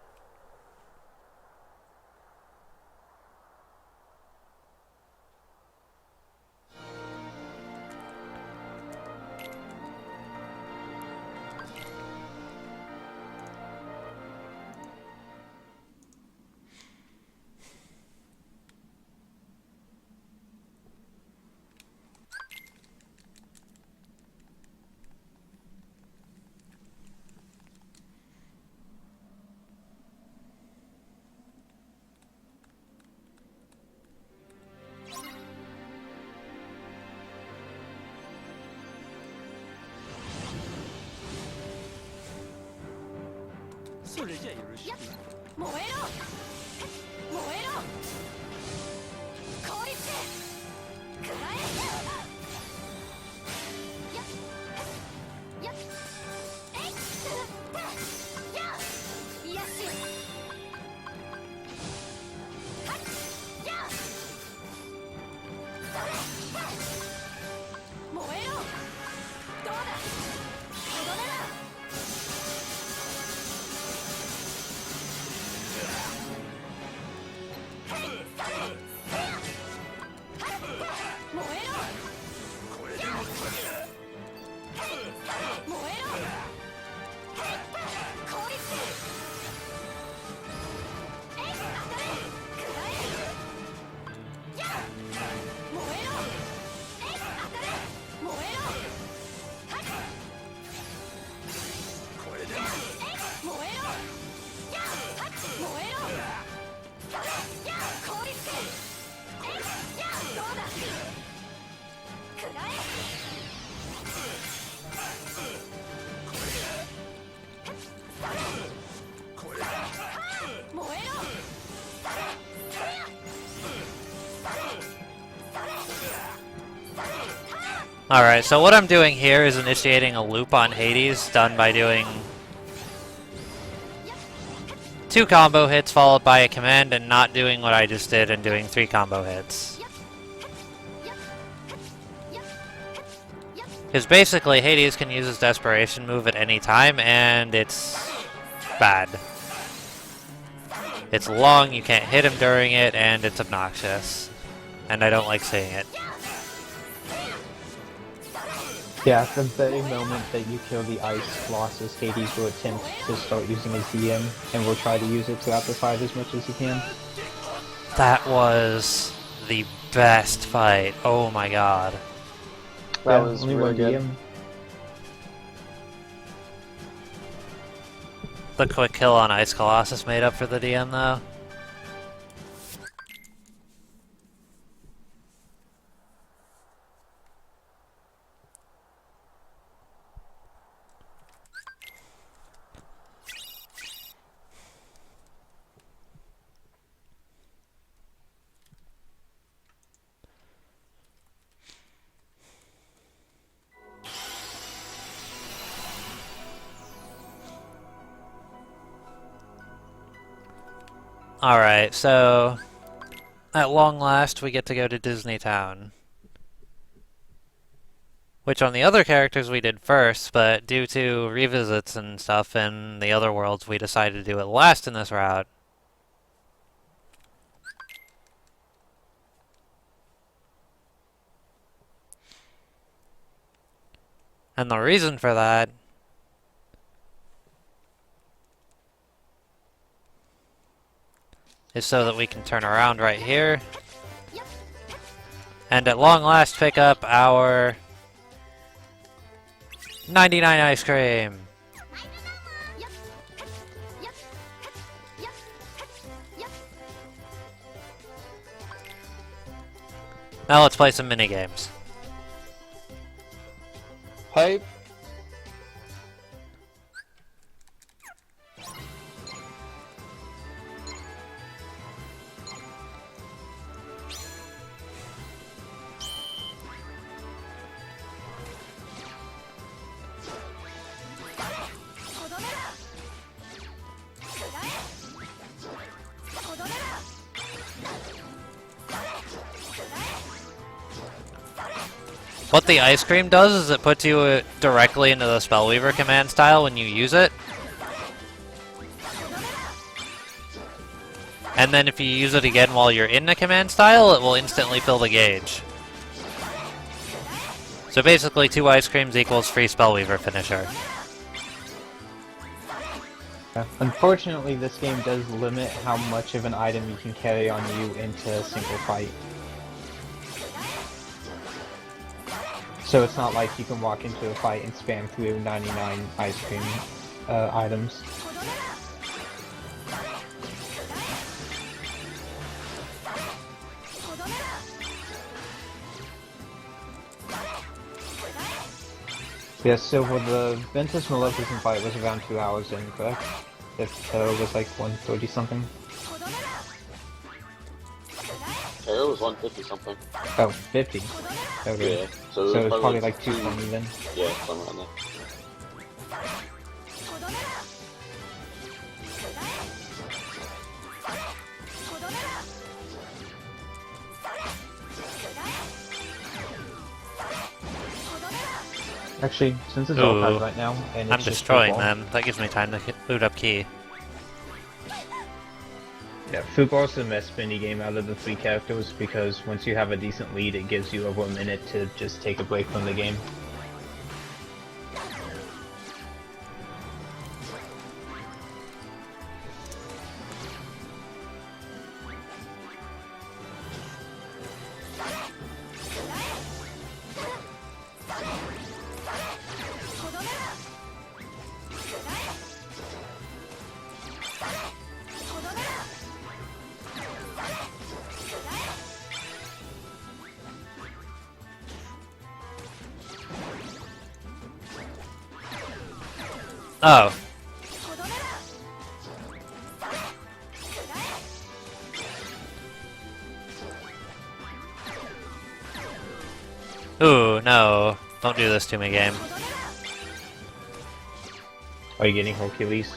Alright, so what I'm doing here is initiating a loop on Hades, done by doing 2 combo hits followed by a command and not doing what I just did and doing 3 combo hits. Because basically Hades can use his desperation move at any time and it's bad. It's long, you can't hit him during it, and it's obnoxious. And I don't like seeing it. Yeah, at the very moment that you kill the Ice Colossus, Hades will attempt to start using his DM, and will try to use it throughout the fight as much as he can. That was the best fight. Oh my god. That Yeah, was only really one good. DM. The quick kill on Ice Colossus made up for the DM though. Alright, so at long last we get to go to Disney Town. Which on the other characters we did first, but due to revisits and stuff in the other worlds, we decided to do it last in this route. And the reason for that is so that we can turn around right here. And at long last pick up our 99 ice cream. Now let's play some mini games. Hype. What the ice cream does is it puts you directly into the Spellweaver command style when you use it. And then if you use it again while you're in the command style, it will instantly fill the gauge. So basically 2 ice creams equals free Spellweaver finisher. Unfortunately, this game does limit how much of an item you can carry on you into a single fight. So it's not like you can walk into a fight and spam through 99 ice cream items. Yeah, so for the Ventus Maleficent fight was around 2 hours in, correct? If Terra was like 130 something? Terra was 150 something. Oh, 50. Okay. Yeah, So it was probably like 220 then. Yeah, somewhere around there. Actually, since it's all Ooh. hard right now, and I'm it's just destroying football. them. That gives me time to loot up key. Yeah, football's the best mini game out of the 3 characters because once you have a decent lead, it gives you over a minute to just take a break from the game. Oh. Ooh, no. Don't do this to me, game. Are you getting Hercules?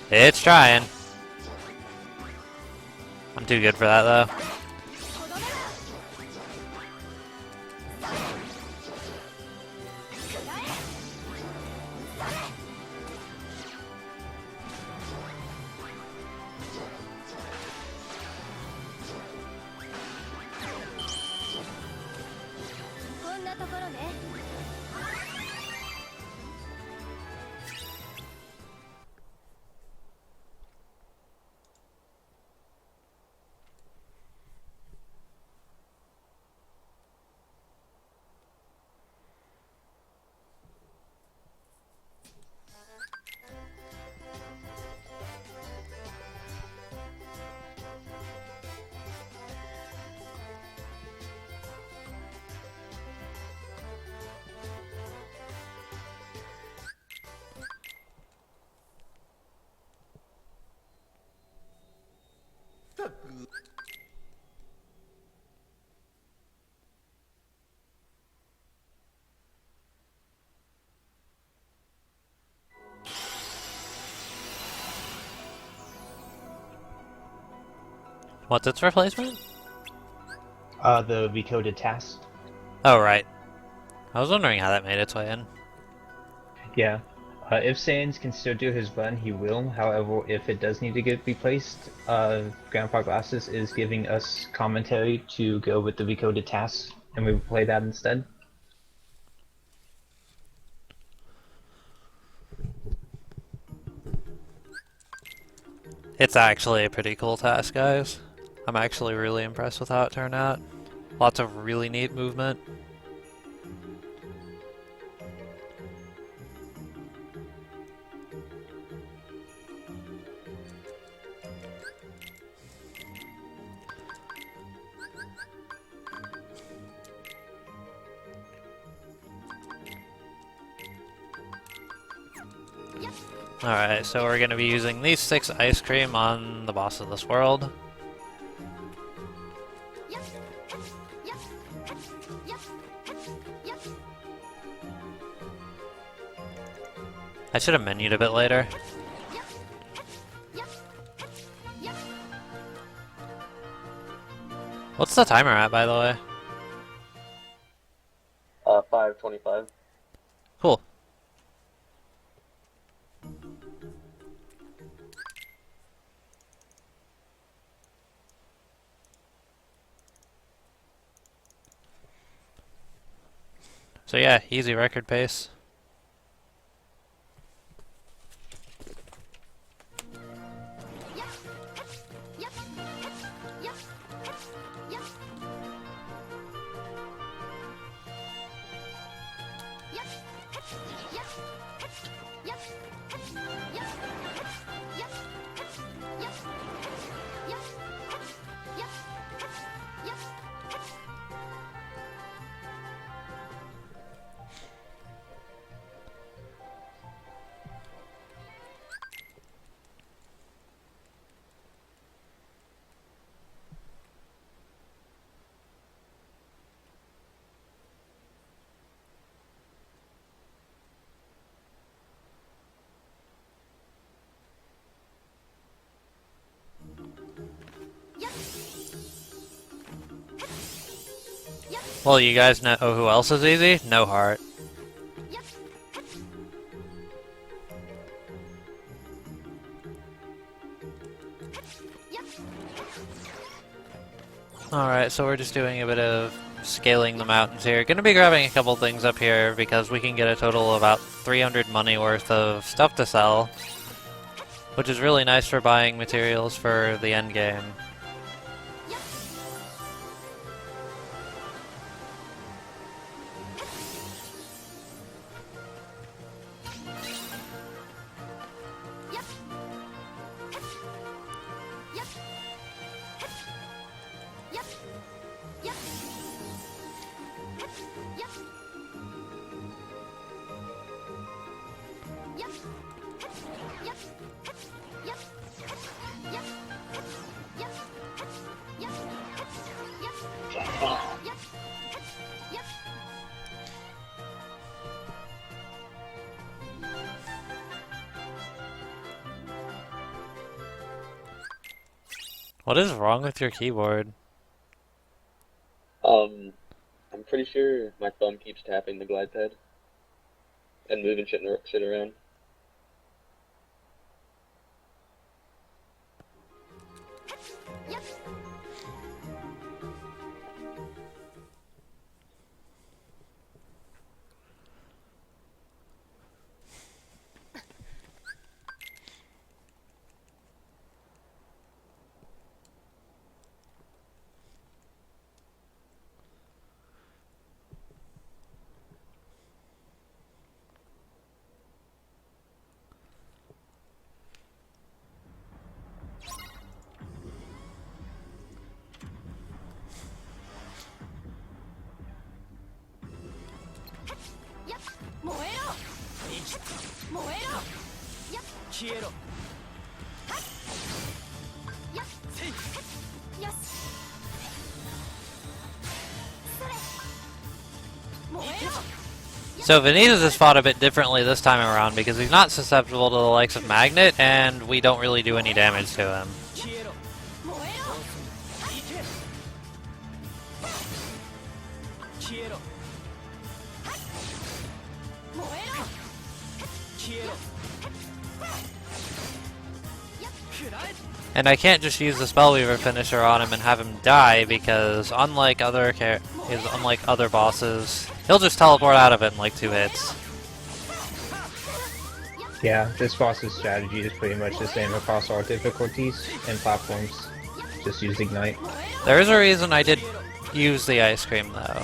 It's trying. I'm too good for that, though. What's its replacement? The recoded task. Oh, right. I was wondering how that made its way in. Yeah. If Saiyanz can still do his run, he will. However, if it does need to get replaced, Grandpa Glasses is giving us commentary to go with the recoded tasks, and we will play that instead. It's actually a pretty cool task, guys. I'm actually really impressed with how it turned out. Lots of really neat movement. Alright, so we're gonna be using these 6 ice cream on the boss of this world. I should have menued a bit later. What's the timer at, by the way? 5:25. Cool. So yeah, easy record pace. Well, you guys know who else is easy? No Heart. Alright, so we're just doing a bit of scaling the mountains here. Gonna be grabbing a couple things up here because we can get a total of about 300 money worth of stuff to sell, which is really nice for buying materials for the end game. What is wrong with your keyboard? I'm pretty sure my thumb keeps tapping the glide pad and moving shit around. So Vanitas is fought a bit differently this time around because he's not susceptible to the likes of Magnet, and we don't really do any damage to him. And I can't just use the Spellweaver finisher on him and have him die because unlike other bosses, he'll just teleport out of it in like 2 hits. Yeah, this boss's strategy is pretty much the same across all difficulties and platforms. Just use Ignite. There is a reason I did use the ice cream, though.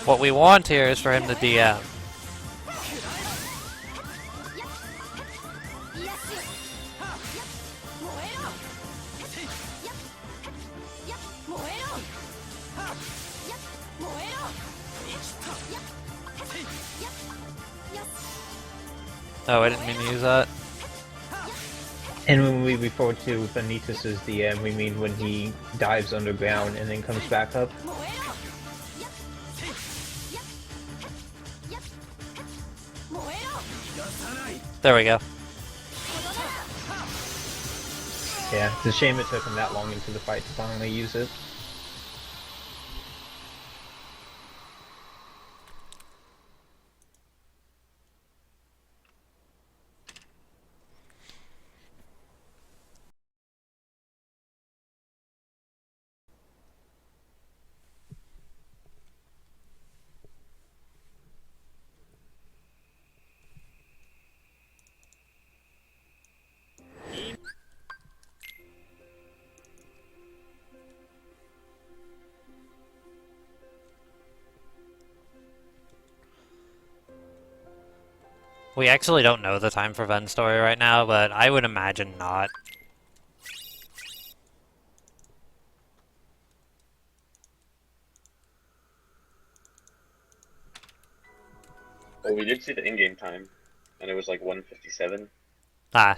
What we want here is for him to DM. Oh, I didn't mean to use that. And when we refer to Vanitas' DM, we mean when he dives underground and then comes back up. There we go. Yeah, it's a shame it took him that long into the fight to finally use it. We actually don't know the time for Ven's story right now, but I would imagine not. Well, we did see the in-game time, and it was like 1:57. Ah.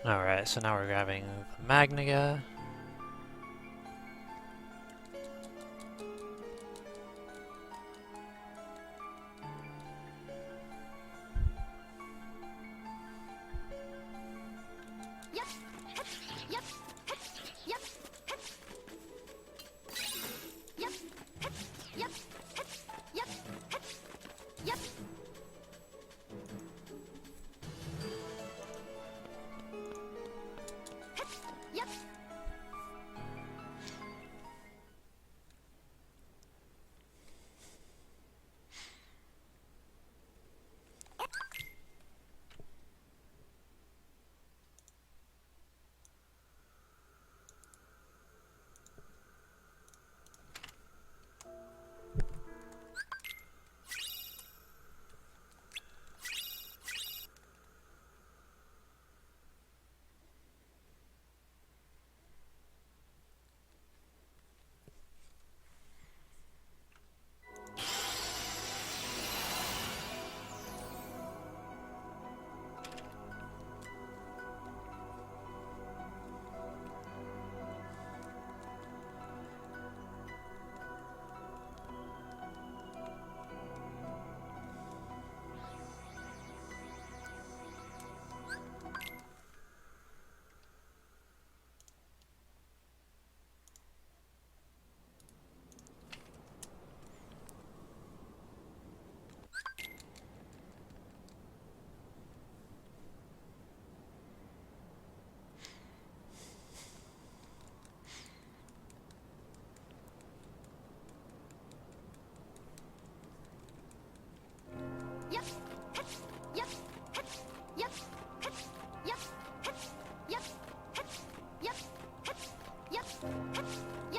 Alright, so now we're grabbing the Magniga.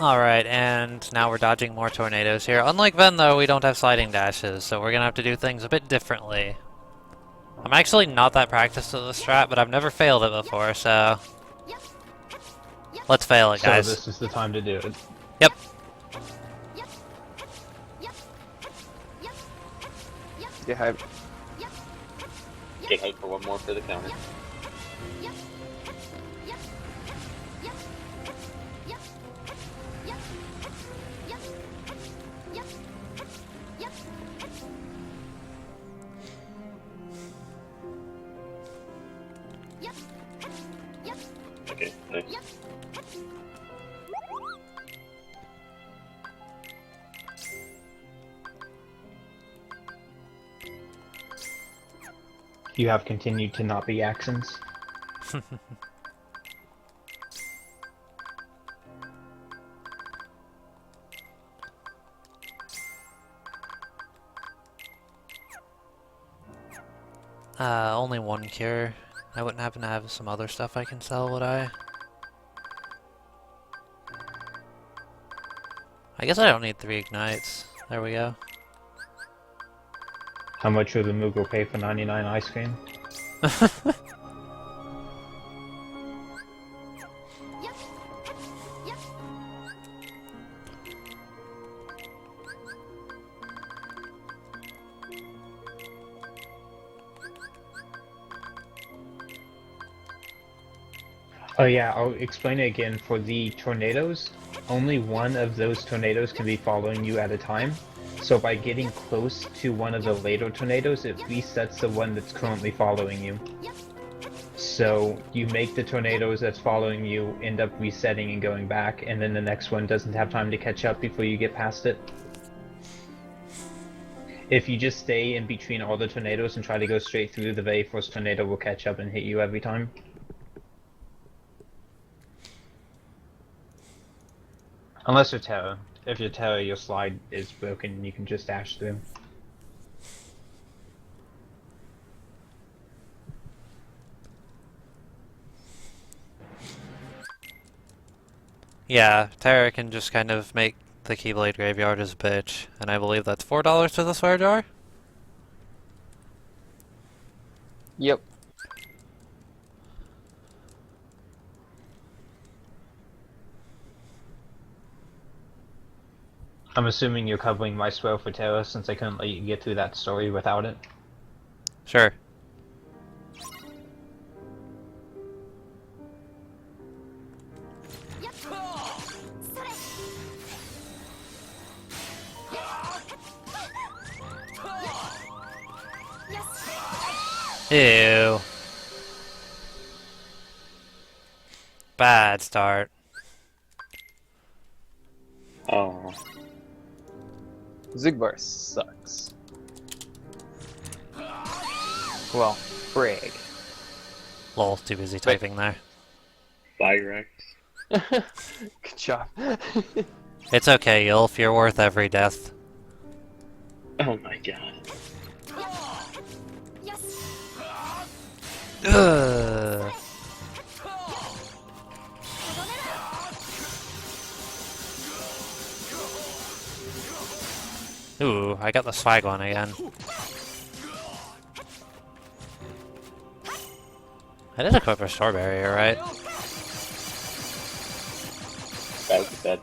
Alright, and now we're dodging more tornadoes here. Unlike Ven, though, we don't have sliding dashes, so we're gonna have to do things a bit differently. I'm actually not that practiced with the strat, but I've never failed it before, so... Let's fail it, So guys. this is the time to do it. Yep. Get hype. Get hype for one more for the counter. Okay, nice. You have continued to not be accents. Only one cure. I wouldn't happen to have some other stuff I can sell, would I? I guess I don't need 3 ignites. There we go. How much would the Moogle pay for 99 ice cream? Oh yeah, I'll explain it again. For the tornadoes, only one of those tornadoes can be following you at a time. So by getting close to one of the later tornadoes, it resets the one that's currently following you. So you make the tornadoes that's following you end up resetting and going back, and then the next one doesn't have time to catch up before you get past it. If you just stay in between all the tornadoes and try to go straight through, the very first tornado will catch up and hit you every time. Unless you're Terra. If you're Terra, your slide is broken and you can just dash through. Yeah, Terra can just kind of make the Keyblade Graveyard his bitch, and I believe that's $4 to the swear jar? Yep. I'm assuming you're covering my spell for Terra since I couldn't let you get through that story without it. Sure. Ew. Bad start. Oh. Zigbar sucks. Well, frig. Lol, too busy typing there. Cyrex. Good job. It's okay, Ylf, you're worth every death. Oh my god. Ugh. Ooh, I got the swag one again. I did equip a Store Barrier, right? That was dead.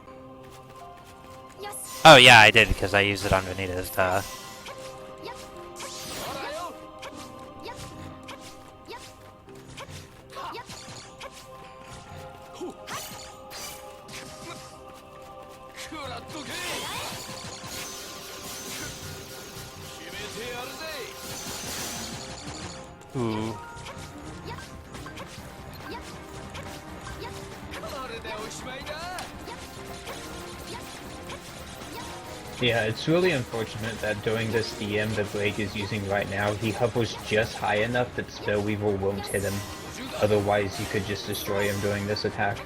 Oh yeah, I did, because I used it on Vanitas, Ooh. Yeah, it's really unfortunate that during this DM that Blake is using right now, he hovers just high enough that Spellweaver won't hit him. Otherwise, you could just destroy him during this attack.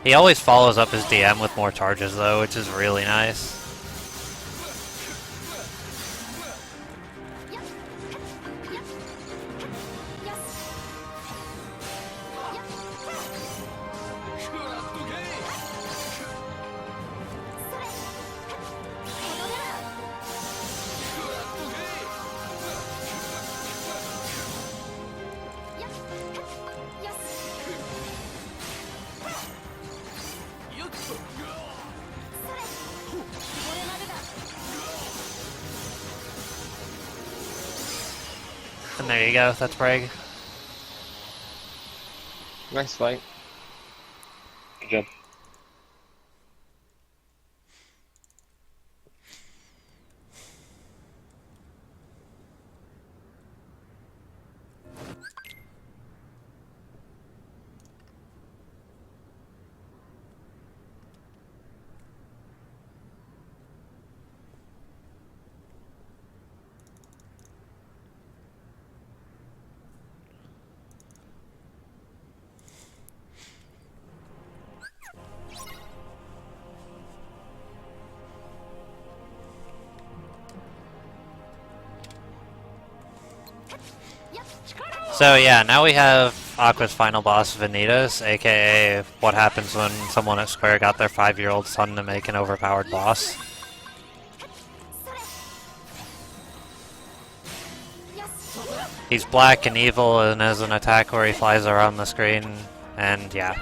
He always follows up his DM with more charges though, which is really nice. And there you go, that's Bragg. Nice fight. Good job. So yeah, now we have Aqua's final boss, Vanitas, aka what happens when someone at Square got their 5-year-old son to make an overpowered boss. He's black and evil and has an attack where he flies around the screen, and yeah.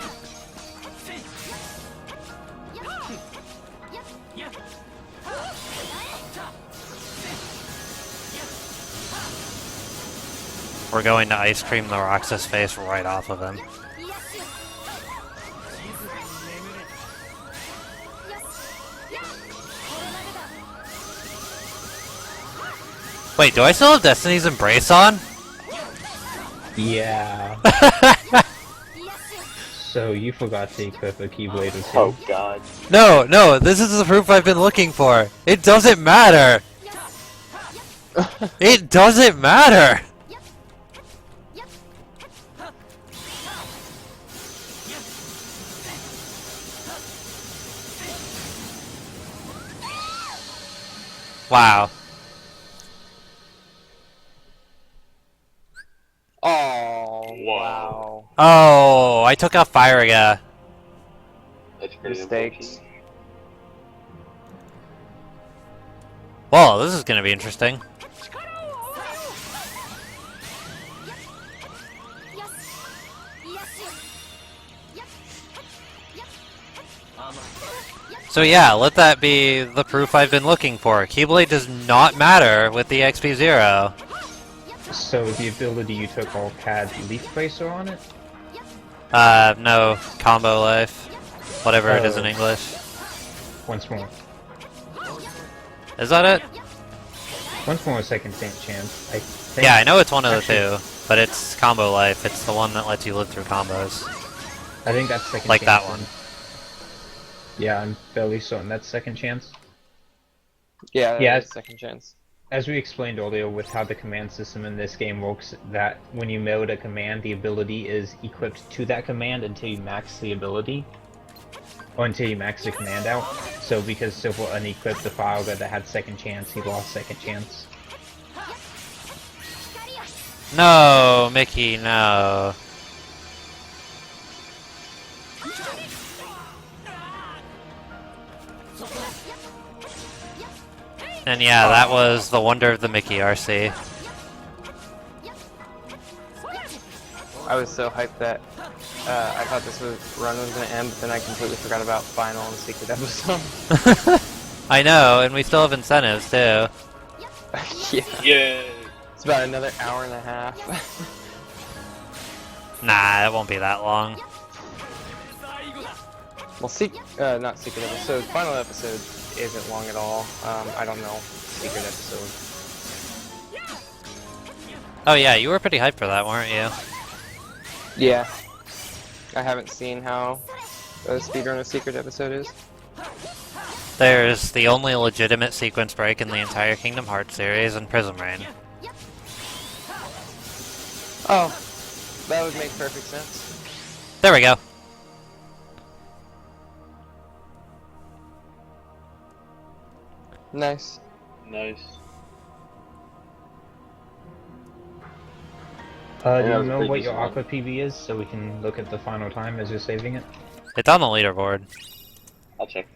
We're going to ice cream the Roxas face right off of him. Wait, do I still have Destiny's Embrace on? Yeah. So you forgot to equip a Keyblade or two. Oh god. No, no, this is the proof I've been looking for. It doesn't matter. It doesn't matter. Wow. Oh, Whoa. wow. Oh, I took out Firaga. That's pretty Mistakes. unfortunate. Well, this is gonna be interesting. So yeah, let that be the proof I've been looking for. Keyblade does not matter with the XP0. So the ability you took all had Leaf Bracer on it? No, combo life. Whatever it is in Oh. English. Once more. Is that it? Once more a second chance. I think. Yeah, I know it's one of the Actually- two, but it's combo life. It's the one that lets you live through combos. I think that's second Like chance. that one. Yeah, I'm fairly certain that's second chance. Yeah, Yeah. that's second chance. As we explained earlier with how the command system in this game works, that when you mode a command, the ability is equipped to that command until you max the ability. Or until you max the command out. So because Silver unequipped the file that had second chance, he lost second chance. No, Mickey, no. And yeah, that was the wonder of the Mickey RC. I was so hyped that I thought this run was going to end, but then I completely forgot about Final and Secret episode. I know, and we still have incentives too. Yeah. Yay! It's about another hour and a half. Nah, it won't be that long. Well, not Secret episode, Final episode isn't long at all. I don't know. Secret episode. Oh yeah, you were pretty hyped for that, weren't you? Yeah. I haven't seen how the speedrun of Secret episode is. There's the only legitimate sequence break in the entire Kingdom Hearts series and Prism Rain. Oh, that would make perfect sense. There we go. Nice. Nice. Do that you was a know pretty what your decent one. Aqua PB is, so we can look at the final time as you're saving it? It's on the leaderboard. I'll check.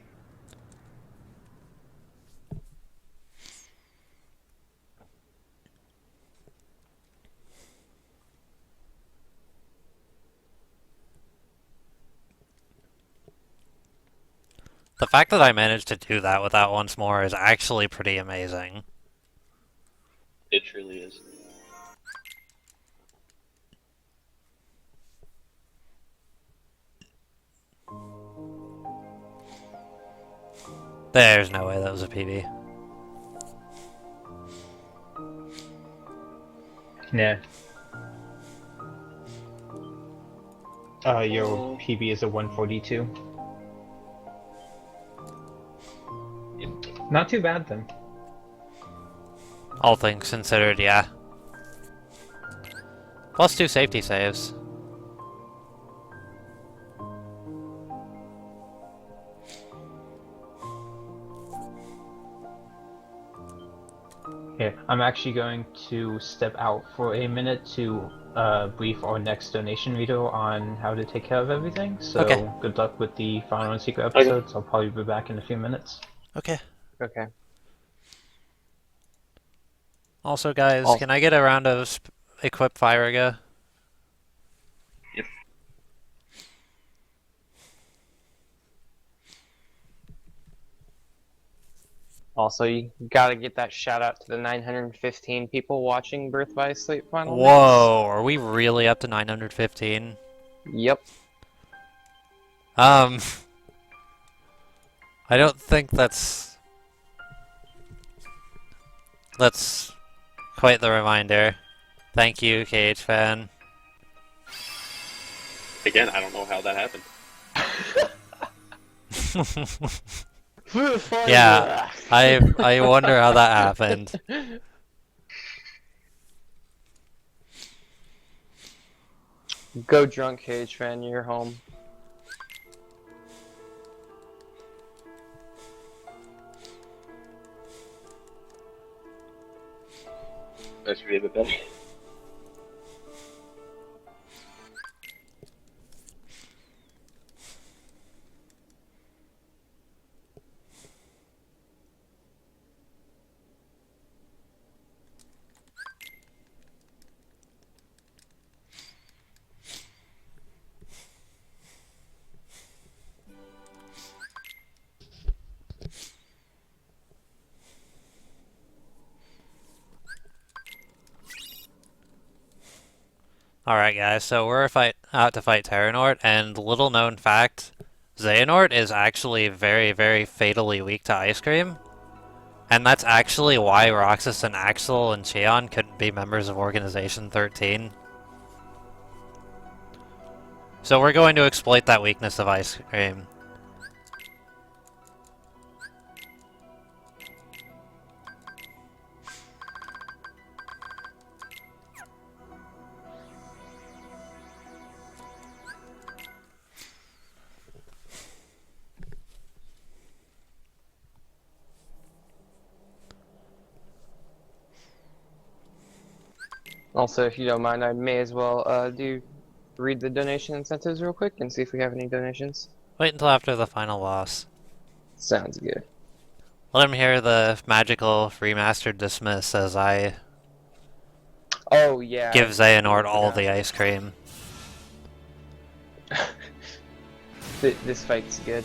The fact that I managed to do that without once more is actually pretty amazing. It truly is. There's no way that was a PB. Yeah. Your PB is a 142. Not too bad then. All things considered, yeah. Plus 2 safety saves. Okay, I'm actually going to step out for a minute to brief our next donation video on how to take care of everything. So Okay. good luck with the Final and Secret episodes. I'll probably be back in a few minutes. Okay. Okay. Also, guys, Oh. can I get a round of equip fire go? Yep. Also, you gotta get that shout out to the 915 people watching Birth by Sleep Final Mix. Whoa, are we really up to 915? Yep. I don't think that's quite the reminder. Thank you, KH fan. Again, I don't know how that happened. Yeah, I wonder how that happened. Go drunk, Cage fan. You're home. That should be a bit better. Alright guys, so we're out to fight Terranort, and little known fact, Xehanort is actually very, very fatally weak to Ice Cream. And that's actually why Roxas and Axel and Cheon couldn't be members of Organization 13. So we're going to exploit that weakness of Ice Cream. Also, if you don't mind, I may as well read the donation incentives real quick and see if we have any donations. Wait until after the final boss. Sounds good. Let him hear the magical remastered dismiss as I Oh yeah. give Xehanort all the ice cream. This fight's good.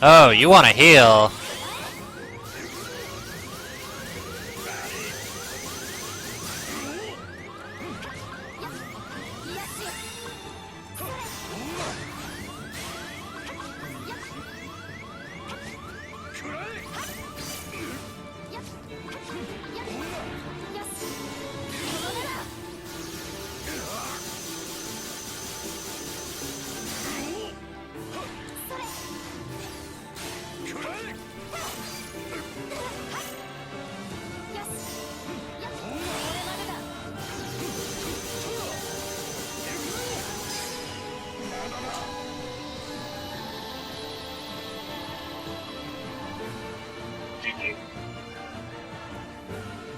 Oh, you want to heal?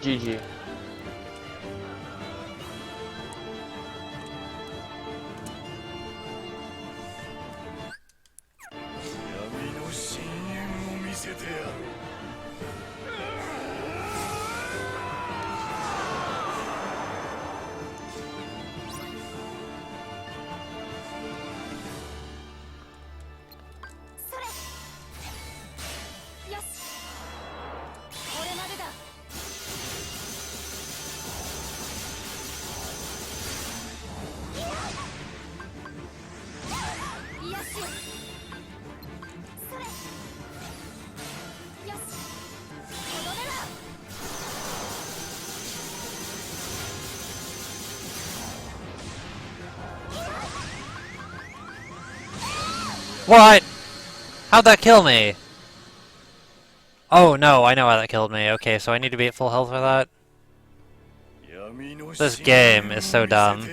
GG. What? How'd that kill me? Oh no, I know how that killed me. Okay, so I need to be at full health for that. This game is so dumb.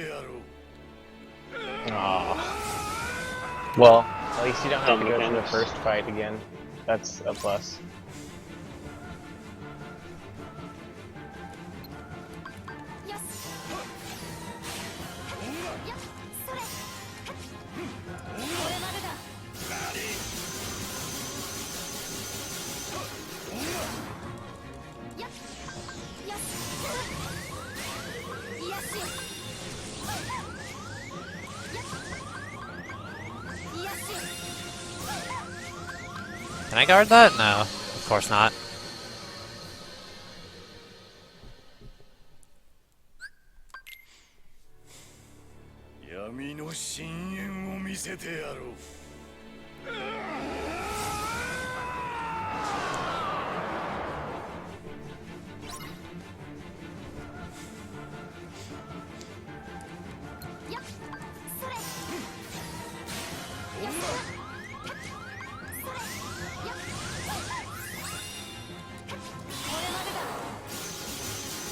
Aw. Well, at least you don't have to go through the first fight again. That's a plus. Can I guard that? No, of course not.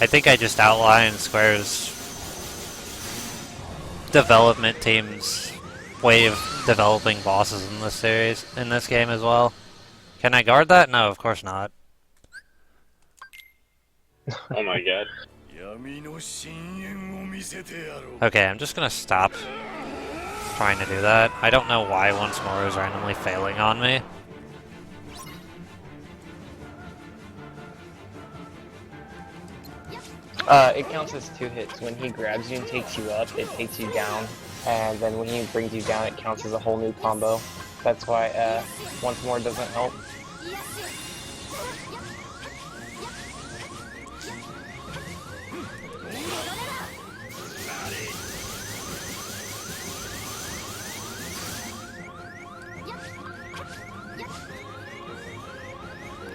I think I just outlined Square's development team's way of developing bosses in this series, in this game as well. Can I guard that? No, of course not. Oh my god. Okay, I'm just gonna stop trying to do that. I don't know why once more is randomly failing on me. It counts as 2 hits. When he grabs you and takes you up, it takes you down. And then when he brings you down, it counts as a whole new combo. That's why once more doesn't help.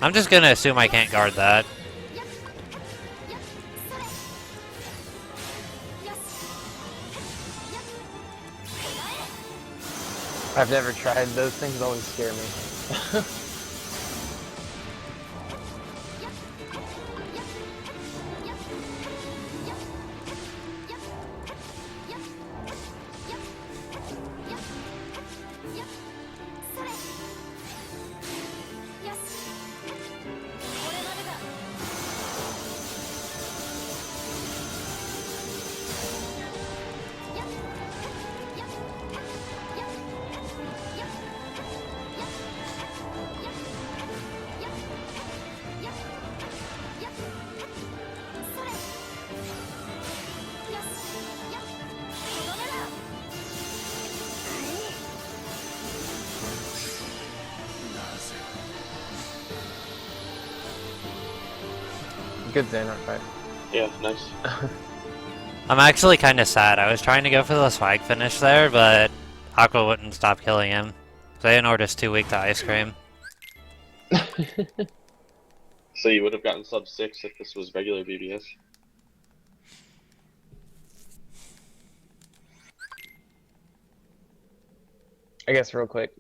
I'm just gonna assume I can't guard that. I've never tried. Those things always scare me. Good Xehanort fight. Yeah, nice. I'm actually kind of sad. I was trying to go for the swag finish there, but Aqua wouldn't stop killing him. Xehanort is too weak to ice cream. So you would have gotten sub 6 if this was regular BBS? I guess real quick,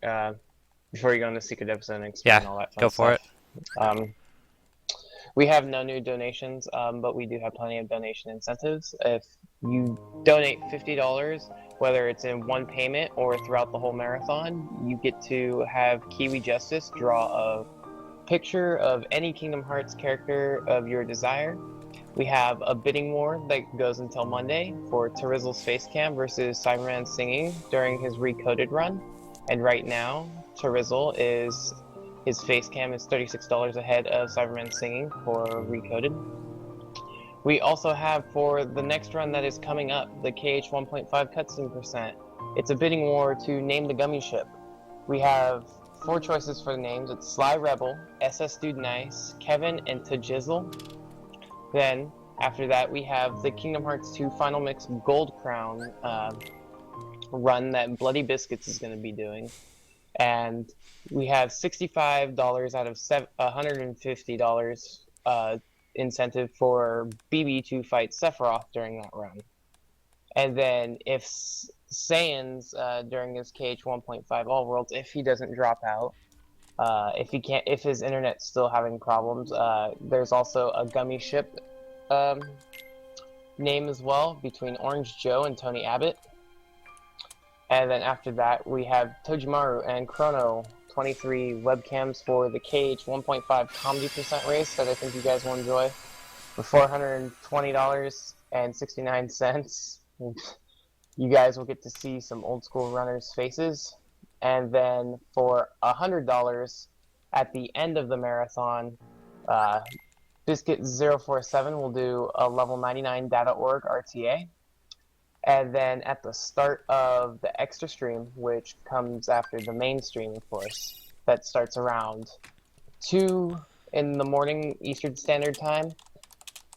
before you go into secret episode and explain all that fun go for stuff, it. We have no new donations, but we do have plenty of donation incentives. If you donate $50, whether it's in one payment or throughout the whole marathon, you get to have Kiwi Justice draw a picture of any Kingdom Hearts character of your desire. We have a bidding war that goes until Monday for TehRizzle's face cam versus Cyberman singing during his recoded run. And right now, TehRizzle is His face cam is $36 ahead of Cyberman Singing for Recoded. We also have, for the next run that is coming up, the KH1.5 cutscene percent. It's a bidding war to name the gummy ship. We have 4 choices for the names. It's Sly Rebel, SS Dude Nice, Kevin, and TehRizzle. Then, after that, we have the Kingdom Hearts 2 Final Mix Gold Crown run that Bloody Biscuits is going to be doing. And we have $65 out of $150 incentive for BB to fight Sephiroth during that run. And then if Saiyanz during his KH 1.5 All Worlds, if he doesn't drop out, if his internet's still having problems, there's also a gummy ship name as well between Orange Joe and Tony Abbott. And then after that, we have Tojimaru and Chrono 23 webcams for the KH 1.5 comedy percent race that I think you guys will enjoy for $420.69. You guys will get to see some old school runners' faces. And then for $100 at the end of the marathon, Biscuit047 will do a level 99 data.org RTA. And then at the start of the extra stream, which comes after the main stream, of course, that starts around 2 in the morning Eastern Standard Time,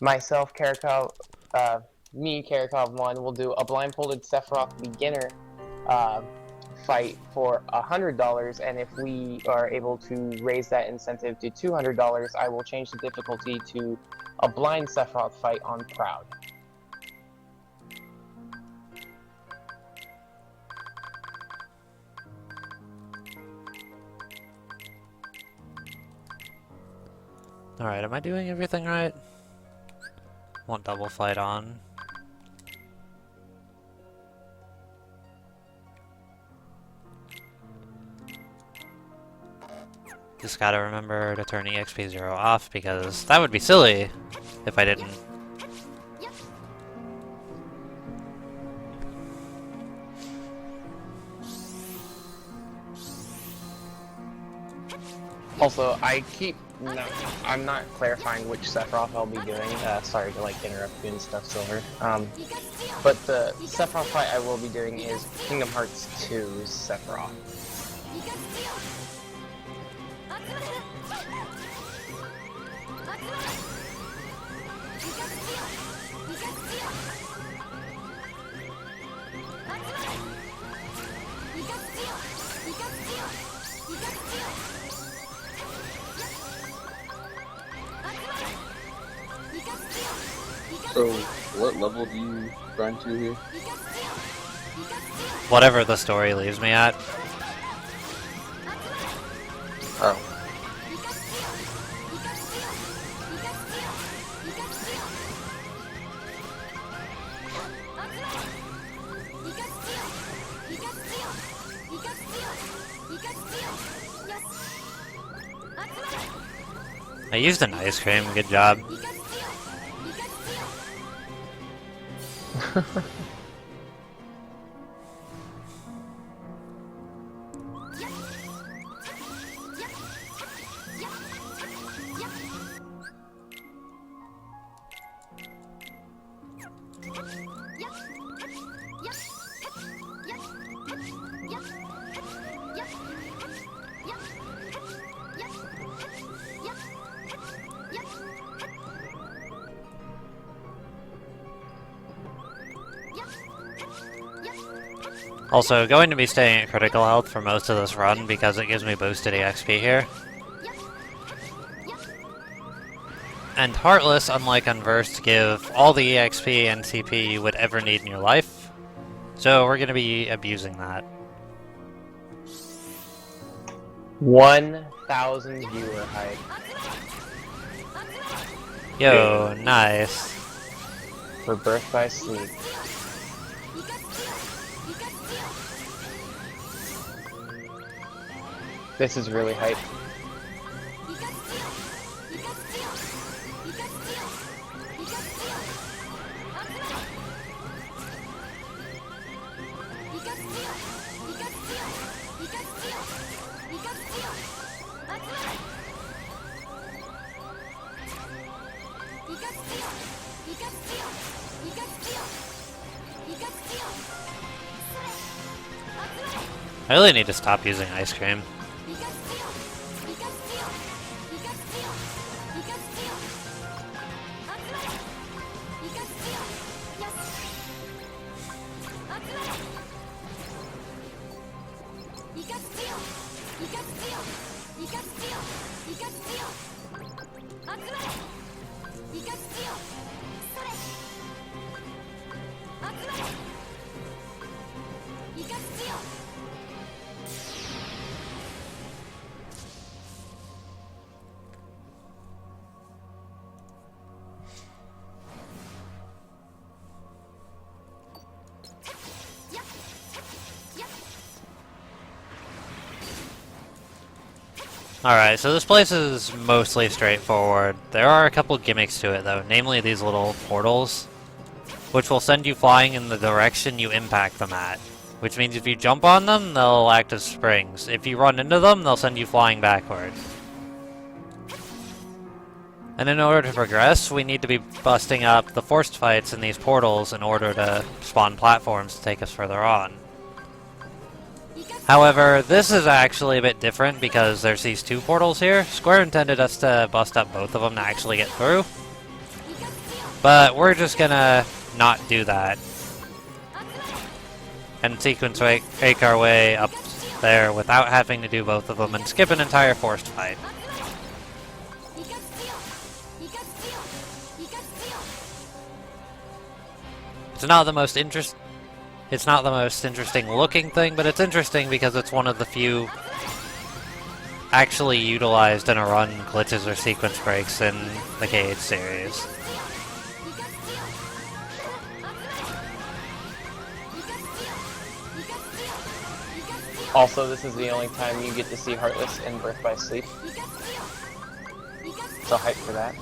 myself, Karakov 1, will do a blindfolded Sephiroth beginner fight for $100, and if we are able to raise that incentive to $200, I will change the difficulty to a blind Sephiroth fight on Proud. Alright, am I doing everything right? Want double fight on. Just gotta remember to turn EXP 0 off because that would be silly if I didn't. Also, I'm not clarifying which Sephiroth I'll be doing. Sorry to interrupt you and stuff, Silver. But the Sephiroth fight I will be doing is Kingdom Hearts 2's Sephiroth. So, what level do you grind to here? Whatever the story leaves me at. Oh. I used an ice cream, good job. Also, going to be staying at critical health for most of this run because it gives me boosted EXP here. And Heartless, unlike Unversed, give all the EXP and CP you would ever need in your life. So we're going to be abusing that. 1,000 viewer hype. Yo, nice. For Birth by Sleep. This is really hype. I really need to stop using ice cream. Alright, so this place is mostly straightforward. There are a couple gimmicks to it though, namely these little portals, which will send you flying in the direction you impact them at. Which means if you jump on them, they'll act as springs. If you run into them, they'll send you flying backward. And in order to progress, we need to be busting up the forced fights in these portals in order to spawn platforms to take us further on. However, this is actually a bit different because there's these two portals here. Square intended us to bust up both of them to actually get through. But we're just gonna not do that. And sequence rake our way up there without having to do both of them and skip an entire forced fight. It's not the most interesting looking thing, but it's interesting because it's one of the few actually utilized in a run glitches or sequence breaks in the KH series. Also, this is the only time you get to see Heartless in Birth by Sleep. So hype for that.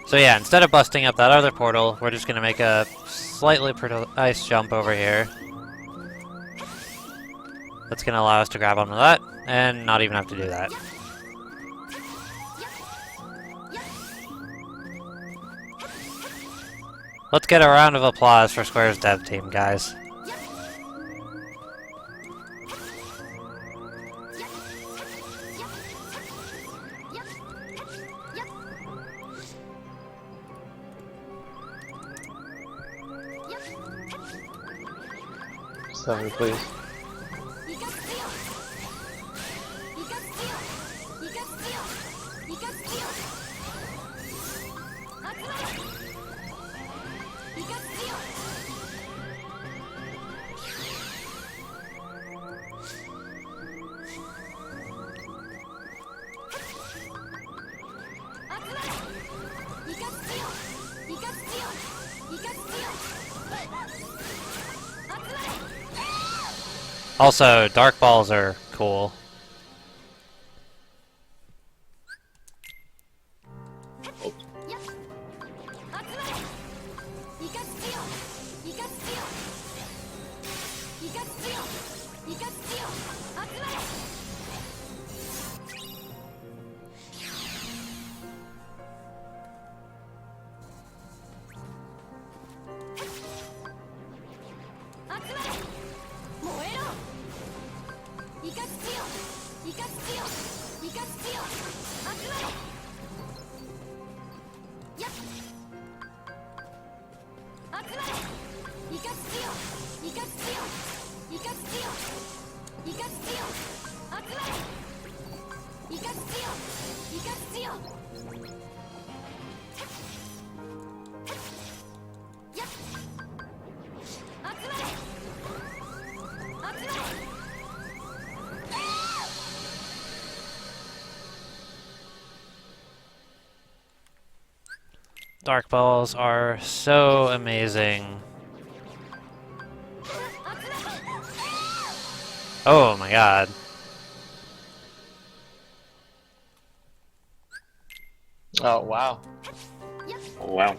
So yeah, instead of busting up that other portal, we're just gonna make a slightly precise jump over here. That's gonna allow us to grab onto that, and not even have to do that. Let's get a round of applause for Square's dev team, guys. So, please. Also, dark balls are cool. Dark balls are so amazing. Oh my god. Oh, wow. Oh, wow.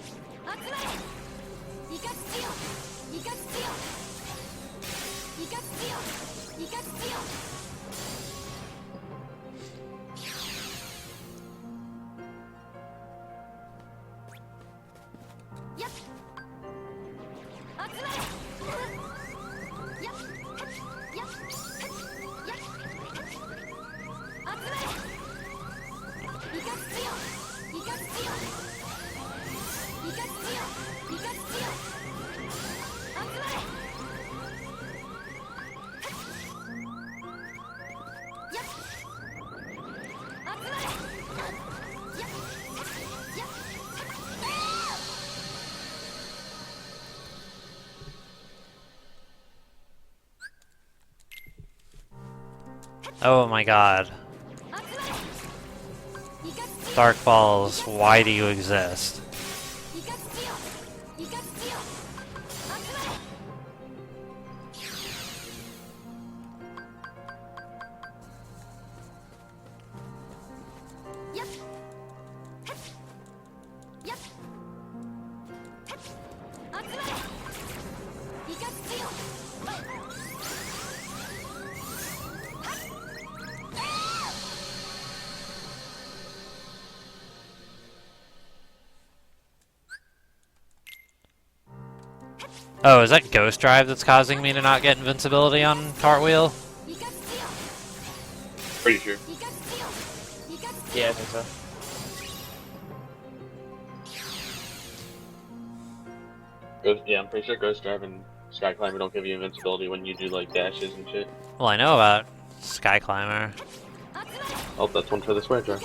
Oh my god. Dark Balls, why do you exist? Oh, is that Ghost Drive that's causing me to not get invincibility on Cartwheel? Pretty sure. Yeah, I think so. Yeah, I'm pretty sure Ghost Drive and Sky Climber don't give you invincibility when you do like dashes and shit. Well, I know about Sky Climber. Oh, that's one for the square drive.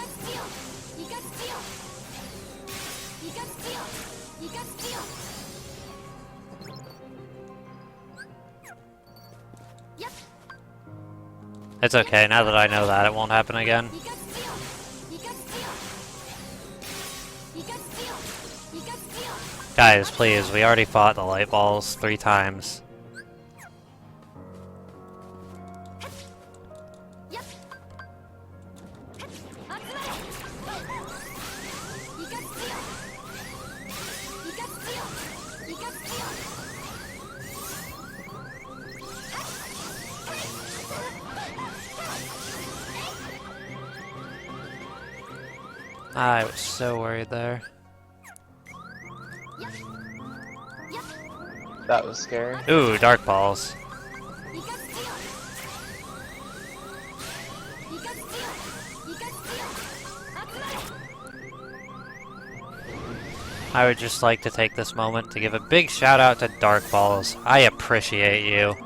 It's okay, now that I know that, it won't happen again. Guys, please, we already fought the light balls 3 times. I was so worried there. That was scary. Ooh, Dark Balls. I would just like to take this moment to give a big shout out to Dark Balls. I appreciate you.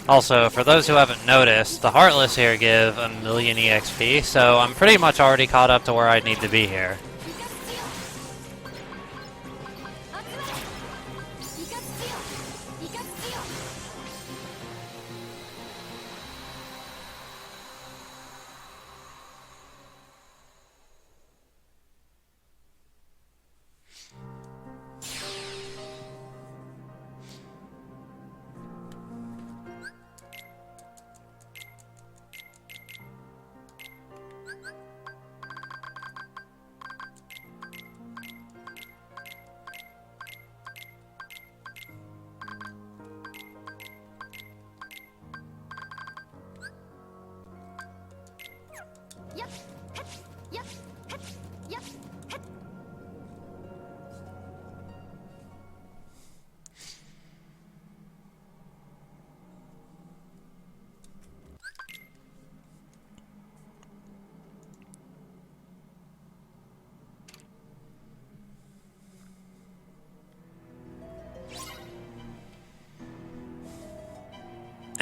Also, for those who haven't noticed, the Heartless here give a million EXP, so I'm pretty much already caught up to where I need to be here.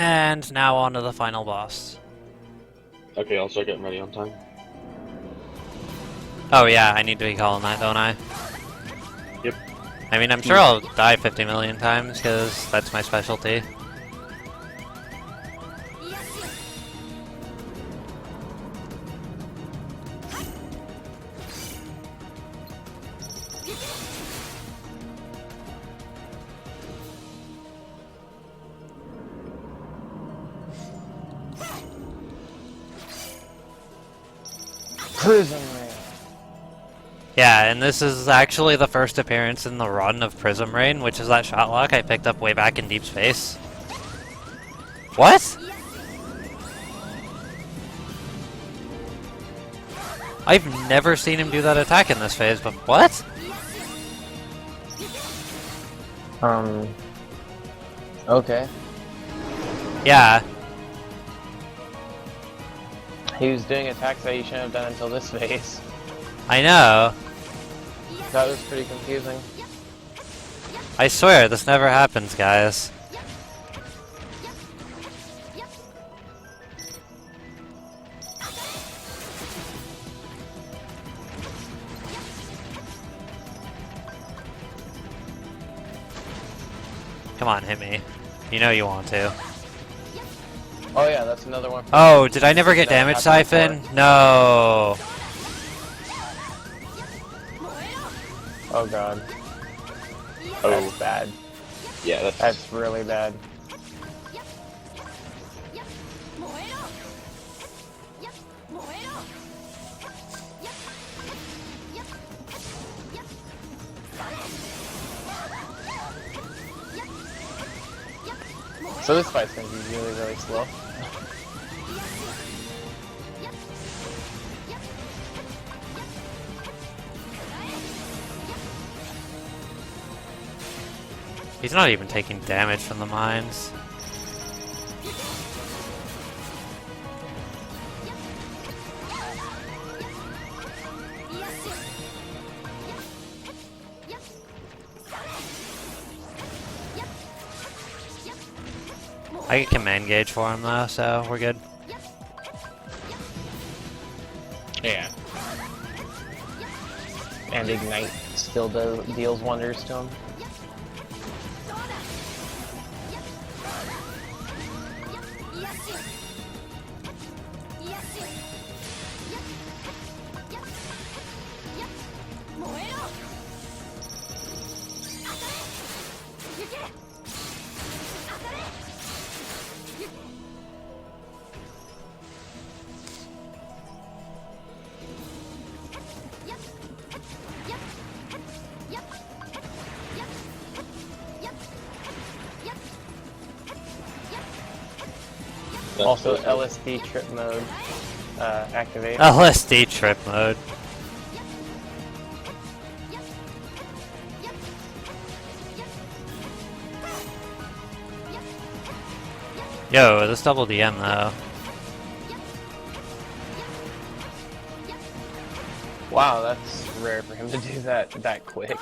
And now on to the final boss. Okay, I'll start getting ready on time. Oh yeah, I need to be calling that, don't I? Yep. I mean, I'm sure I'll die 50 million times, because that's my specialty. Prism Rain. Yeah, and this is actually the first appearance in the run of Prism Rain, which is that shot lock I picked up way back in Deep Space. What? I've never seen him do that attack in this phase, but what? Okay. Yeah, He was doing attacks that he shouldn't have done until this phase. I know. That was pretty confusing. I swear, this never happens, guys. Come on, hit me. You know you want to. Oh yeah, that's another one. Oh, did I never get That damage happened siphon? before. No. Oh god. Oh. That's bad. Yeah, That's really bad. So this fight's gonna be really, really slow. He's not even taking damage from the mines. I get command gauge for him though, so we're good. Yeah. And Ignite still deals wonders to him. Also, LSD trip mode activate. LSD trip mode. Yo, this double DM though. Wow, that's rare for him to do that quick.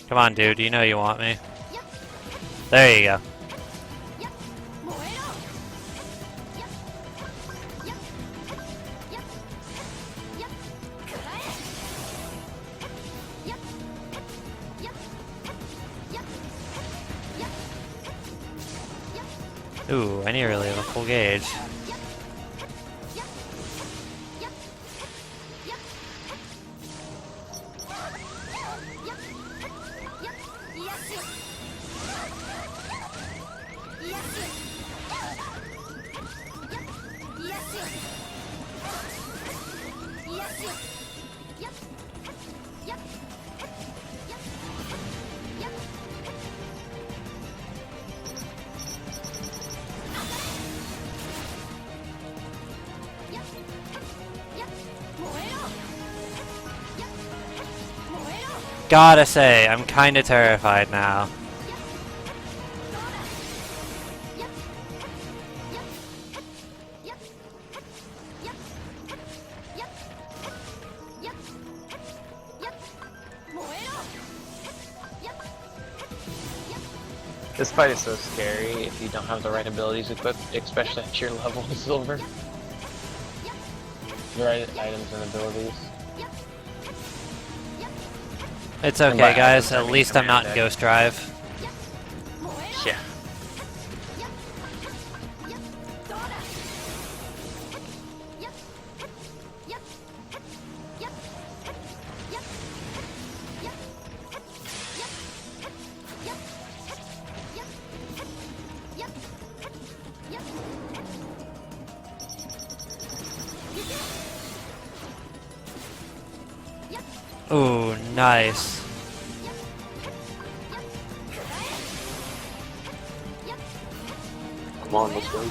Come on, dude, you know you want me. There you go. Ooh, I nearly have a full gauge. Gotta say, I'm kinda terrified now. This fight is so scary if you don't have the right abilities equipped, especially at your level of silver. The right items and abilities. It's And by okay, guys. items, I At mean least I'm not in command deck. Ghost Drive. Yeah. Ooh, nice. Come on, let's go.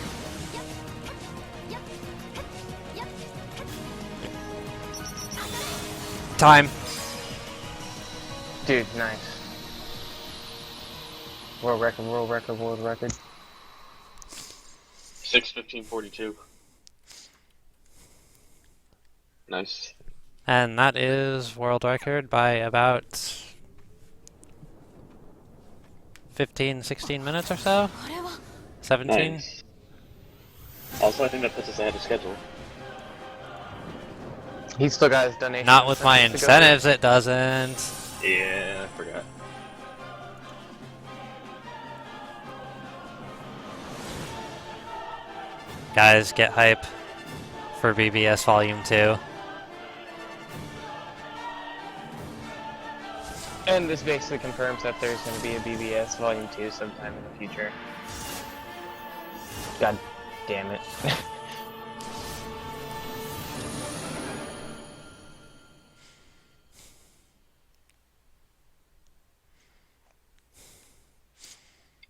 Time. Dude, nice. World record, world record, world record. 6:15:42. Nice. And that is world record by about 15, 16 minutes or so? 17? Nice. Also, I think that puts us ahead of schedule. He's still got his donation. Not with my incentives to go incentives, it doesn't. Yeah, I forgot. Guys, get hype for BBS Volume 2. through. And this basically confirms that there's going to be a BBS Volume 2 sometime in the future. God damn it.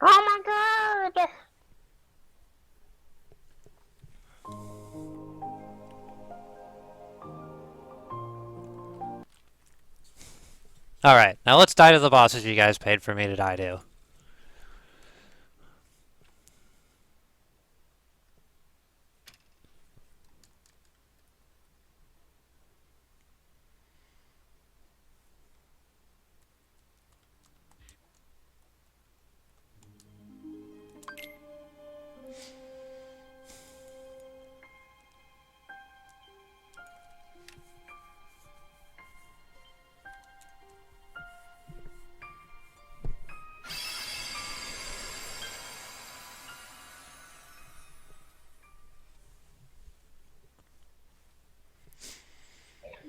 Oh my god! Alright, now let's die to the bosses you guys paid for me to die to.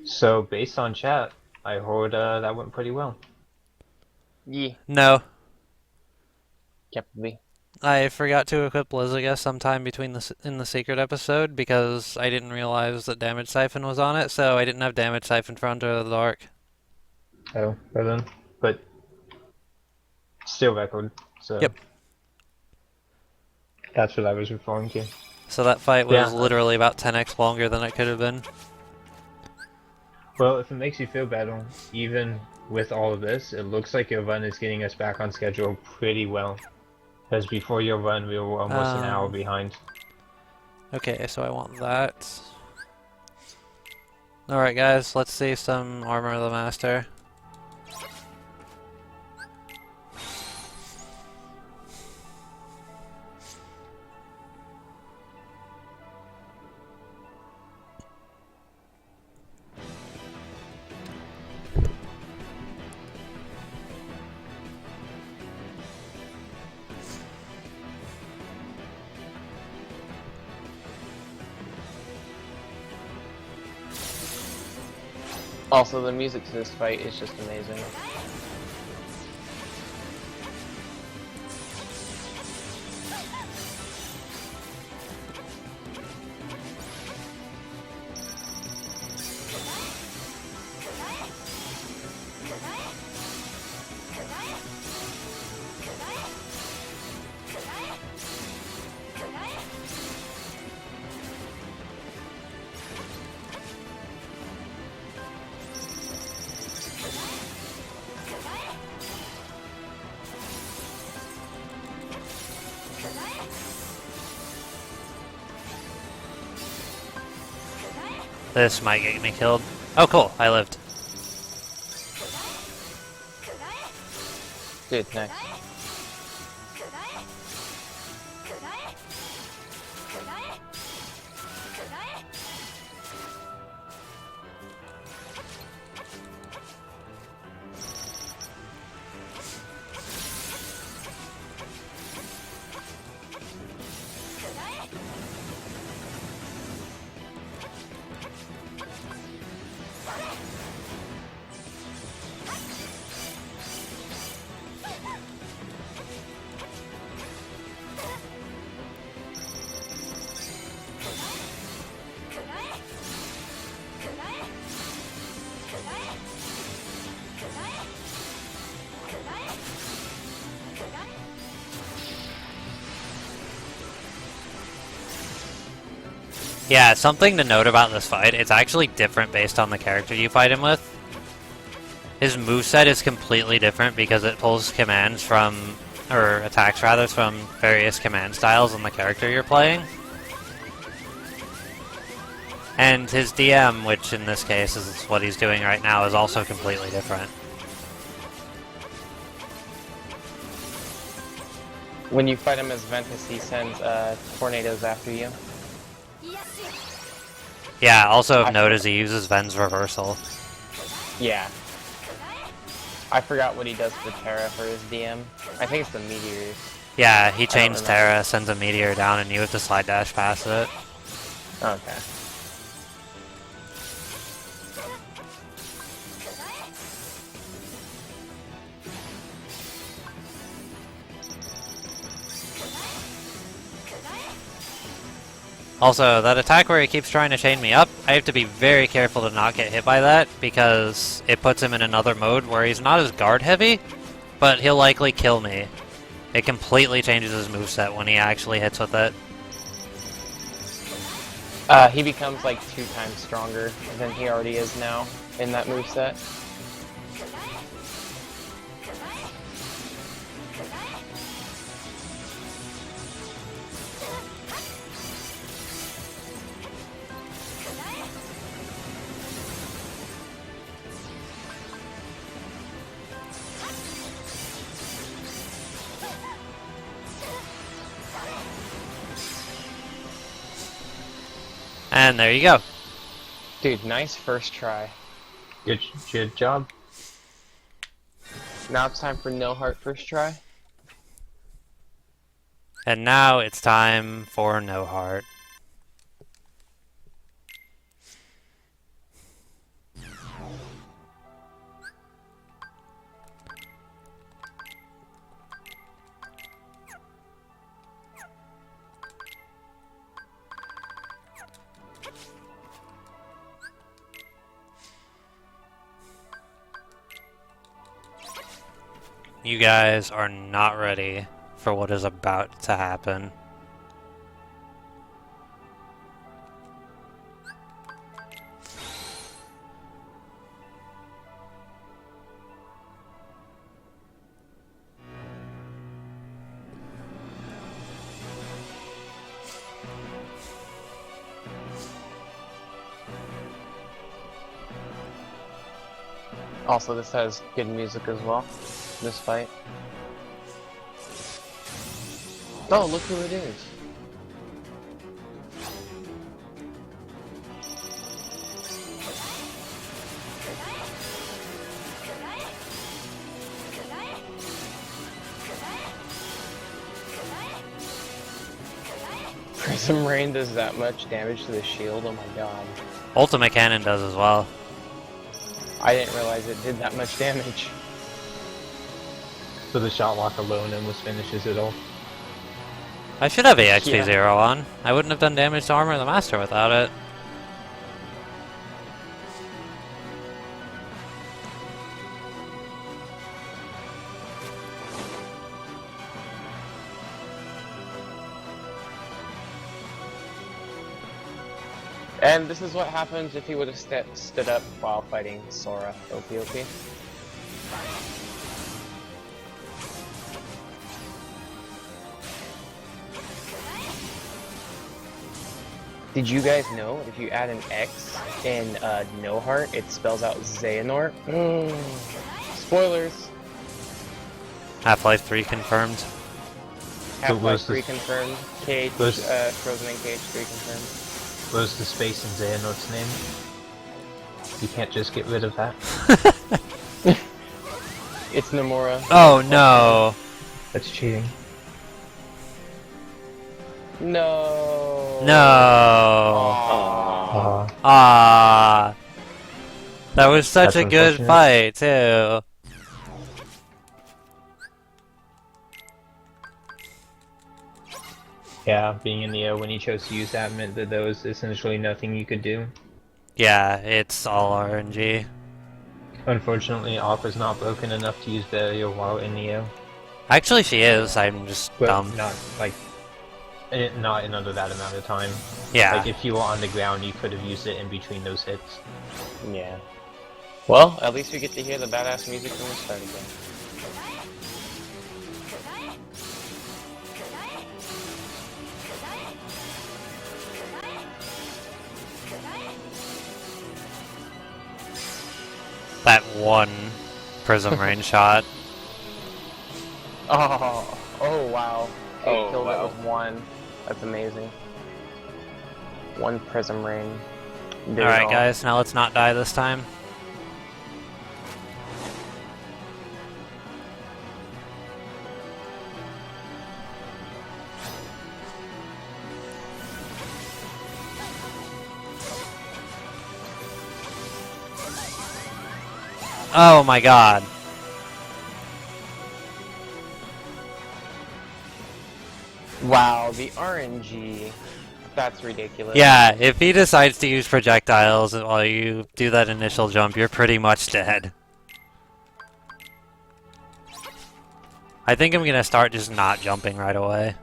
So based on chat, I heard that went pretty well. Yeah, No, probably. I forgot to equip Liziga sometime between in the secret episode because I didn't realize that Damage Siphon was on it, so I didn't have Damage Siphon for Under the Dark. Oh, well then. But still record, so Yep. that's what I was referring to. So that fight was Yeah. literally about 10x longer than it could have been. Well, if it makes you feel better, even with all of this, it looks like your run is getting us back on schedule pretty well. Because before your run, we were almost an hour behind. Okay, so I want that. Alright guys, let's see some Armor of the Master. Also, the music to this fight is just amazing. This might get me killed. Oh cool, I lived. Dude, nice. Yeah, something to note about this fight, it's actually different based on the character you fight him with. His moveset is completely different because it pulls commands from, or attacks rather, from various command styles on the character you're playing. And his DM, which in this case is what he's doing right now, is also completely different. When you fight him as Ventus, he sends tornadoes after you. Yeah, also of note is he uses Ven's reversal. Yeah. I forgot what he does to Terra for his DM. I think it's the meteors. Yeah, he chains Terra, sends a meteor down, and you have to slide dash past it. Okay. Also, that attack where he keeps trying to chain me up, I have to be very careful to not get hit by that, because it puts him in another mode where he's not as guard heavy, but he'll likely kill me. It completely changes his moveset when he actually hits with it. He becomes like 2 times stronger than he already is now in that moveset. And there you go. Dude, nice first try. Good job. Now it's time for no heart first try. And now it's time for no heart. You guys are not ready for what is about to happen. Also, this has good music as well, this fight. Oh, look who it is. Prism Rain does that much damage to the shield, oh my god. Ultimate Cannon does as well. I didn't realize it did that much damage. So the shot lock alone almost finishes it all. I should have AXP0 on. I wouldn't have done damage to Armor of the Master without it. And this is what happens if he would have stood up while fighting Sora. OP. Did you guys know if you add an X in No Heart, it spells out Xehanort? Spoilers! Half-Life 3 confirmed. Half-Life 3 confirmed. Frozen and KH3 confirmed. What was the space in Xehanort's name? You can't just get rid of that. It's Nomura. Oh no! That's cheating. No. No! Aww. Ah! That was such That's a good unfortunate. fight, too. Yeah, being in the O when he chose to use that meant that there was essentially nothing you could do. Yeah, it's all RNG. Unfortunately, Aqua's not broken enough to use barrier while in Neo. Actually, she is. I'm just Well, dumb. not like not in under that amount of time. Yeah. Like if you were on the ground, you could have used it in between those hits. Yeah. Well, at least we get to hear the badass music when we start again. That one prism rain shot. Oh wow. They Oh, killed wow. it with one. That's amazing. One prism rain. Did it Alright, all. guys, now let's not die this time. Oh my god. Wow, the RNG. That's ridiculous. Yeah, if he decides to use projectiles while you do that initial jump, you're pretty much dead. I think I'm gonna start just not jumping right away.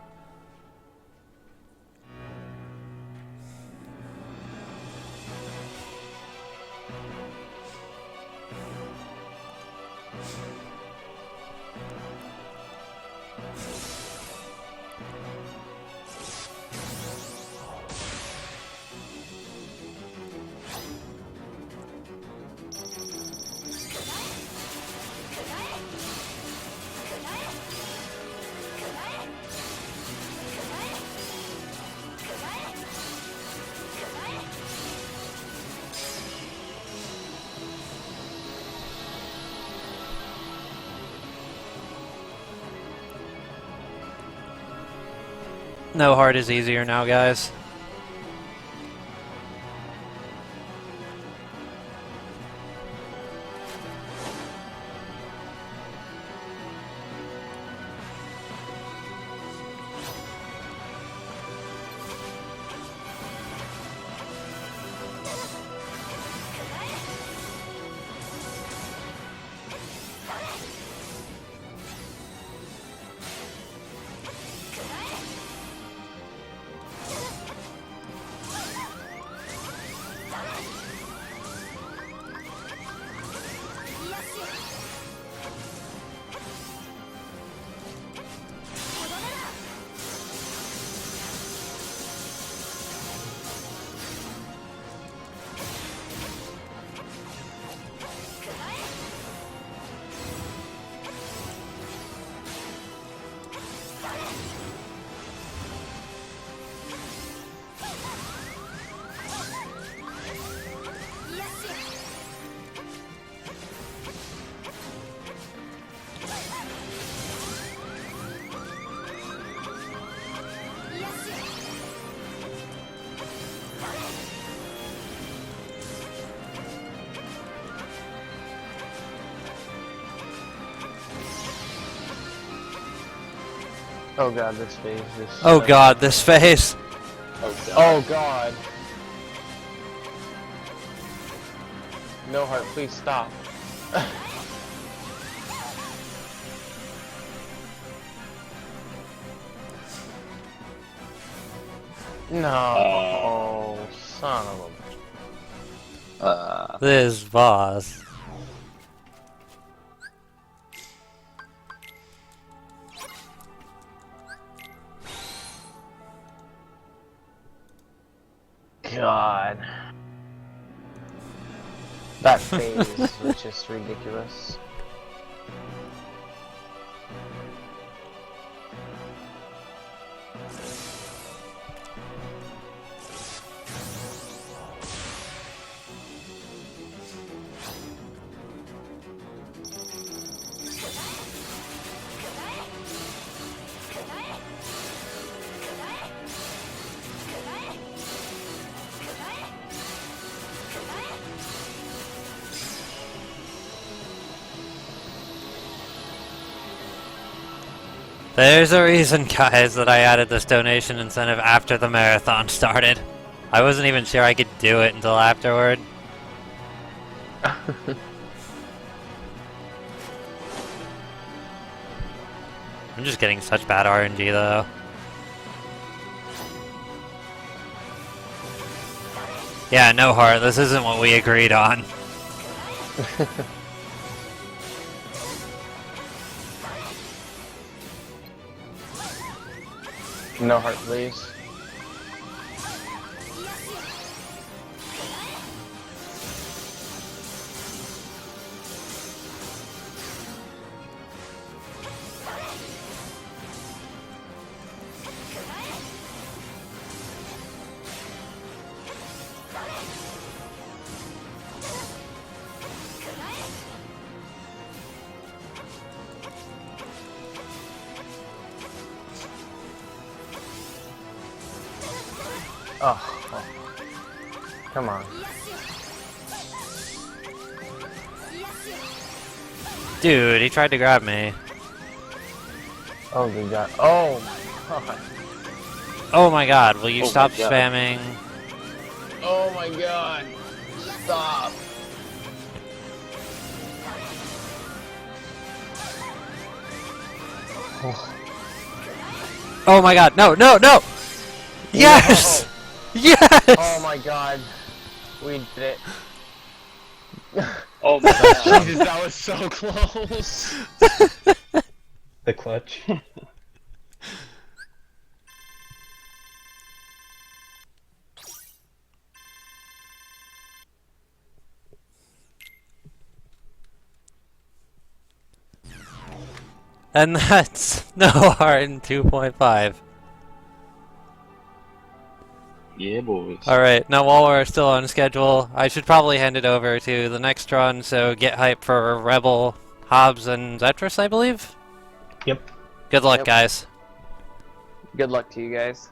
No hard is easier now, guys. Oh god, this phase is. Oh god, this face! Oh, God. Oh god. No heart, please stop. No, son of a. This boss. God. That phase was just ridiculous. There's a reason, guys, that I added this donation incentive after the marathon started. I wasn't even sure I could do it until afterward. I'm just getting such bad RNG though. Yeah, no heart, this isn't what we agreed on. No heart, please. Oh. Come on. Dude, he tried to grab me. Oh good god. Oh my god. Oh my god, will you Oh my stop God. spamming? Oh my god. Stop. Oh my god, no, no, no! Yes! Yes! Oh my god. We did it. Oh my god. Jesus, that was so close. The clutch. And that's no heart in 2.5. Yeah, boys. Alright, now while we're still on schedule, I should probably hand it over to the next run, so get hype for Rebel, Hobbs, and Zetris, I believe? Yep. Good luck, Yep. guys. Good luck to you guys.